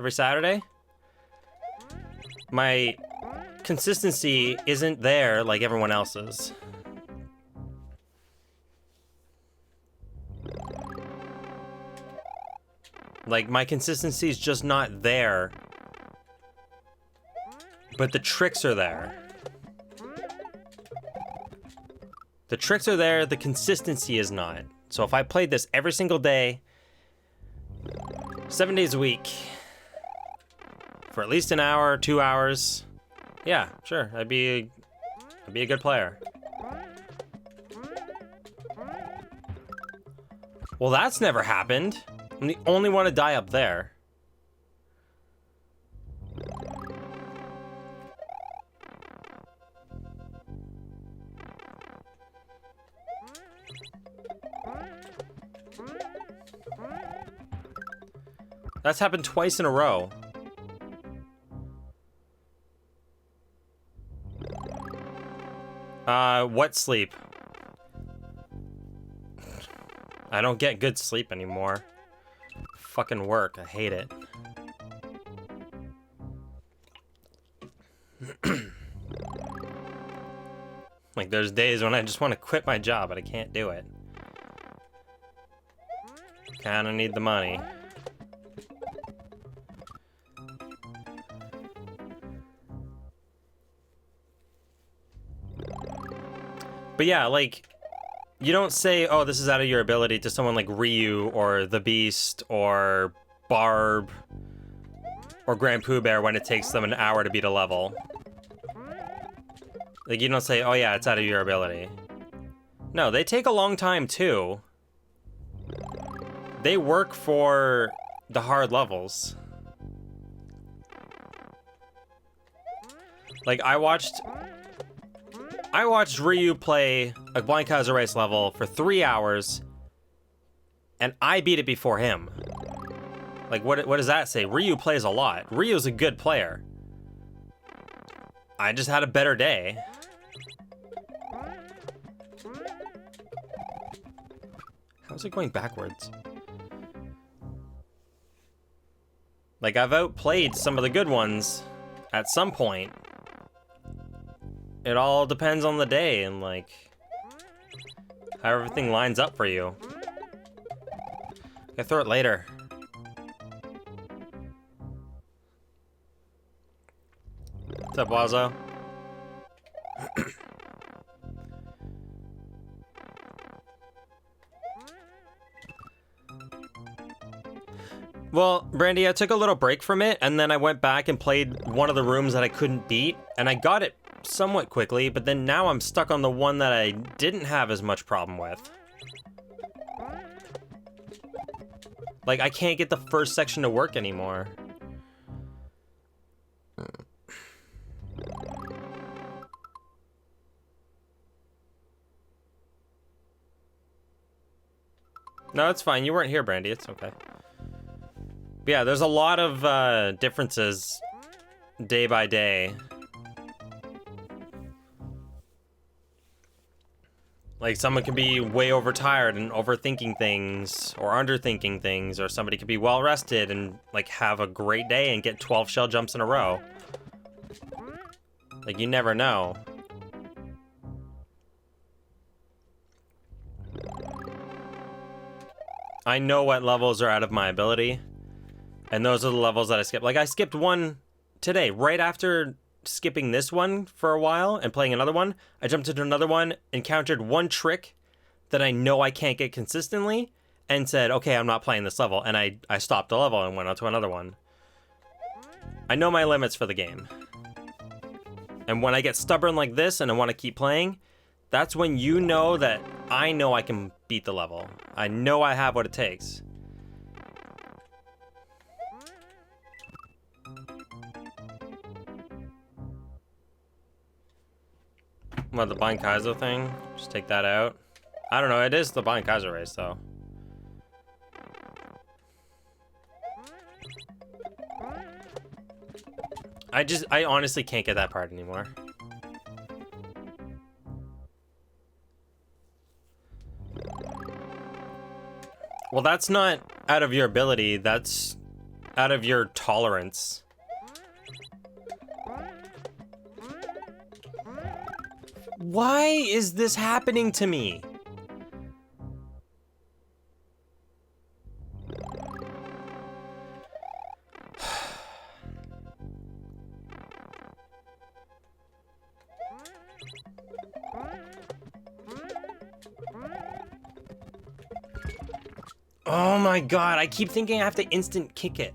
Saturday, my consistency isn't there like everyone else's. Like, my consistency is just not there. But the tricks are there. The tricks are there, the consistency is not. So if I played this every single day, 7 days a week, for at least an hour, 2 hours, yeah, sure, I'd be a good player. Well, that's never happened. I'm the only one to die up there. That's happened twice in a row. What sleep? I don't get good sleep anymore. Fucking work, I hate it. Like, there's days when I just want to quit my job, but I can't do it. Kinda need the money. But yeah, like, you don't say, oh, this is out of your ability to someone like Ryu or the Beast or Barb or Grand Pooh Bear when it takes them an hour to beat a level. Like, you don't say, oh yeah, it's out of your ability. No, they take a long time too. They work for the hard levels. Like, I watched Ryu play a Blind Kaiser Race level for 3 hours, and I beat it before him. Like, what does that say? Ryu plays a lot. Ryu's a good player. I just had a better day. How's it going backwards? Like, I've outplayed some of the good ones at some point. It all depends on the day and, like, how everything lines up for you. I throw it later. What's up, Wazo? Well, Brandy, I took a little break from it, and then I went back and played one of the rooms that I couldn't beat, and I got it somewhat quickly, but then now I'm stuck on the one that I didn't have as much problem with. Like, I can't get the first section to work anymore. No, it's fine. You weren't here, Brandy. It's okay. But yeah, there's a lot of differences day by day. Like, someone can be way overtired and overthinking things, or underthinking things, or somebody could be well rested and, like, have a great day and get 12 shell jumps in a row. Like, you never know. I know what levels are out of my ability, and those are the levels that I skipped. Like, I skipped one today, right after skipping this one for a while and playing another one. I jumped into another one, encountered one trick that I know I can't get consistently, and said, okay, I'm not playing this level, and I stopped the level and went on to another one. I know my limits for the game. And when I get stubborn like this and I want to keep playing, that's when you know that I know I can beat the level. I know I have what it takes. What, the Blind Kaiser thing? Just take that out. I don't know, it is the Blind Kaiser race, though. I honestly can't get that part anymore. Well, that's not out of your ability, that's out of your tolerance. Why is this happening to me? Oh my god, I keep thinking I have to instant kick it.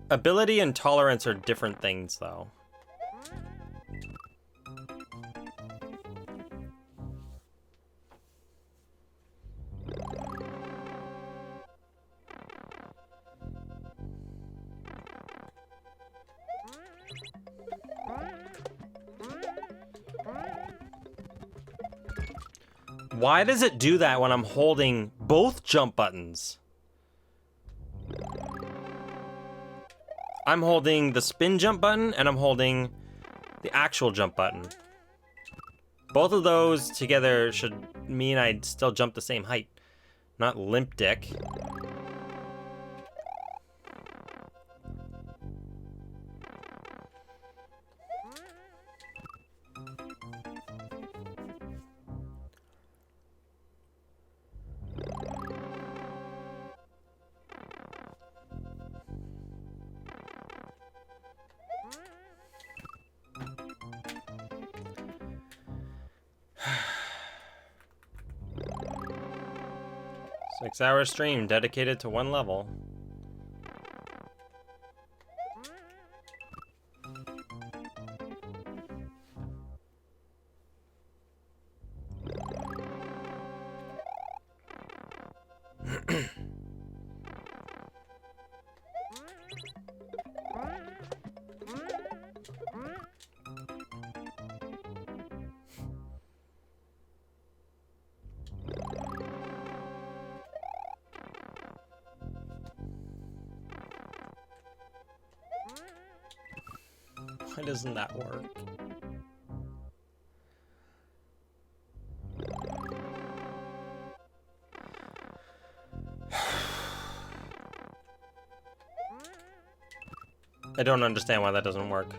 Ability and tolerance are different things, though. Why does it do that when I'm holding both jump buttons? I'm holding the spin jump button and I'm holding the actual jump button. Both of those together should mean I'd still jump the same height, not limp dick. Six-hour stream dedicated to one level. Why doesn't that work? I don't understand why that doesn't work.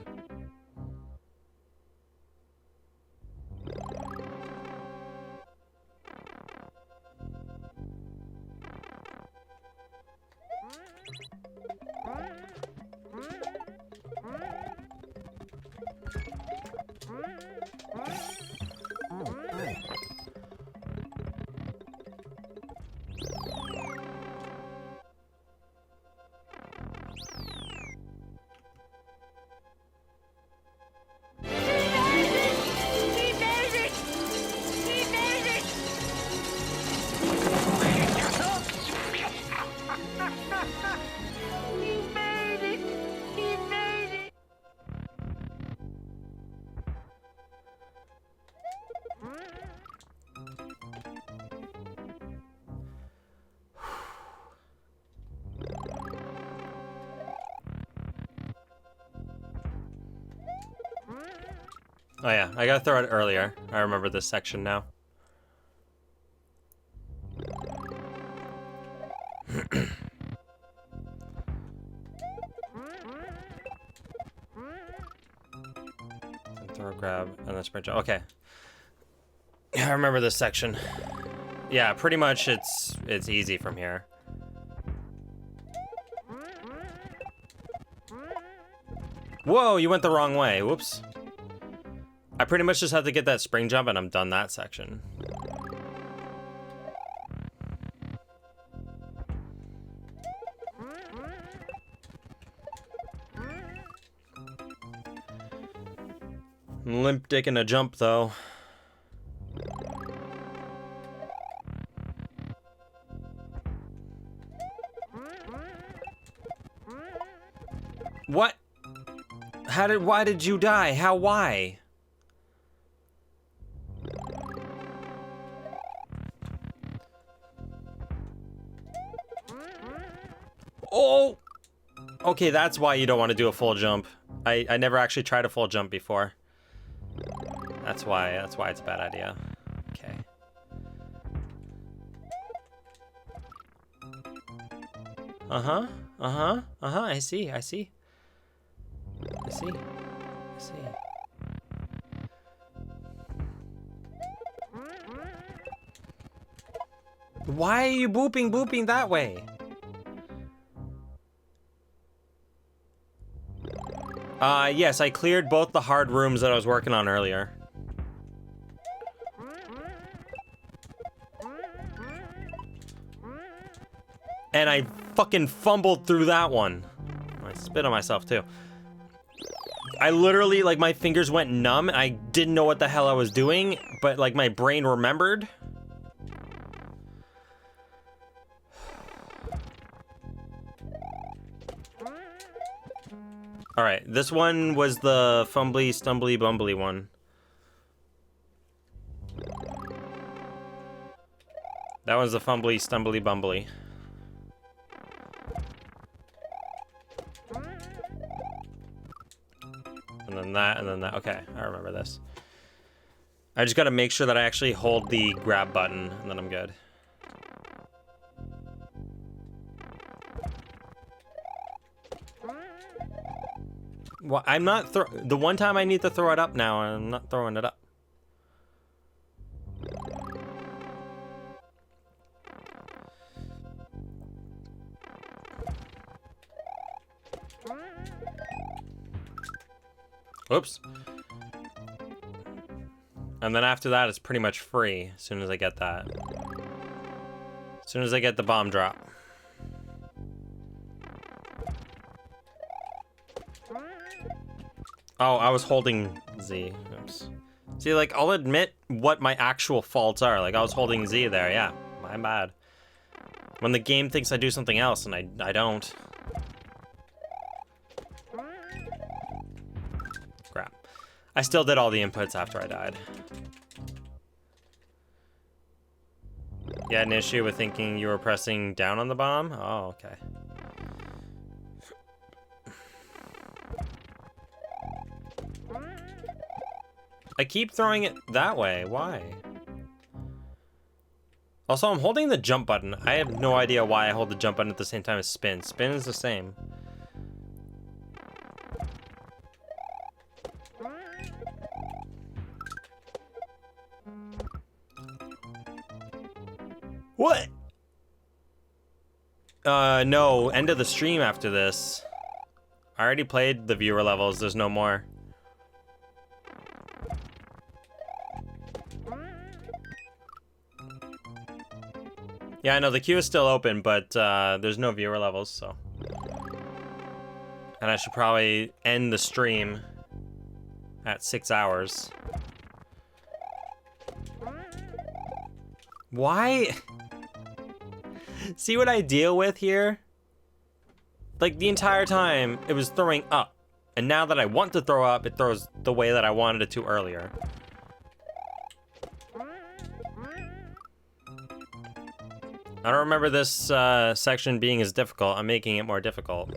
Oh yeah, I gotta throw it earlier. I remember this section now. Throw, grab, and then sprint jump. Okay. Yeah, I remember this section. Yeah, pretty much it's easy from here. Whoa, you went the wrong way. Whoops. I pretty much just have to get that spring jump and I'm done that section. Limp dick in a jump though. What? Why did you die? How, why? Okay, that's why you don't want to do a full jump. I never actually tried a full jump before. That's why it's a bad idea. Okay. Uh-huh. Uh-huh. Uh-huh. I see. I see. I see. I see. Why are you booping that way? Yes, I cleared both the hard rooms that I was working on earlier. And I fucking fumbled through that one. I spit on myself too. I literally, like, my fingers went numb. I didn't know what the hell I was doing, but like my brain remembered. All right, this one was the fumbly, stumbly, bumbly one. That was the fumbly, stumbly, bumbly. And then that, and then that. Okay, I remember this. I just gotta make sure that I actually hold the grab button, and then I'm good. Well, I'm not the one time I need to throw it up now, I'm not throwing it up. Oops. And then after that, it's pretty much free as soon as I get that. As soon as I get the bomb drop. Oh, I was holding Z. Oops. See, like, I'll admit what my actual faults are. Like, I was holding Z there, yeah. My bad. When the game thinks I do something else and I don't. Crap. I still did all the inputs after I died. You had an issue with thinking you were pressing down on the bomb? Oh, okay. I keep throwing it that way. Why? Also, I'm holding the jump button. I have no idea why I hold the jump button at the same time as spin. Spin is the same. What? No. End of the stream after this. I already played the viewer levels. There's no more. Yeah, I know the queue is still open, but there's no viewer levels, so. And I should probably end the stream at 6 hours. Why? See what I deal with here? Like, the entire time, it was throwing up. And now that I want to throw up, it throws the way that I wanted it to earlier. I don't remember this section being as difficult. I'm making it more difficult.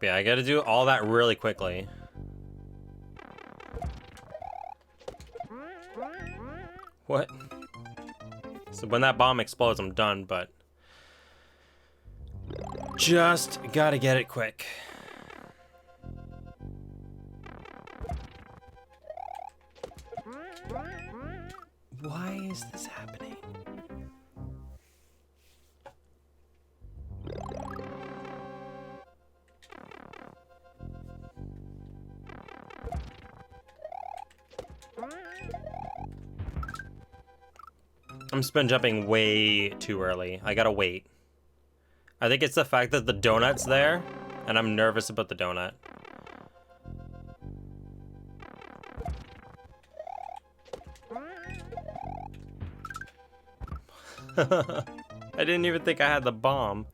Yeah, I gotta do all that really quickly. What? So when that bomb explodes, I'm done, but just gotta get it quick. Why is this happening? I'm spin jumping way too early. I gotta wait. I think it's the fact that the donut's there, and I'm nervous about the donut. I didn't even think I had the bomb.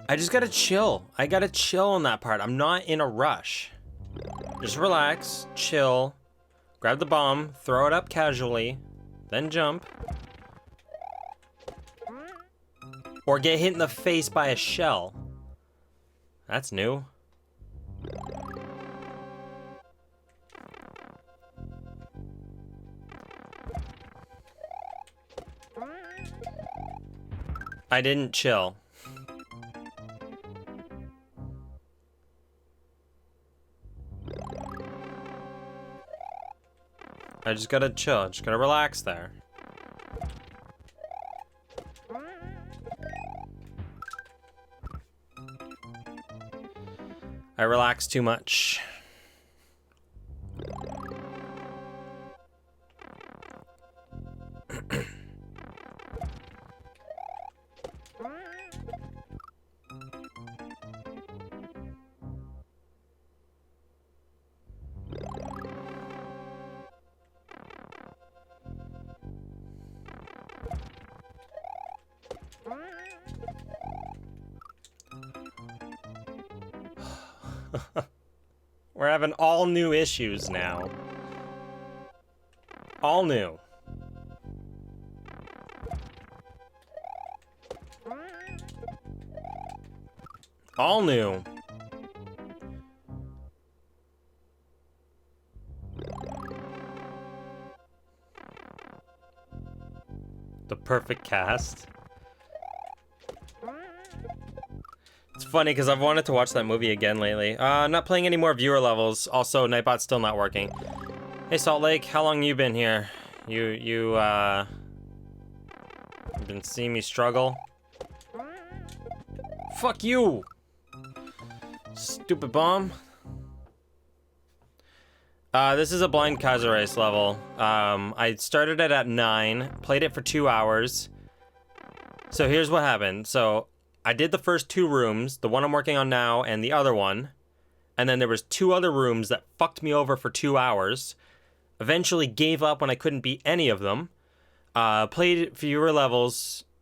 I just gotta chill. I gotta chill on that part. I'm not in a rush. Just relax, chill, grab the bomb, throw it up casually, then jump. Or get hit in the face by a shell. That's new. I didn't chill. I just gotta chill, just gotta relax there. I relax too much. We're having all new issues now. All new. All new. The perfect cast. It's funny because I've wanted to watch that movie again lately. Not playing any more viewer levels. Also, Nightbot's still not working. Hey, Salt Lake, how long you been here? You been seeing me struggle? Fuck you! Stupid bomb. This is a blind Kaiser Race level. I started it at 9, played it for 2 hours. So here's what happened. So I did the first 2 rooms, the one I'm working on now and the other one. And then there was 2 other rooms that fucked me over for 2 hours. Eventually gave up when I couldn't beat any of them. Played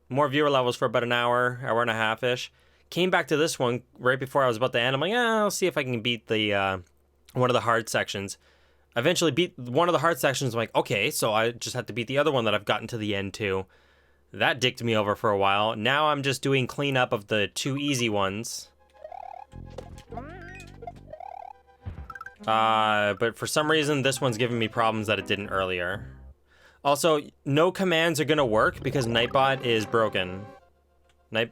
more viewer levels for about an hour and a half-ish. Came back to this one right before I was about to end. I'm like, I'll see if I can beat the one of the hard sections. Eventually beat one of the hard sections. I'm like, okay, so I just have to beat the other one that I've gotten to the end to. That dicked me over for a while. Now I'm just doing cleanup of the 2 easy ones. But for some reason, this one's giving me problems that it didn't earlier. Also, no commands are gonna work because Nightbot is broken.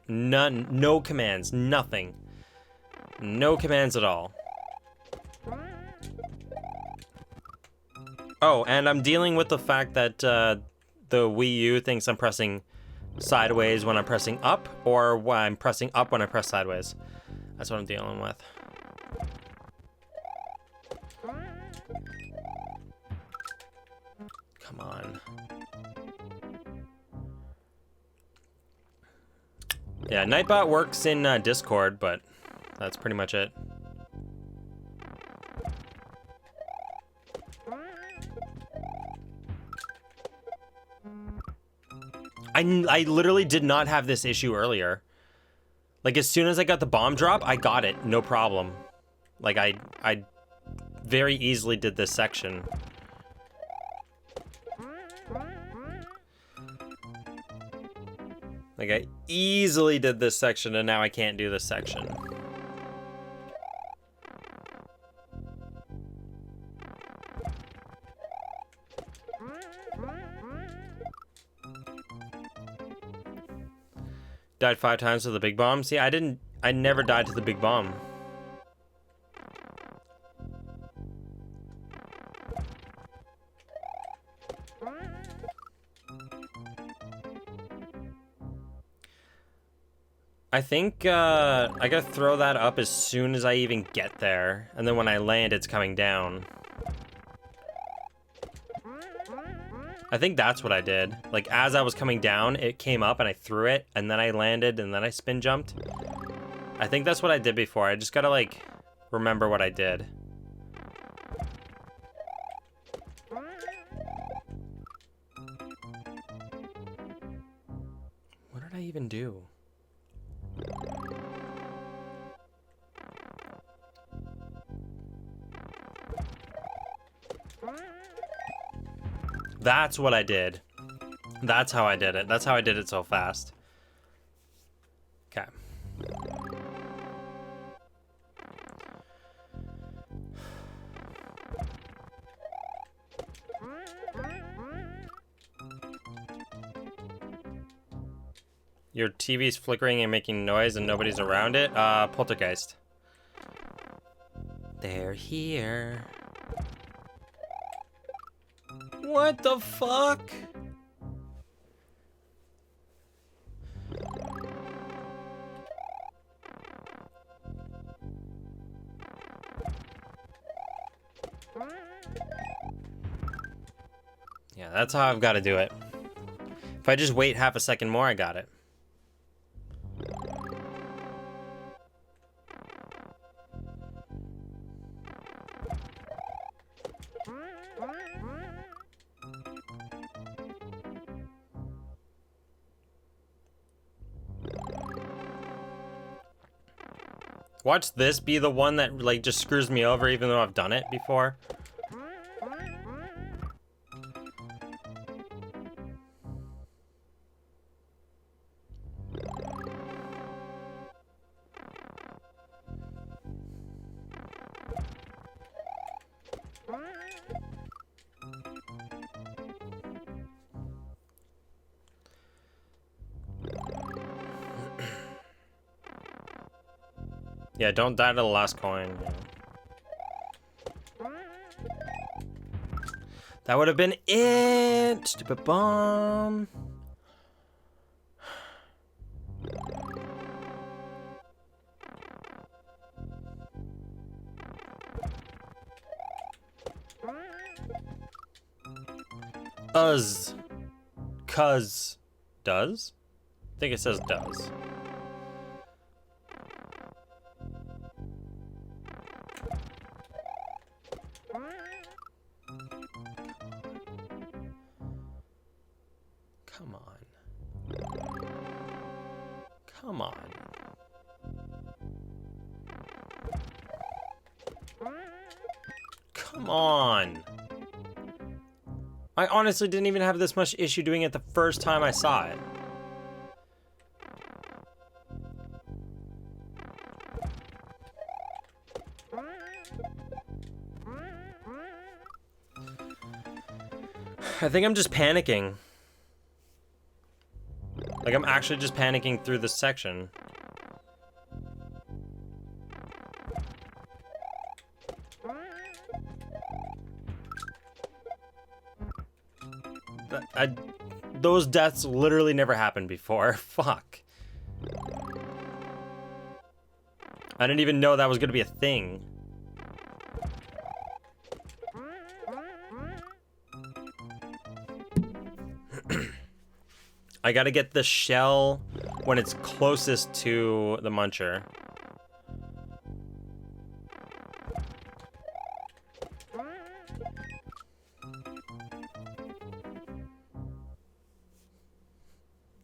No commands, nothing. No commands at all. Oh, and I'm dealing with the fact that the Wii U thinks I'm pressing sideways when I'm pressing up, or when I'm pressing up when I press sideways. That's what I'm dealing with. Come on. Yeah, Nightbot works in Discord, but that's pretty much it. I literally did not have this issue earlier. Like, as soon as I got the bomb drop, I got it, no problem. Like, I very easily did this section. Like, I easily did this section, and now I can't do this section. Died 5 times to the big bomb. See, I never died to the big bomb. I think I gotta throw that up as soon as I even get there, and then when I land, it's coming down. I think that's what I did. Like, as I was coming down, it came up and I threw it, and then I landed, and then I spin jumped. I think that's what I did before. I just gotta, like, remember what I did. What did I even do? That's what I did. That's how I did it. That's how I did it so fast. Okay. Your TV's flickering and making noise and nobody's around it? Poltergeist. They're here. What the fuck? Yeah, that's how I've got to do it. If I just wait half a second more, I got it. Watch this be the one that like just screws me over even though I've done it before. Yeah, don't die to the last coin. Yeah. That would have been it. Stupid bomb. Cuz. Does? I think it says does. Come on. Come on. Come on. I honestly didn't even have this much issue doing it the first time I saw it. I think I'm just panicking. Like, I'm actually just panicking through this section. Those deaths literally never happened before. Fuck. I didn't even know that was gonna be a thing. I gotta get the shell when it's closest to the muncher.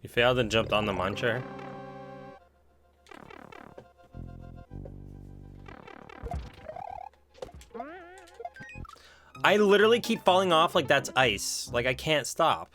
You failed and jumped on the muncher? I literally keep falling off like that's ice. Like I can't stop.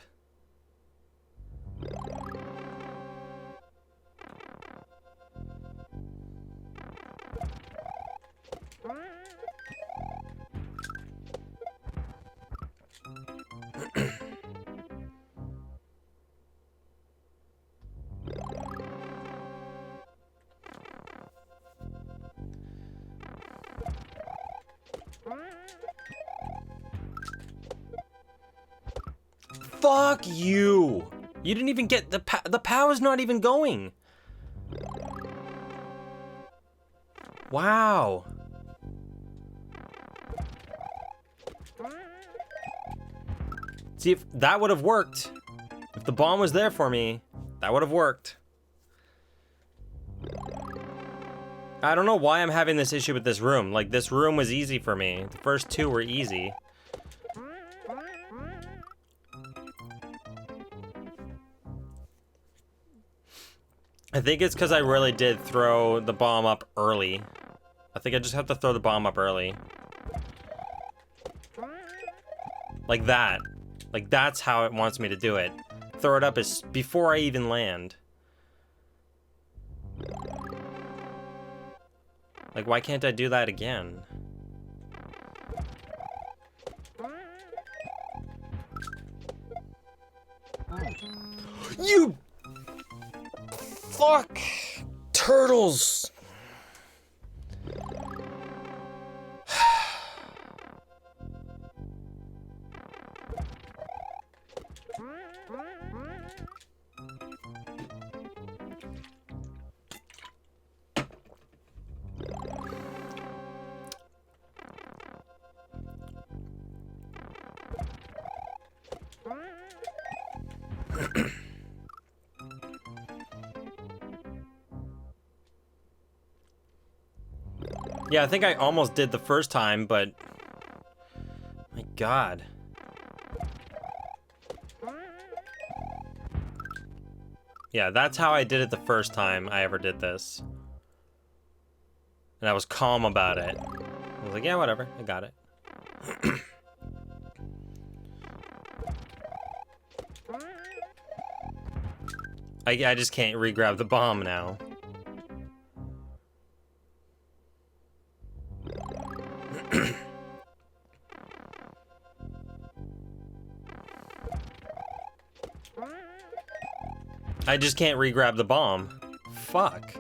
Fuck you! You didn't even get the power's not even going. Wow. See, if that would have worked. If the bomb was there for me, that would have worked. I don't know why I'm having this issue with this room. Like, this room was easy for me. The first two were easy. I think it's because I really did throw the bomb up early. I think I just have to throw the bomb up early. Like that. Like that's how it wants me to do it. Throw it up as before I even land. Like, why can't I do that again? You fuck turtles. Yeah, I think I almost did the first time, but my God. Yeah, that's how I did it the first time I ever did this. And I was calm about it. I was like, yeah, whatever, I got it. I just can't re-grab the bomb now. I just can't re-grab the bomb. Fuck.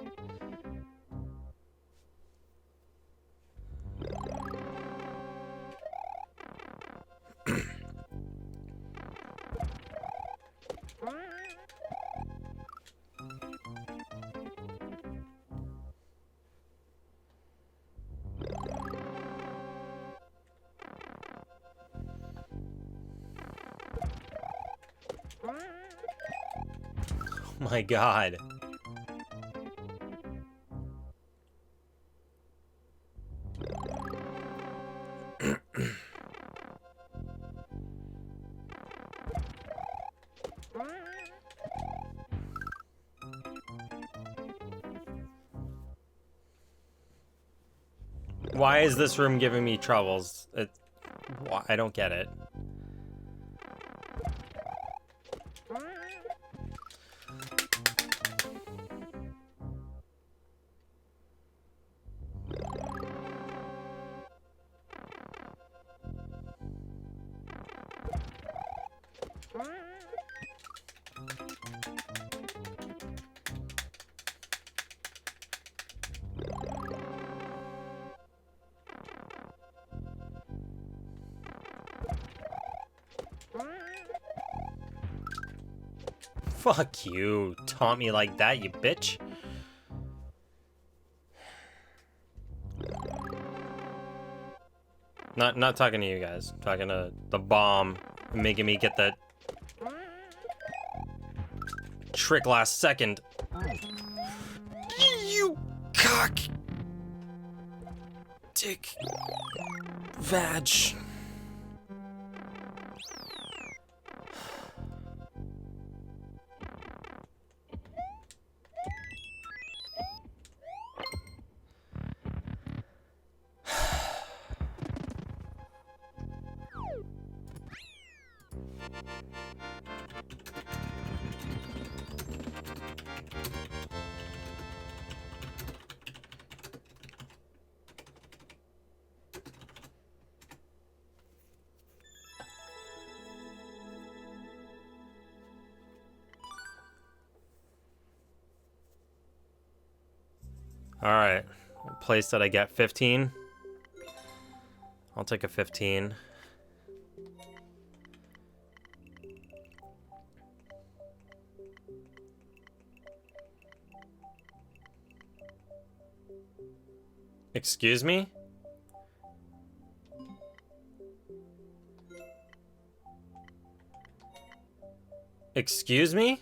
Oh my God. Why is this room giving me troubles? I don't get it. Fuck you. Taunt me like that, you bitch. Not talking to you guys. I'm talking to the bomb making me get that trick last second. You cock. Dick. Vag. Alright. Place that I get 15. I'll take a 15. Excuse me? Excuse me?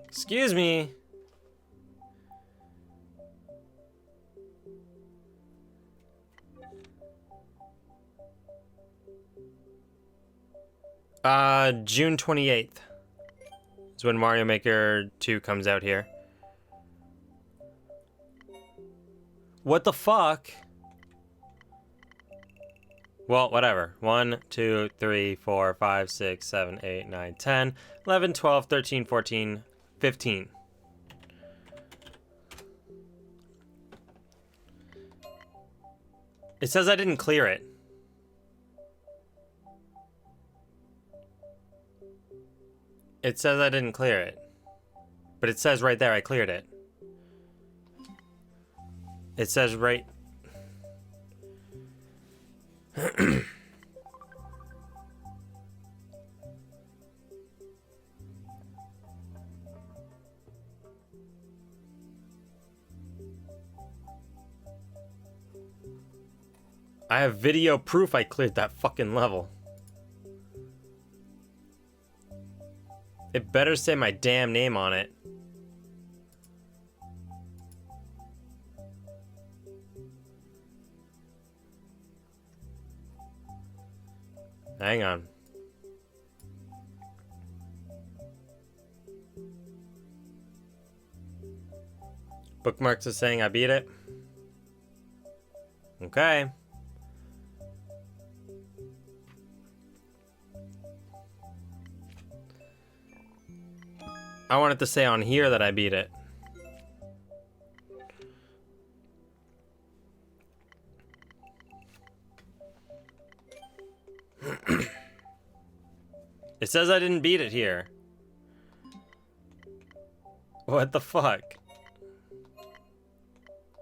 Excuse me? June 28th is when Mario Maker 2 comes out here. What the fuck? Well, whatever. 1, 2, 3, 4, 5, 6, 7, 8, 9, 10, 11, 12, 13, 14, 15. It says I didn't clear it. It says I didn't clear it. But it says right there I cleared it. It says right... I have video proof I cleared that fucking level. It better say my damn name on it. Hang on. Bookmarks is saying I beat it. Okay. I want it to say on here that I beat it. It says I didn't beat it here. What the fuck?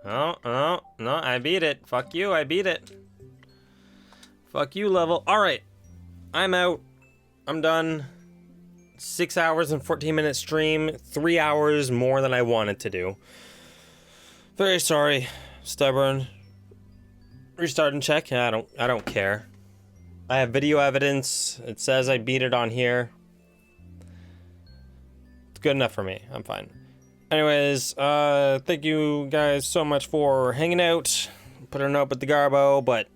Oh, no, I beat it. Fuck you, I beat it. Fuck you, level. Alright. I'm out. I'm done. 6 hours and 14 minute stream. 3 hours more than I wanted to do. Very sorry. Stubborn. Restart and check. Yeah, I don't care. I have video evidence. It says I beat it on here. It's good enough for me. I'm fine. Anyways, thank you guys so much for hanging out. Put a note with the Garbo, but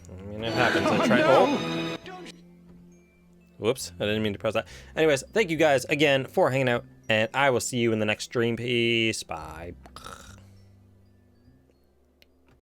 I mean it happens. I tried. Oh. Whoops, I didn't mean to press that. Anyways, thank you guys again for hanging out, and I will see you in the next stream. Peace. Bye.